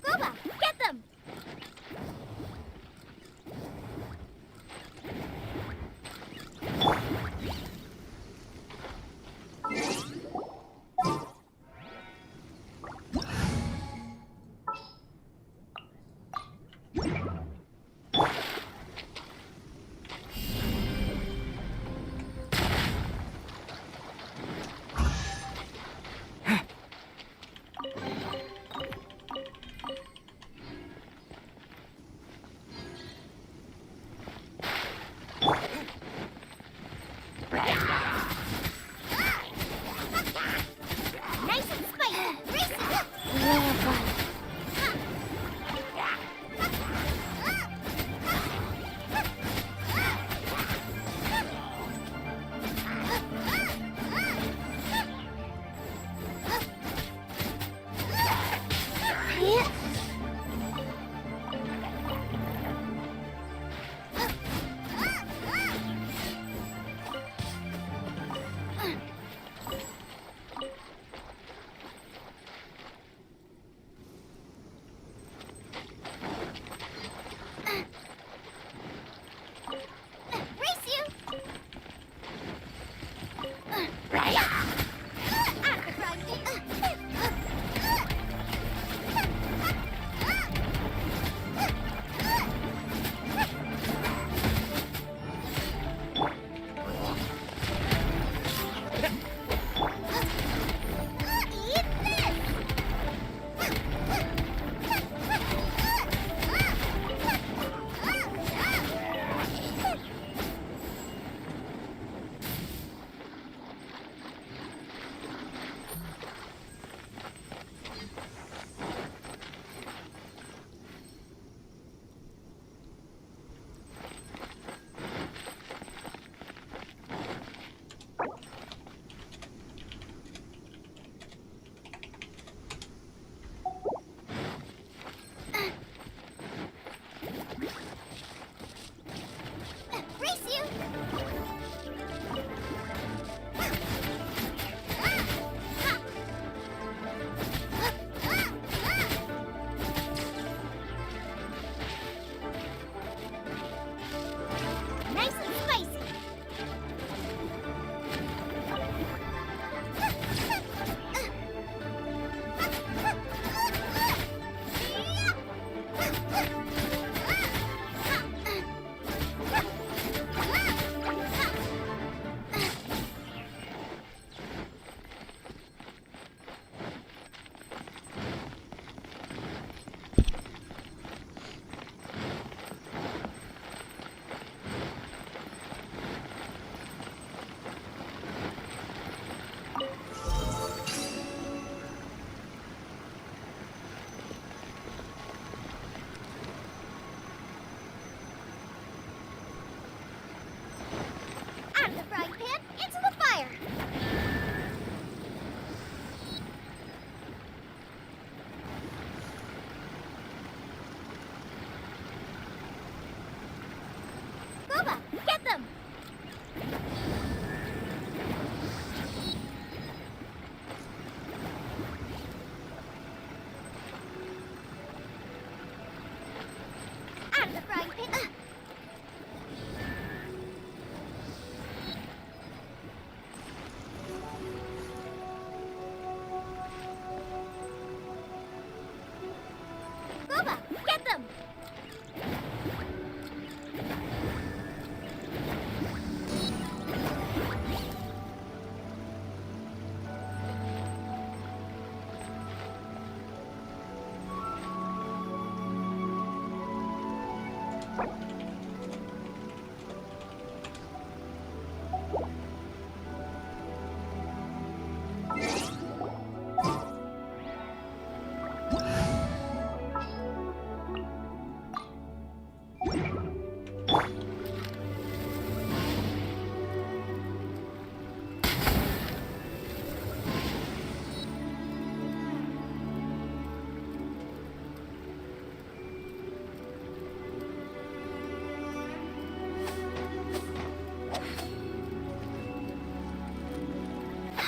Gooba, get them! Nice and spicy! Race it!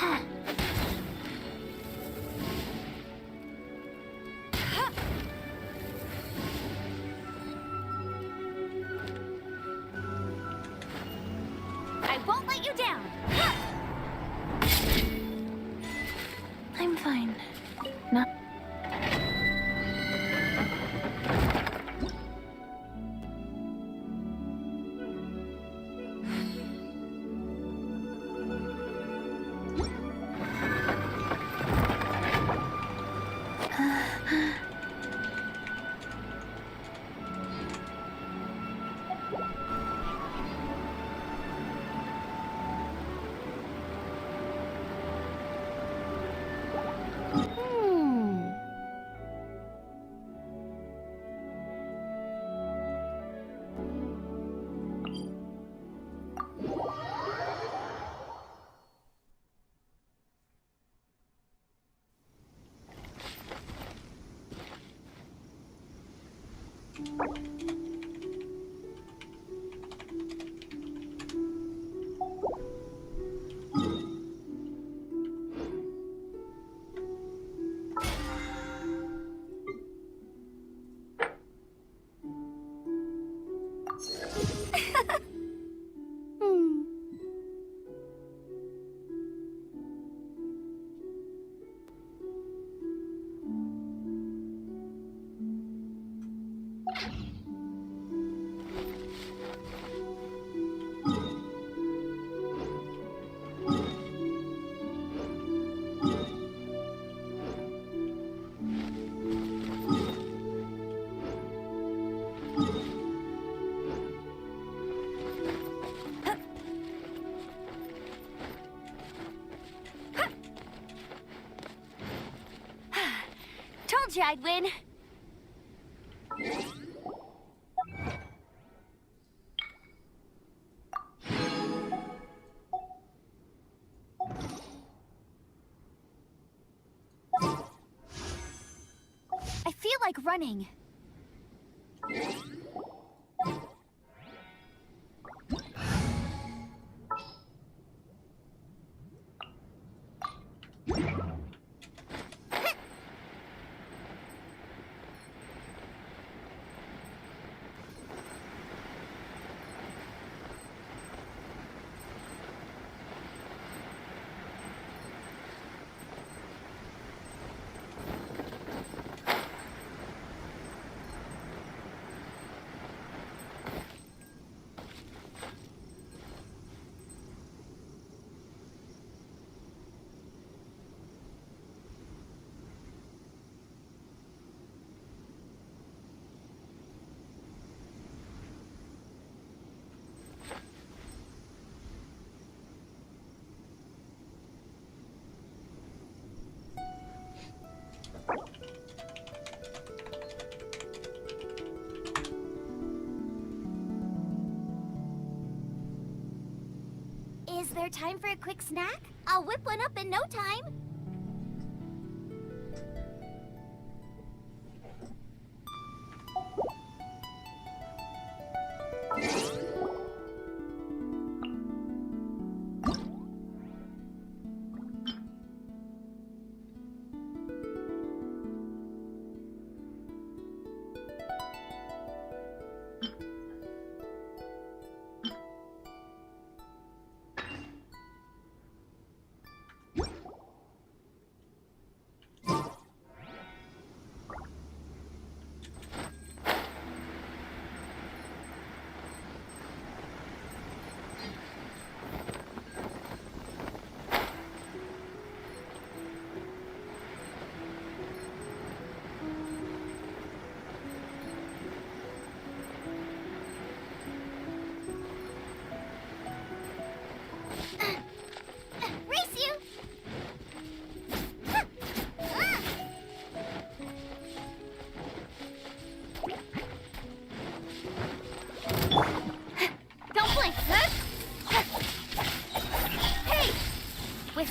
I won't let you down. I'm fine. Not. Told you I'd win. I feel like running. Is there time for a quick snack? I'll whip one up in no time.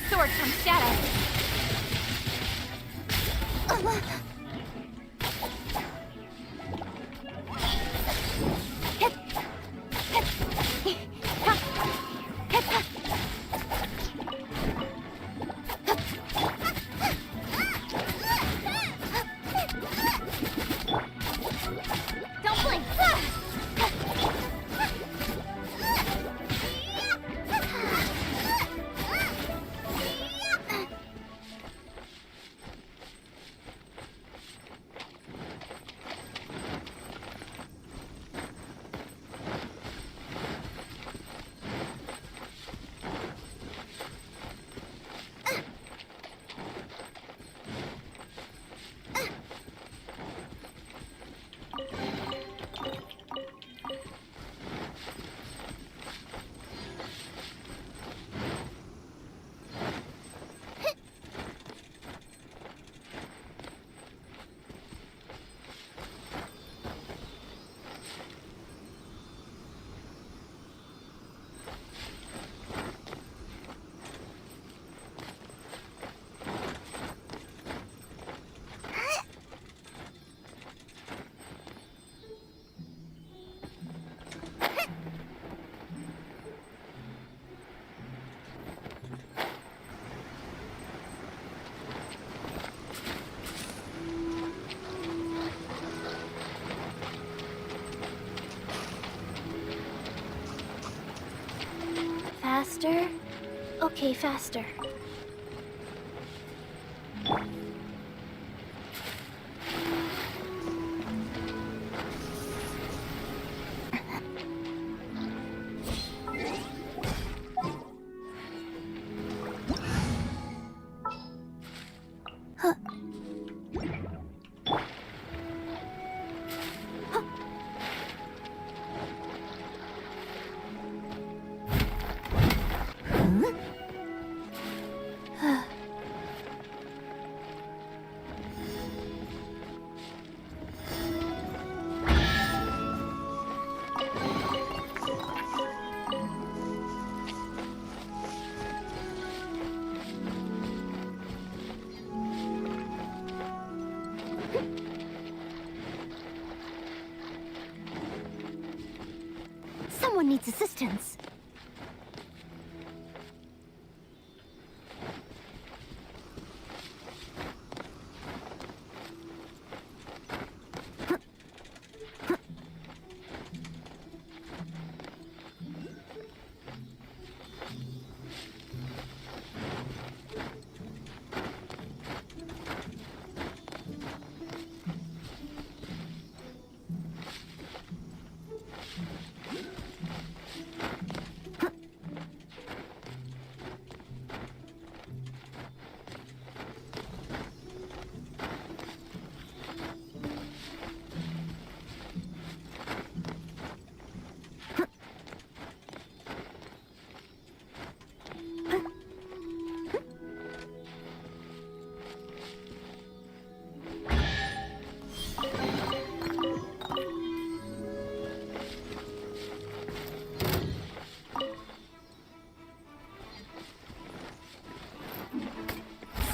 Sword from shadow. Okay, faster. Someone needs assistance.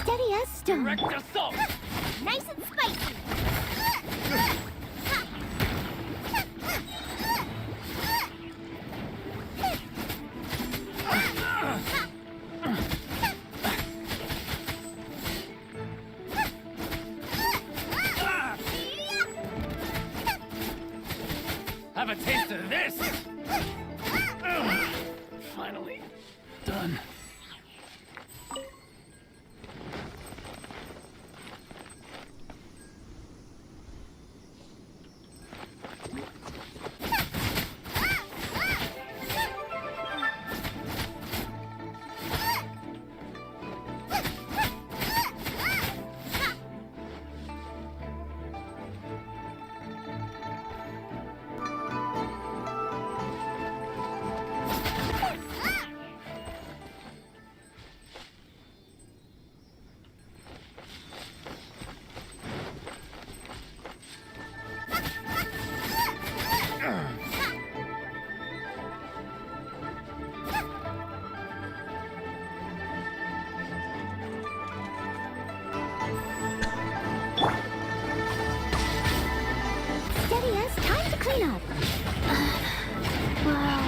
Steady as stone. Direct assault! Nice and spicy. Have a taste of this! Finally done. Steady as time to clean up. Wow.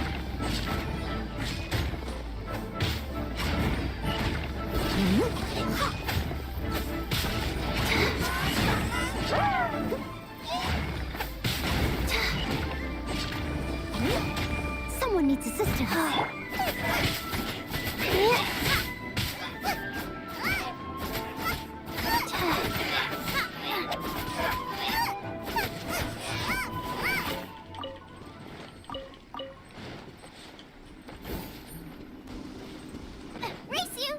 Someone needs assistance. Race you!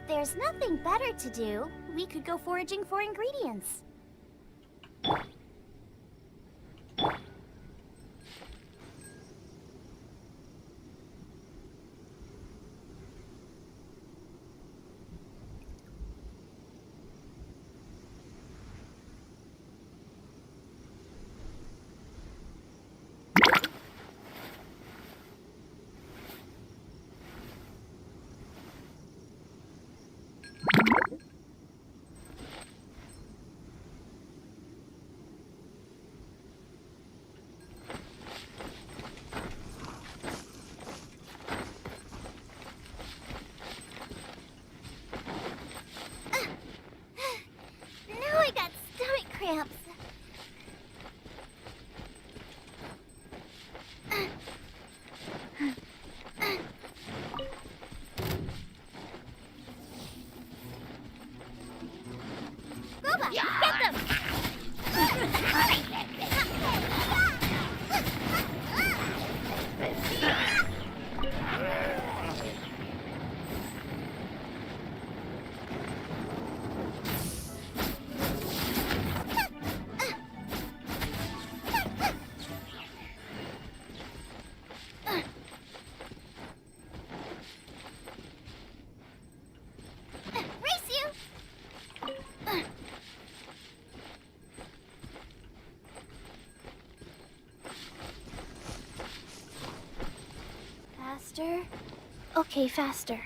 there's nothing better to do, we could go foraging for ingredients. Now I got stomach cramps. Roba, get them! Race you! Faster? Okay, faster.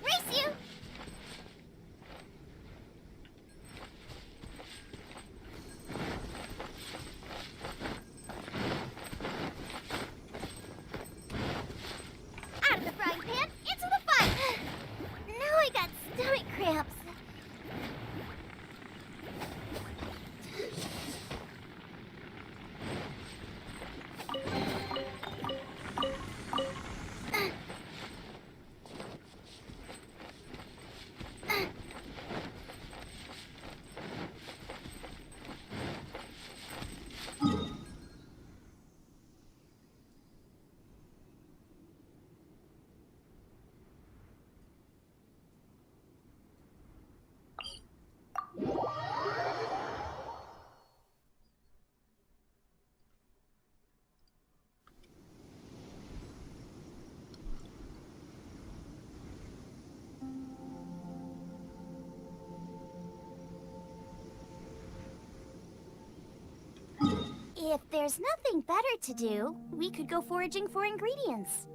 Race you! Out of the frying pan, into the fight! Now I got stomach cramps. If there's nothing better to do, we could go foraging for ingredients.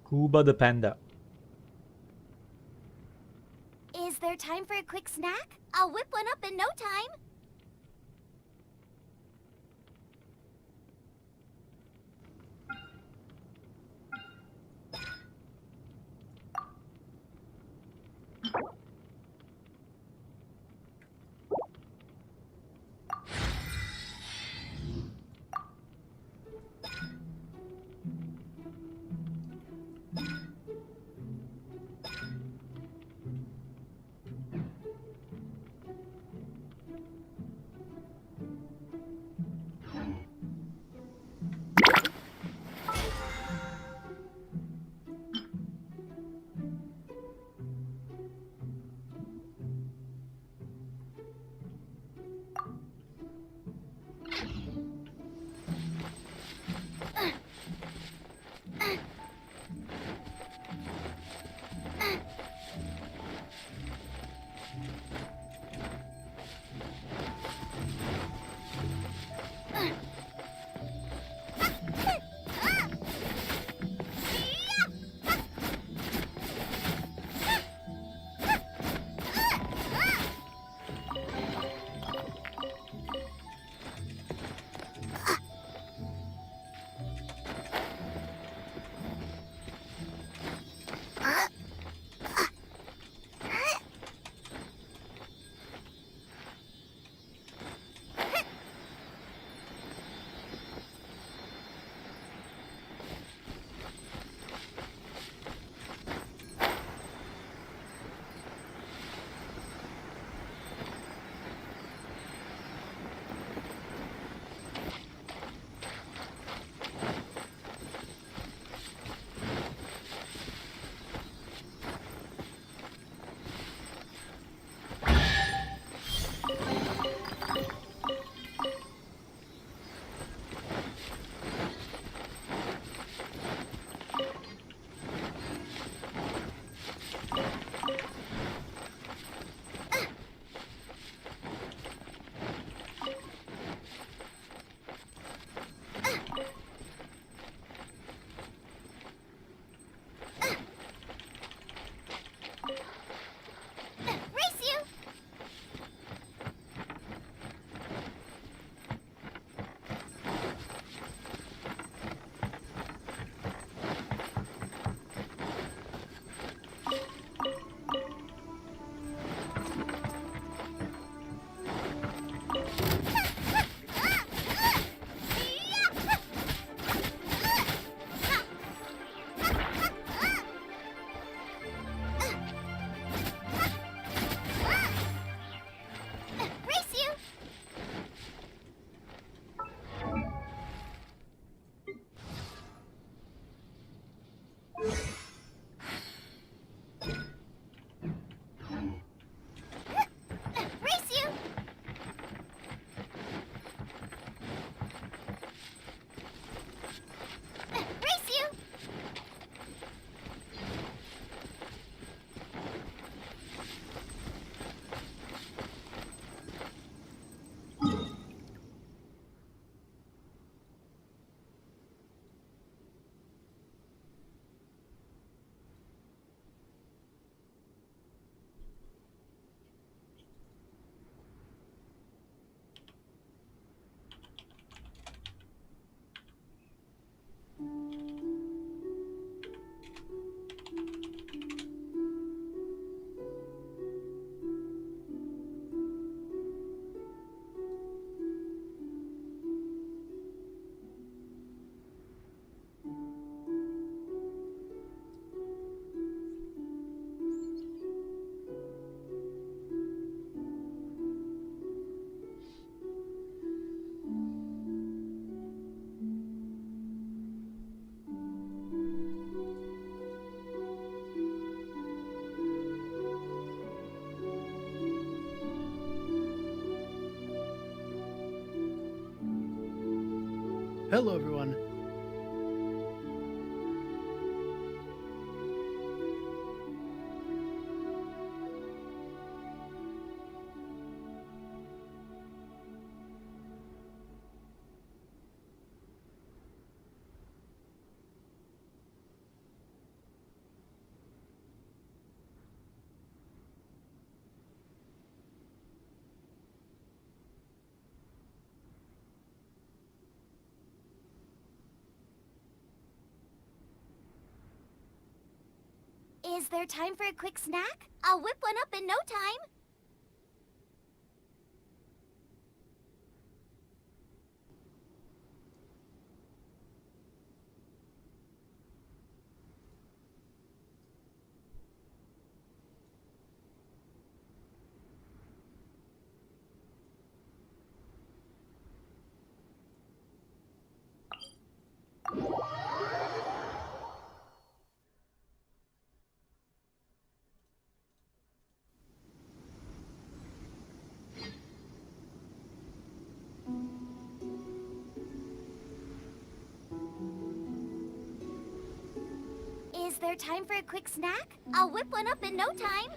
Cuba the panda. Is there time for a quick snack? I'll whip one up in no time. Hello, everyone. Is there time for a quick snack? I'll whip one up in no time. Is there time for a quick snack? I'll whip one up in no time.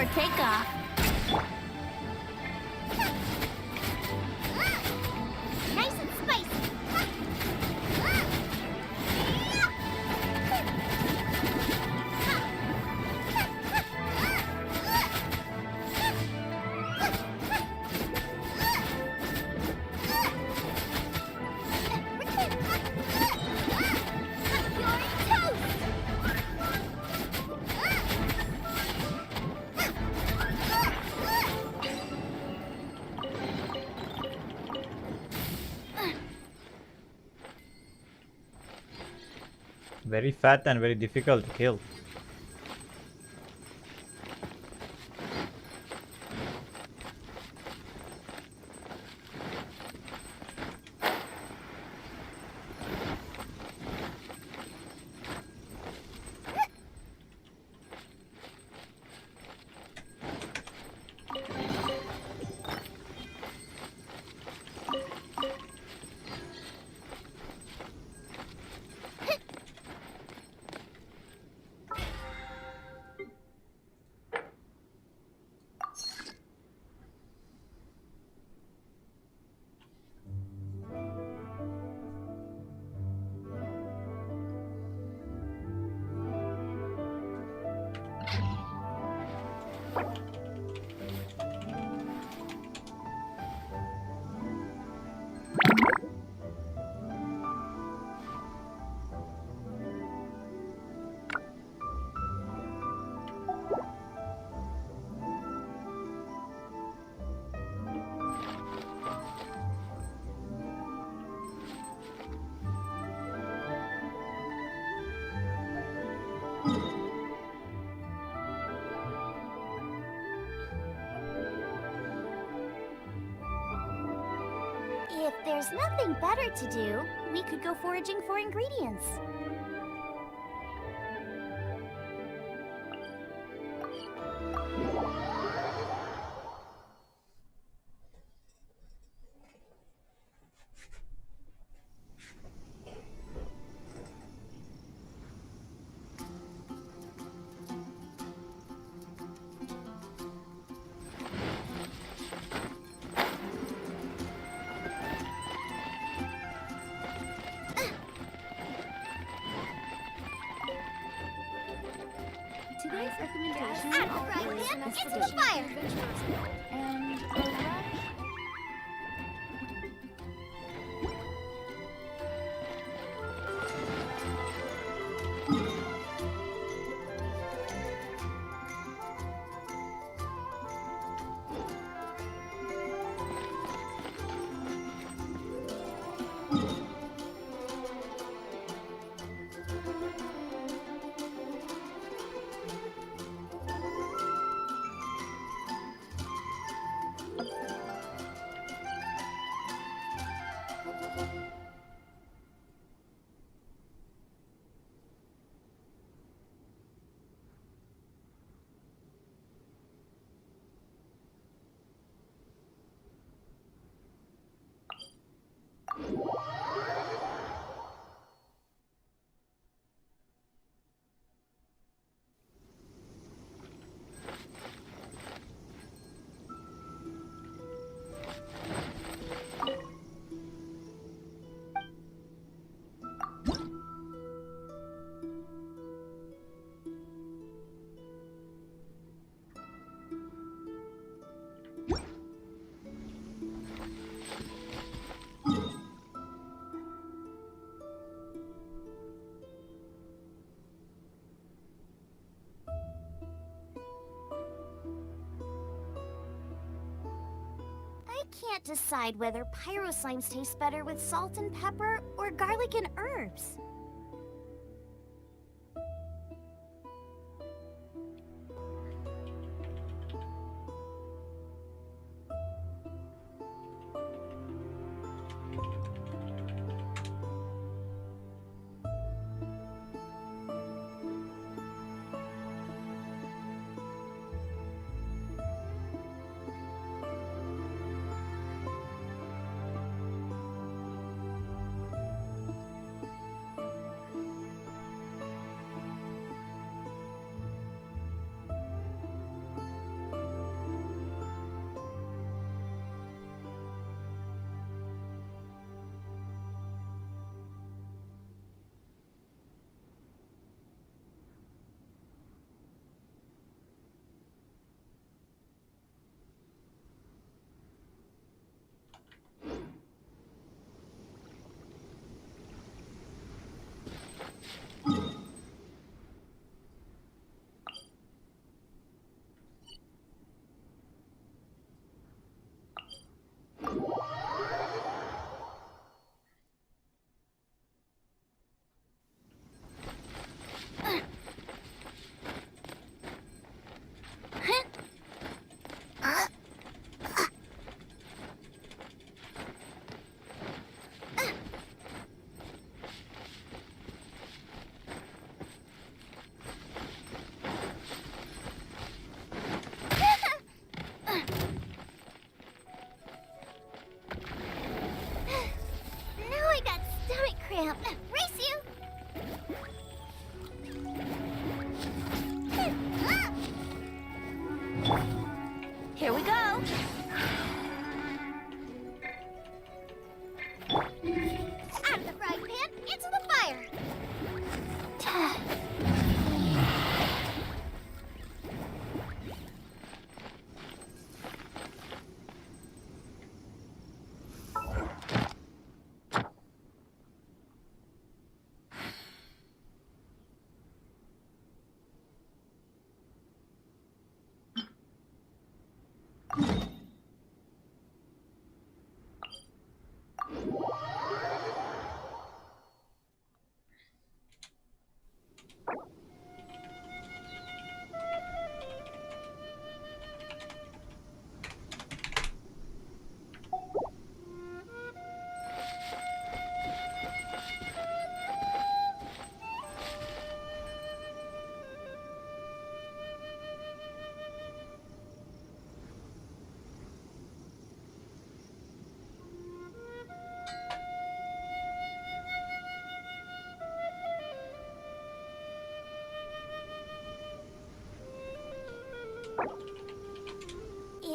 for takeoff. Nice and spicy. Very fat and very difficult to kill. If there's nothing better to do, we could go foraging for ingredients. Today's recommendation is an expedition to Adventurers Guild and a rush. I can't decide whether pyro slimes taste better with salt and pepper or garlic and herbs.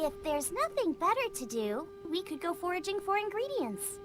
If there's nothing better to do, we could go foraging for ingredients.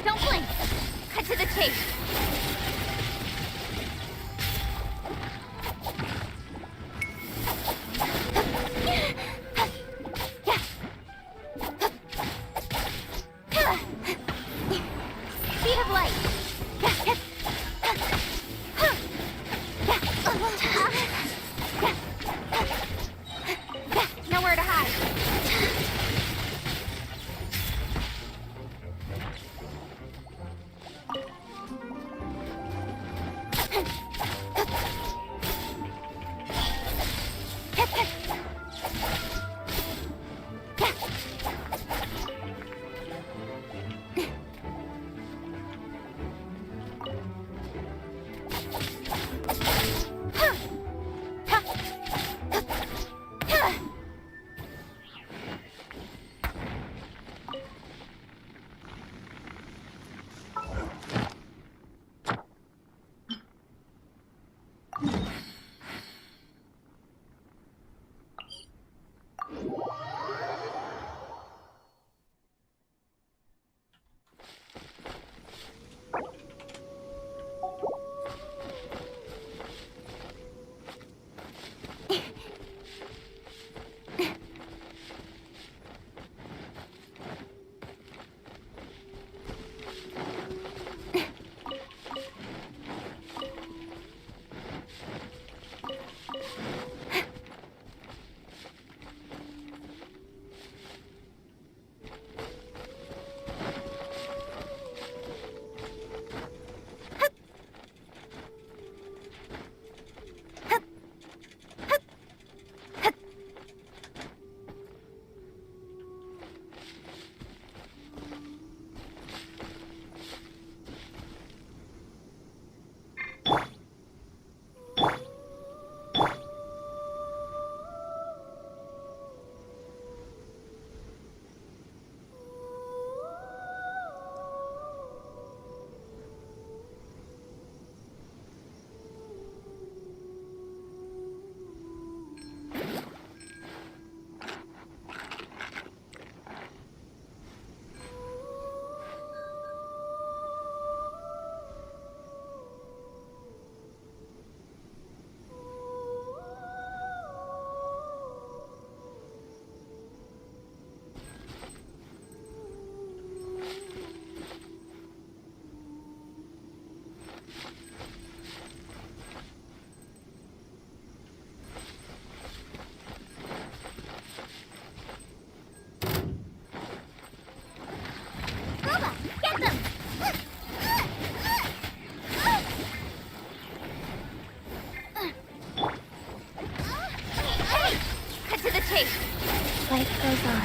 Don't blink! Cut to the chase! Speed of light! Nowhere to hide! Life goes on.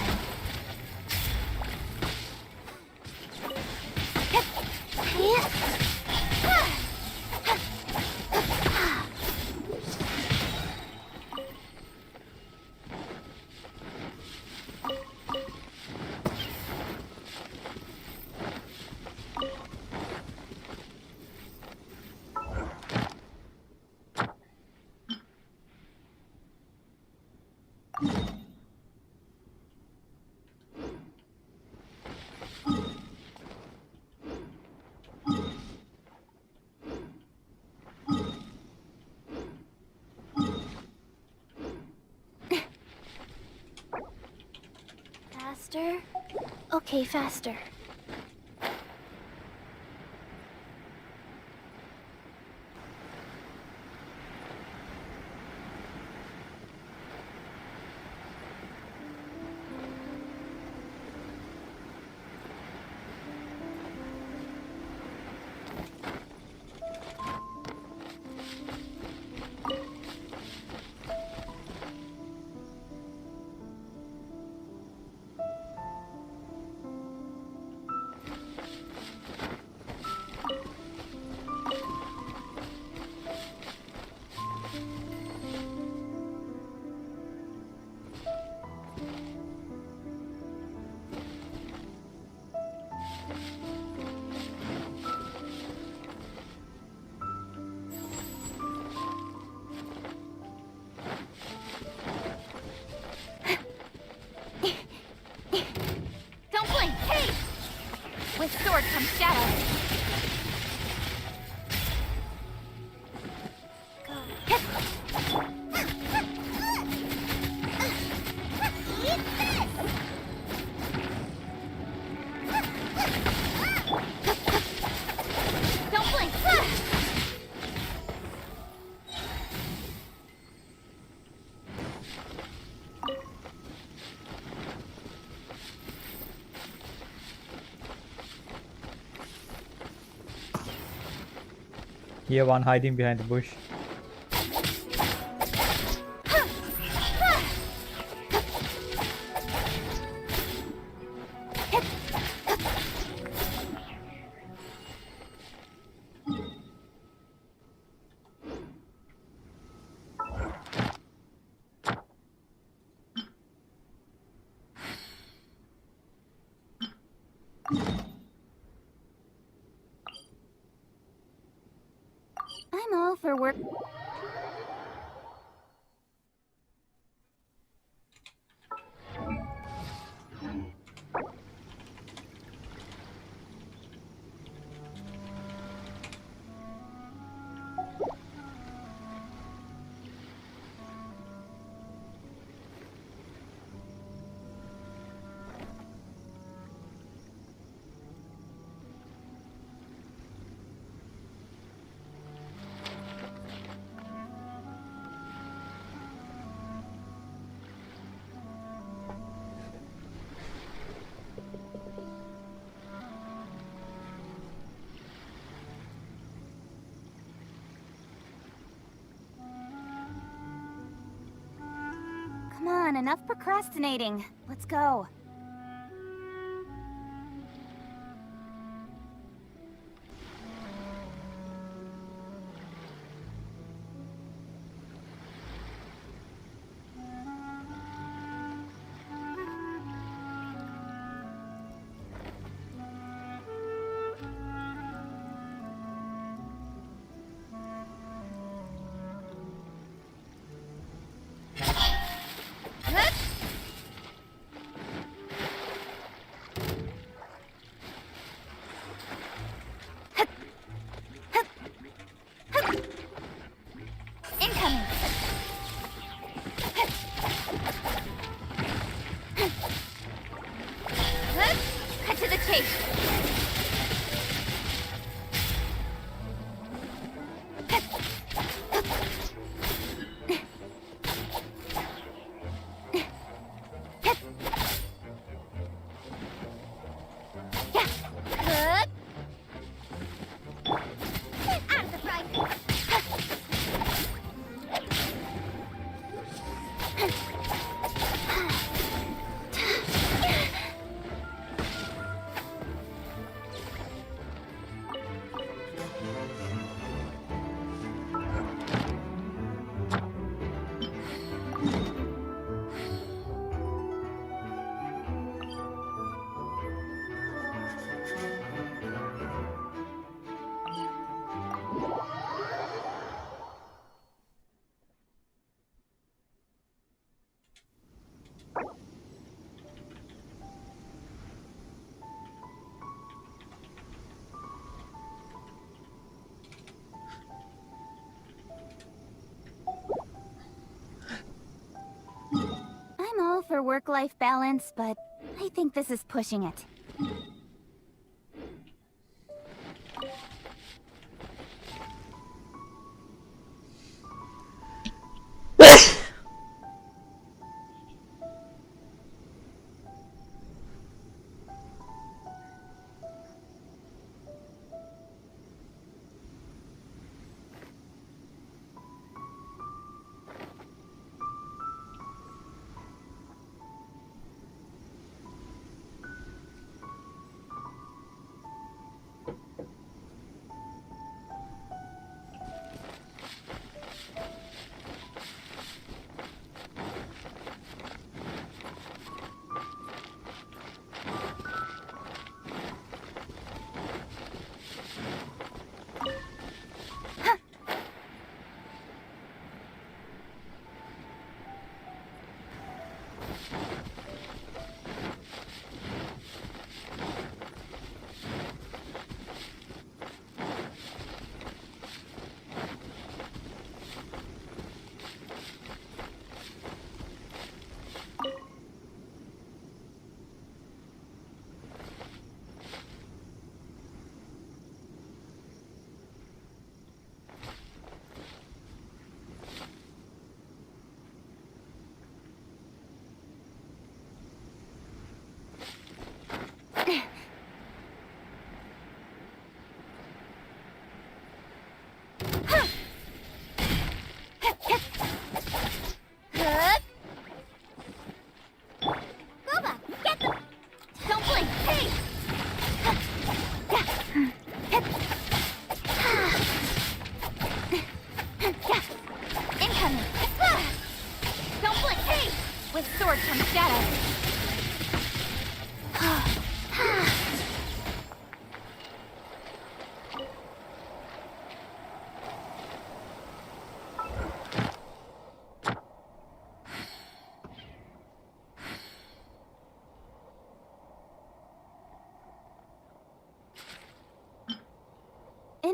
Faster? Okay, faster. With sword comes shadow. Don't blink. Here one hiding behind the bush. I'm all for work. Come on, enough procrastinating. Let's go. Incoming. Cut to the chase. Out of the frying pan. I'm all for work-life balance, but I think this is pushing it.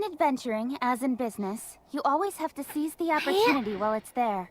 In adventuring, as in business, you always have to seize the opportunity while it's there.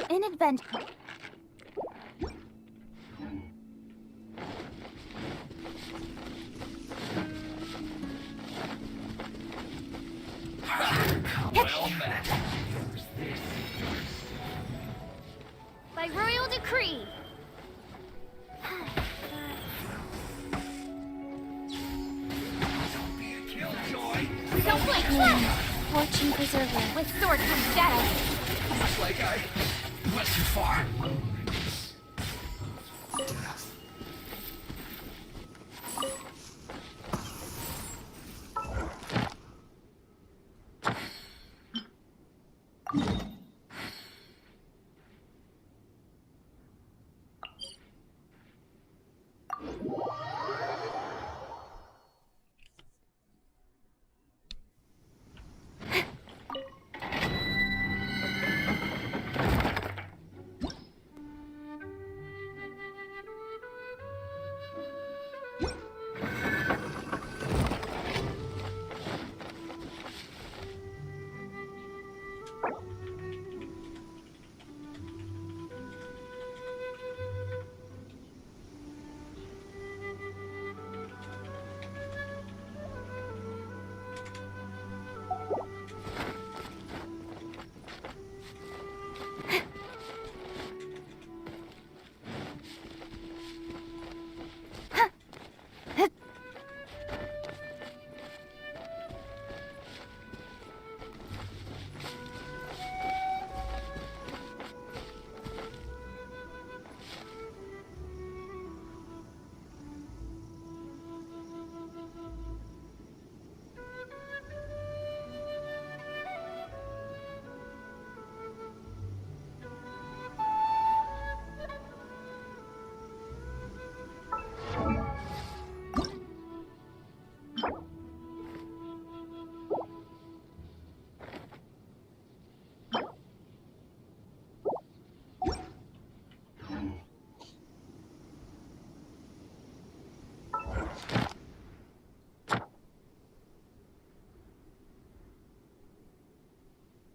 In adventure. By royal decree. Don't blink! Fortune preserver. With sword comes shadow. Looks like I went too far.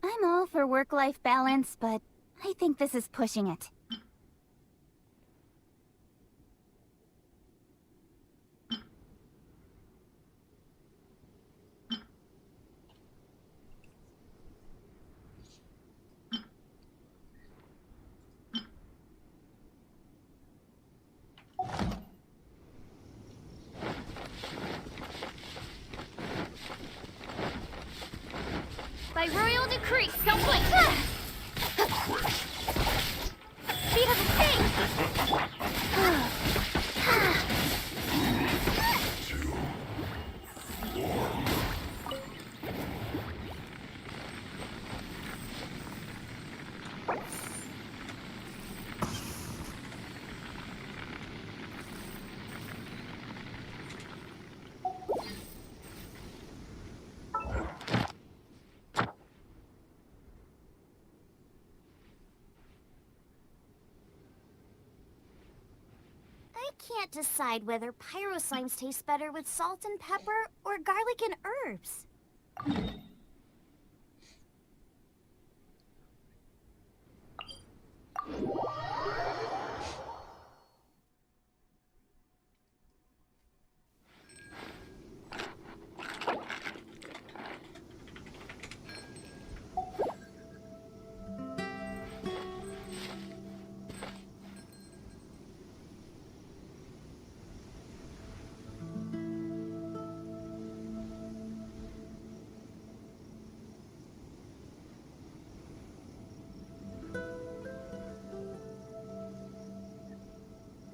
I'm all for work-life balance, but I think this is pushing it. By royal decree, don't blink! Speed of the thing! I can't decide whether pyro slimes taste better with salt and pepper or garlic and herbs.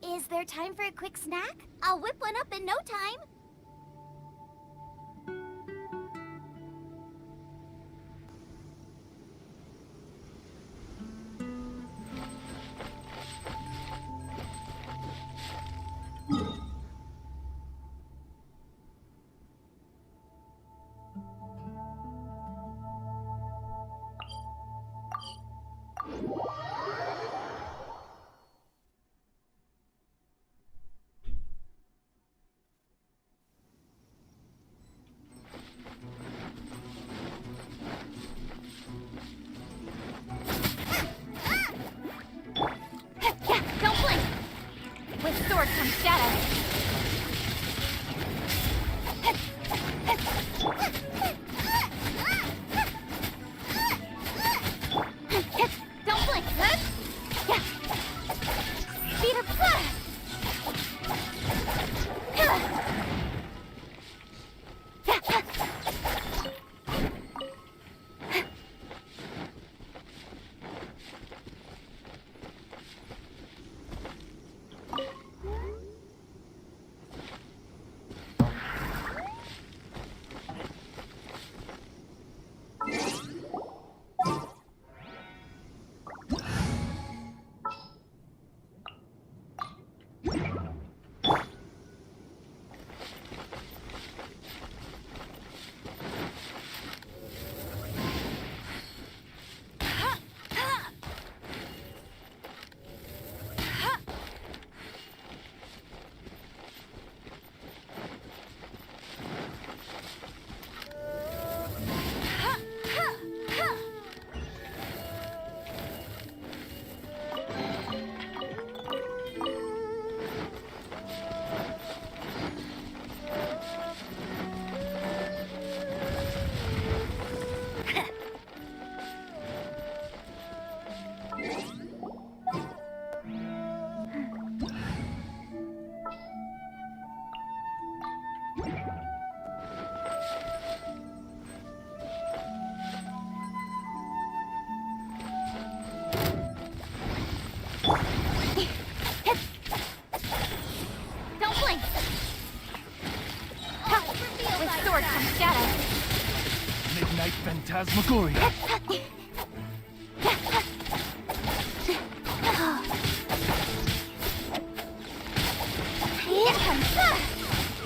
Is there time for a quick snack? I'll whip one up in no time. With sword comes shadow. Don't blink. Speed of Midnight Phantasmagoria.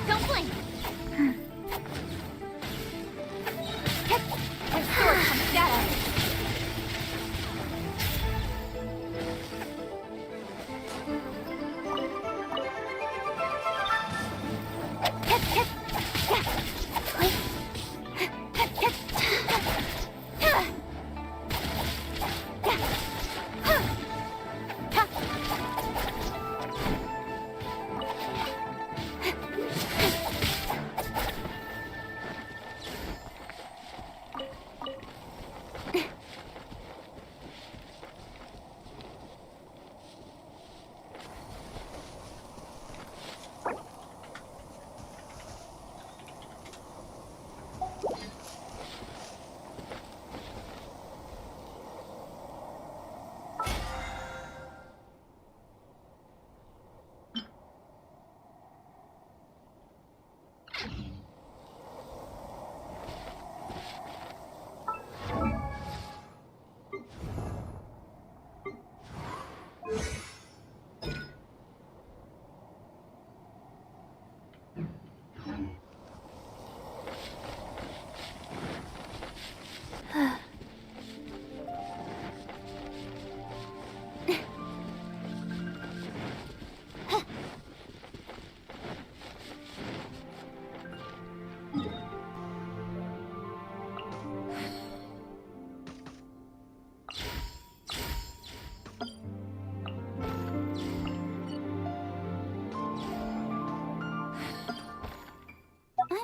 Don't blink. With sword comes shadow.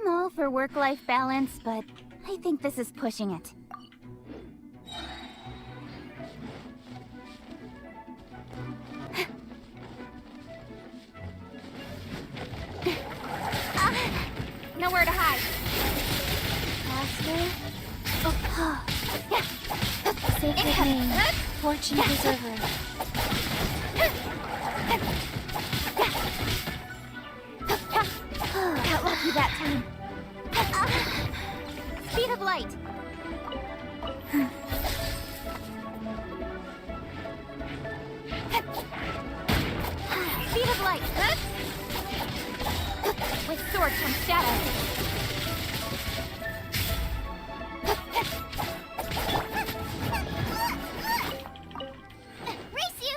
I'm all for work-life balance, but I think this is pushing it. Nowhere to hide. Faster. Sacred name. Fortune preserver. Got lucky that time. Speed of light. Speed of light. With sword comes shadow. Race you!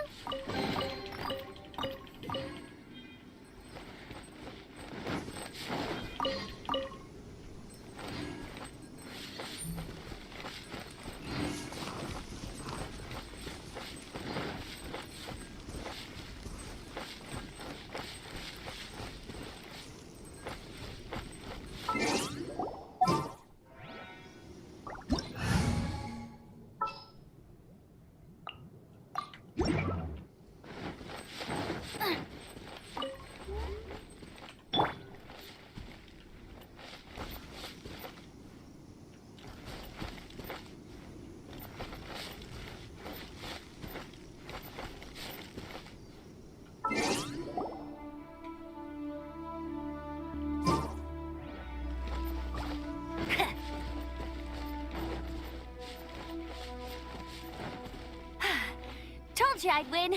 Told you I'd win.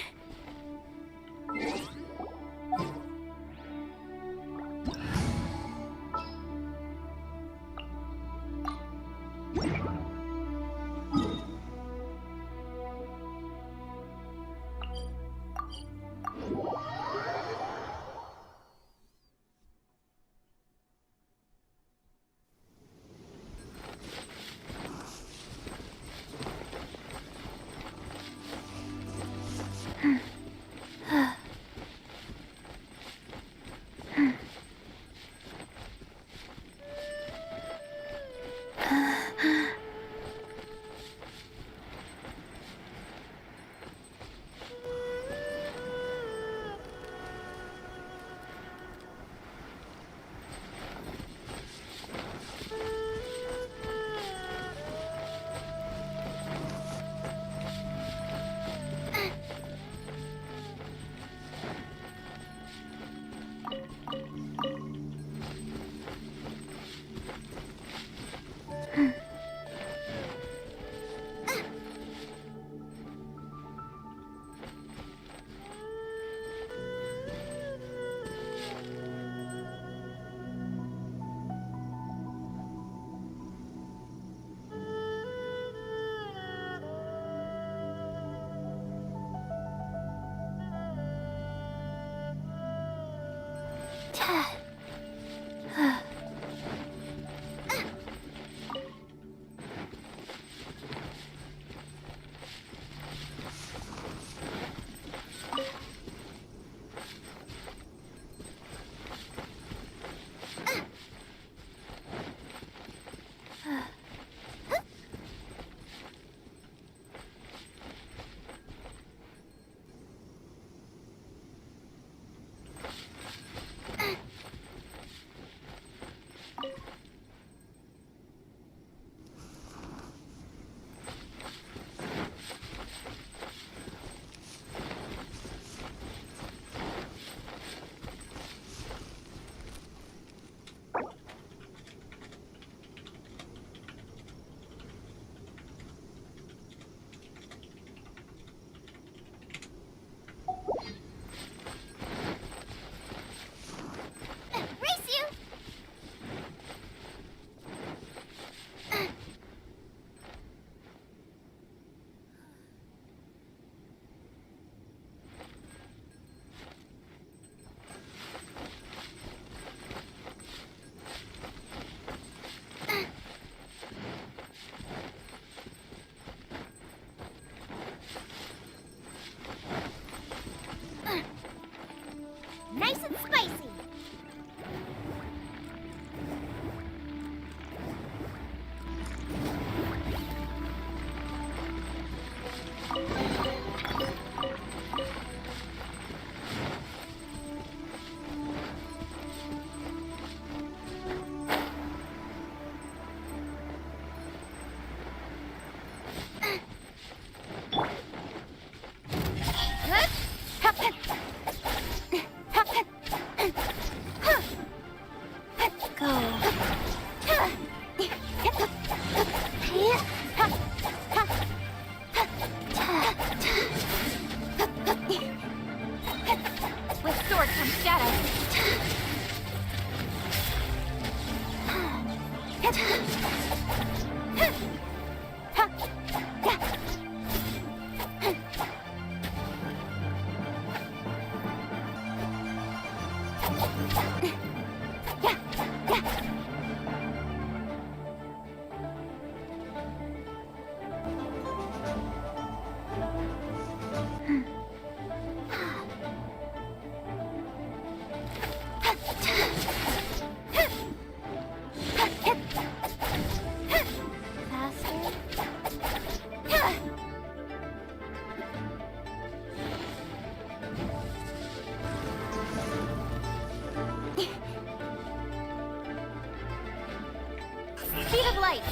Speed of light.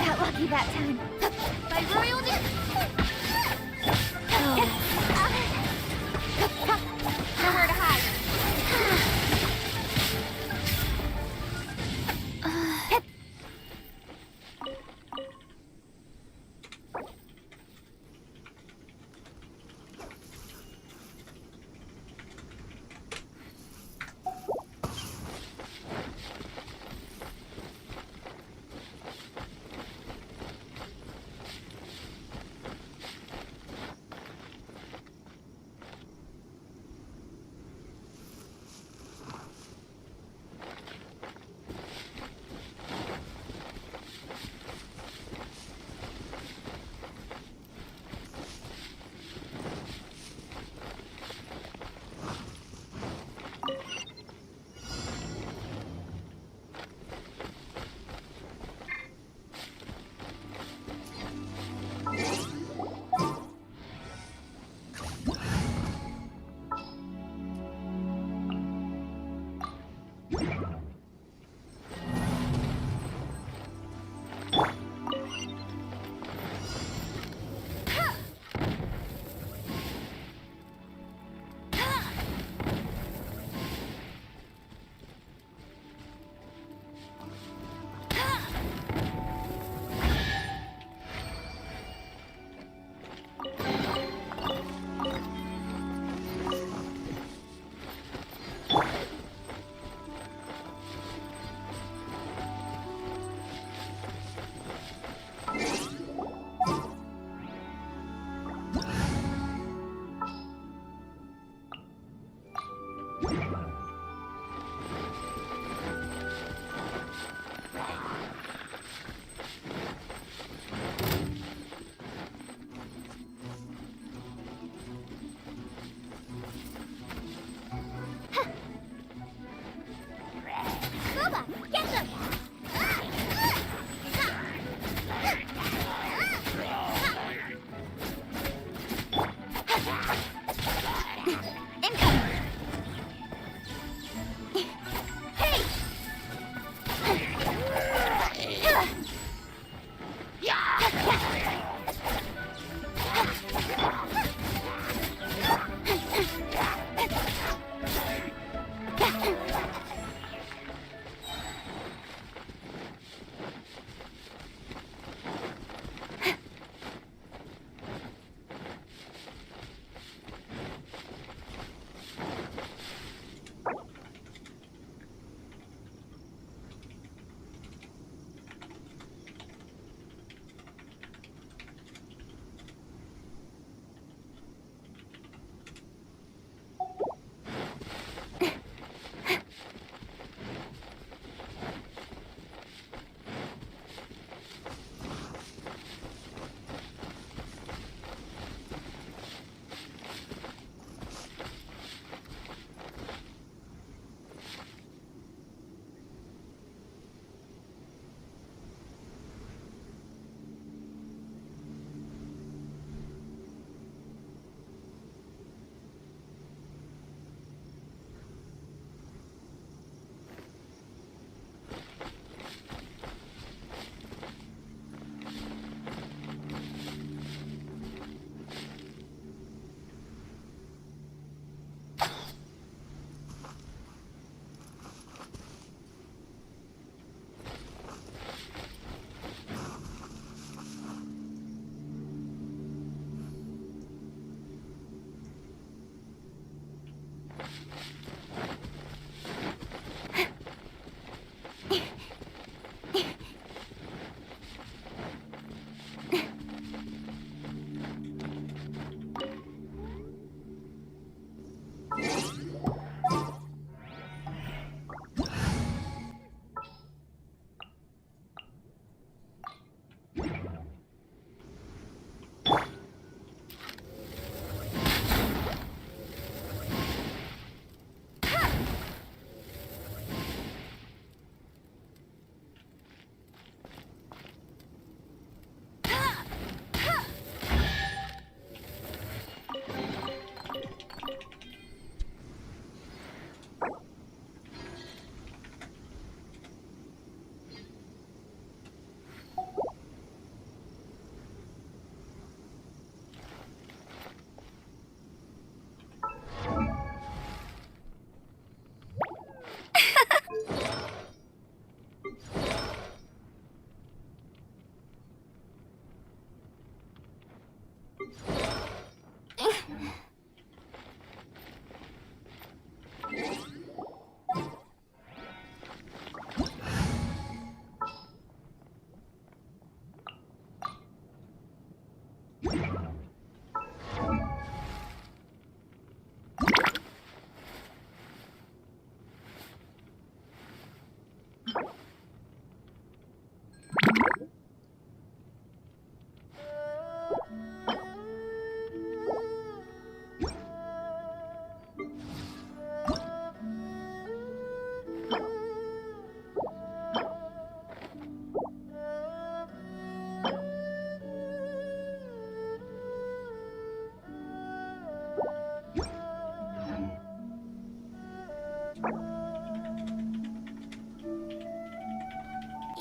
Got lucky that time. My royal nowhere to hide.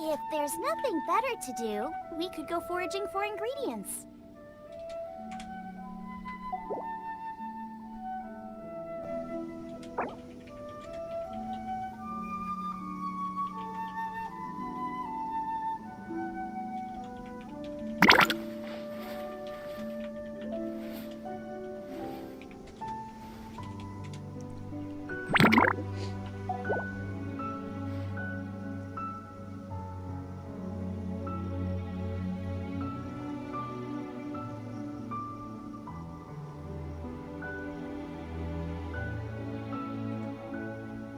If there's nothing better to do, we could go foraging for ingredients.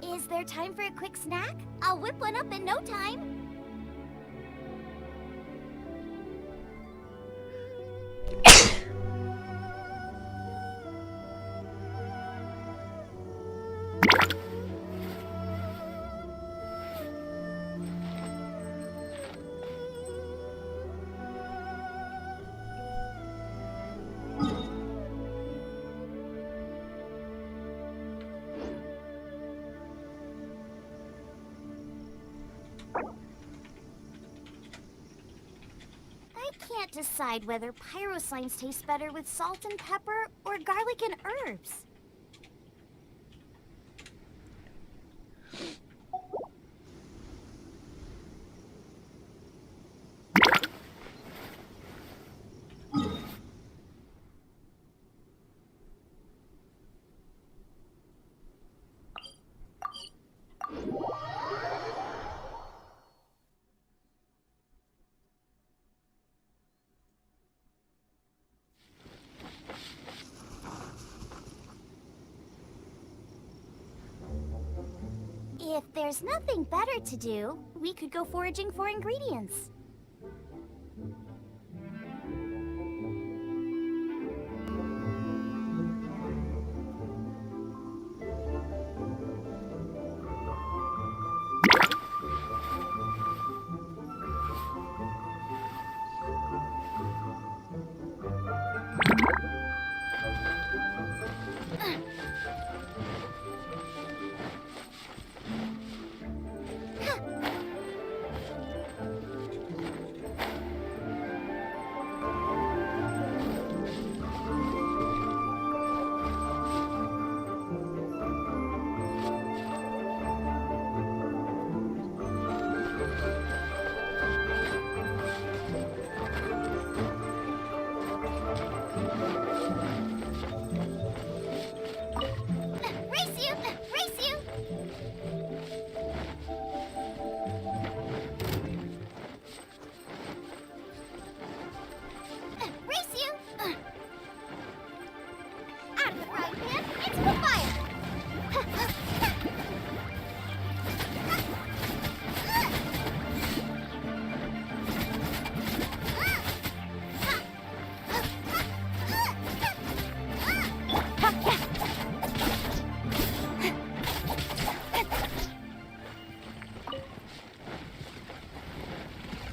Is there time for a quick snack? I'll whip one up in no time. I can't decide whether pyro slimes taste better with salt and pepper or garlic and herbs. If there's nothing better to do, we could go foraging for ingredients.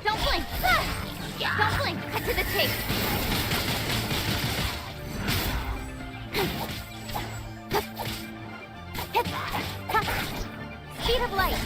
Don't blink! Cut to the chase! Speed of light!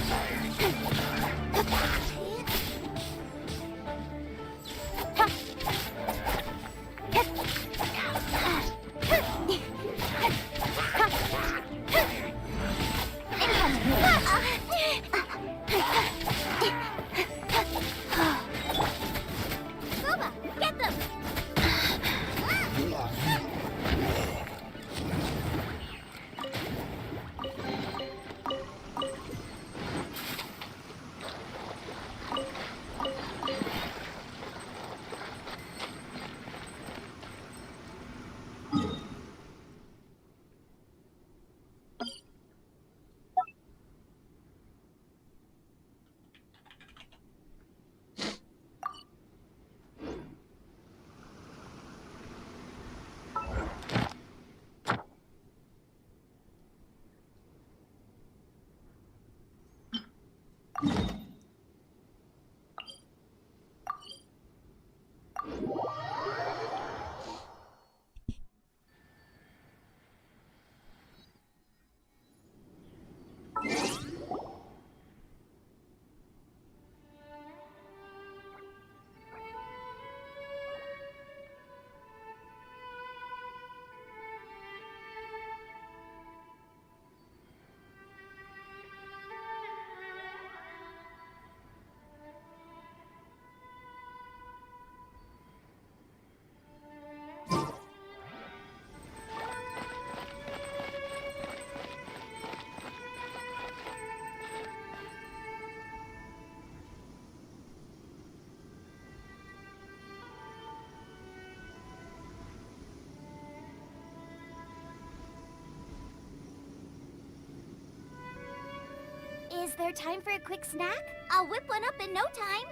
Is there time for a quick snack? I'll whip one up in no time.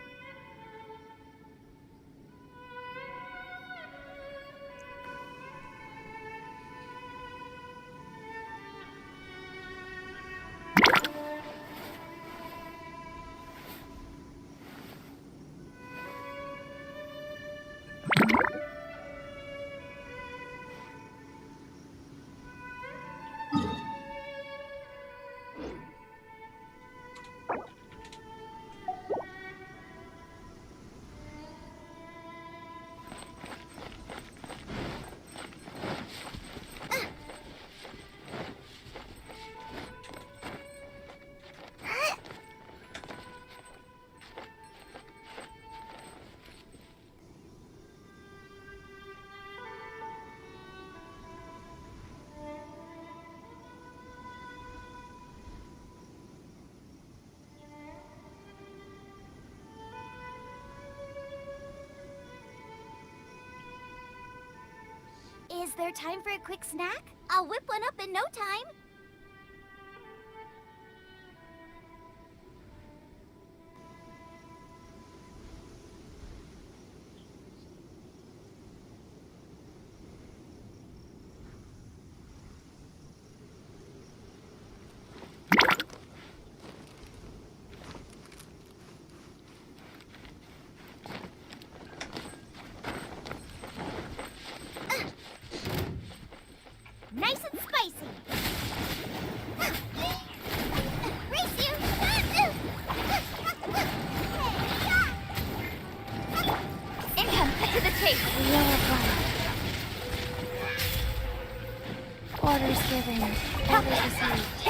Is there time for a quick snack? I'll whip one up in no time. Nice and spicy. Race you! Income, cut to the chase. Orders given. Orders received.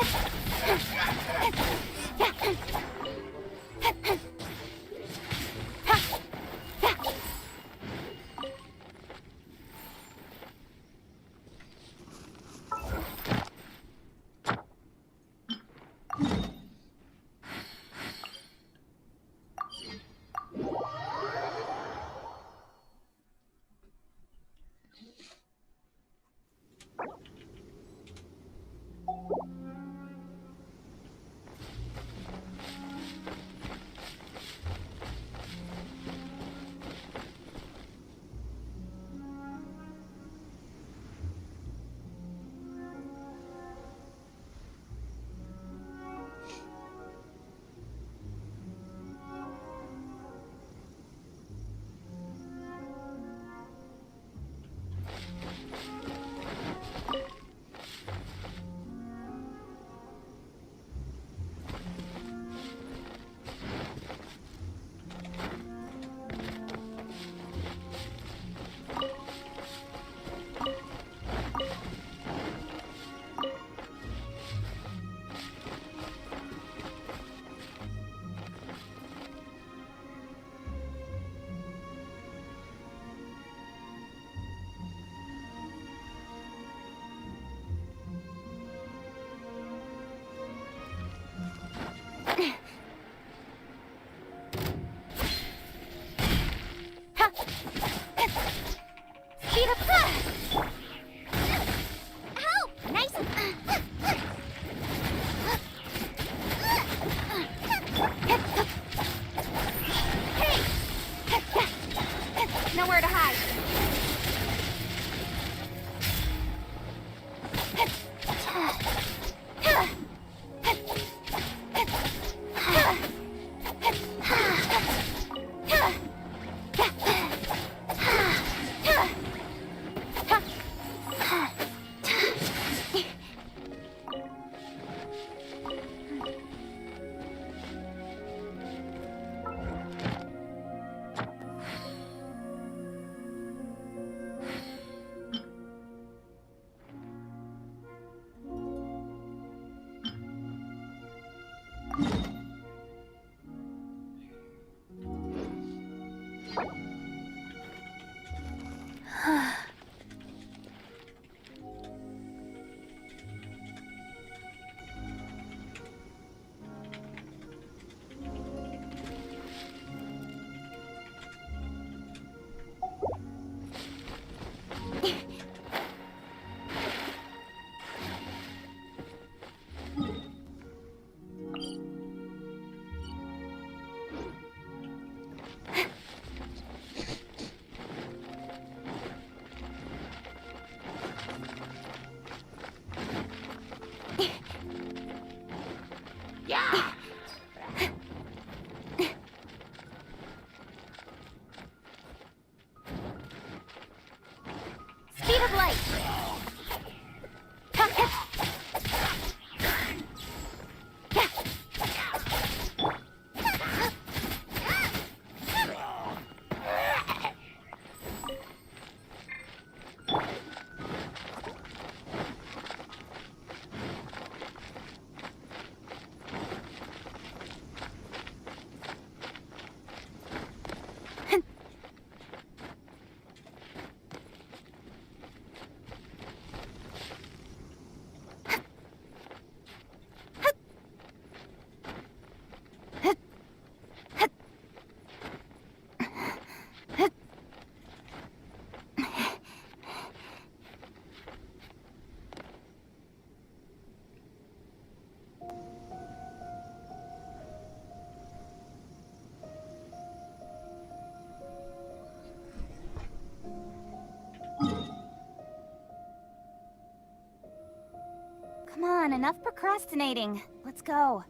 Come on, enough procrastinating. Let's go.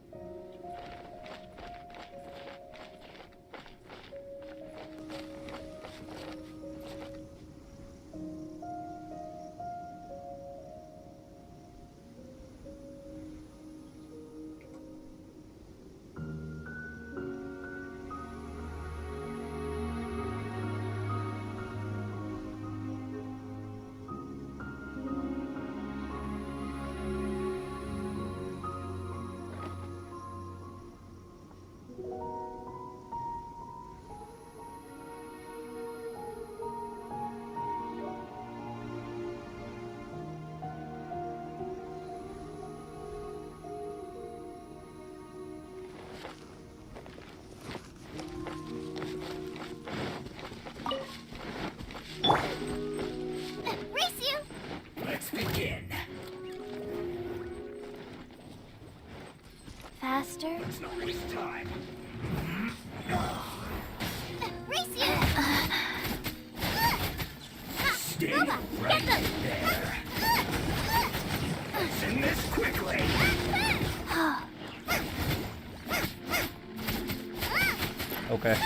Let's begin. Faster. Let's not waste time. Race you! Stay Nova, right get them! there. Let's end this quickly. Okay.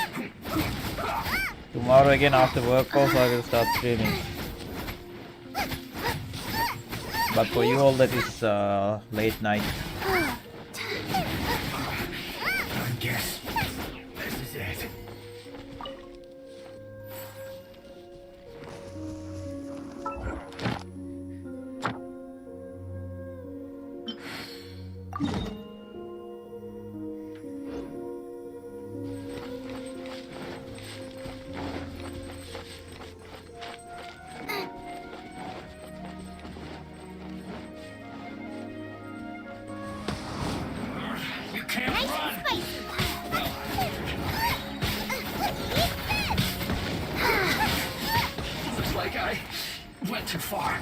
Tomorrow again after work also I will start streaming. But for you all that is late night. I guess this is it. You can't run. Looks like I went too far.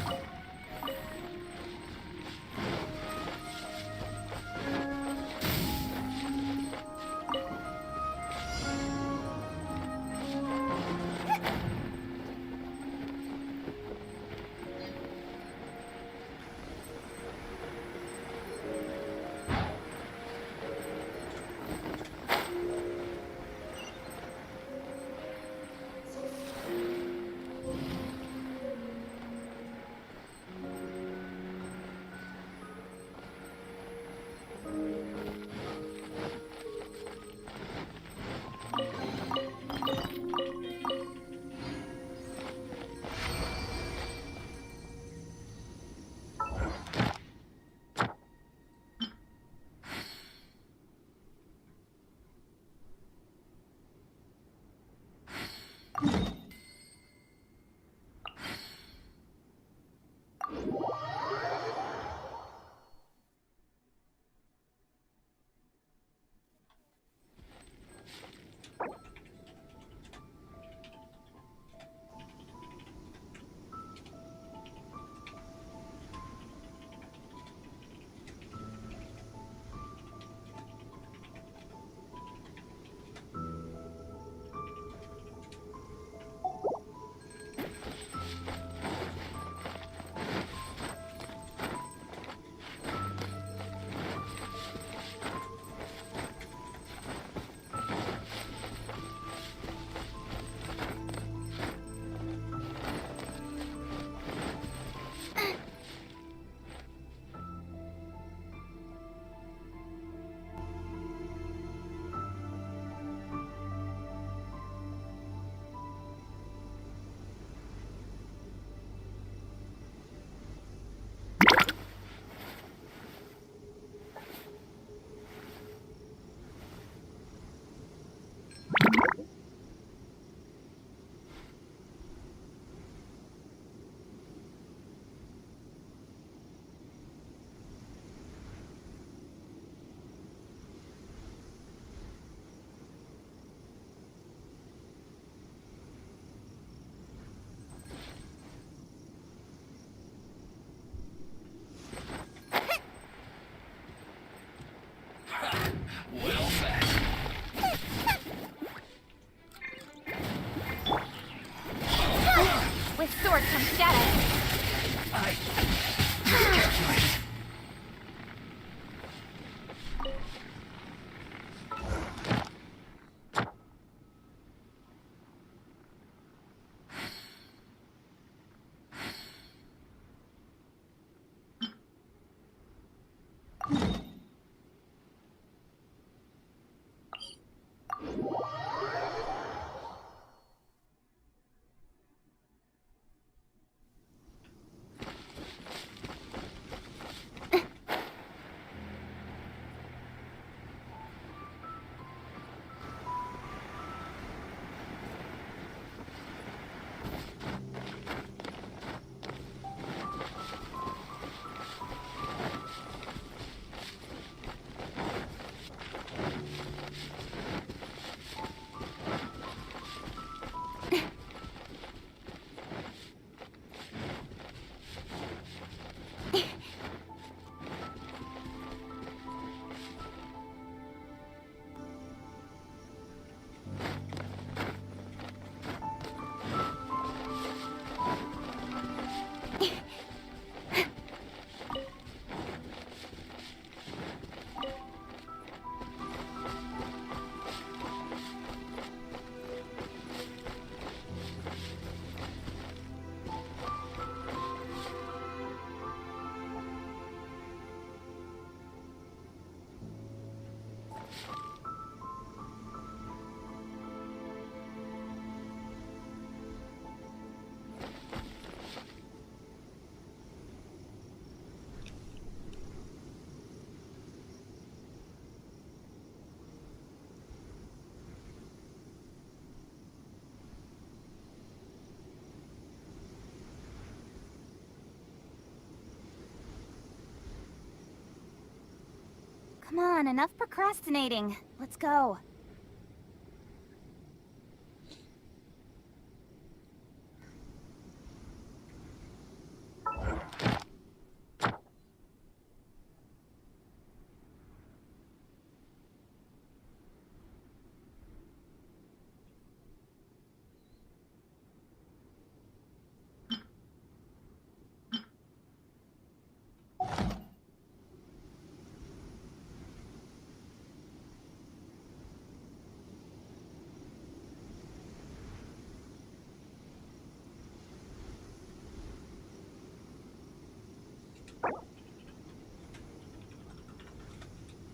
Come on, enough procrastinating. Let's go.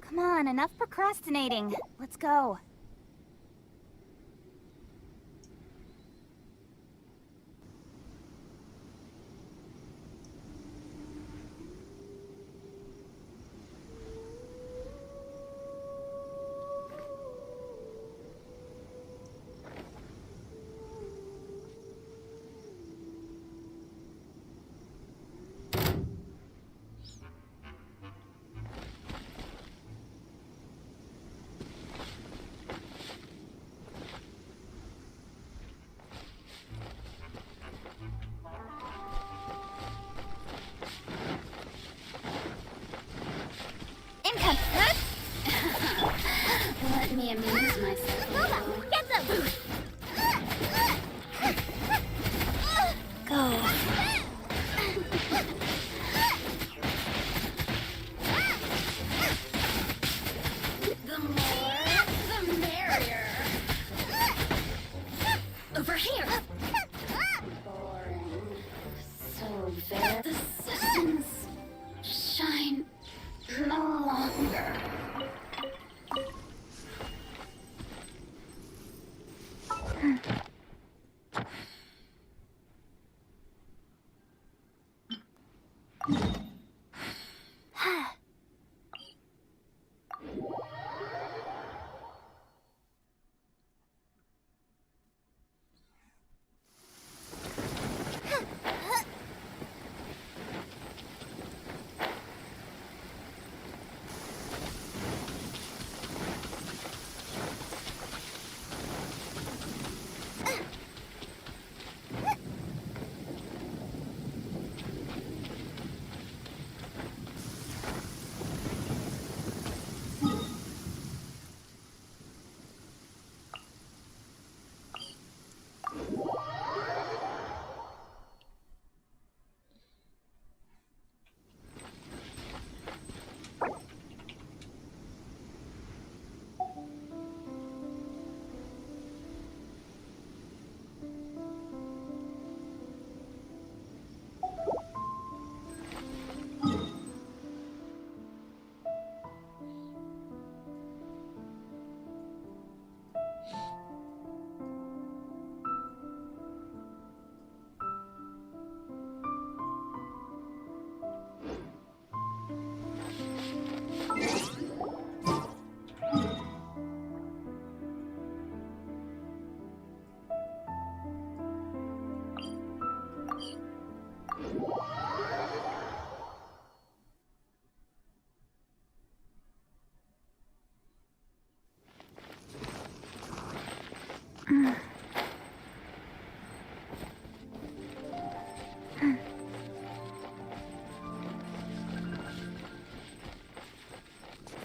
Come on, enough procrastinating. Let's go. Let me amuse myself. Lola, get them! Go. The more, the merrier. Over here. So there, the citizens shine no longer.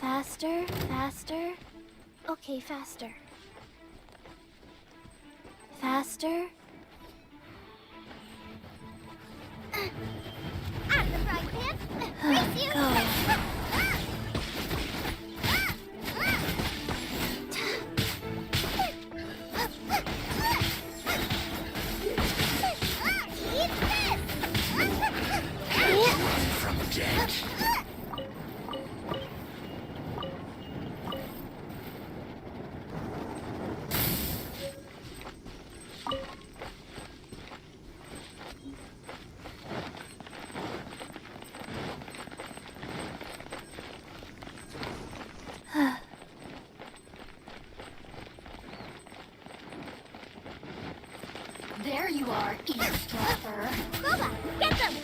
Faster, faster. Okay, faster. Faster. Out of the frying pan! Race you! Go. From dead. There you are, eavesdropper. Lola, get them!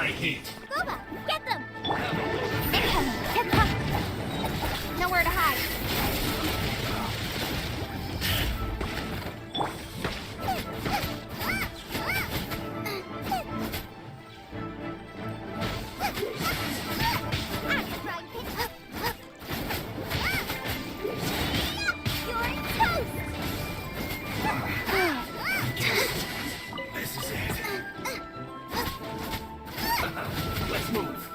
my heat. Booba, get them! Incoming! Nowhere to hide. This is it. Let's move.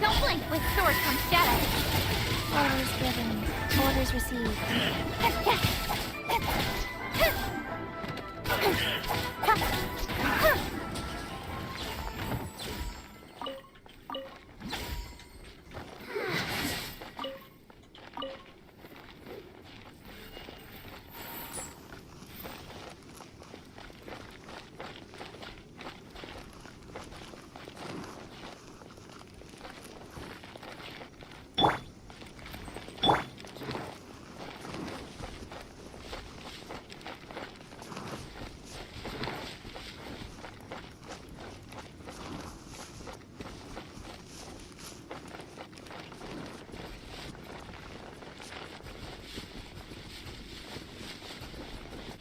Don't blink with sword from shadow. Orders given. Orders received.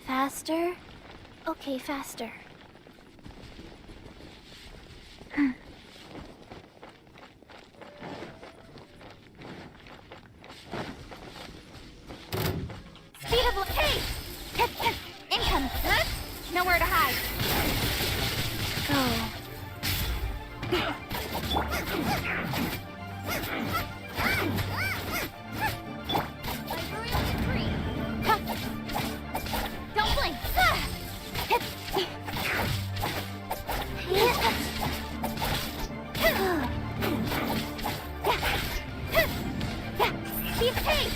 Faster? Okay, faster. Speed of hey! Incoming! Nowhere to hide. Go. Don't blink. Speed hey!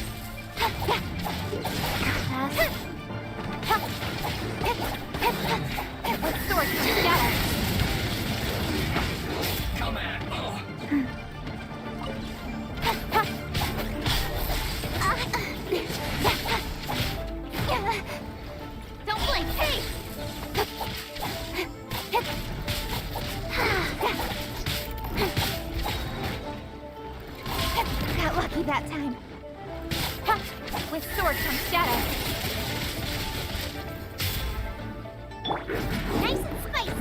With sword together. Come at Don't blink. Hey! Got lucky that time. With sword from shadow. Nice and spicy.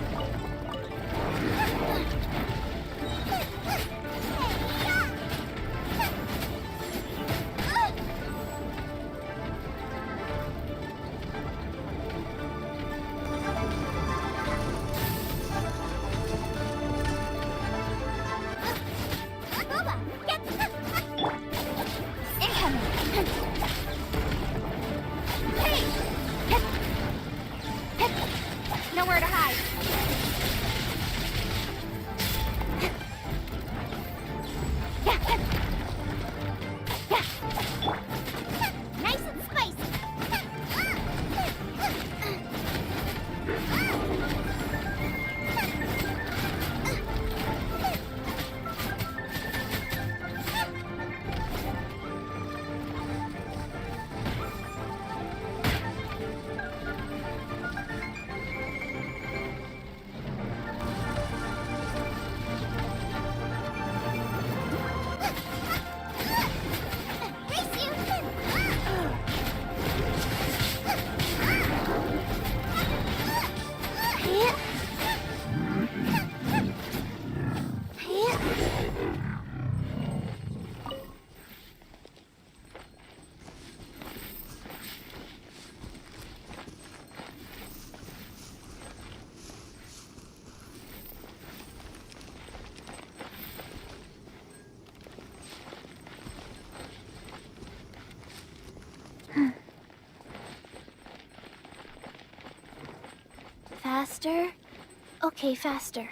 Booba, get incoming. Hey! Nowhere to hide. Nice and spicy. Faster? Okay, faster.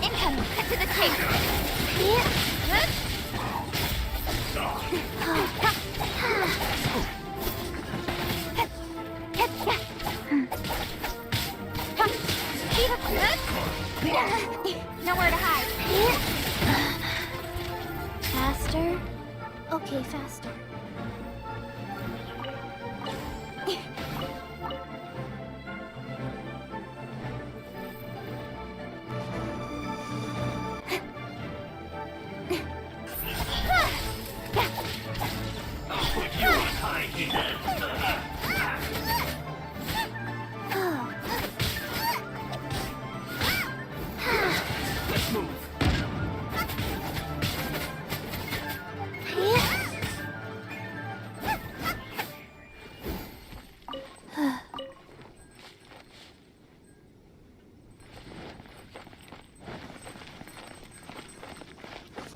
Incoming! Cut to the chase! Speed of faster.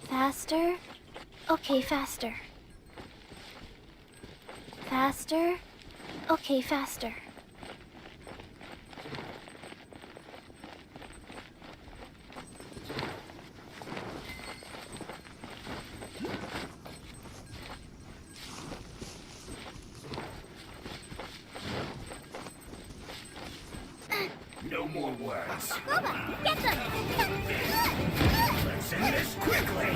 Faster? Okay, faster. Faster? Okay, faster. No more words. Get them! Let's end this quickly.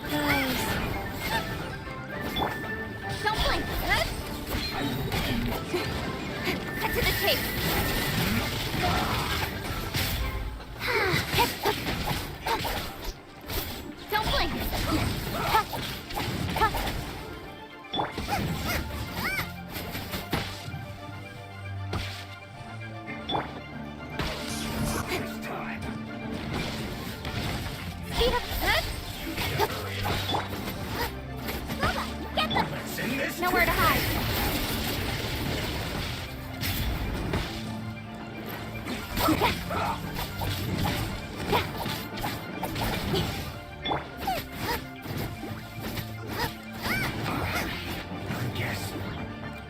Guys, Don't blink! Cut to the chase! Don't blink! Speed up! Get them! Let's end this Nowhere to hide! I guess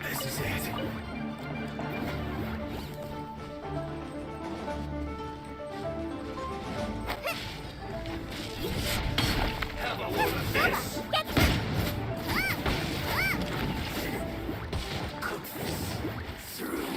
this is it. Have a look at this. Cook this through.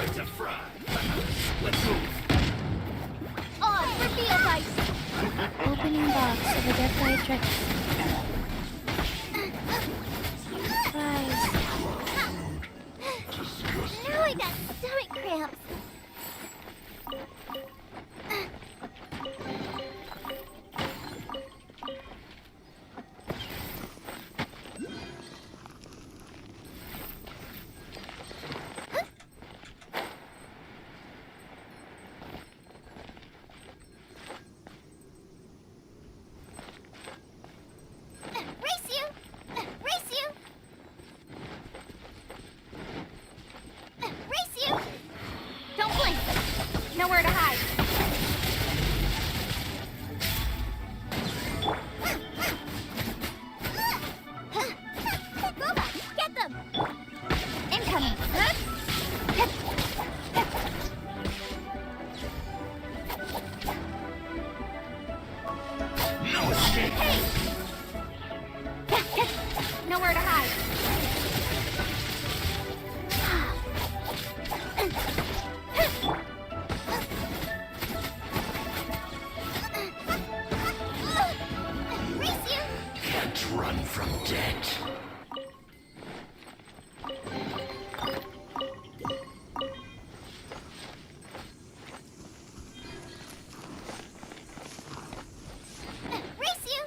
It's a fry. Let's move. On for field ice! opening box of a decorated trick. Guys, Now I got stomach cramps. can't run from debt. Race you!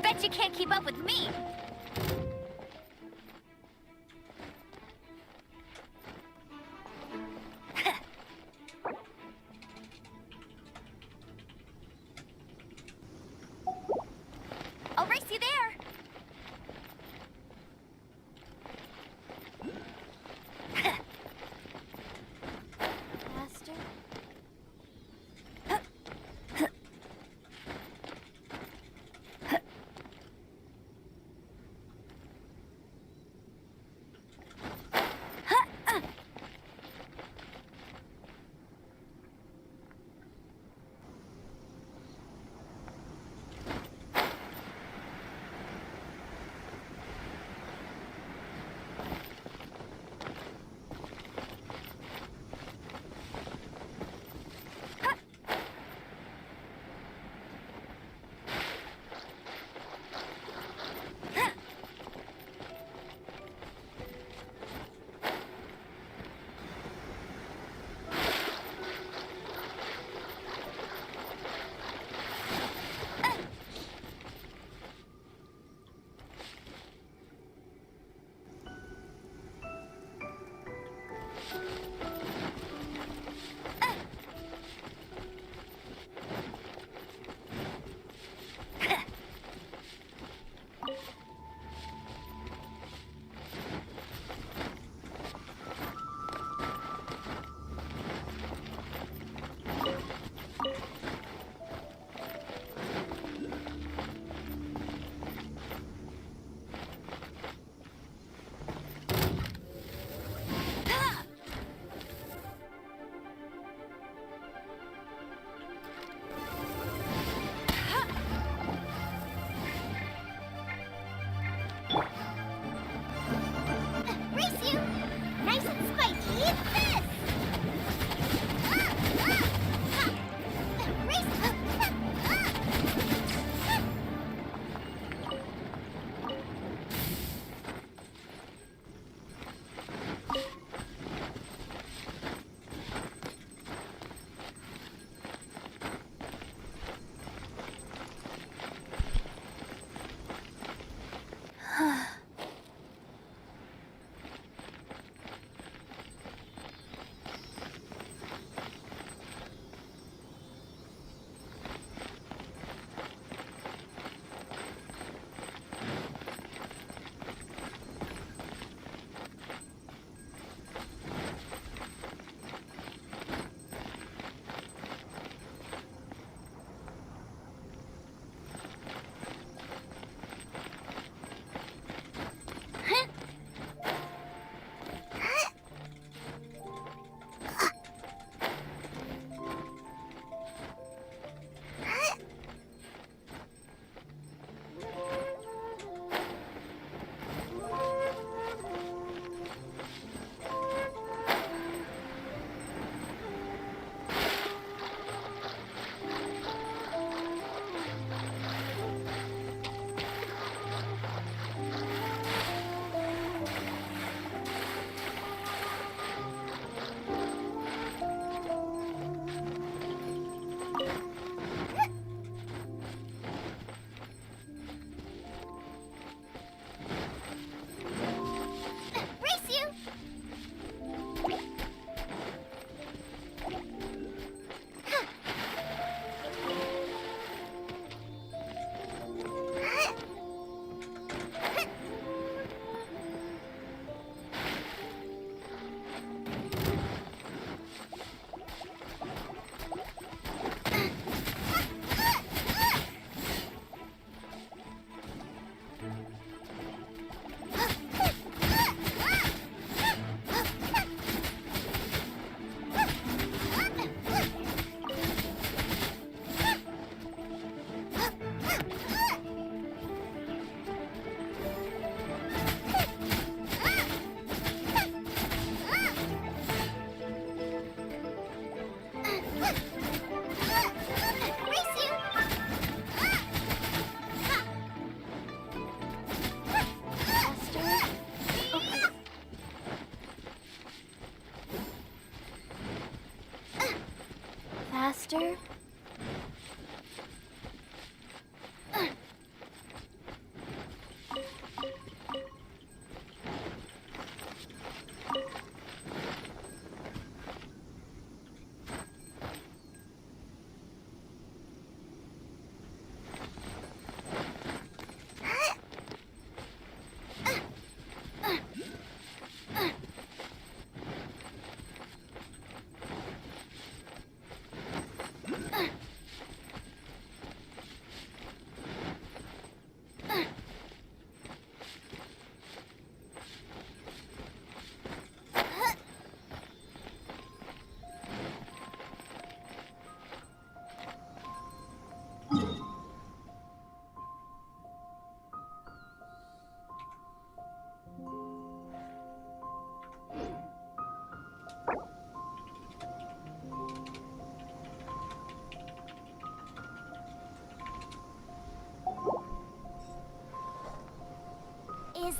Bet you can't keep up with me! I'll race you there! Master?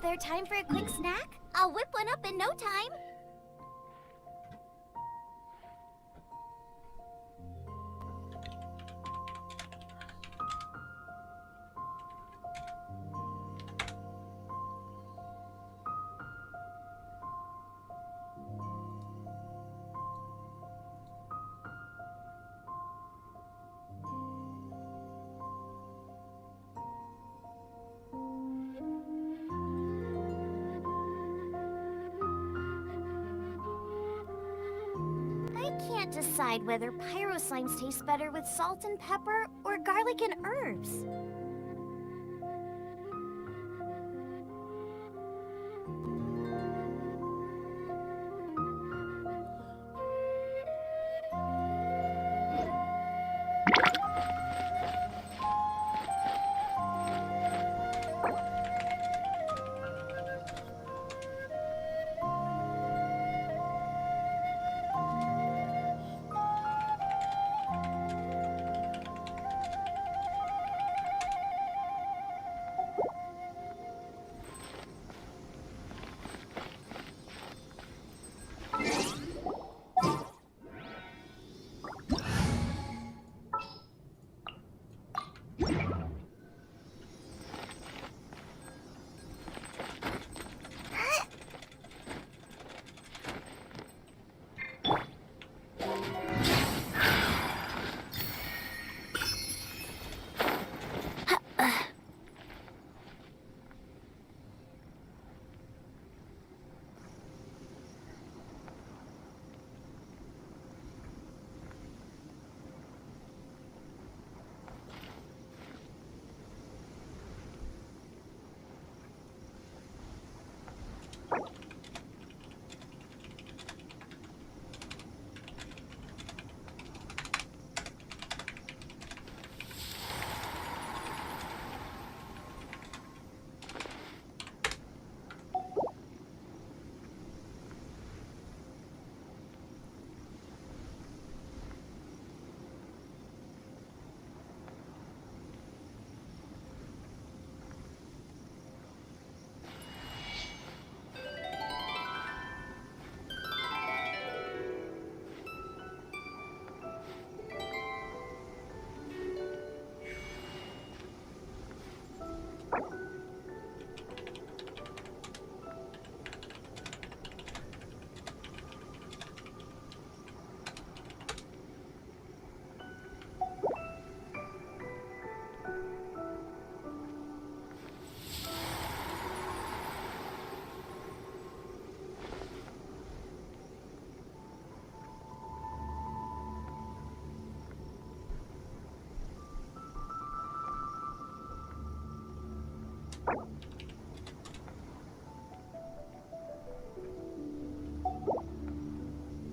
there time for a quick snack? I'll whip one up in no time. I can't decide whether pyro slimes taste better with salt and pepper or garlic and herbs.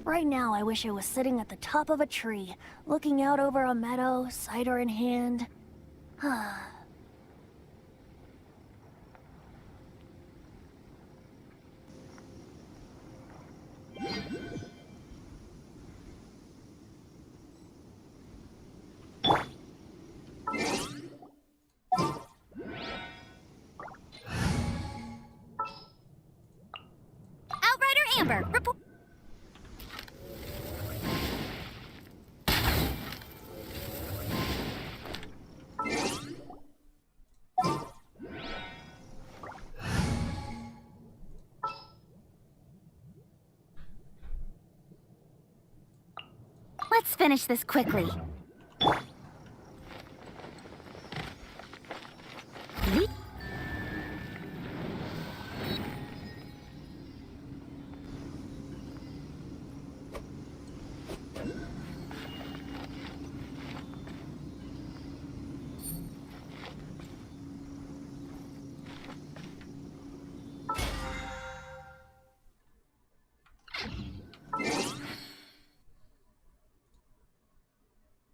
Right now, I wish I was sitting at the top of a tree, looking out over a meadow, cider in hand. Outrider Amber, report. Let's finish this quickly.